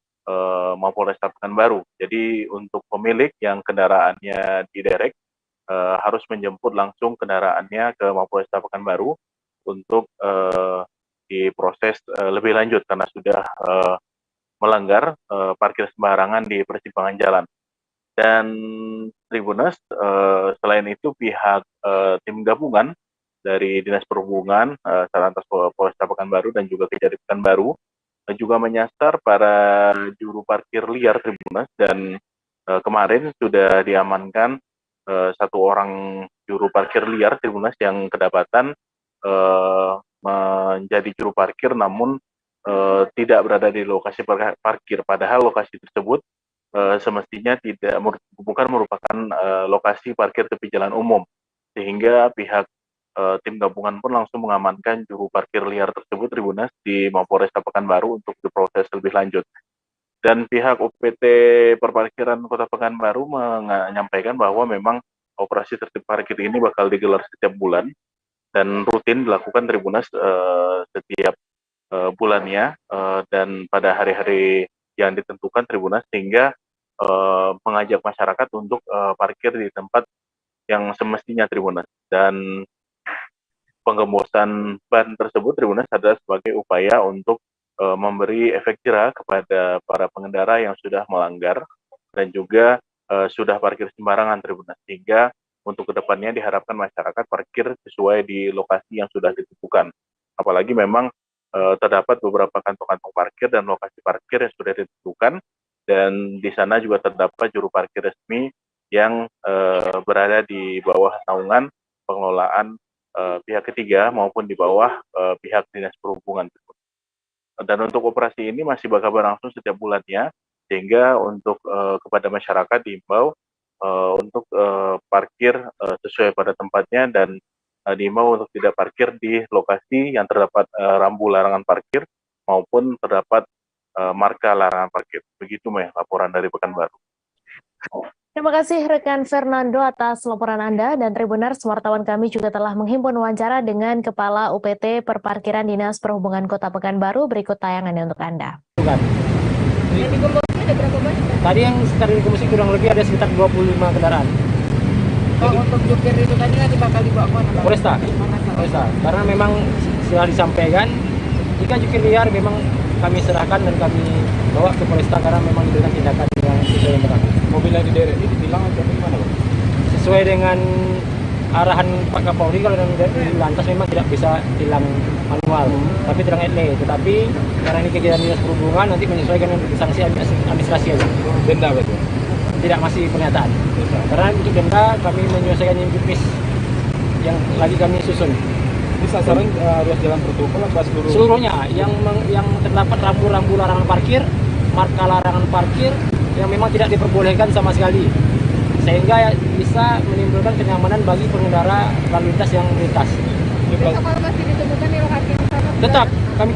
Mapolresta Pekanbaru. Jadi untuk pemilik yang kendaraannya diderek harus menjemput langsung kendaraannya ke Mapolresta Pekanbaru untuk diproses lebih lanjut karena sudah melanggar parkir sembarangan di persimpangan jalan. Dan Tribunas, selain itu pihak tim gabungan dari Dinas Perhubungan, Satlantas Polresta Pekanbaru dan juga Kejari Pekanbaru juga menyasar para juru parkir liar, Tribunas, dan kemarin sudah diamankan satu orang juru parkir liar, Tribunas, yang kedapatan menjadi juru parkir namun tidak berada di lokasi parkir, padahal lokasi tersebut semestinya bukan merupakan lokasi parkir tepi jalan umum, sehingga pihak tim gabungan pun langsung mengamankan juru parkir liar tersebut, Tribunas, di Mapolresta Pekanbaru untuk diproses lebih lanjut. Dan pihak UPT Perparkiran Kota Pekanbaru menyampaikan bahwa memang operasi tertib parkir ini bakal digelar setiap bulan dan rutin dilakukan Tribunas setiap bulannya dan pada hari-hari yang ditentukan Tribunas, sehingga mengajak masyarakat untuk parkir di tempat yang semestinya Tribunas. Dan penggembosan ban tersebut Tribunas adalah sebagai upaya untuk memberi efek jerah kepada para pengendara yang sudah melanggar dan juga sudah parkir sembarangan Tribunas, sehingga untuk kedepannya diharapkan masyarakat parkir sesuai di lokasi yang sudah ditentukan. Apalagi memang terdapat beberapa kantong-kantong parkir dan lokasi parkir yang sudah ditentukan, dan di sana juga terdapat juru parkir resmi yang berada di bawah naungan pengelolaan pihak ketiga maupun di bawah pihak Dinas Perhubungan. Dan untuk operasi ini masih bakal berlangsung setiap bulannya, sehingga untuk kepada masyarakat diimbau untuk parkir sesuai pada tempatnya, dan diimbau untuk tidak parkir di lokasi yang terdapat rambu larangan parkir maupun terdapat marka larangan parkir. Begitu Mei, laporan dari Pekanbaru. Terima kasih rekan Fernando atas laporan Anda, dan Tribuners, wartawan kami juga telah menghimpun wawancara dengan Kepala UPT Perparkiran Dinas Perhubungan Kota Pekanbaru. Berikut tayangannya untuk Anda. Yang digembosnya ada berapa banyak? Tadi yang sekitar digembosnya kurang lebih ada sekitar 25 kendaraan. Oh, untuk jukir itu tadi nanti bakal dibawa ke mana? Polresta. Karena memang sudah disampaikan, jika jukir liar memang kami serahkan dan kami bawa ke Polresta karena memang diberikan tindakan yang sesuai yang berlaku. Mobil yang di daerah ini ditilang atau bagaimana, Pak? Sesuai dengan arahan Pak Kapolri, kalau di lantas memang tidak bisa tilang manual, tapi tilang etle. Tetapi karena ini kegiatan Dinas Perhubungan, nanti menyesuaikan dengan sanksi administrasi aja. Denda betul? Tidak, masih pernyataan. Karena untuk denda kami menyesuaikan jenis yang lagi kami susun. Ini sasaran ruas jalan protokol atau seluruhnya yang terdapat rambu-rambu larangan parkir, marka larangan parkir yang memang tidak diperbolehkan sama sekali, sehingga bisa menimbulkan kenyamanan bagi pengendara lalu lintas yang melintas. Kalau masih ditemukan di lokasi yang sama, tetap kami.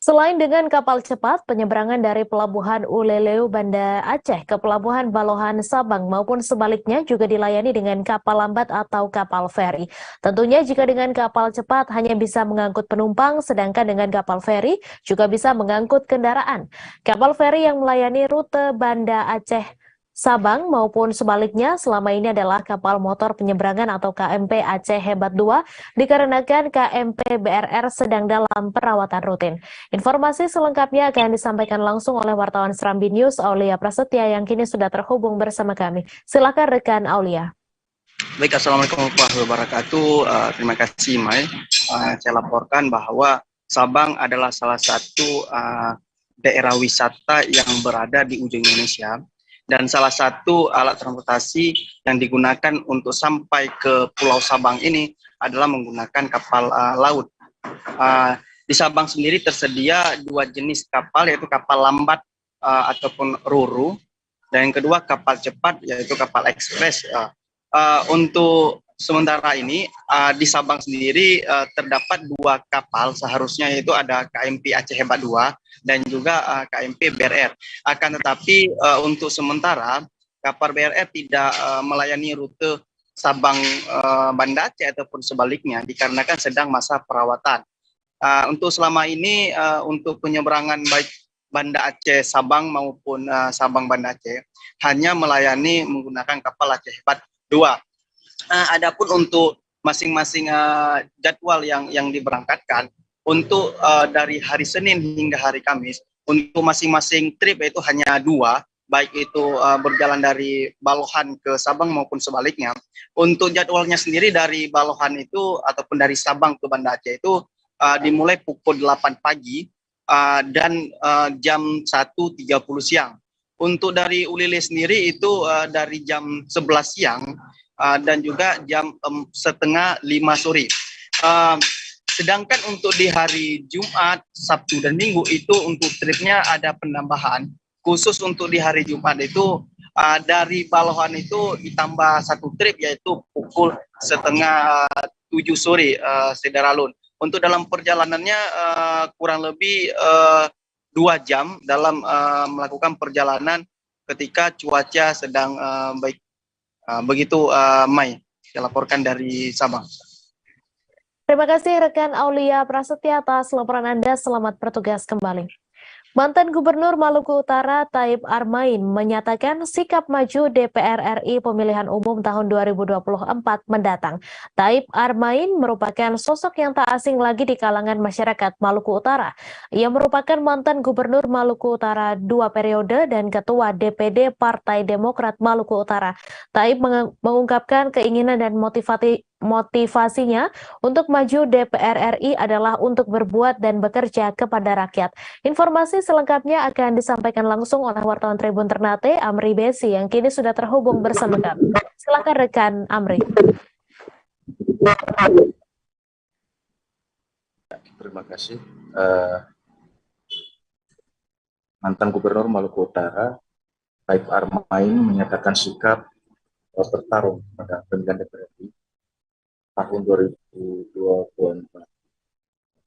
Selain dengan kapal cepat, penyeberangan dari Pelabuhan Uleleu Banda Aceh ke Pelabuhan Balohan Sabang maupun sebaliknya juga dilayani dengan kapal lambat atau kapal feri. Tentunya jika dengan kapal cepat hanya bisa mengangkut penumpang, sedangkan dengan kapal feri juga bisa mengangkut kendaraan. Kapal feri yang melayani rute Banda Aceh Sabang maupun sebaliknya selama ini adalah kapal motor penyeberangan atau KMP Aceh Hebat 2 dikarenakan KMP BRR sedang dalam perawatan rutin. Informasi selengkapnya akan disampaikan langsung oleh wartawan Serambi News Aulia Prasetya yang kini sudah terhubung bersama kami. Silakan rekan Aulia. Baik, Assalamualaikum warahmatullahi wabarakatuh. Terima kasih Mai. Saya laporkan bahwa Sabang adalah salah satu daerah wisata yang berada di ujung Indonesia. Dan salah satu alat transportasi yang digunakan untuk sampai ke Pulau Sabang ini adalah menggunakan kapal laut. Di Sabang sendiri tersedia dua jenis kapal, yaitu kapal lambat ataupun ruru, dan yang kedua kapal cepat, yaitu kapal ekspres. Untuk sementara ini di Sabang sendiri terdapat dua kapal seharusnya, yaitu ada KMP Aceh Hebat 2 dan juga KMP BRR. Akan tetapi untuk sementara kapal BRR tidak melayani rute Sabang Banda Aceh ataupun sebaliknya dikarenakan sedang masa perawatan. Untuk selama ini untuk penyeberangan baik Banda Aceh Sabang maupun Sabang Banda Aceh hanya melayani menggunakan kapal Aceh Hebat 2. Adapun untuk masing-masing jadwal yang diberangkatkan untuk dari hari Senin hingga hari Kamis, untuk masing-masing trip itu hanya dua, baik itu berjalan dari Balohan ke Sabang maupun sebaliknya. Untuk jadwalnya sendiri dari Balohan itu ataupun dari Sabang ke Banda Aceh itu dimulai pukul 8 pagi dan jam 1.30 siang. Untuk dari Ulele sendiri itu dari jam 11 siang dan juga jam 4:30 sore. Sedangkan untuk di hari Jumat, Sabtu, dan Minggu itu untuk tripnya ada penambahan. Khusus untuk di hari Jumat itu dari Balohan itu ditambah satu trip, yaitu pukul 6:30 sore, Saudara Lun. Untuk dalam perjalanannya kurang lebih 2 jam dalam melakukan perjalanan ketika cuaca sedang baik. Begitu Mai, saya laporkan dari Sabang. Terima kasih rekan Aulia Prasetya atas laporan Anda. Selamat bertugas kembali. Mantan Gubernur Maluku Utara Taib Armain menyatakan sikap maju DPR RI pemilihan umum tahun 2024 mendatang. Taib Armain merupakan sosok yang tak asing lagi di kalangan masyarakat Maluku Utara. Ia merupakan mantan Gubernur Maluku Utara 2 periode dan Ketua DPD Partai Demokrat Maluku Utara. Taib mengungkapkan keinginan dan motivasinya untuk maju DPR RI adalah untuk berbuat dan bekerja kepada rakyat. Informasi selengkapnya akan disampaikan langsung oleh wartawan Tribun Ternate, Amri Besi, yang kini sudah terhubung bersama kami. Silakan rekan Amri. Terima kasih. Mantan Gubernur Maluku Utara, Taib Armain menyatakan sikap bertarung pada pemilihan DPR RI tahun 2024.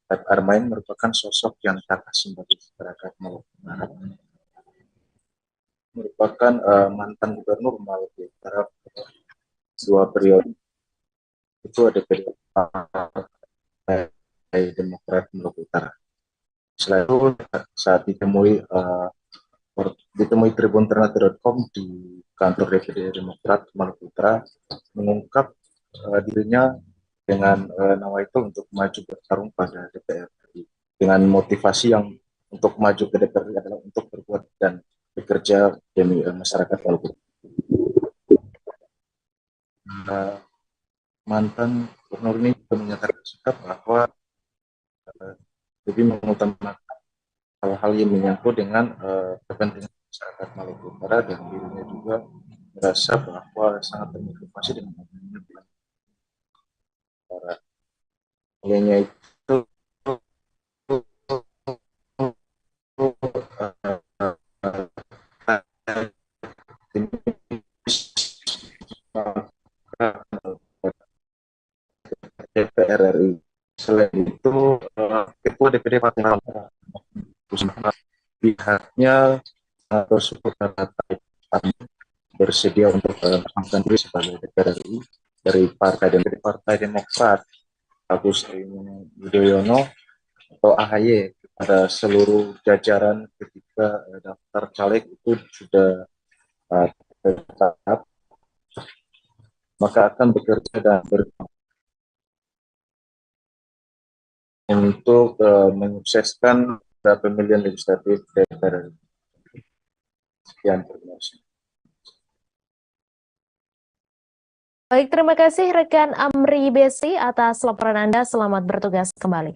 Taib Armain merupakan sosok yang tak asing bagi masyarakat Maluku Utara. Merupakan mantan Gubernur Maluku Utara 2 periode. Itu ada DPD Partai Demokrat Maluku Utara. Selain itu, saat ditemui tribun.ternate.com di kantor DPD Demokrat Maluku Utara, mengungkap dirinya dengan nawaitu untuk maju bertarung pada DPR RI dengan motivasi yang untuk maju ke DPR RI adalah untuk berbuat dan bekerja demi masyarakat Maluku. Mantan gubernur ini juga menyatakan sikap bahwa lebih mengutamakan hal-hal yang menyangkut dengan kepentingan masyarakat Maluku Utara, dan dirinya juga merasa bahwa sangat termotivasi dengan olehnya itu DPR RI. Selain itu, Ketua DPD Partai Demokrat pihaknya bersyukur karena bersedia untuk melakukan diri sebagai DPR RI dari Partai Demokrat Agus Yudhoyono atau AHY pada seluruh jajaran ketika daftar caleg itu sudah tetap, maka akan bekerja dan untuk menyukseskan pemilihan legislatif DPR. Sekian, terima kasih. Baik, terima kasih rekan Amri Besi atas laporan Anda. Selamat bertugas kembali.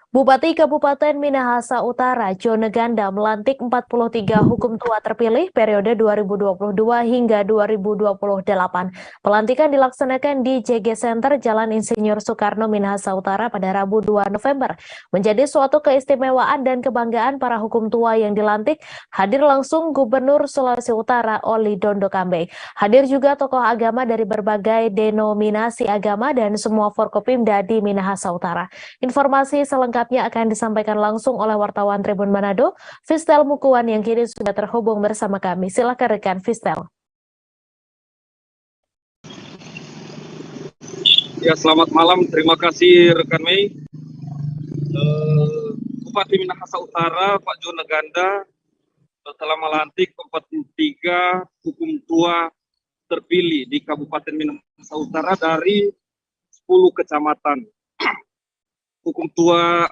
Bupati Kabupaten Minahasa Utara, Jone Ganda, melantik 43 hukum tua terpilih periode 2022 hingga 2028. Pelantikan dilaksanakan di JG Center Jalan Insinyur Soekarno, Minahasa Utara pada Rabu 2 November. Menjadi suatu keistimewaan dan kebanggaan para hukum tua yang dilantik, hadir langsung Gubernur Sulawesi Utara, Oli Dondo Kambe. Hadir juga tokoh agama dari berbagai denominasi agama dan semua Forkopimda di Minahasa Utara. Informasi selengkapnya akan disampaikan langsung oleh wartawan Tribun Manado, Fistel Mukuan, yang kini sudah terhubung bersama kami. Silakan rekan Fistel. Ya, selamat malam. Terima kasih rekan Mei. Bupati Minahasa Utara, Pak Jone Ganda, telah melantik 43 hukum tua terpilih di Kabupaten Minahasa Utara dari 10 kecamatan. 43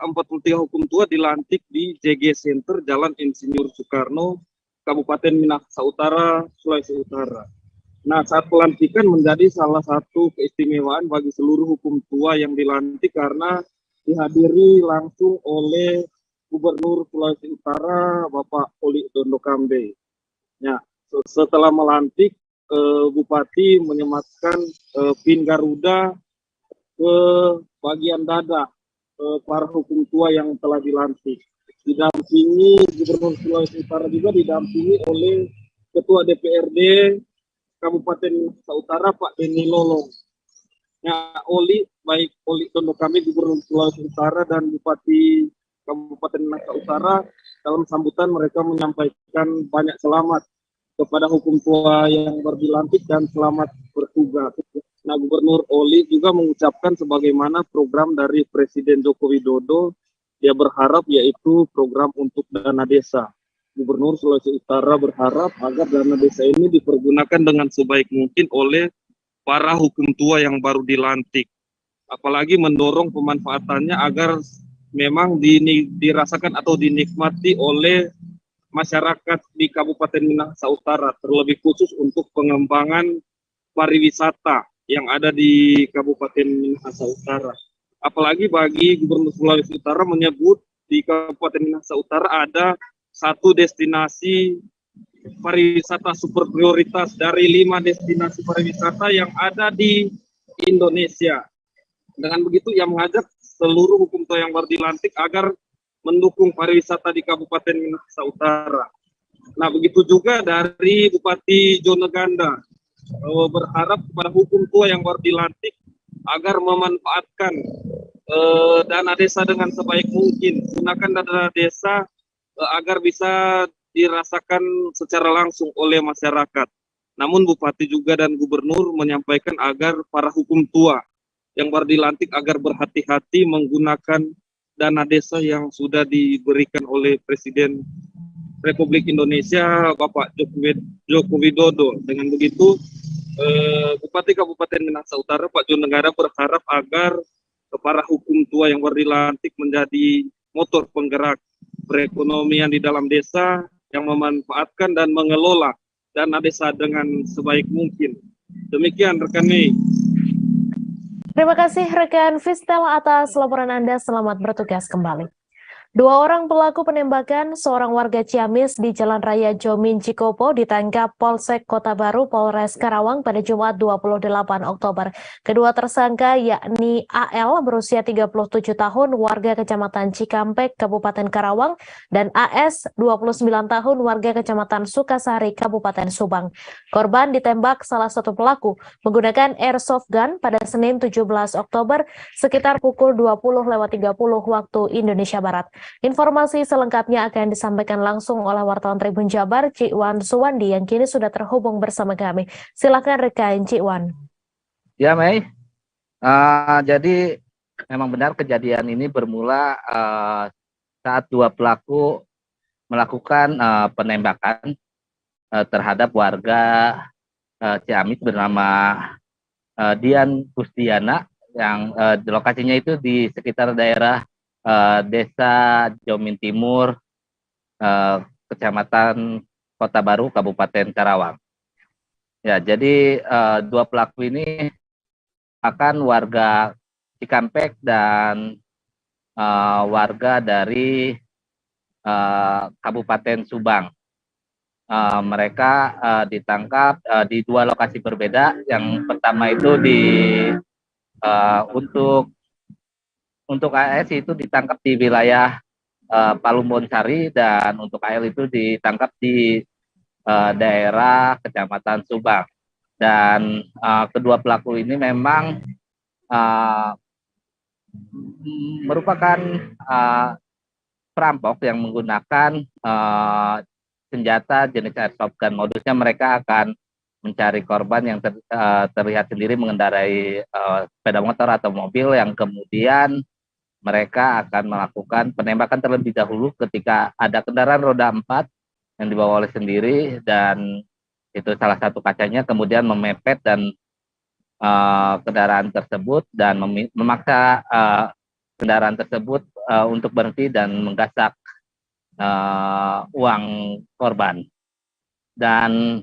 hukum tua dilantik di JG Center Jalan Insinyur Soekarno, Kabupaten Minahasa Utara, Sulawesi Utara. Nah, saat pelantikan menjadi salah satu keistimewaan bagi seluruh hukum tua yang dilantik karena dihadiri langsung oleh Gubernur Sulawesi Utara, Bapak Oli Dondo Kambe. Ya, setelah melantik, Bupati menyematkan pin Garuda ke bagian dada para hukum tua yang telah dilantik. Didampingi Gubernur Sulawesi Utara juga didampingi oleh Ketua DPRD Kabupaten Minahasa Utara, Pak Deni Lolong. Ya, baik Oli Dondo Kambe, Gubernur Sulawesi Utara, dan Bupati Kabupaten Minahasa Utara, dalam sambutan mereka menyampaikan banyak selamat kepada hukum tua yang baru dilantik dan selamat bertugas. Nah, Gubernur Oli juga mengucapkan sebagaimana program dari Presiden Joko Widodo, dia berharap yaitu program untuk dana desa. Gubernur Sulawesi Utara berharap agar dana desa ini dipergunakan dengan sebaik mungkin oleh para hukum tua yang baru dilantik. Apalagi mendorong pemanfaatannya agar memang dirasakan atau dinikmati oleh masyarakat di Kabupaten Minahasa Utara, terlebih khusus untuk pengembangan pariwisata yang ada di Kabupaten Minahasa Utara. Apalagi bagi Gubernur Sulawesi Utara menyebut di Kabupaten Minahasa Utara ada satu destinasi pariwisata super prioritas dari 5 destinasi pariwisata yang ada di Indonesia. Dengan begitu ia mengajak seluruh hukum tua yang baru dilantik agar mendukung pariwisata di Kabupaten Minahasa Utara. Nah, begitu juga dari Bupati Joneganda berharap kepada hukum tua yang baru dilantik agar memanfaatkan dana desa dengan sebaik mungkin. Gunakan dana desa agar bisa dirasakan secara langsung oleh masyarakat. Namun Bupati juga dan Gubernur menyampaikan agar para hukum tua yang baru dilantik agar berhati-hati menggunakan dana desa yang sudah diberikan oleh Presiden Republik Indonesia Bapak Joko Widodo. Dengan begitu, Bupati Kabupaten Minahasa Utara Pak Joneganda berharap agar para hukum tua yang baru dilantik menjadi motor penggerak perekonomian di dalam desa yang memanfaatkan dan mengelola dana desa dengan sebaik mungkin. Demikian rekan Mei. Terima kasih rekan Fistel atas laporan Anda. Selamat bertugas kembali. 2 orang pelaku penembakan seorang warga Ciamis di Jalan Raya Jomin Cikopo ditangkap Polsek Kota Baru Polres Karawang pada Jumat 28 Oktober. Kedua tersangka yakni AL berusia 37 tahun warga Kecamatan Cikampek, Kabupaten Karawang, dan AS 29 tahun warga Kecamatan Sukasari, Kabupaten Subang. Korban ditembak salah satu pelaku menggunakan airsoft gun pada Senin 17 Oktober sekitar pukul 20.30 waktu Indonesia Barat. Informasi selengkapnya akan disampaikan langsung oleh wartawan Tribun Jabar, Cikwan Suwandi, yang kini sudah terhubung bersama kami. Silakan rekan Cikwan. Ya, Mei. Jadi memang benar kejadian ini bermula saat 2 pelaku melakukan penembakan terhadap warga Ciamis bernama Dian Kusdiana yang lokasinya itu di sekitar daerah Desa Jomin Timur, Kecamatan Kota Baru, Kabupaten Karawang. Ya, jadi 2 pelaku ini akan warga Cikampek dan warga dari Kabupaten Subang. Mereka ditangkap di 2 lokasi berbeda. Yang pertama itu untuk AS itu ditangkap di wilayah Palumbon Sari, dan untuk AL itu ditangkap di daerah Kecamatan Subang. Dan kedua pelaku ini memang merupakan perampok yang menggunakan senjata jenis airsoft gun. Modusnya mereka akan mencari korban yang terlihat sendiri mengendarai sepeda motor atau mobil, yang kemudian mereka akan melakukan penembakan terlebih dahulu ketika ada kendaraan roda 4 yang dibawa oleh sendiri, dan itu salah satu kacanya kemudian memepet dan kendaraan tersebut, dan memaksa kendaraan tersebut untuk berhenti dan menggasak uang korban. Dan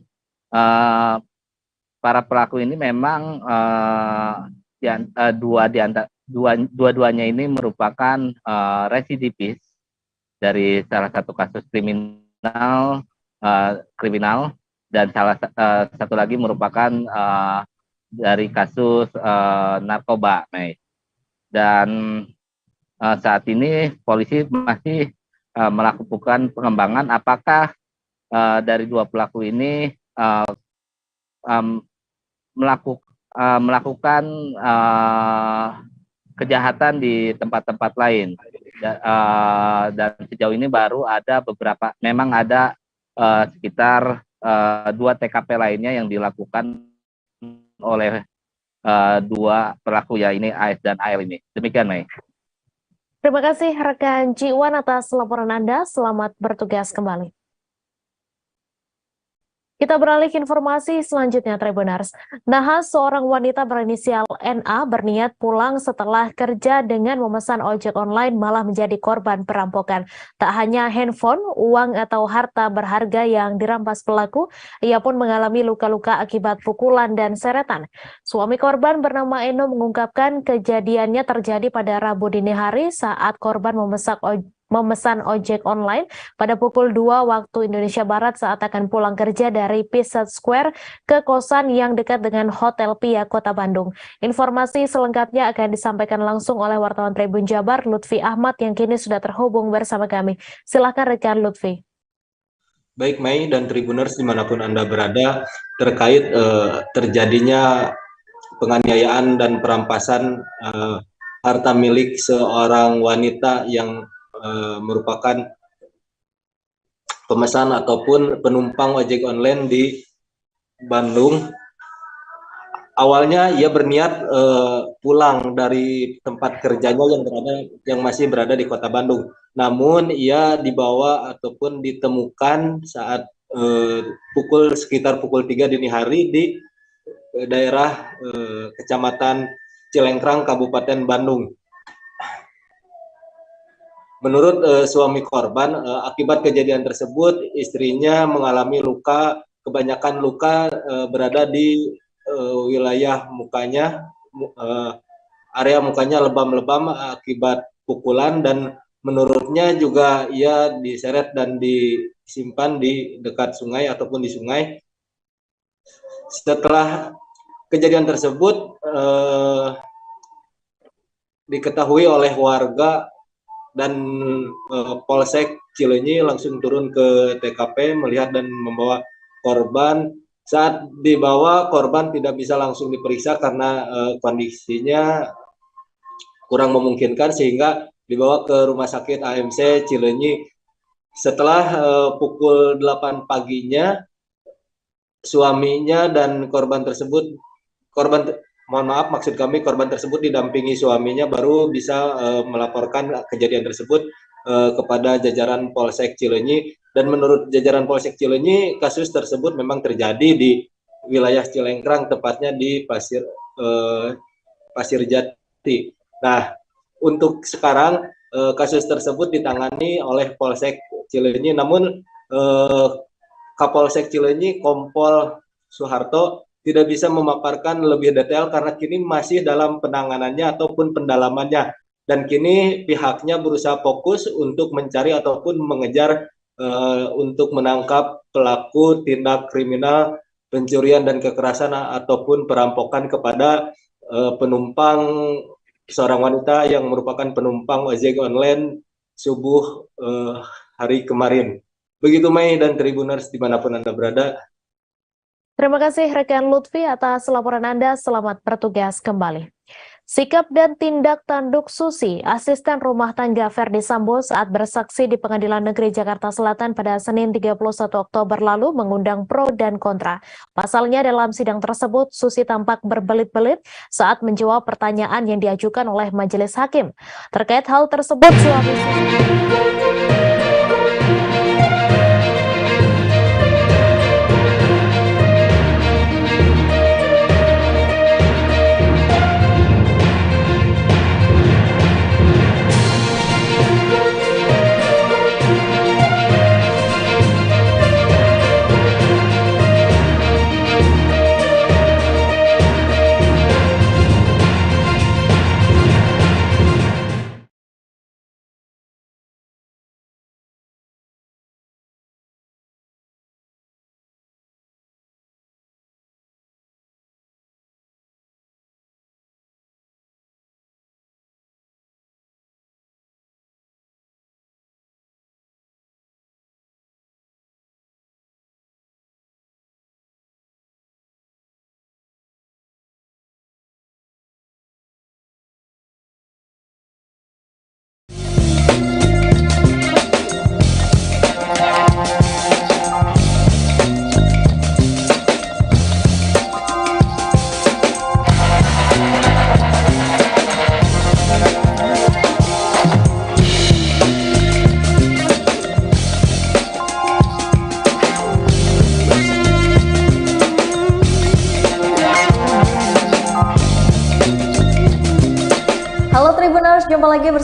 para pelaku ini memang dua-duanya ini merupakan residivis dari salah satu kasus kriminal, dan satu lagi merupakan dari kasus narkoba, Mei. Dan saat ini polisi masih melakukan pengembangan apakah dari 2 pelaku ini melakukan kejahatan di tempat-tempat lain, dan sejauh ini baru ada beberapa, memang ada sekitar 2 TKP lainnya yang dilakukan oleh dua pelaku ya ini AS dan AL ini. Demikian, Mei. Terima kasih rekan Ciwan atas laporan Anda. Selamat bertugas kembali. Kita beralih ke informasi selanjutnya, Tribuners. Nahas, seorang wanita berinisial NA berniat pulang setelah kerja dengan memesan ojek online malah menjadi korban perampokan. Tak hanya handphone, uang atau harta berharga yang dirampas pelaku, ia pun mengalami luka-luka akibat pukulan dan seretan. Suami korban bernama Eno mengungkapkan kejadiannya terjadi pada Rabu dini hari saat korban memesan ojek online pada pukul 2 waktu Indonesia Barat saat akan pulang kerja dari Piset Square ke kosan yang dekat dengan Hotel Pia, Kota Bandung. Informasi selengkapnya akan disampaikan langsung oleh wartawan Tribun Jabar, Lutfi Ahmad, yang kini sudah terhubung bersama kami. Silakan rekan Lutfi. Baik, Mei dan Tribuners dimanapun Anda berada, terkait terjadinya penganiayaan dan perampasan harta milik seorang wanita yang merupakan pemesan ataupun penumpang ojek online di Bandung. Awalnya ia berniat pulang dari tempat kerjanya yang masih berada di Kota Bandung. Namun ia dibawa ataupun ditemukan saat sekitar pukul 3 dini hari di daerah Kecamatan Cilengkrang, Kabupaten Bandung. Menurut suami korban, akibat kejadian tersebut istrinya mengalami luka, kebanyakan luka berada di wilayah mukanya, area mukanya lebam-lebam akibat pukulan, dan menurutnya juga ia diseret dan disimpan di dekat sungai ataupun di sungai. Setelah kejadian tersebut diketahui oleh warga dan Polsek Cileunyi langsung turun ke TKP melihat dan membawa korban. Saat dibawa, korban tidak bisa langsung diperiksa karena kondisinya kurang memungkinkan, sehingga dibawa ke Rumah Sakit AMC Cileunyi. Setelah pukul 8 paginya, suaminya dan korban tersebut, korban tersebut didampingi suaminya baru bisa melaporkan kejadian tersebut kepada jajaran Polsek Cileunyi. Dan menurut jajaran Polsek Cileunyi, kasus tersebut memang terjadi di wilayah Cilengkrang, tepatnya di Pasir Jati. Nah, untuk sekarang kasus tersebut ditangani oleh Polsek Cileunyi, namun Kapolsek Cileunyi Kompol Soeharto tidak bisa memaparkan lebih detail karena kini masih dalam penanganannya ataupun pendalamannya, dan kini pihaknya berusaha fokus untuk mencari ataupun mengejar untuk menangkap pelaku tindak kriminal pencurian dan kekerasan ataupun perampokan kepada penumpang, seorang wanita yang merupakan penumpang ojek online subuh hari kemarin. Begitu, Mei dan Tribuners dimanapun Anda berada. Terima kasih rekan Lutfi atas laporan Anda. Selamat bertugas kembali. Sikap dan tindak tanduk Susi, asisten rumah tangga Verdi Sambo saat bersaksi di Pengadilan Negeri Jakarta Selatan pada Senin 31 Oktober lalu mengundang pro dan kontra. Pasalnya dalam sidang tersebut, Susi tampak berbelit-belit saat menjawab pertanyaan yang diajukan oleh majelis hakim. Terkait hal tersebut, suami Susi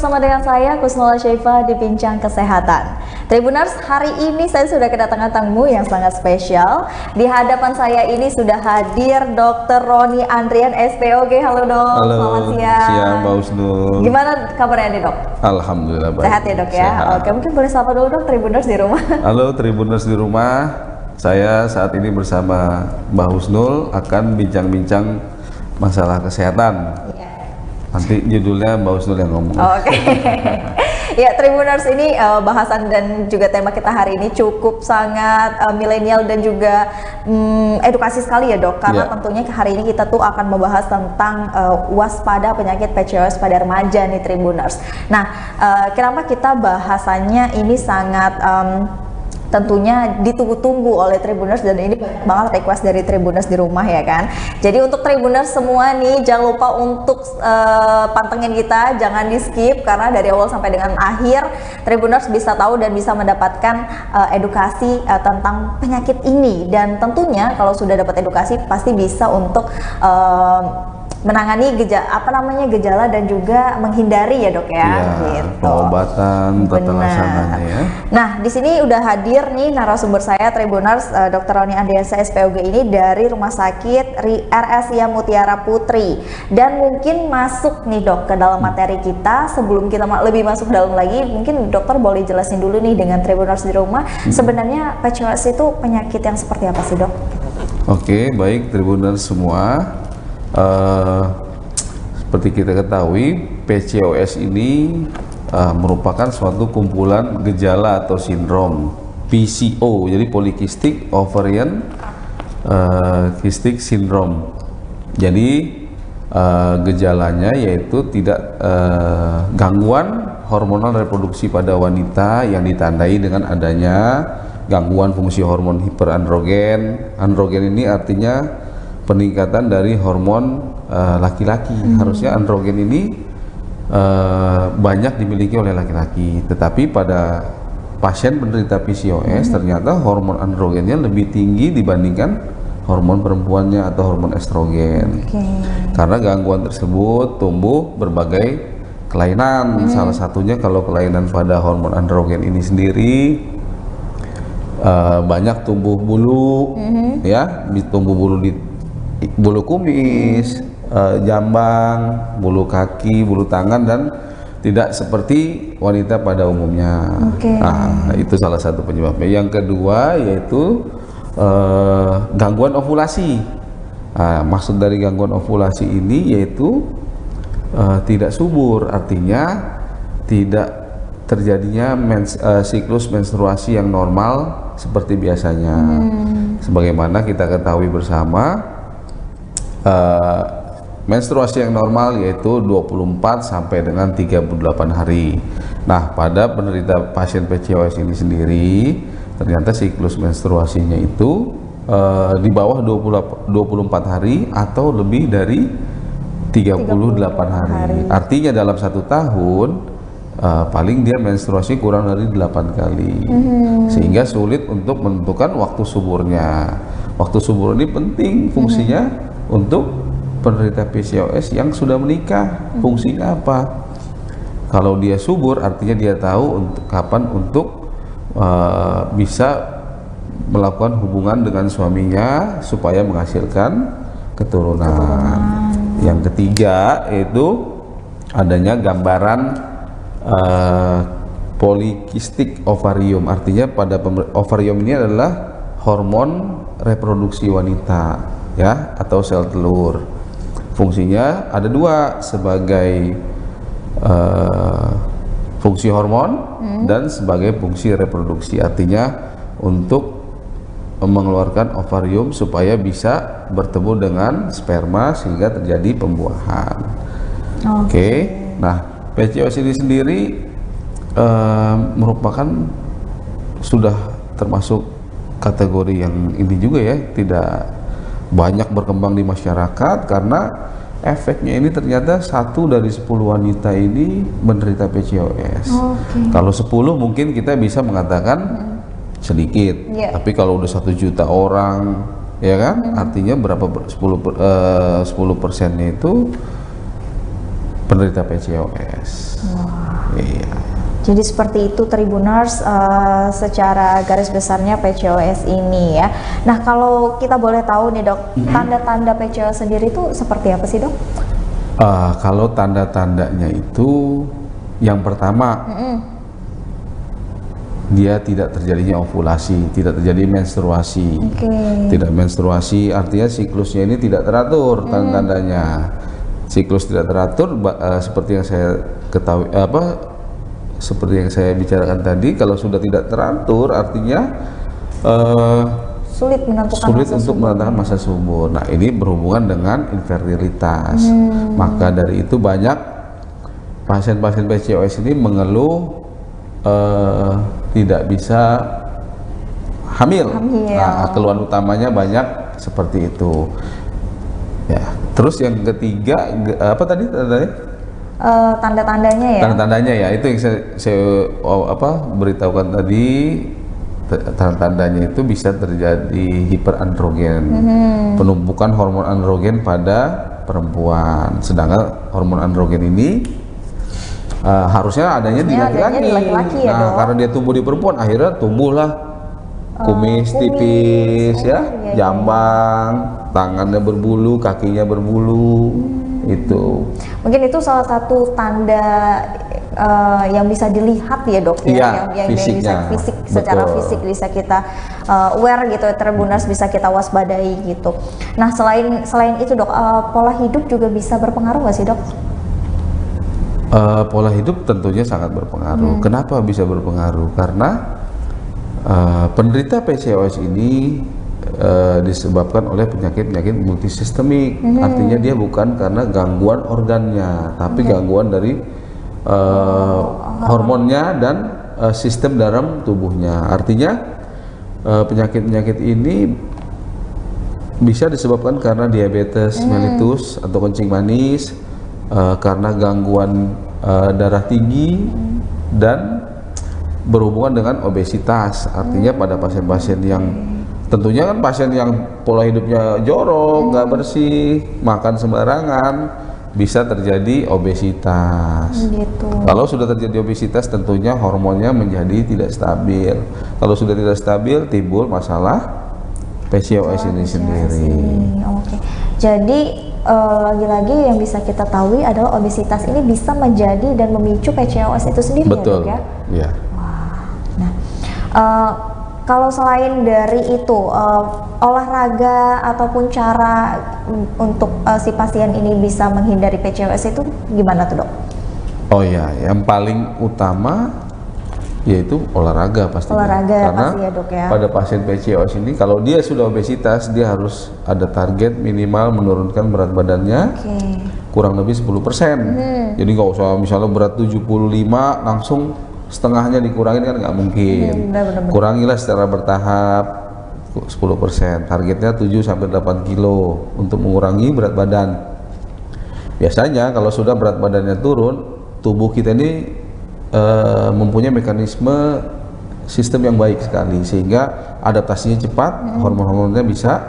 bersama dengan saya Kusnula Syifa di Bincang Kesehatan. Tribuners, hari ini saya sudah kedatangan tamu yang sangat spesial. Di hadapan saya ini sudah hadir Dr. Roni Andrian SPOG. Halo dok, halo, selamat siang. Siang Mbak Husnul. Gimana kabarnya nih dok? Alhamdulillah baik. Sehat ya dok ya? Sehat. Oke, mungkin boleh sapa dulu dok Tribuners di rumah. Halo Tribuners di rumah. Saya saat ini bersama Mbak Husnul akan bincang-bincang masalah kesehatan. Nanti judulnya Mbak Husnul yang ngomong. Oke. Ya, Tribuners, ini bahasan dan juga tema kita hari ini cukup sangat milenial dan juga edukasi sekali ya dok, karena tentunya hari ini kita tuh akan membahas tentang waspada penyakit PCOS pada remaja nih Tribuners. Nah, kenapa kita bahasannya ini sangat tentunya ditunggu-tunggu oleh Tribuners, dan ini banyak banget request dari Tribuners di rumah ya kan. Jadi untuk Tribuners semua nih, jangan lupa untuk pantengin kita, jangan di skip, karena dari awal sampai dengan akhir Tribuners bisa tahu dan bisa mendapatkan edukasi tentang penyakit ini. Dan tentunya kalau sudah dapat edukasi pasti bisa untuk menangani gejala dan juga menghindari ya dok ya, gitu. Pengobatan, tata laksananya ya. Nah, di sini udah hadir nih narasumber saya Tribuners, Dr. Roni Andrian SPOG ini dari Rumah Sakit RSIA Mutiara Putri. Dan mungkin masuk nih dok ke dalam materi kita. Sebelum kita lebih masuk dalam lagi, mungkin dokter boleh jelasin dulu nih dengan Tribuners di rumah, sebenarnya PCOS itu penyakit yang seperti apa sih dok? Oke, baik Tribuners semua. Seperti kita ketahui, PCOS ini merupakan suatu kumpulan gejala atau sindrom PCO, jadi Polycystic Ovarian Cystic Syndrome. Jadi gejalanya yaitu gangguan hormonal reproduksi pada wanita yang ditandai dengan adanya gangguan fungsi hormon hiperandrogen. Androgen ini artinya peningkatan dari hormon laki-laki. Harusnya androgen ini banyak dimiliki oleh laki-laki, tetapi pada pasien penderita PCOS ternyata hormon androgennya lebih tinggi dibandingkan hormon perempuannya atau hormon estrogen. Karena gangguan tersebut tumbuh berbagai kelainan. Salah satunya kalau kelainan pada hormon androgen ini sendiri, banyak tumbuh bulu, ya, tumbuh bulu di bulu kumis, jambang, bulu kaki, bulu tangan, dan tidak seperti wanita pada umumnya. Nah, itu salah satu penyebabnya. Yang kedua yaitu gangguan ovulasi. Maksud dari gangguan ovulasi ini yaitu tidak subur, artinya tidak terjadinya siklus menstruasi yang normal seperti biasanya. Sebagaimana kita ketahui bersama, menstruasi yang normal yaitu 24 sampai dengan 38 hari. Nah, pada penderita pasien PCOS ini sendiri ternyata siklus menstruasinya itu di bawah 24 hari atau lebih dari 38 hari. Artinya dalam 1 tahun paling dia menstruasi kurang dari 8 kali. Sehingga sulit untuk menentukan waktu suburnya. Waktu subur ini penting fungsinya untuk penderita PCOS yang sudah menikah. Fungsinya apa? Kalau dia subur artinya dia tahu kapan untuk bisa melakukan hubungan dengan suaminya supaya menghasilkan keturunan. Yang ketiga yaitu adanya gambaran polycystic ovarium, artinya pada ovarium ini adalah hormon reproduksi wanita, ya, atau sel telur. Fungsinya ada 2, sebagai fungsi hormon dan sebagai fungsi reproduksi, artinya untuk mengeluarkan ovarium supaya bisa bertemu dengan sperma sehingga terjadi pembuahan. Oke. Nah, PCOS ini sendiri merupakan sudah termasuk kategori yang ini juga ya, tidak banyak berkembang di masyarakat karena efeknya ini ternyata 1 dari 10 wanita ini menderita PCOS. Kalau 10 mungkin kita bisa mengatakan sedikit, tapi kalau udah 1 juta orang, ya kan, artinya berapa 10% itu penderita PCOS. Iya. Jadi seperti itu Tribuners secara garis besarnya PCOS ini ya. Nah kalau kita boleh tahu nih dok, tanda-tanda PCOS sendiri itu seperti apa sih dok? Kalau tanda-tandanya itu yang pertama dia tidak terjadinya ovulasi, tidak terjadi menstruasi. Tidak menstruasi artinya siklusnya ini tidak teratur tanda-tandanya. Siklus tidak teratur seperti yang saya ketahui seperti yang saya bicarakan tadi, kalau sudah tidak teratur artinya sulit untuk menentukan masa subur. Nah, ini berhubungan dengan infertilitas. Maka dari itu banyak pasien-pasien PCOS ini mengeluh tidak bisa hamil. Nah, keluhan utamanya banyak seperti itu. Ya. Terus yang ketiga apa tadi tandanya? Tanda-tandanya ya. Tanda-tandanya ya, itu yang saya beritahukan tadi. Tanda-tandanya itu bisa terjadi hiperandrogen, penumpukan hormon androgen pada perempuan. Sedangkan hormon androgen ini harusnya adanya di laki-laki. Nah, karena dia tumbuh di perempuan, akhirnya tumbuhlah kumis tipis ya, jambang, tangannya berbulu, kakinya berbulu. Itu mungkin itu salah satu tanda yang bisa dilihat ya dok ya, yang bisa fisik, secara fisik bisa kita aware gitu, Tribuners bisa kita waspadai gitu. Nah selain itu dok, pola hidup juga bisa berpengaruh nggak sih dok? Pola hidup tentunya sangat berpengaruh. Kenapa bisa berpengaruh? Karena penderita PCOS ini disebabkan oleh penyakit-penyakit multisistemik. Artinya dia bukan karena gangguan organnya, tapi gangguan dari hormonnya dan sistem dalam tubuhnya. Artinya penyakit-penyakit ini bisa disebabkan karena diabetes mellitus atau kencing manis, karena gangguan darah tinggi, dan berhubungan dengan obesitas. Artinya pada pasien-pasien yang tentunya kan pasien yang pola hidupnya jorok, nggak bersih, makan sembarangan, bisa terjadi obesitas. Kalau sudah terjadi obesitas, tentunya hormonnya menjadi tidak stabil. Kalau sudah tidak stabil, timbul masalah PCOS ini sendiri. Jadi lagi-lagi yang bisa kita tahu adalah obesitas ini bisa menjadi dan memicu PCOS itu sendiri. Betul. Ya, dok, ya? Ya. Nah, kalau selain dari itu olahraga ataupun cara untuk si pasien ini bisa menghindari PCOS itu gimana tuh dok? Oh ya, yang paling utama yaitu olahraga pastinya. Olahraga karena pasti ya dok ya. Pada pasien PCOS ini kalau dia sudah obesitas, dia harus ada target minimal menurunkan berat badannya kurang lebih 10%. Jadi nggak usah misalnya berat 75 langsung setengahnya dikurangin, kan nggak mungkin. Kurangilah secara bertahap 10%. Targetnya 7-8 kilo untuk mengurangi berat badan. Biasanya kalau sudah berat badannya turun, tubuh kita ini mempunyai mekanisme sistem yang baik sekali sehingga adaptasinya cepat, hormon-hormonnya bisa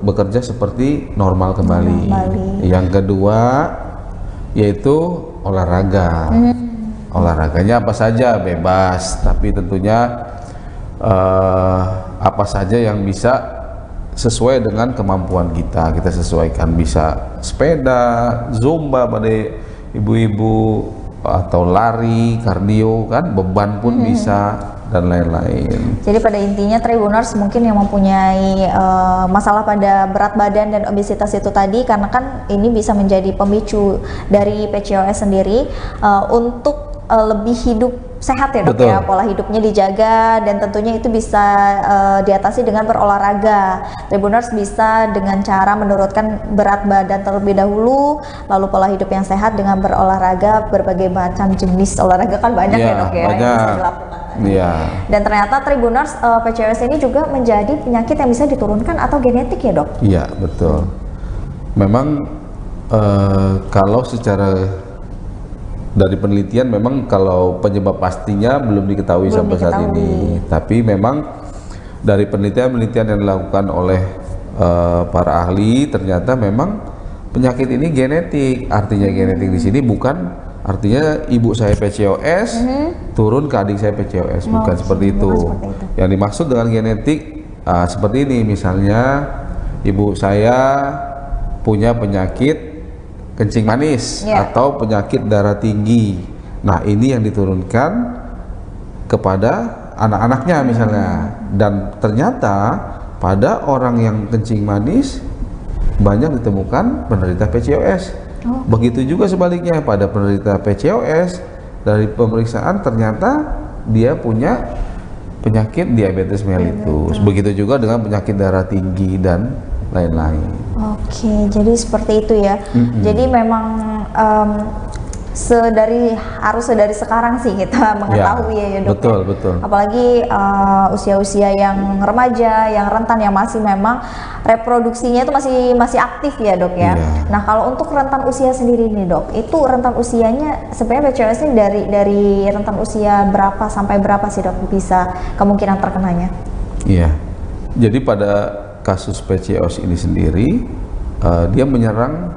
bekerja seperti normal kembali. Yang kedua yaitu olahraga. Olahraganya apa saja bebas, tapi tentunya apa saja yang bisa sesuai dengan kemampuan kita sesuaikan. Bisa sepeda, zumba pada ibu-ibu, atau lari, kardio, kan beban pun bisa, dan lain-lain. Jadi pada intinya Tribuners mungkin yang mempunyai masalah pada berat badan dan obesitas itu tadi, karena kan ini bisa menjadi pemicu dari PCOS sendiri, untuk lebih hidup sehat ya dok. Betul. Ya, pola hidupnya dijaga dan tentunya itu bisa diatasi dengan berolahraga. Tribuners bisa dengan cara menurunkan berat badan terlebih dahulu, lalu pola hidup yang sehat dengan berolahraga, berbagai macam jenis olahraga kan banyak ya dok ya, yang bisa dilakukan. Dan ternyata Tribuners PCOS ini juga menjadi penyakit yang bisa diturunkan atau genetik ya dok? Iya betul. Memang kalau secara dari penelitian memang kalau penyebab pastinya belum diketahui sampai saat ini. Tapi memang dari penelitian yang dilakukan oleh para ahli, ternyata memang penyakit ini genetik. Artinya genetik di sini bukan artinya ibu saya PCOS turun ke adik saya PCOS, bukan seperti itu. Yang dimaksud dengan genetik seperti ini, misalnya ibu saya punya penyakit kencing manis atau penyakit darah tinggi. Nah, ini yang diturunkan kepada anak-anaknya misalnya, dan ternyata pada orang yang kencing manis banyak ditemukan penderita PCOS. Begitu juga sebaliknya, pada penderita PCOS dari pemeriksaan ternyata dia punya penyakit diabetes mellitus. Begitu juga dengan penyakit darah tinggi dan lain-lain. Oke, jadi seperti itu ya. Jadi memang harus dari sekarang sih kita mengetahui ya dok. Betul, betul. Apalagi usia-usia yang remaja, yang rentan, yang masih memang reproduksinya itu masih aktif ya dok ya. Nah, kalau untuk rentan usia sendiri nih dok, itu rentan usianya sebenarnya PCOS ini dari rentan usia berapa sampai berapa sih dok bisa kemungkinan terkenanya? Iya. Jadi pada kasus PCOS ini sendiri dia menyerang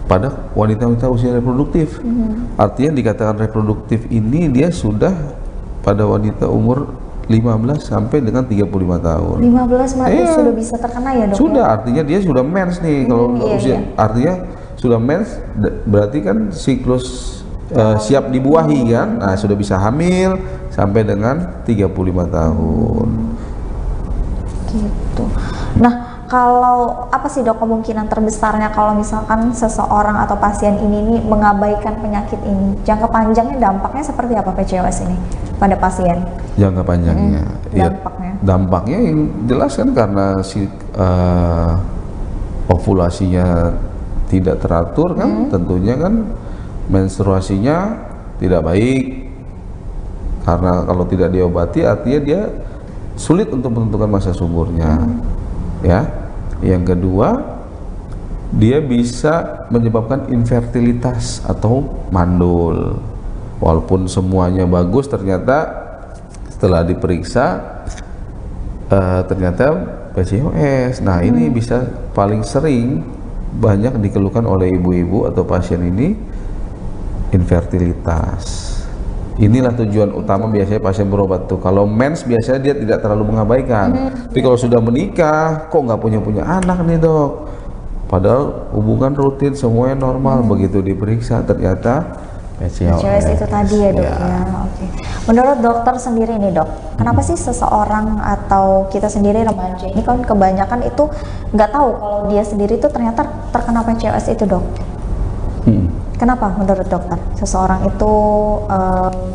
pada wanita-wanita usia reproduktif. Artinya dikatakan reproduktif ini dia sudah pada wanita umur 15 sampai dengan 35 tahun. 15 sudah bisa terkena ya dok? Sudah, artinya dia sudah mens nih. Kalau usia artinya sudah mens, berarti kan siklus siap dibuahi kan. Nah, sudah bisa hamil sampai dengan 35 tahun. Gitu. Nah, kalau apa sih dok kemungkinan terbesarnya kalau misalkan seseorang atau pasien ini mengabaikan penyakit ini, jangka panjangnya dampaknya seperti apa PCOS ini pada pasien? Jangka panjangnya, dampaknya yang jelas kan karena ovulasinya tidak teratur kan, tentunya kan menstruasinya tidak baik, karena kalau tidak diobati artinya dia sulit untuk menentukan masa suburnya. Ya, yang kedua dia bisa menyebabkan infertilitas atau mandul. Walaupun semuanya bagus, ternyata setelah diperiksa ternyata PCOS. Nah, ini bisa paling sering banyak dikeluhkan oleh ibu-ibu atau pasien ini, infertilitas. Inilah tujuan utama biasanya pasien berobat tuh. Kalau mens biasanya dia tidak terlalu mengabaikan. Tapi kalau sudah menikah, kok nggak punya anak nih dok? Padahal hubungan rutin semuanya normal. Begitu diperiksa ternyata PCOS itu tadi ya dok ya. Oke. Menurut dokter sendiri nih dok, kenapa sih seseorang atau kita sendiri remaja ini kan kebanyakan itu nggak tahu kalau dia sendiri itu ternyata terkena PCOS itu dok? Kenapa menurut dokter seseorang itu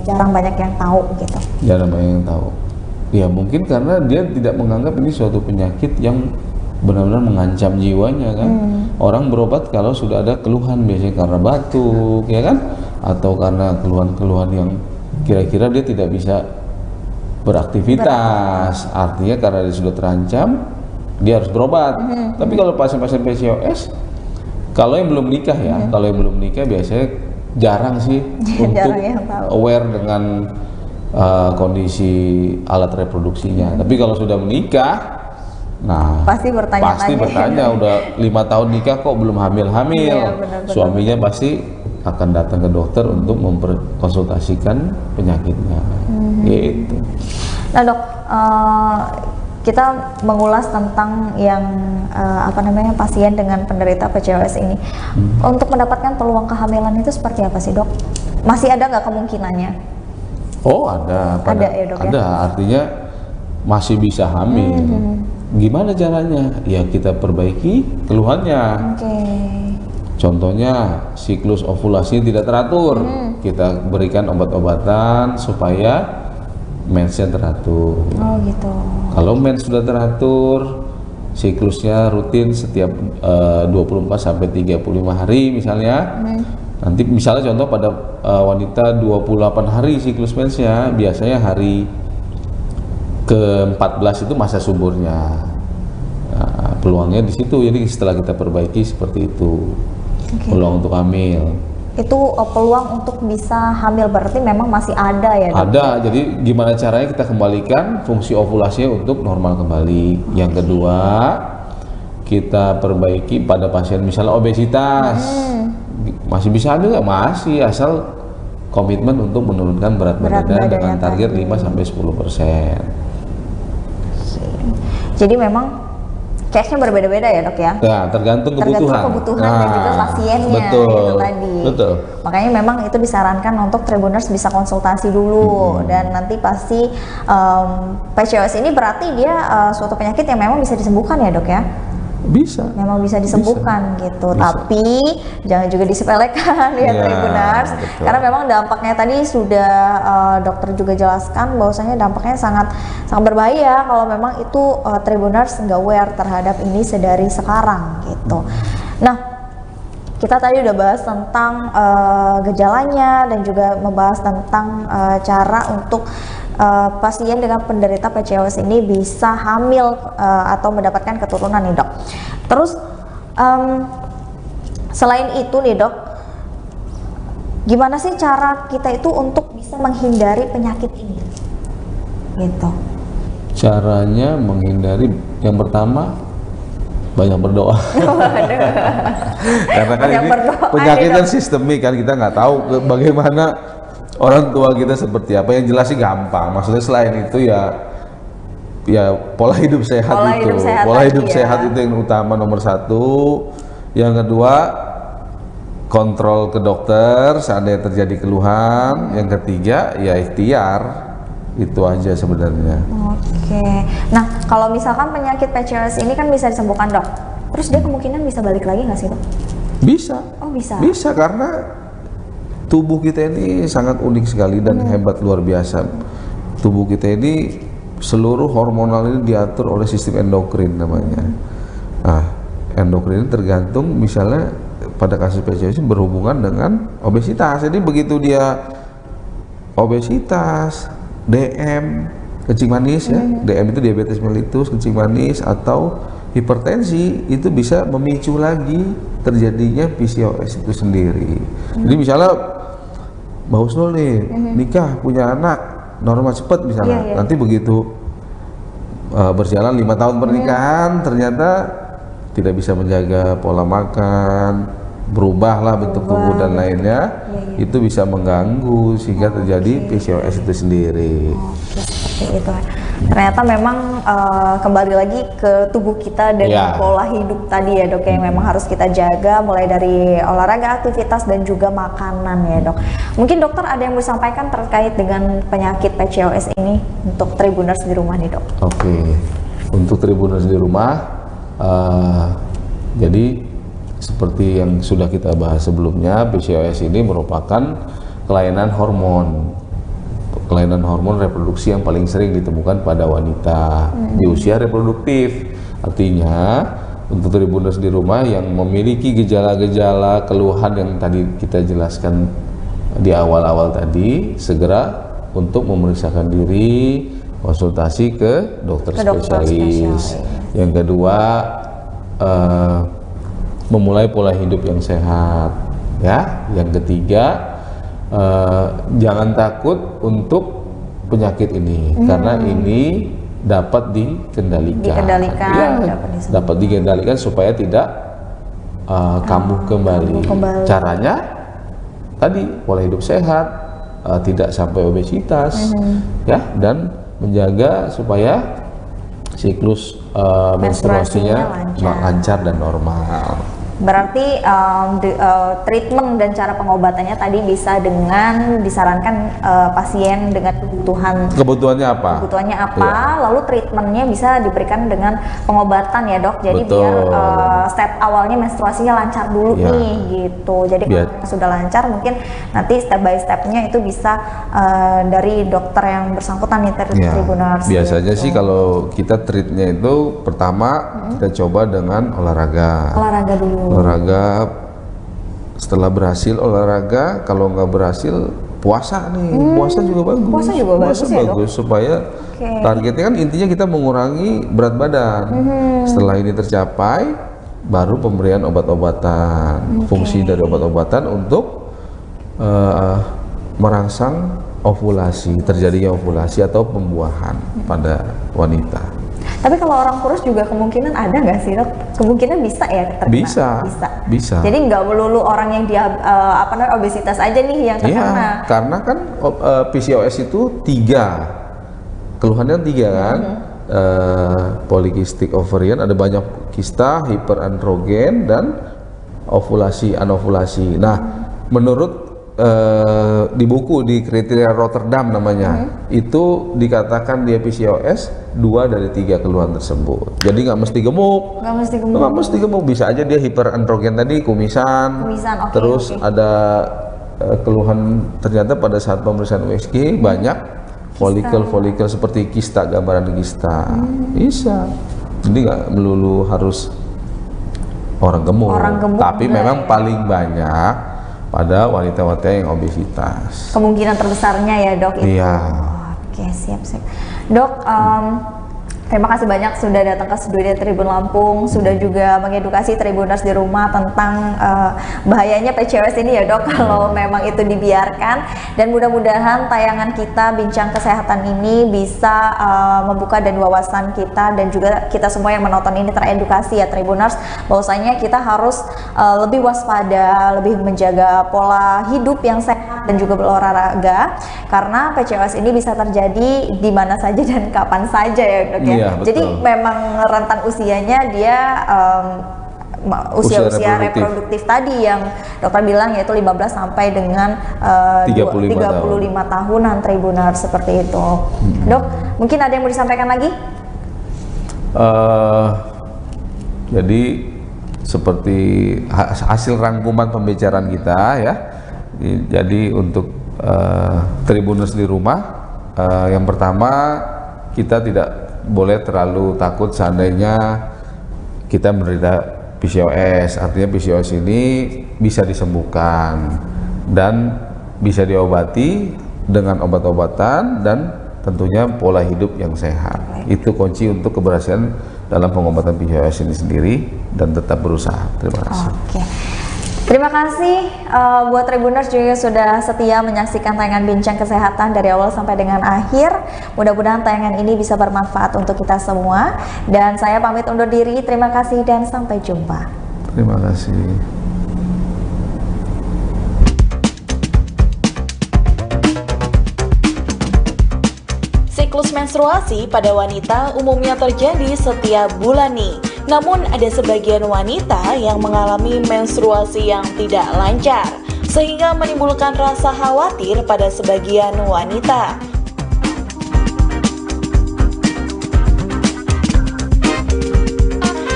jarang banyak yang tahu gitu? Jarang banyak yang tahu. Ya mungkin karena dia tidak menganggap ini suatu penyakit yang benar-benar mengancam jiwanya kan. Orang berobat kalau sudah ada keluhan, biasanya karena batuk ya kan, atau karena keluhan-keluhan yang kira-kira dia tidak bisa beraktivitas. Artinya karena dia sudah terancam, dia harus berobat. Tapi kalau pasien-pasien PCOS, kalau yang belum nikah ya, kalau yang belum nikah biasanya jarang sih untuk aware dengan kondisi alat reproduksinya. Tapi kalau sudah menikah, nah pasti bertanya udah 5 tahun nikah kok belum hamil-hamil. Suaminya pasti akan datang ke dokter untuk memperkonsultasikan penyakitnya. Gitu. Nah dok, kita mengulas tentang yang pasien dengan penderita PCOS ini. Untuk mendapatkan peluang kehamilan itu seperti apa sih dok? Masih ada nggak kemungkinannya? Oh ada ya, dok, ada. Artinya masih bisa hamil. Gimana caranya? Ya kita perbaiki keluhannya. Contohnya siklus ovulasi tidak teratur, kita berikan obat-obatan supaya mensnya teratur. Oh gitu. Kalau mens sudah teratur, siklusnya rutin setiap 24 sampai 35 hari misalnya. Nanti misalnya contoh pada wanita 28 hari siklus mensnya, biasanya hari ke-14 itu masa suburnya. Nah, peluangnya di situ. Jadi setelah kita perbaiki seperti itu. Peluang untuk hamil. Itu peluang untuk bisa hamil berarti memang masih ada ya dok? Ada, jadi gimana caranya kita kembalikan fungsi ovulasinya untuk normal kembali. Yang kedua, kita perbaiki pada pasien misalnya obesitas. masih bisa ada nggak? Masih, asal komitmen untuk menurunkan berat badannya dengan target 5-10%. Jadi memang case-nya berbeda-beda ya dok ya? Ya, tergantung kebutuhan. Tergantung kebutuhan dan juga pasiennya. Betul, gitu tadi. Betul. Makanya memang itu disarankan untuk Tribuners bisa konsultasi dulu dan nanti pasti PCOS ini berarti dia suatu penyakit yang memang bisa disembuhkan ya dok ya? Bisa. Memang bisa disembuhkan gitu. Tapi jangan juga disepelekan ya Tribuners. Karena memang dampaknya tadi sudah dokter juga jelaskan bahwasanya dampaknya sangat berbahaya kalau memang itu Tribuners nggak aware terhadap ini sedari sekarang gitu. Nah, kita tadi udah bahas tentang gejalanya dan juga membahas tentang cara untuk pasien dengan penderita PCOS ini bisa hamil atau mendapatkan keturunan nih dok. Terus selain itu nih dok, gimana sih cara kita itu untuk bisa menghindari penyakit ini? Gitu. Caranya menghindari, yang pertama banyak berdoa. Karena kan ini penyakit kan sistemik kan, kita nggak tahu bagaimana orang tua kita seperti apa. Yang jelas sih gampang. Maksudnya selain itu ya pola hidup sehat pola hidup sehat itu yang utama nomor satu. Yang kedua, kontrol ke dokter seandainya terjadi keluhan. Yang ketiga ya ikhtiar. Itu aja sebenarnya. Oke. Nah, kalau misalkan penyakit PCOS ini kan bisa disembuhkan dok, terus dia kemungkinan bisa balik lagi nggak sih dok? Bisa. Oh bisa. Bisa, karena tubuh kita ini sangat unik sekali dan hebat luar biasa. Tubuh kita ini seluruh hormonal ini diatur oleh sistem endokrin namanya. Nah, endokrin ini tergantung misalnya pada kasus PCOS berhubungan dengan obesitas. Jadi begitu dia obesitas, DM, kencing manis ya, DM itu diabetes mellitus, kencing manis atau hipertensi, itu bisa memicu lagi terjadinya PCOS itu sendiri. Jadi misalnya Mbak Husnul nih nikah punya anak normal cepat misalnya, nanti begitu berjalan 5 tahun pernikahan ternyata tidak bisa menjaga pola makan, berubahlah bentuk tubuh dan lainnya, itu bisa mengganggu sehingga terjadi PCOS itu sendiri. Seperti itu. Ternyata memang kembali lagi ke tubuh kita dan pola hidup tadi ya dok, yang memang harus kita jaga mulai dari olahraga, aktivitas dan juga makanan ya dok. Mungkin dokter ada yang mau disampaikan terkait dengan penyakit PCOS ini untuk Tribuners di rumah nih dok? Oke, untuk Tribuners di rumah, jadi seperti yang sudah kita bahas sebelumnya, PCOS ini merupakan kelainan hormon reproduksi yang paling sering ditemukan pada wanita di usia reproduktif. Artinya untuk Tribuners di rumah yang memiliki gejala-gejala keluhan yang tadi kita jelaskan di awal-awal tadi, segera untuk memeriksakan diri, konsultasi ke dokter spesialis. Yang kedua, memulai pola hidup yang sehat ya. Yang ketiga, jangan takut untuk penyakit ini karena ini dapat dikendalikan, dapat dikendalikan supaya tidak kambuh kembali. Caranya tadi pola hidup sehat, tidak sampai obesitas ya, dan menjaga supaya siklus menstruasinya lancar dan normal. Berarti treatment dan cara pengobatannya tadi bisa dengan disarankan pasien dengan kebutuhannya apa, lalu treatmentnya bisa diberikan dengan pengobatan ya dok. Jadi biar step awalnya menstruasinya lancar dulu nih gitu. Jadi kalau sudah lancar mungkin nanti step by stepnya itu bisa dari dokter yang bersangkutan nih Tribuners. Biasanya sih kalau kita treatnya itu pertama kita coba dengan olahraga dulu. Olahraga, setelah berhasil olahraga, kalau nggak berhasil puasa nih, puasa juga bagus. Puasa bagus supaya targetnya kan intinya kita mengurangi berat badan. Setelah ini tercapai, baru pemberian obat-obatan. Fungsi dari obat-obatan untuk merangsang ovulasi, terjadinya ovulasi atau pembuahan pada wanita. Tapi kalau orang kurus juga kemungkinan ada nggak sih, Dok? Kemungkinan bisa ya terkena? Bisa. Jadi nggak melulu orang yang dia obesitas aja nih yang terkena. Iya, karena kan PCOS itu 3 keluhannya 3 kan. Polycystic ovarian, ada banyak kista, hiperandrogen, dan ovulasi anovulasi. Nah, menurut di buku di kriteria Rotterdam namanya, itu dikatakan dia PCOS 2 dari 3 keluhan tersebut. Jadi nggak mesti gemuk. Nggak mesti gemuk, bisa aja dia hiperandrogen tadi, kumisan. Terus ada keluhan ternyata pada saat pemeriksaan USG banyak folikel seperti kista, gambaran kista. Bisa. Jadi nggak melulu harus orang gemuk. Tapi memang paling banyak pada wanita-wanita yang obesitas. Kemungkinan terbesarnya ya, Dok. Iya. Oke, siap. Dok, terima kasih banyak sudah datang ke studio Tribun Lampung, sudah juga mengedukasi Tribuners di rumah tentang bahayanya PCOS ini ya, Dok, kalau memang itu dibiarkan. Dan mudah-mudahan tayangan kita Bincang Kesehatan ini bisa membuka dan wawasan kita, dan juga kita semua yang menonton ini teredukasi ya, Tribuners, bahwasanya kita harus lebih waspada, lebih menjaga pola hidup yang sehat dan juga berolahraga, karena PCOS ini bisa terjadi di mana saja dan kapan saja ya, Dok ya. Iya, jadi memang rentan usianya dia usia reproduktif tadi yang dokter bilang, yaitu 15 sampai dengan 35 tahunan, Tribuners, seperti itu. Dok, mungkin ada yang mau disampaikan lagi? Jadi seperti hasil rangkuman pembicaraan kita ya. Jadi untuk Tribuners di rumah, yang pertama, kita tidak boleh terlalu takut seandainya kita menderita PCOS. Artinya PCOS ini bisa disembuhkan dan bisa diobati dengan obat-obatan dan tentunya pola hidup yang sehat. Itu kunci untuk keberhasilan dalam pengobatan PCOS ini sendiri, dan tetap berusaha. Terima kasih. Oke. Terima kasih buat Tribuners juga sudah setia menyaksikan tayangan Bincang Kesehatan dari awal sampai dengan akhir. Mudah-mudahan tayangan ini bisa bermanfaat untuk kita semua. Dan saya pamit undur diri. Terima kasih dan sampai jumpa. Terima kasih. Siklus menstruasi pada wanita umumnya terjadi setiap bulan nih. Namun ada sebagian wanita yang mengalami menstruasi yang tidak lancar, sehingga menimbulkan rasa khawatir pada sebagian wanita.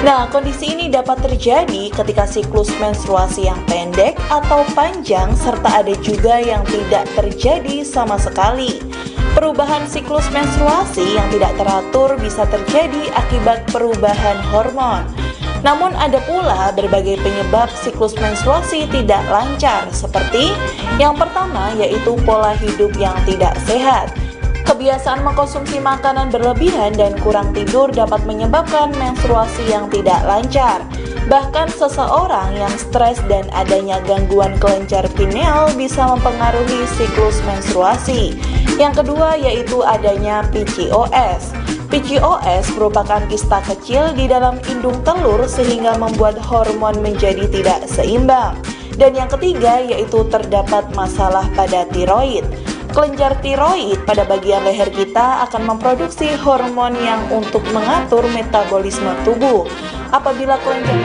Nah, kondisi ini dapat terjadi ketika siklus menstruasi yang pendek atau panjang, serta ada juga yang tidak terjadi sama sekali. Perubahan siklus menstruasi yang tidak teratur bisa terjadi akibat perubahan hormon. Namun ada pula berbagai penyebab siklus menstruasi tidak lancar, seperti yang pertama yaitu pola hidup yang tidak sehat. Kebiasaan mengkonsumsi makanan berlebihan dan kurang tidur dapat menyebabkan menstruasi yang tidak lancar. Bahkan seseorang yang stres dan adanya gangguan kelenjar pineal bisa mempengaruhi siklus menstruasi. Yang kedua yaitu adanya PCOS. PCOS merupakan kista kecil di dalam indung telur sehingga membuat hormon menjadi tidak seimbang. Dan yang ketiga yaitu terdapat masalah pada tiroid. Kelenjar tiroid pada bagian leher kita akan memproduksi hormon yang untuk mengatur metabolisme tubuh. Apabila kelenjar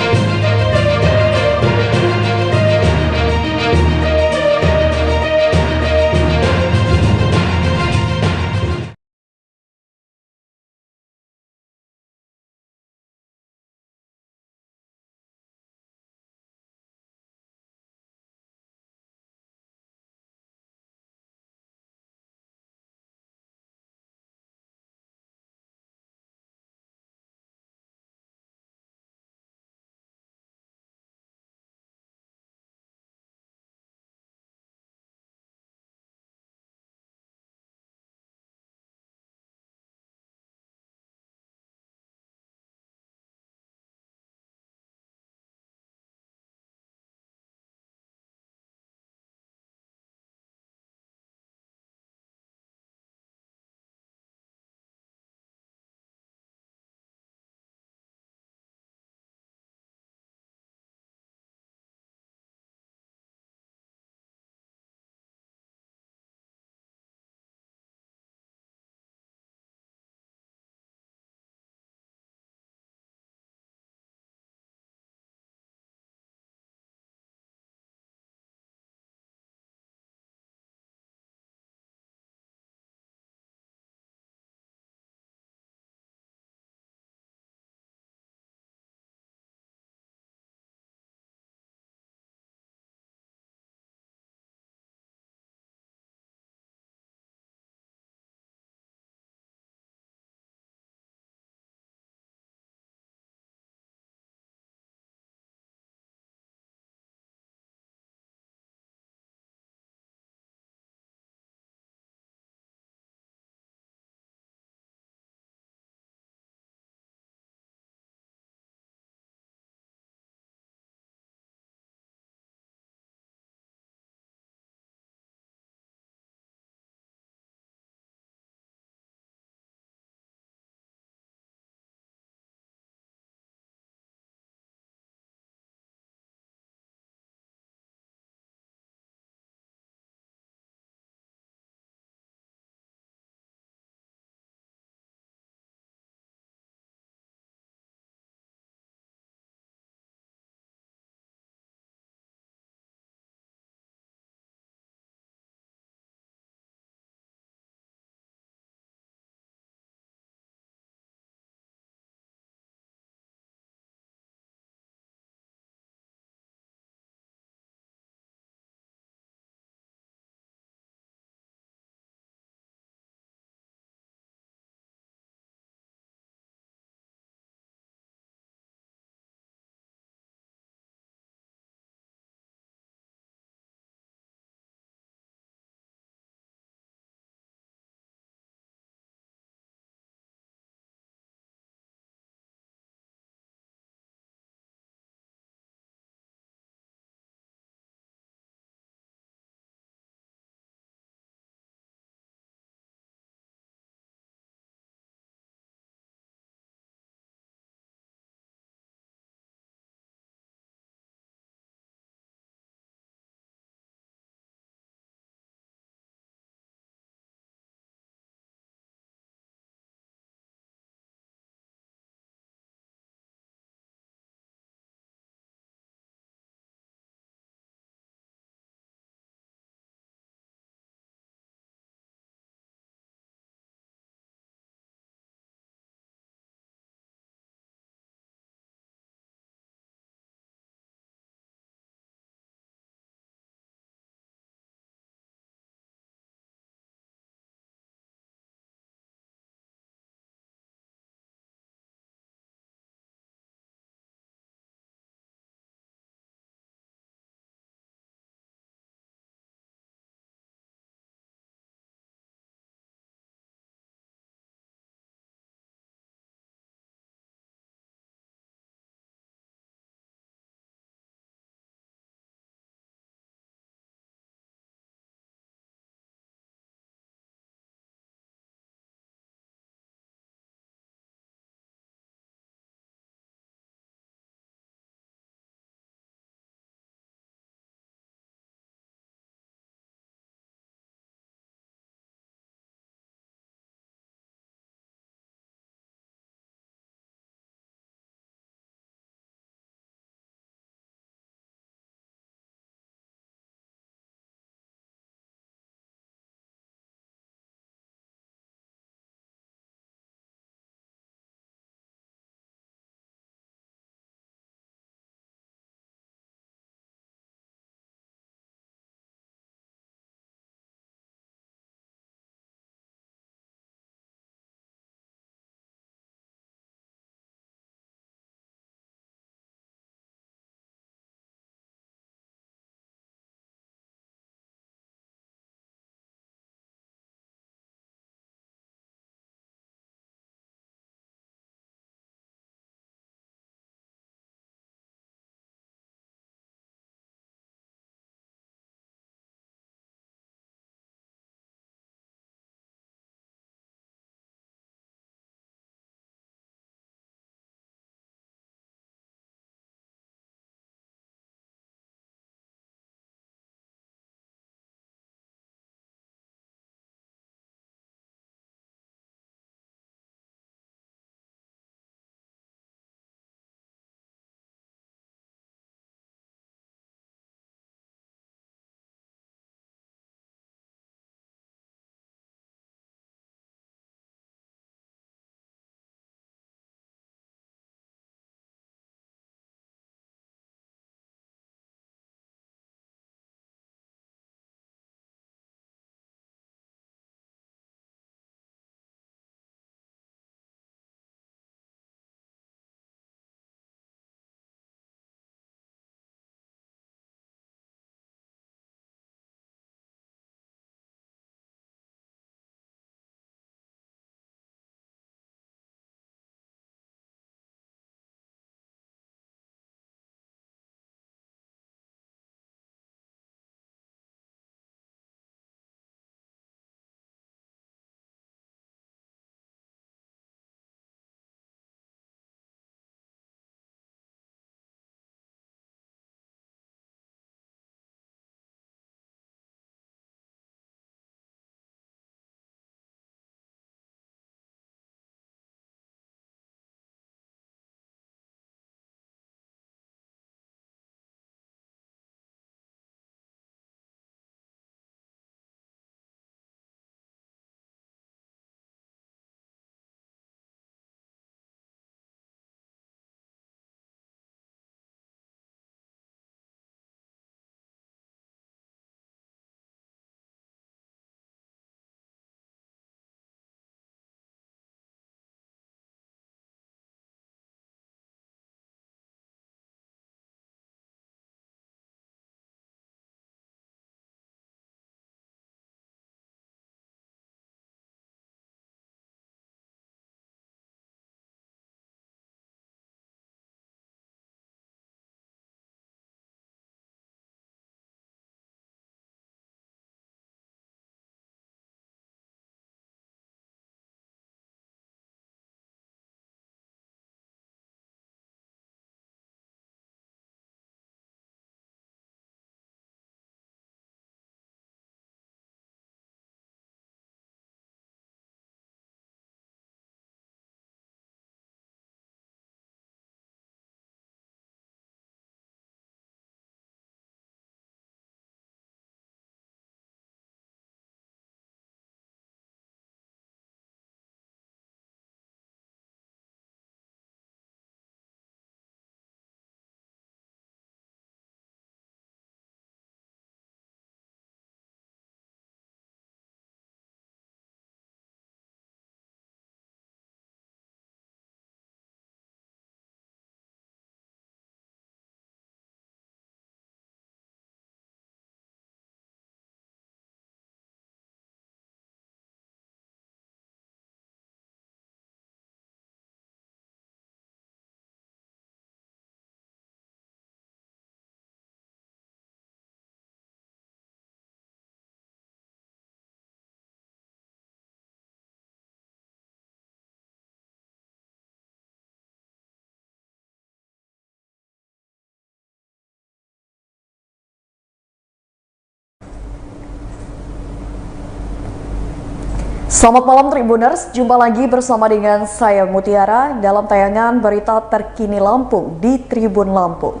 Selamat malam Tribuners, jumpa lagi bersama dengan saya Mutiara dalam tayangan berita terkini Lampung di Tribun Lampung.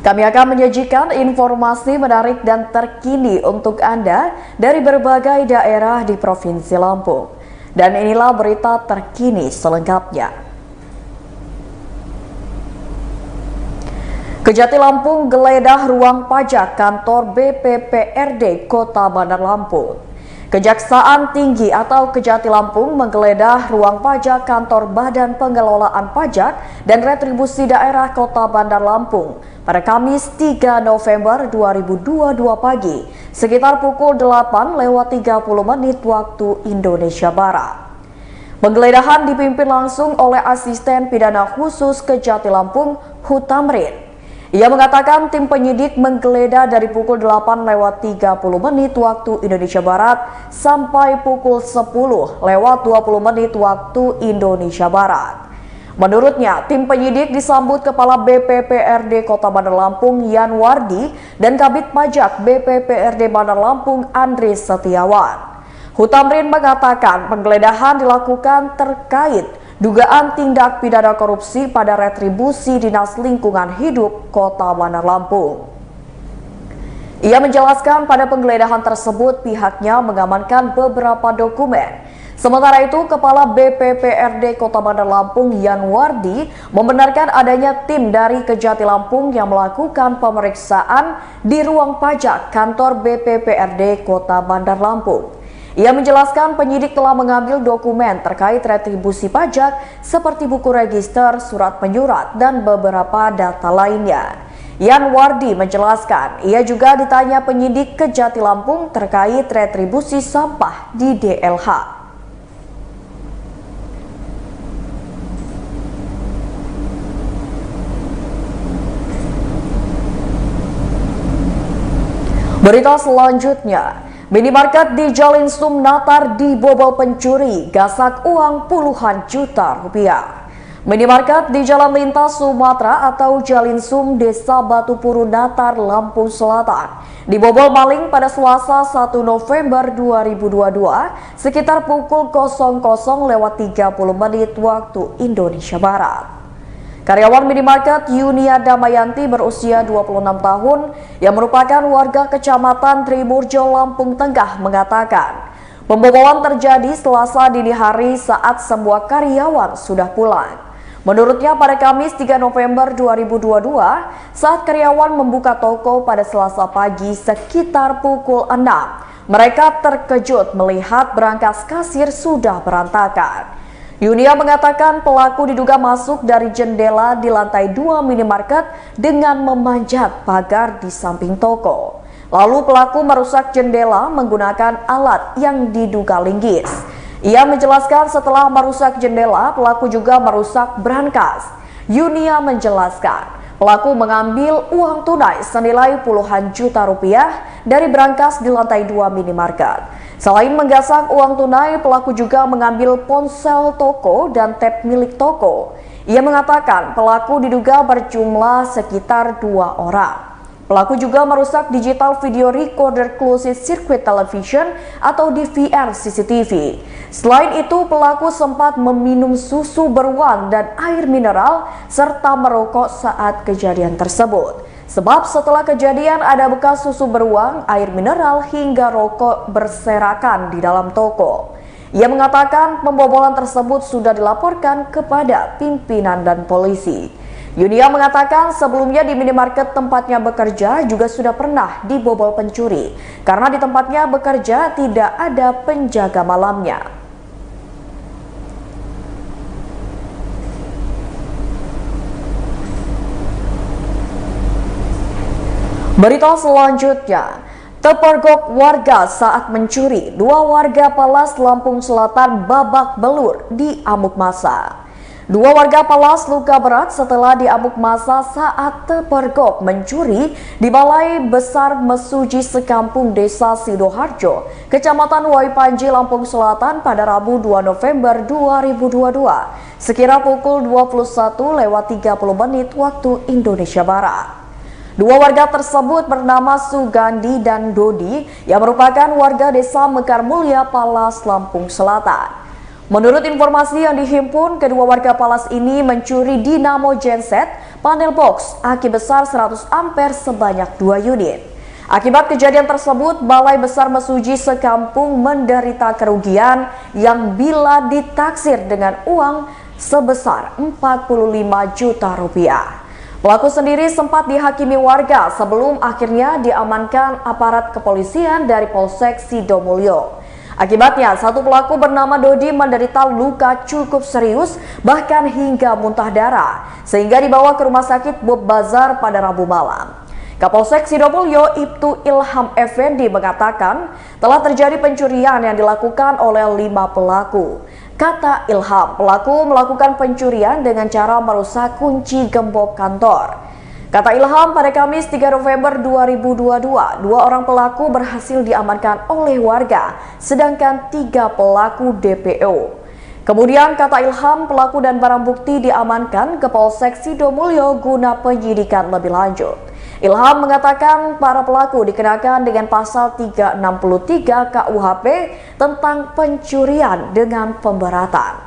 Kami akan menyajikan informasi menarik dan terkini untuk Anda dari berbagai daerah di Provinsi Lampung. Dan inilah berita terkini selengkapnya. Kejati Lampung geledah ruang pajak kantor BPPRD Kota Bandar Lampung. Kejaksaan Tinggi atau Kejati Lampung menggeledah ruang pajak kantor Badan Pengelolaan Pajak dan Retribusi Daerah Kota Bandar Lampung pada Kamis 3 November 2022 pagi sekitar pukul 8:30 waktu Indonesia Barat. Penggeledahan dipimpin langsung oleh Asisten Pidana Khusus Kejati Lampung, Hutamrin. Ia mengatakan tim penyidik menggeledah dari pukul 8:30 waktu Indonesia Barat sampai pukul 10:20 waktu Indonesia Barat. Menurutnya, tim penyidik disambut Kepala BPPRD Kota Bandar Lampung Yan Wardi dan Kabid Pajak BPPRD Bandar Lampung Andre Setiawan. Hutamrin mengatakan penggeledahan dilakukan terkait dugaan tindak pidana korupsi pada retribusi Dinas Lingkungan Hidup Kota Bandar Lampung. Ia menjelaskan pada penggeledahan tersebut pihaknya mengamankan beberapa dokumen. Sementara itu, Kepala BPPRD Kota Bandar Lampung Yan Wardi membenarkan adanya tim dari Kejati Lampung yang melakukan pemeriksaan di ruang pajak kantor BPPRD Kota Bandar Lampung. Ia menjelaskan penyidik telah mengambil dokumen terkait retribusi pajak seperti buku register, surat penyurat, dan beberapa data lainnya. Yan Wardi menjelaskan, ia juga ditanya penyidik Kejati Lampung terkait retribusi sampah di DLH. Berita selanjutnya, minimarket di Jalinsum Natar dibobol pencuri, gasak uang puluhan juta rupiah. Minimarket di Jalan Lintas Sumatera atau Jalinsum, Desa Batupuru Natar, Lampung Selatan dibobol maling pada Selasa 1 November 2022 sekitar pukul 00:30 waktu Indonesia Barat. Karyawan minimarket Yunia Damayanti berusia 26 tahun yang merupakan warga Kecamatan Trimurjo, Lampung Tengah mengatakan pembobolan terjadi Selasa dini hari saat semua karyawan sudah pulang. Menurutnya pada Kamis 3 November 2022 saat karyawan membuka toko pada Selasa pagi sekitar pukul 6, mereka terkejut melihat berangkas kasir sudah berantakan. Yunia mengatakan pelaku diduga masuk dari jendela di lantai 2 minimarket dengan memanjat pagar di samping toko. Lalu pelaku merusak jendela menggunakan alat yang diduga linggis. Ia menjelaskan setelah merusak jendela, pelaku juga merusak brankas. Yunia menjelaskan pelaku mengambil uang tunai senilai puluhan juta rupiah dari brankas di lantai 2 minimarket. Selain menggasak uang tunai, pelaku juga mengambil ponsel toko dan tab milik toko. Ia mengatakan pelaku diduga berjumlah sekitar 2 orang. Pelaku juga merusak digital video recorder closed circuit television atau DVR CCTV. Selain itu, pelaku sempat meminum susu beruang dan air mineral serta merokok saat kejadian tersebut. Sebab setelah kejadian ada bekas susu beruang, air mineral hingga rokok berserakan di dalam toko. Ia mengatakan pembobolan tersebut sudah dilaporkan kepada pimpinan dan polisi. Yunia mengatakan sebelumnya di minimarket tempatnya bekerja juga sudah pernah dibobol pencuri karena di tempatnya bekerja tidak ada penjaga malamnya. Berita selanjutnya, terpergok warga saat mencuri. 2 warga Palas, Lampung Selatan babak belur di amuk massa. 2 warga Palas luka berat setelah diamuk massa saat terpergok mencuri di Balai Besar Mesuji Sekampung Desa Sidoharjo, Kecamatan Waipanji, Lampung Selatan pada Rabu 2 November 2022 sekira pukul 21:30 waktu Indonesia Barat. Dua warga tersebut bernama Sugandi dan Dodi yang merupakan warga desa Mekar Mulia, Palas, Lampung Selatan. Menurut informasi yang dihimpun, kedua warga Palas ini mencuri dinamo genset panel box aki besar 100 ampere sebanyak 2 unit. Akibat kejadian tersebut, Balai Besar Mesuji sekampung menderita kerugian yang bila ditaksir dengan uang sebesar 45 juta rupiah. Pelaku sendiri sempat dihakimi warga sebelum akhirnya diamankan aparat kepolisian dari Polsek Sidomulyo. Akibatnya, satu pelaku bernama Dodi menderita luka cukup serius bahkan hingga muntah darah sehingga dibawa ke rumah sakit Bob Bazar pada Rabu malam. Kapolsek Sidomulyo Ibtu Ilham Effendi mengatakan telah terjadi pencurian yang dilakukan oleh 5 pelaku. Kata Ilham, pelaku melakukan pencurian dengan cara merusak kunci gembok kantor. Kata Ilham, pada Kamis 3 November 2022, 2 orang pelaku berhasil diamankan oleh warga, sedangkan 3 pelaku DPO. Kemudian kata Ilham, pelaku dan barang bukti diamankan ke Polsek Sidomulyo guna penyidikan lebih lanjut. Ilham mengatakan para pelaku dikenakan dengan pasal 363 KUHP tentang pencurian dengan pemberatan.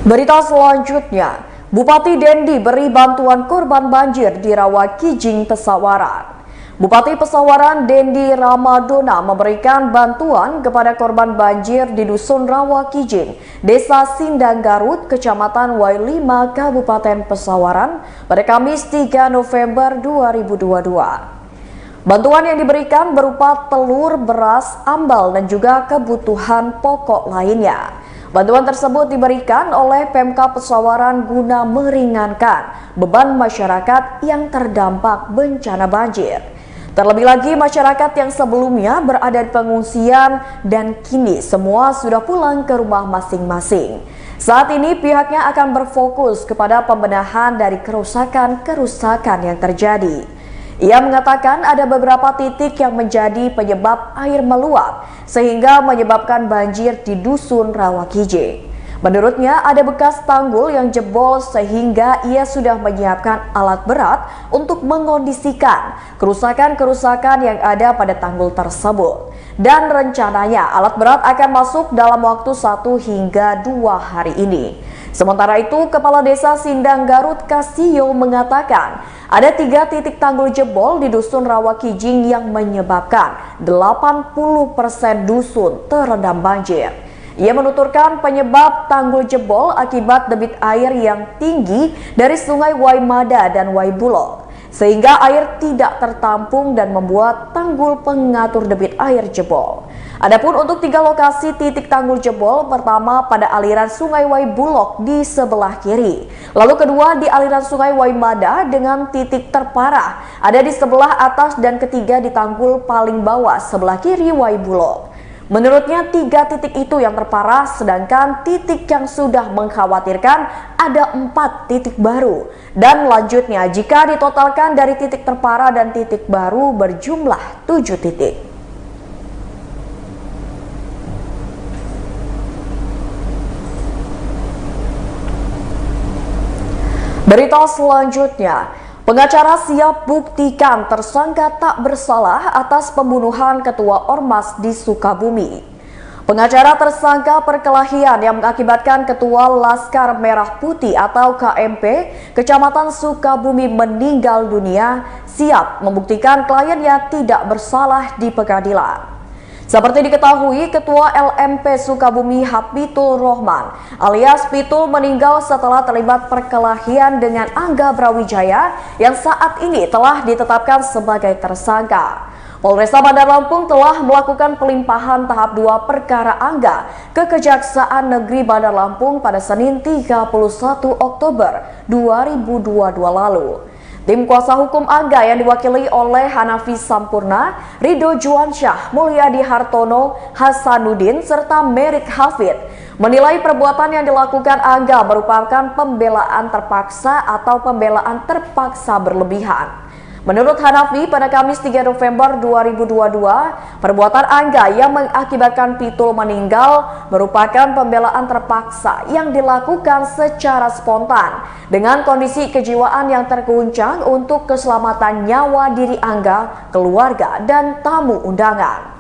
Berita selanjutnya, Bupati Dendi beri bantuan korban banjir di Rawa Kijing, Pesawaran. Bupati Pesawaran Dendi Ramadona memberikan bantuan kepada korban banjir di Dusun Rawa Kijing, Desa Sindang Garut, Kecamatan Wailima, Kabupaten Pesawaran pada Kamis 3 November 2022. Bantuan yang diberikan berupa telur, beras, ambal, dan juga kebutuhan pokok lainnya. Bantuan tersebut diberikan oleh Pemkab Pesawaran guna meringankan beban masyarakat yang terdampak bencana banjir. Terlebih lagi masyarakat yang sebelumnya berada di pengungsian dan kini semua sudah pulang ke rumah masing-masing. Saat ini pihaknya akan berfokus kepada pembenahan dari kerusakan-kerusakan yang terjadi. Ia mengatakan ada beberapa titik yang menjadi penyebab air meluap sehingga menyebabkan banjir di Dusun Rawa Kijing. Menurutnya ada bekas tanggul yang jebol sehingga ia sudah menyiapkan alat berat untuk mengondisikan kerusakan-kerusakan yang ada pada tanggul tersebut. Dan rencananya alat berat akan masuk dalam waktu 1 hingga 2 hari ini. Sementara itu, Kepala Desa Sindang Garut Kasio mengatakan ada 3 titik tanggul jebol di Dusun Rawa Kijing yang menyebabkan 80% dusun terendam banjir. Ia menuturkan penyebab tanggul jebol akibat debit air yang tinggi dari Sungai Waimada dan Waibulok, sehingga air tidak tertampung dan membuat tanggul pengatur debit air jebol. Adapun untuk 3 lokasi titik tanggul jebol, pertama pada aliran Sungai Waibulok di sebelah kiri, lalu kedua di aliran Sungai Waimada dengan titik terparah ada di sebelah atas dan ketiga di tanggul paling bawah sebelah kiri Waibulok. Menurutnya 3 titik itu yang terparah, sedangkan titik yang sudah mengkhawatirkan ada 4 titik baru. Dan lanjutnya jika ditotalkan dari titik terparah dan titik baru berjumlah 7 titik. Berita selanjutnya, pengacara siap buktikan tersangka tak bersalah atas pembunuhan Ketua Ormas di Sukabumi. Pengacara tersangka perkelahian yang mengakibatkan Ketua Laskar Merah Putih atau KMP Kecamatan Sukabumi meninggal dunia siap membuktikan kliennya tidak bersalah di pengadilan. Seperti diketahui, Ketua LMP Sukabumi Hapitul Rohman alias Pitul meninggal setelah terlibat perkelahian dengan Angga Brawijaya yang saat ini telah ditetapkan sebagai tersangka. Polresta Bandar Lampung telah melakukan pelimpahan tahap 2 perkara Angga ke Kejaksaan Negeri Bandar Lampung pada Senin 31 Oktober 2022 lalu. Tim kuasa hukum Angga yang diwakili oleh Hanafi Sampurna, Ridho Juansyah, Mulyadi Hartono, Hasanuddin, serta Merik Hafid menilai perbuatan yang dilakukan Angga merupakan pembelaan terpaksa atau pembelaan terpaksa berlebihan. Menurut Hanafi, pada Kamis 3 November 2022, perbuatan Angga yang mengakibatkan Pitul meninggal merupakan pembelaan terpaksa yang dilakukan secara spontan dengan kondisi kejiwaan yang terguncang untuk keselamatan nyawa diri Angga, keluarga, dan tamu undangan.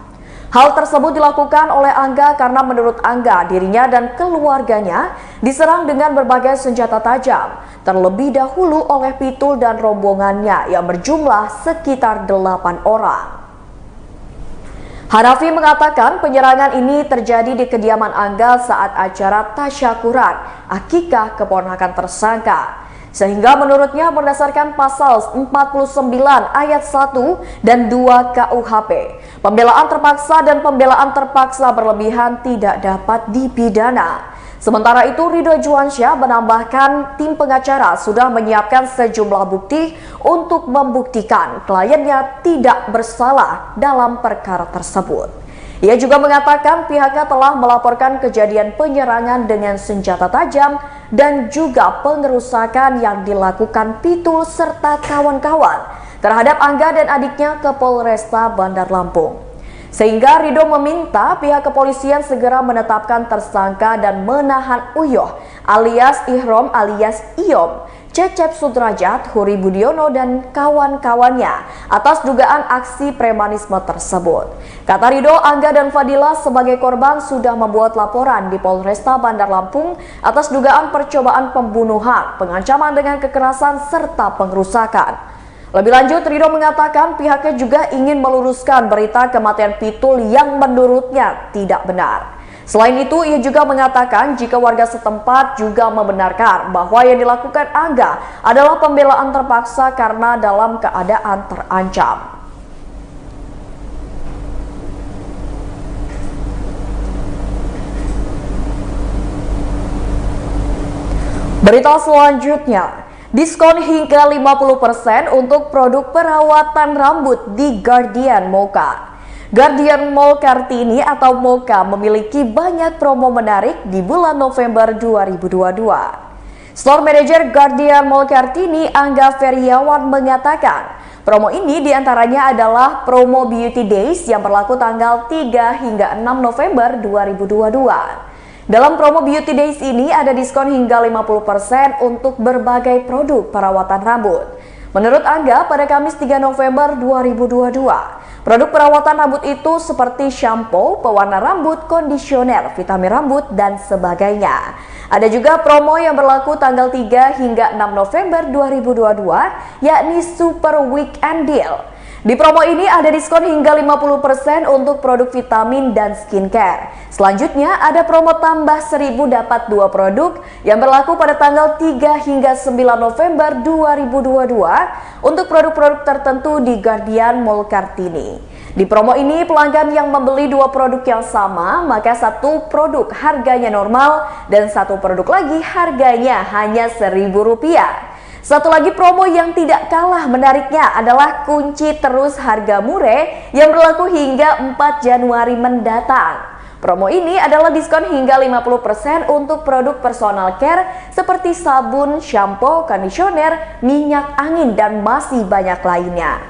Hal tersebut dilakukan oleh Angga karena menurut Angga, dirinya dan keluarganya diserang dengan berbagai senjata tajam, terlebih dahulu oleh Pitul dan rombongannya yang berjumlah sekitar 8 orang. Hanafi mengatakan penyerangan ini terjadi di kediaman Angga saat acara tasyakuran akikah keponakan tersangka. Sehingga menurutnya berdasarkan pasal 49 ayat 1 dan 2 KUHP, pembelaan terpaksa dan pembelaan terpaksa berlebihan tidak dapat dipidana. Sementara itu, Ridho Juansyah menambahkan tim pengacara sudah menyiapkan sejumlah bukti untuk membuktikan kliennya tidak bersalah dalam perkara tersebut. Ia juga mengatakan pihaknya telah melaporkan kejadian penyerangan dengan senjata tajam dan juga pengerusakan yang dilakukan Pitul serta kawan-kawan terhadap Angga dan adiknya ke Polresta Bandar Lampung. Sehingga Ridho meminta pihak kepolisian segera menetapkan tersangka dan menahan Uyoh alias Ihrom alias Iyom, Cecep Sudrajat, Huri Budiono, dan kawan-kawannya atas dugaan aksi premanisme tersebut. Kata Ridho, Angga dan Fadila sebagai korban sudah membuat laporan di Polresta Bandar Lampung atas dugaan percobaan pembunuhan, pengancaman dengan kekerasan, serta pengerusakan. Lebih lanjut, Ridho mengatakan pihaknya juga ingin meluruskan berita kematian Pitul yang menurutnya tidak benar. Selain itu, ia juga mengatakan jika warga setempat juga membenarkan bahwa yang dilakukan Angga adalah pembelaan terpaksa karena dalam keadaan terancam. Berita selanjutnya, diskon hingga 50% untuk produk perawatan rambut di Guardian Mocha. Guardian Mall Kartini atau Mocha memiliki banyak promo menarik di bulan November 2022. Store Manager Guardian Mall Kartini, Angga Feriawan, mengatakan promo ini diantaranya adalah promo Beauty Days yang berlaku tanggal 3 hingga 6 November 2022. Dalam promo Beauty Days ini ada diskon hingga 50% untuk berbagai produk perawatan rambut. Menurut Angga, pada Kamis 3 November 2022, produk perawatan rambut itu seperti shampoo, pewarna rambut, kondisioner, vitamin rambut, dan sebagainya. Ada juga promo yang berlaku tanggal 3 hingga 6 November 2022, yakni Super Weekend Deal. Di promo ini ada diskon hingga 50% untuk produk vitamin dan skincare. Selanjutnya ada promo tambah 1.000 dapat 2 produk yang berlaku pada tanggal 3 hingga 9 November 2022 untuk produk-produk tertentu di Guardian Mall Kartini. Di promo ini pelanggan yang membeli 2 produk yang sama, maka 1 produk harganya normal dan 1 produk lagi harganya hanya Rp1.000. Satu lagi promo yang tidak kalah menariknya adalah kunci terus harga murah yang berlaku hingga 4 Januari mendatang. Promo ini adalah diskon hingga 50% untuk produk personal care seperti sabun, shampoo, kondisioner, minyak angin, dan masih banyak lainnya.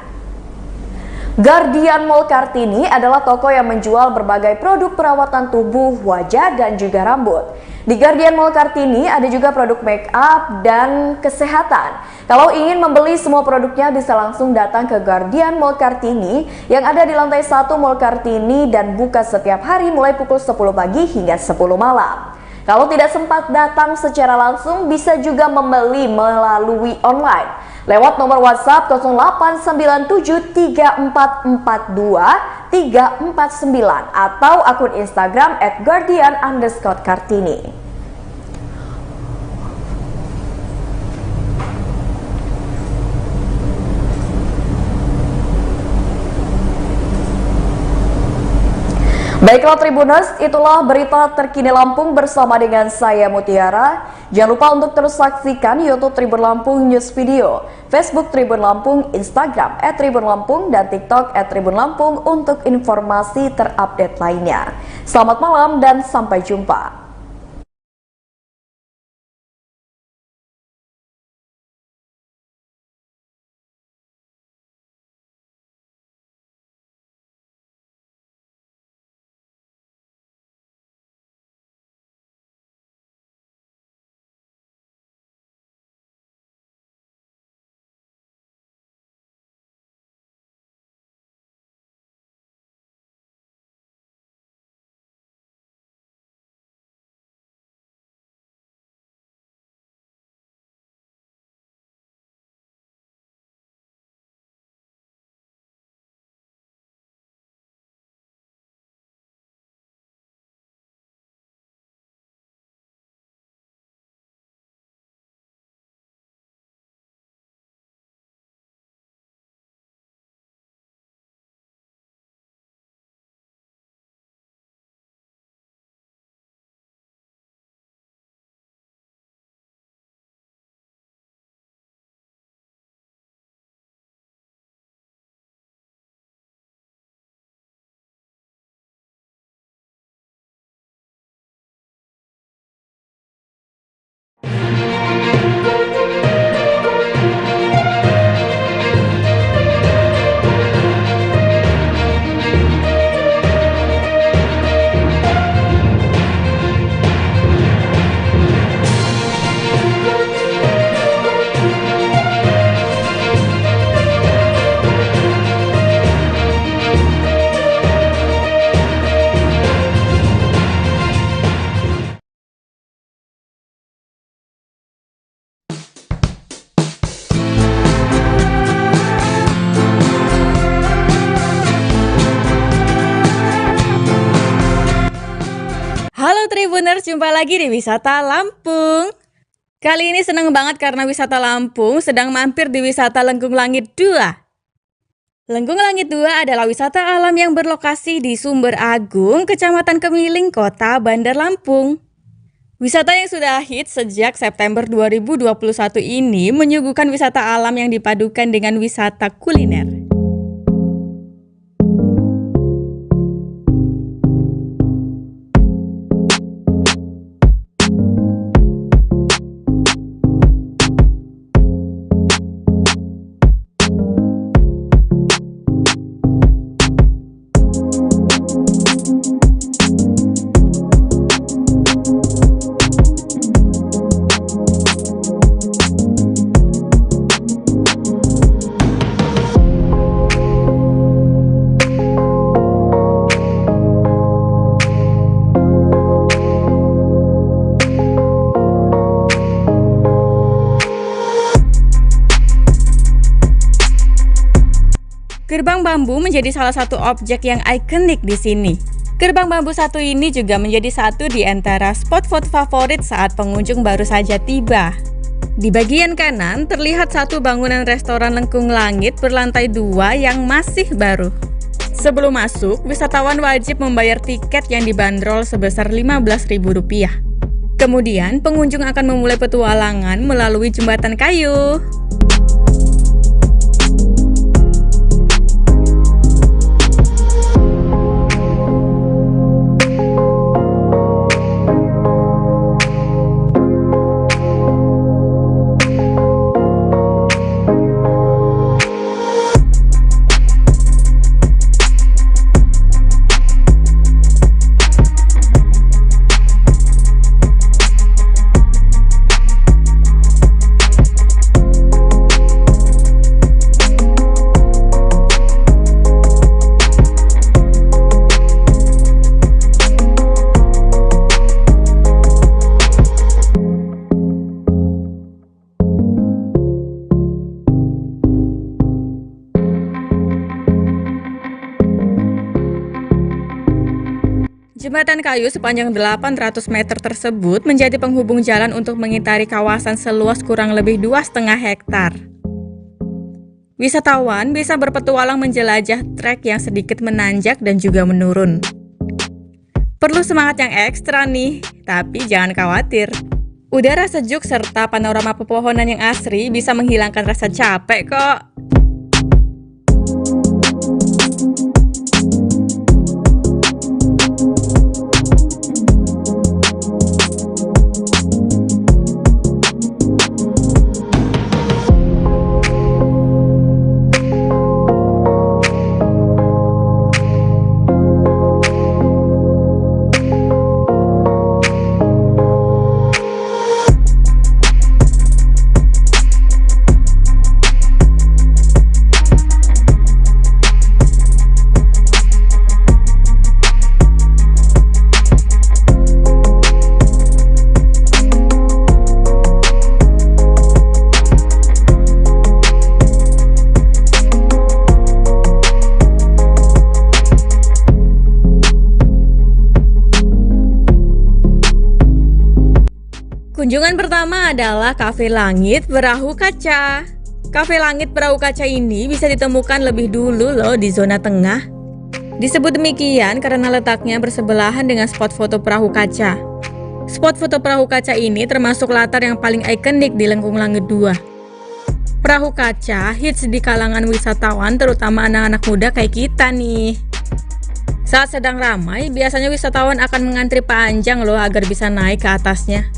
Guardian Mall Kartini adalah toko yang menjual berbagai produk perawatan tubuh, wajah, dan juga rambut. Di Guardian Mall Kartini ada juga produk make up dan kesehatan. Kalau ingin membeli semua produknya bisa langsung datang ke Guardian Mall Kartini yang ada di lantai 1 Mall Kartini dan buka setiap hari mulai pukul 10 pagi hingga 10 malam. Kalau tidak sempat datang secara langsung, bisa juga membeli melalui online lewat nomor WhatsApp 08973442 349 atau akun Instagram @guardian_kartini. Baiklah Tribuners, itulah berita terkini Lampung bersama dengan saya Mutiara. Jangan lupa untuk terus saksikan YouTube Tribun Lampung News Video, Facebook Tribun Lampung, Instagram @Tribun Lampung, dan TikTok @Tribun Lampung untuk informasi terupdate lainnya. Selamat malam dan sampai jumpa. Tribuners, jumpa lagi di Wisata Lampung. Kali ini senang banget karena Wisata Lampung sedang mampir di Wisata Lengkung Langit 2. Lengkung Langit 2 adalah wisata alam yang berlokasi di Sumber Agung, Kecamatan Kemiling, Kota Bandar Lampung. Wisata yang sudah hits sejak September 2021 ini menyuguhkan wisata alam yang dipadukan dengan wisata kuliner. Gerbang bambu menjadi salah satu objek yang ikonik di sini. Gerbang bambu satu ini juga menjadi satu di antara spot foto favorit saat pengunjung baru saja tiba. Di bagian kanan terlihat satu bangunan restoran Lengkung Langit berlantai 2 yang masih baru. Sebelum masuk, wisatawan wajib membayar tiket yang dibanderol sebesar Rp15.000. Kemudian, pengunjung akan memulai petualangan melalui jembatan kayu. Jembatan kayu sepanjang 800 meter tersebut menjadi penghubung jalan untuk mengitari kawasan seluas kurang lebih 2,5 hektar. Wisatawan bisa berpetualang menjelajah trek yang sedikit menanjak dan juga menurun. Perlu semangat yang ekstra nih, tapi jangan khawatir. Udara sejuk serta panorama pepohonan yang asri bisa menghilangkan rasa capek kok. Kunjungan pertama adalah Cafe Langit Perahu Kaca. Cafe Langit Perahu Kaca ini bisa ditemukan lebih dulu loh di zona tengah. Disebut demikian karena letaknya bersebelahan dengan spot foto perahu kaca. Spot foto perahu kaca ini termasuk latar yang paling ikonik di Lengkung Langit 2. Perahu kaca hits di kalangan wisatawan, terutama anak-anak muda kayak kita nih. Saat sedang ramai, biasanya wisatawan akan mengantri panjang loh agar bisa naik ke atasnya.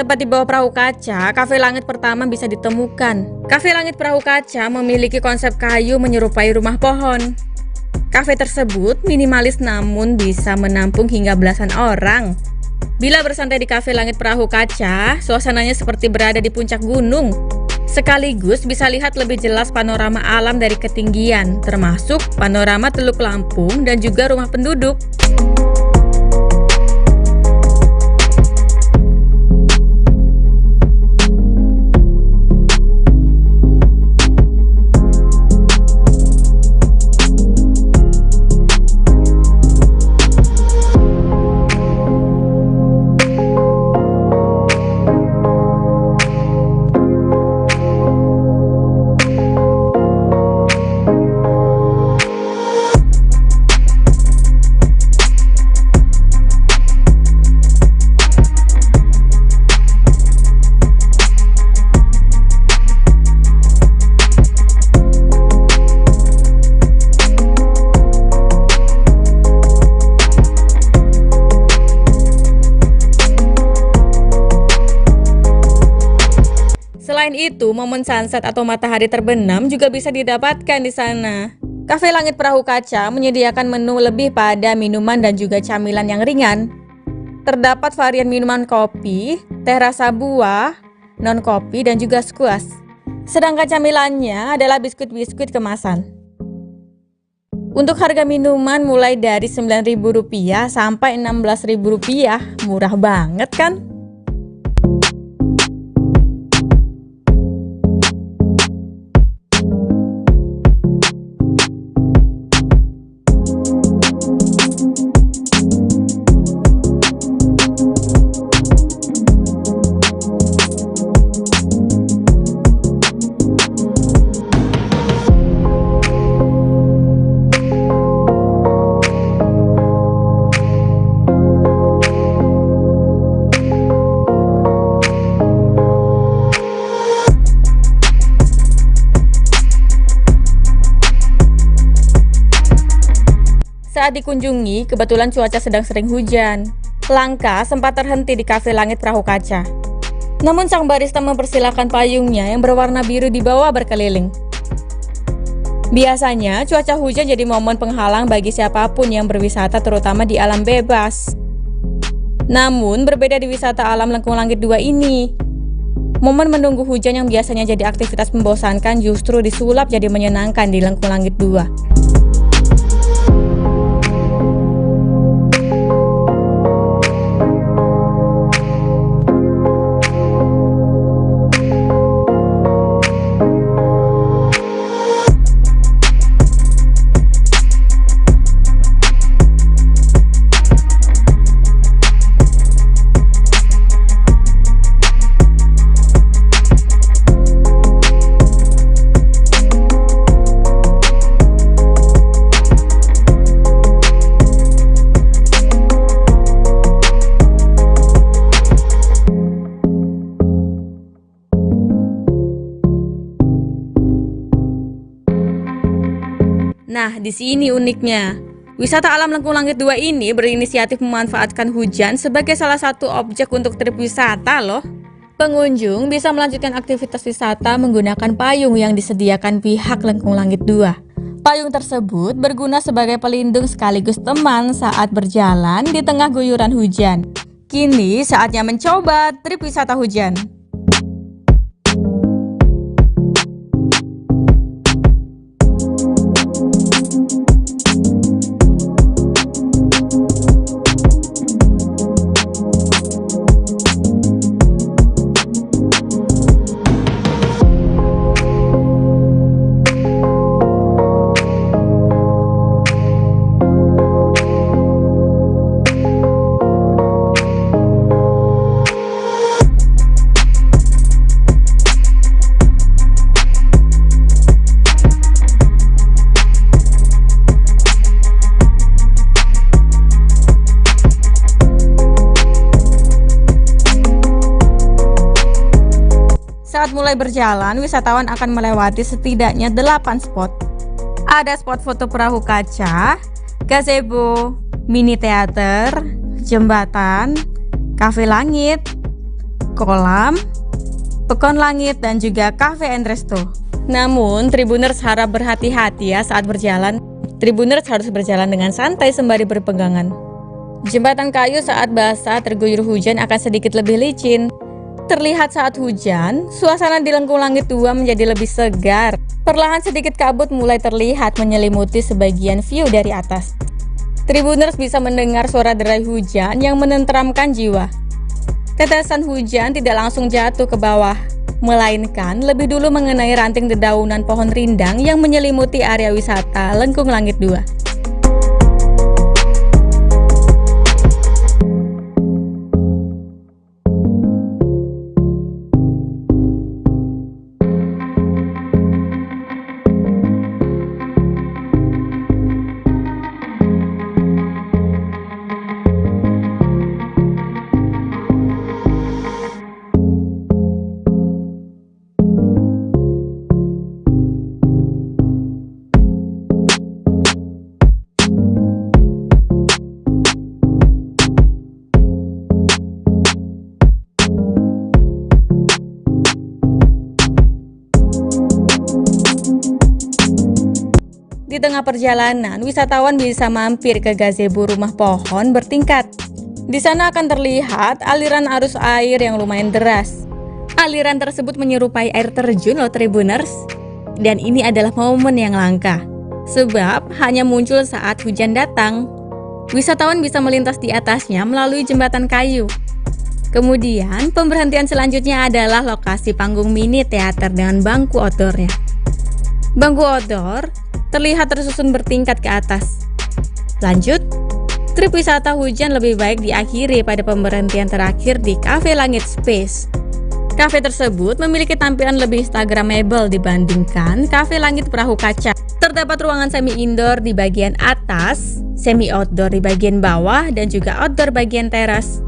Tepat di bawah perahu kaca, kafe langit pertama bisa ditemukan. Kafe langit perahu kaca memiliki konsep kayu menyerupai rumah pohon. Kafe tersebut minimalis namun bisa menampung hingga belasan orang. Bila bersantai di kafe langit perahu kaca, suasananya seperti berada di puncak gunung. Sekaligus bisa lihat lebih jelas panorama alam dari ketinggian, termasuk panorama Teluk Lampung dan juga rumah penduduk. Selain itu, momen sunset atau matahari terbenam juga bisa didapatkan di sana. Kafe Langit Perahu Kaca menyediakan menu lebih pada minuman dan juga camilan yang ringan. Terdapat varian minuman kopi, teh rasa buah, non kopi, dan juga squash. Sedangkan camilannya adalah biskuit-biskuit kemasan. Untuk harga minuman mulai dari Rp9.000 sampai Rp16.000, murah banget kan? Saat dikunjungi, kebetulan cuaca sedang sering hujan. Langka sempat terhenti di kafe Langit Perahu Kaca. Namun sang barista mempersilahkan payungnya yang berwarna biru dibawa berkeliling. Biasanya cuaca hujan jadi momen penghalang bagi siapapun yang berwisata, terutama di alam bebas. Namun berbeda di wisata alam Lengkung Langit 2 ini. Momen menunggu hujan yang biasanya jadi aktivitas membosankan justru disulap jadi menyenangkan di Lengkung Langit 2. Nah, di sini uniknya. Wisata alam Lengkung Langit 2 ini berinisiatif memanfaatkan hujan sebagai salah satu objek untuk trip wisata loh. Pengunjung bisa melanjutkan aktivitas wisata menggunakan payung yang disediakan pihak Lengkung Langit 2. Payung tersebut berguna sebagai pelindung sekaligus teman saat berjalan di tengah guyuran hujan. Kini saatnya mencoba trip wisata hujan. Saat mulai berjalan, wisatawan akan melewati setidaknya 8 spot. Ada spot foto perahu kaca, gazebo, mini teater, jembatan, kafe langit, kolam, Pekon Langit, dan juga Cafe and Resto. Namun, Tribuners harap berhati-hati ya saat berjalan. Tribuners harus berjalan dengan santai sembari berpegangan. Jembatan kayu saat basah terguyur hujan akan sedikit lebih licin. Terlihat saat hujan, suasana di Lengkung Langit 2 menjadi lebih segar. Perlahan sedikit kabut mulai terlihat menyelimuti sebagian view dari atas. Tribuners bisa mendengar suara derai hujan yang menenteramkan jiwa. Tetesan hujan tidak langsung jatuh ke bawah, melainkan lebih dulu mengenai ranting dedaunan pohon rindang yang menyelimuti area wisata Lengkung Langit 2. Di tengah perjalanan, wisatawan bisa mampir ke gazebo rumah pohon bertingkat. Di sana akan terlihat aliran arus air yang lumayan deras. Aliran tersebut menyerupai air terjun loh Tribuners. Dan ini adalah momen yang langka, sebab hanya muncul saat hujan datang. Wisatawan bisa melintas di atasnya melalui jembatan kayu. Kemudian, pemberhentian selanjutnya adalah lokasi panggung mini teater dengan bangku outdoornya. Bangku outdoor terlihat tersusun bertingkat ke atas. Lanjut, trip wisata hujan lebih baik diakhiri pada pemberhentian terakhir di Cafe Langit Space. Cafe tersebut memiliki tampilan lebih instagramable dibandingkan Cafe Langit Perahu Kaca. Terdapat ruangan semi-indoor di bagian atas, semi-outdoor di bagian bawah, dan juga outdoor bagian teras.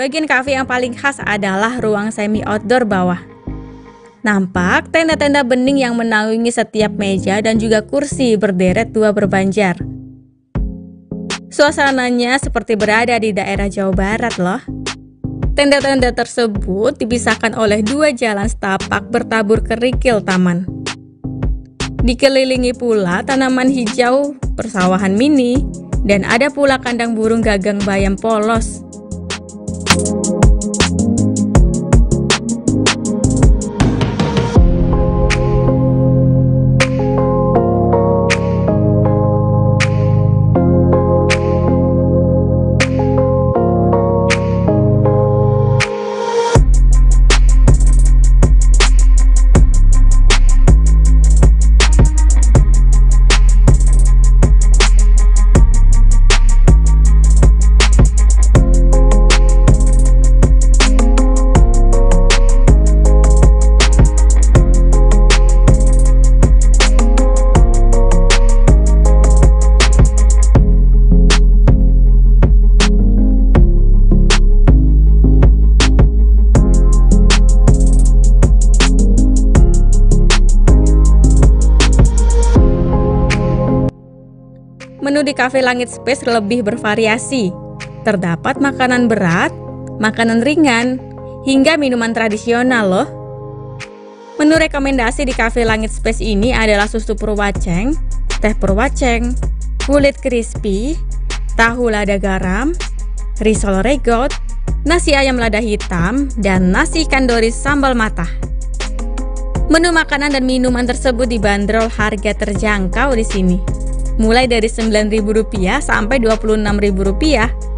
Bagian kafe yang paling khas adalah ruang semi-outdoor bawah. Nampak tenda-tenda bening yang menaungi setiap meja dan juga kursi berderet dua berbanjar. Suasananya seperti berada di daerah Jawa Barat loh. Tenda-tenda tersebut dipisahkan oleh dua jalan setapak bertabur kerikil taman. Dikelilingi pula tanaman hijau, persawahan mini, dan ada pula kandang burung gagang bayam polos. Menu di Cafe Langit Space lebih bervariasi. Terdapat makanan berat, makanan ringan, hingga minuman tradisional loh. Menu rekomendasi di Cafe Langit Space ini adalah susu purwaceng, teh purwaceng, kulit crispy, tahu lada garam, risol regot, nasi ayam lada hitam, dan nasi ikan doris sambal matah. Menu makanan dan minuman tersebut dibanderol harga terjangkau di sini, mulai dari Rp9.000 sampai Rp26.000.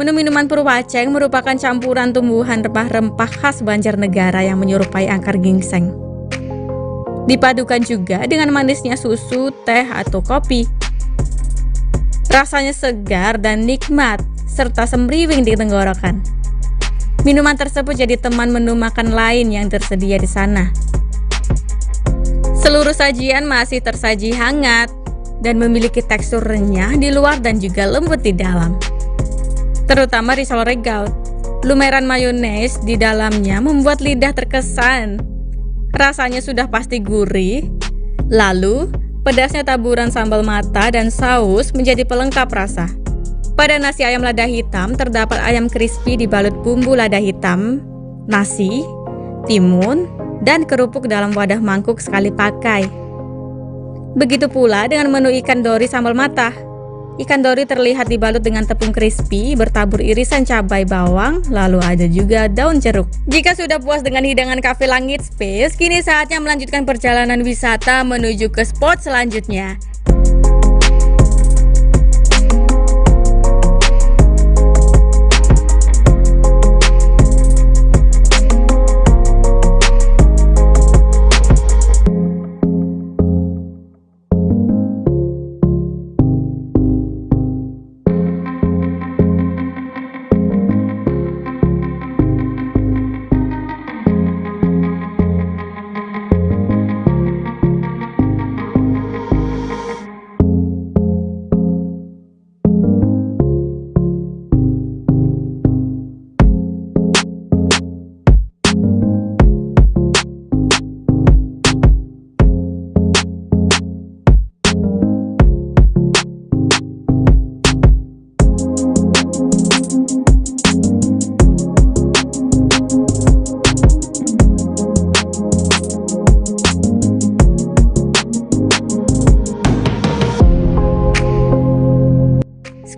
Menu minuman Purwaceng merupakan campuran tumbuhan rempah-rempah khas Banjarnegara yang menyerupai akar gingseng. Dipadukan juga dengan manisnya susu, teh, atau kopi. Rasanya segar dan nikmat, serta semriwing di tenggorokan. Minuman tersebut jadi teman menu makan lain yang tersedia di sana. Seluruh sajian masih tersaji hangat dan memiliki tekstur renyah di luar dan juga lembut di dalam. Terutama risol regaut, lumeran mayones di dalamnya membuat lidah terkesan. Rasanya sudah pasti gurih, lalu pedasnya taburan sambal mata dan saus menjadi pelengkap rasa. Pada nasi ayam lada hitam terdapat ayam crispy dibalut bumbu lada hitam, nasi, timun, dan kerupuk dalam wadah mangkuk sekali pakai. Begitu pula dengan menu ikan dori sambal mata. Ikan dori terlihat dibalut dengan tepung crispy, bertabur irisan cabai bawang, lalu ada juga daun jeruk. Jika sudah puas dengan hidangan Cafe Langit Space, kini saatnya melanjutkan perjalanan wisata menuju ke spot selanjutnya.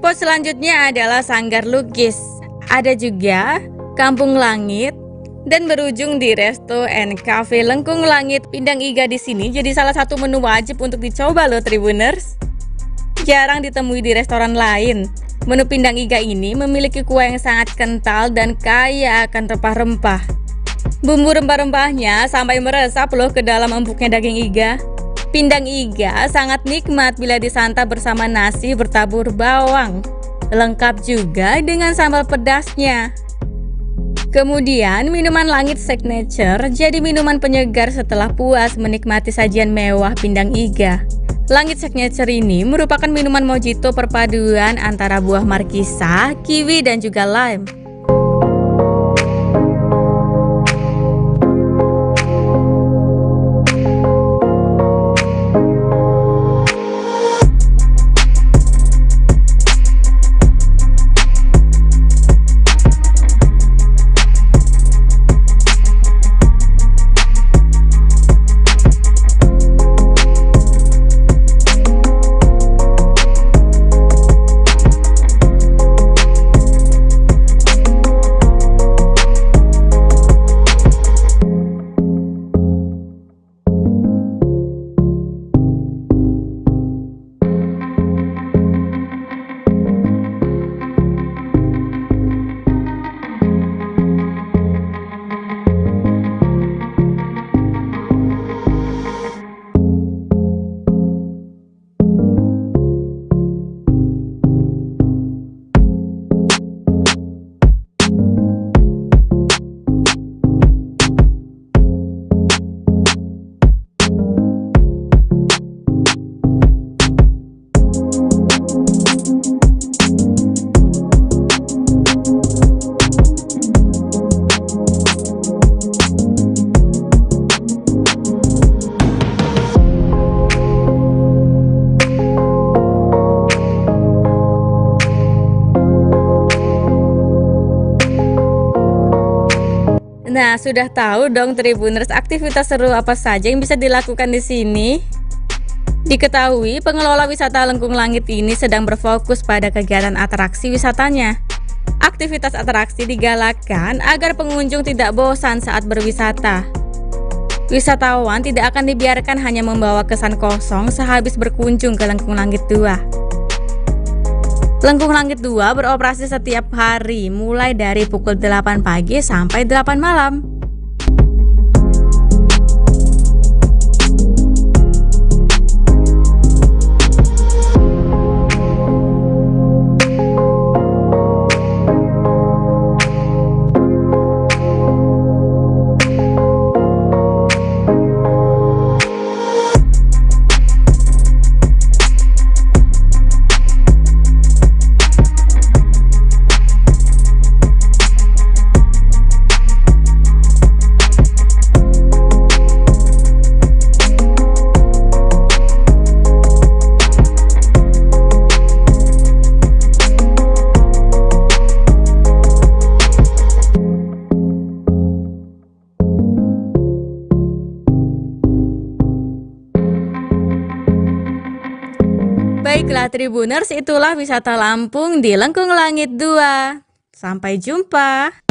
Spot selanjutnya adalah Sanggar Lukis. Ada juga Kampung Langit dan berujung di Resto and Cafe Lengkung Langit. Pindang iga di sini jadi salah satu menu wajib untuk dicoba loh Tribuners. Jarang ditemui di restoran lain. Menu pindang iga ini memiliki kuah yang sangat kental dan kaya akan rempah-rempah. Bumbu rempah-rempahnya sampai meresap loh ke dalam empuknya daging iga. Pindang iga sangat nikmat bila disantap bersama nasi bertabur bawang. Lengkap juga dengan sambal pedasnya. Kemudian minuman Langit Signature jadi minuman penyegar setelah puas menikmati sajian mewah pindang iga. Langit Signature ini merupakan minuman mojito perpaduan antara buah markisa, kiwi, dan juga lime. Nah, sudah tahu dong Tribuners aktivitas seru apa saja yang bisa dilakukan di sini? Diketahui pengelola wisata Lengkung Langit ini sedang berfokus pada kegiatan atraksi wisatanya. Aktivitas atraksi digalakkan agar pengunjung tidak bosan saat berwisata. Wisatawan tidak akan dibiarkan hanya membawa kesan kosong sehabis berkunjung ke Lengkung Langit 2. Lengkung Langit 2 beroperasi setiap hari mulai dari pukul 8 pagi sampai 8 malam. Baiklah Tribuners, itulah wisata Lampung di Lengkung Langit 2. Sampai jumpa.